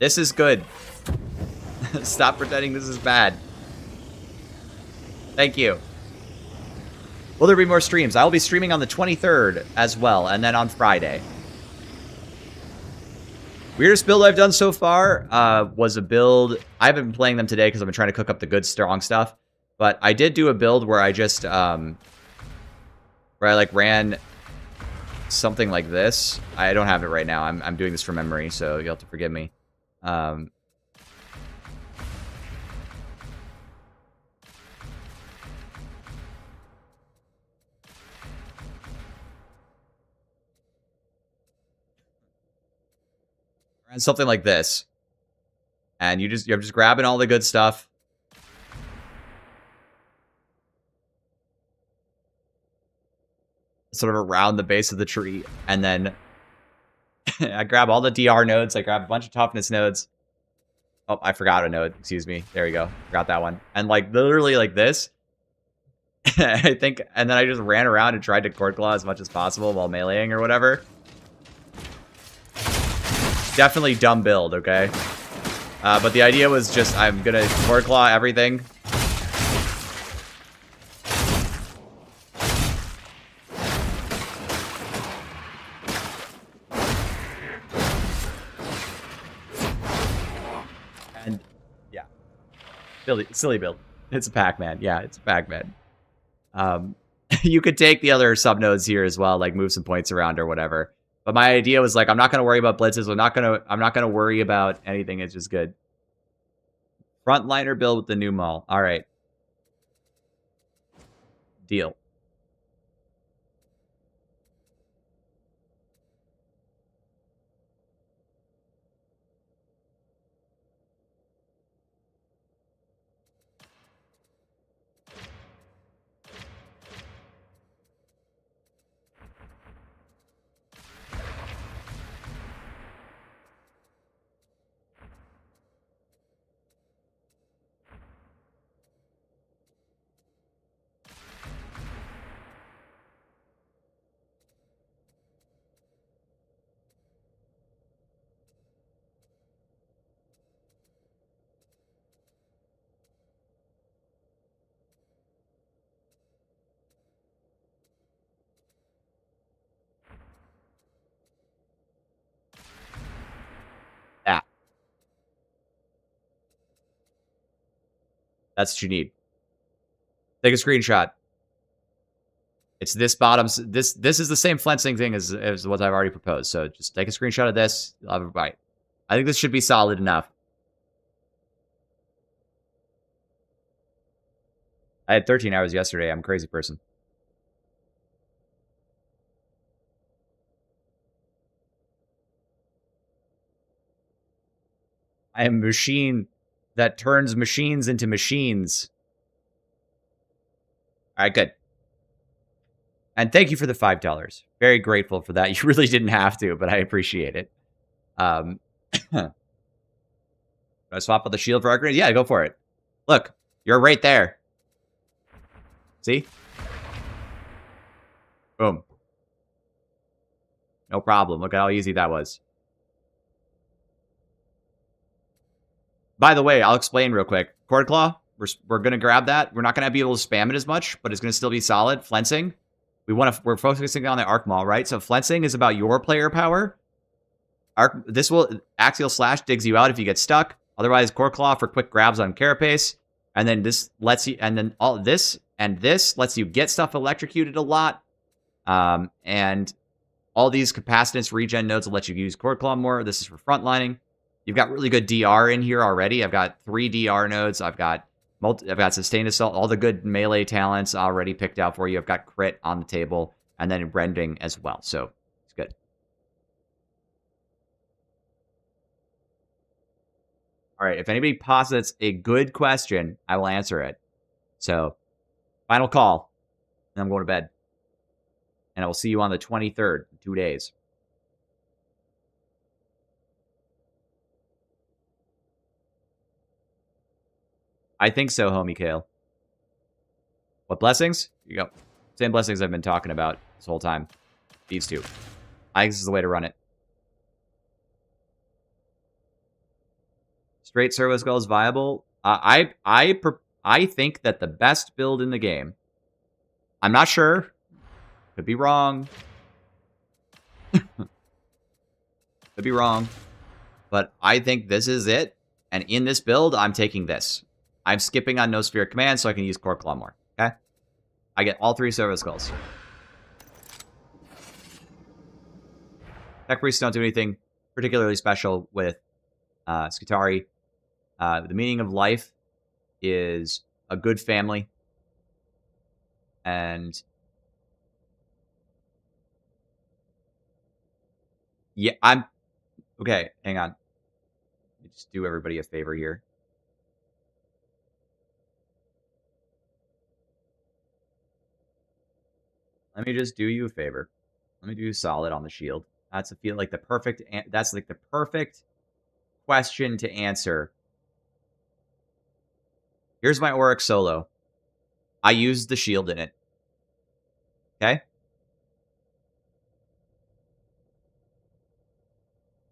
Speaker 1: This is good. Stop pretending this is bad. Thank you. Will there be more streams? I will be streaming on the 23rd as well, and then on Friday. Weirdest build I've done so far was a build... I haven't been playing them today because I've been trying to cook up the good, strong stuff. But I did do a build where I just... where I, like, ran... something like this. I don't have it right now. I'm doing this from memory, so you'll have to forgive me. And something like this. And you're just grabbing all the good stuff. Sort of around the base of the tree, and then I grab all the DR nodes. I grab a bunch of toughness nodes. Oh, I forgot a node. Excuse me. There we go. Forgot that one. And like literally like this. I think, and then I just ran around and tried to Cord Claw as much as possible while meleeing or whatever. Definitely dumb build, okay? But the idea was just I'm gonna Cord Claw everything. And, yeah. Silly build. It's a Pac-Man. Yeah, it's a Pac-Man. You could take the other subnodes here as well, like move some points around or whatever. But my idea was like, I'm not gonna worry about blitzes. I'm not gonna worry about anything. It's just good. Frontliner build with the new mall. All right. Deal. That's what you need. Take a screenshot. It's this bottom. This is the same flensing thing as what I've already proposed. So just take a screenshot of this. You'll have a bite. I think this should be solid enough. I had 13 hours yesterday. I'm a crazy person. I am a machine that turns machines into machines. All right, good. And thank you for the $5. Very grateful for that. You really didn't have to, but I appreciate it. Do I swap out the shield for our grenade? Yeah, go for it. Look, you're right there. See? Boom. No problem. Look at how easy that was. By the way, I'll explain real quick. Cord Claw, we're going to grab that. We're not going to be able to spam it as much, but it's going to still be solid. Flensing. We're focusing on the Arc Maul, right? So flensing is about your player power. This will Axial Slash digs you out if you get stuck. Otherwise, Cord Claw for quick grabs on Carapace. And then this lets you, and then all this and this lets you get stuff electrocuted a lot. And all these capacitance regen nodes will let you use Cord Claw more. This is for frontlining. You've got really good DR in here already. I've got 3 DR nodes. I've got Sustained Assault, all the good melee talents already picked out for you. I've got Crit on the table, and then Rending as well. So, it's good. All right, if anybody posits a good question, I will answer it. So, final call, and I'm going to bed. And I will see you on the 23rd, in 2 days. I think so, homie Kale. What blessings? Here you go. Same blessings I've been talking about this whole time. These two. I think this is the way to run it. Straight Servo Skull is viable. I think that the best build in the game. I'm not sure. Could be wrong. Could be wrong. But I think this is it. And in this build, I'm taking this. I'm skipping on No Sphere Command so I can use Cord Claw more. Okay? I get all 3 Servo Skulls. Tech Priests don't do anything particularly special with Skitarii. The meaning of life is a good family. And yeah, okay, hang on. Let me just do everybody a favor here. Let me just do you a favor. Let me do solid on the shield. That's like the perfect question to answer. Here's my Auric solo. I used the shield in it. Okay?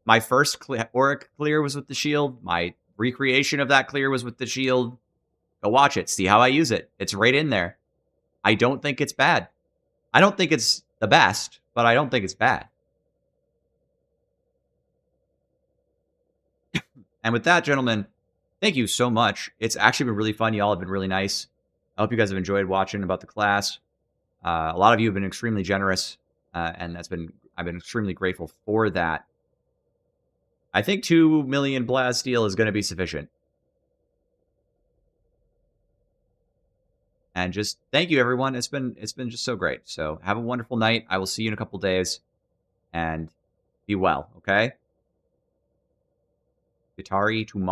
Speaker 1: My first Auric clear was with the shield. My recreation of that clear was with the shield. Go watch it. See how I use it. It's right in there. I don't think it's bad. I don't think it's the best, but I don't think it's bad. And with that, gentlemen, thank you so much. It's actually been really fun. Y'all have been really nice. I hope you guys have enjoyed watching about the class. A lot of you have been extremely generous, and I've been extremely grateful for that. I think 2 million blast steel is going to be sufficient. And just thank you, everyone. It's been just so great. So have a wonderful night. I will see you in a couple days, and be well. Okay. Skitarii tomorrow.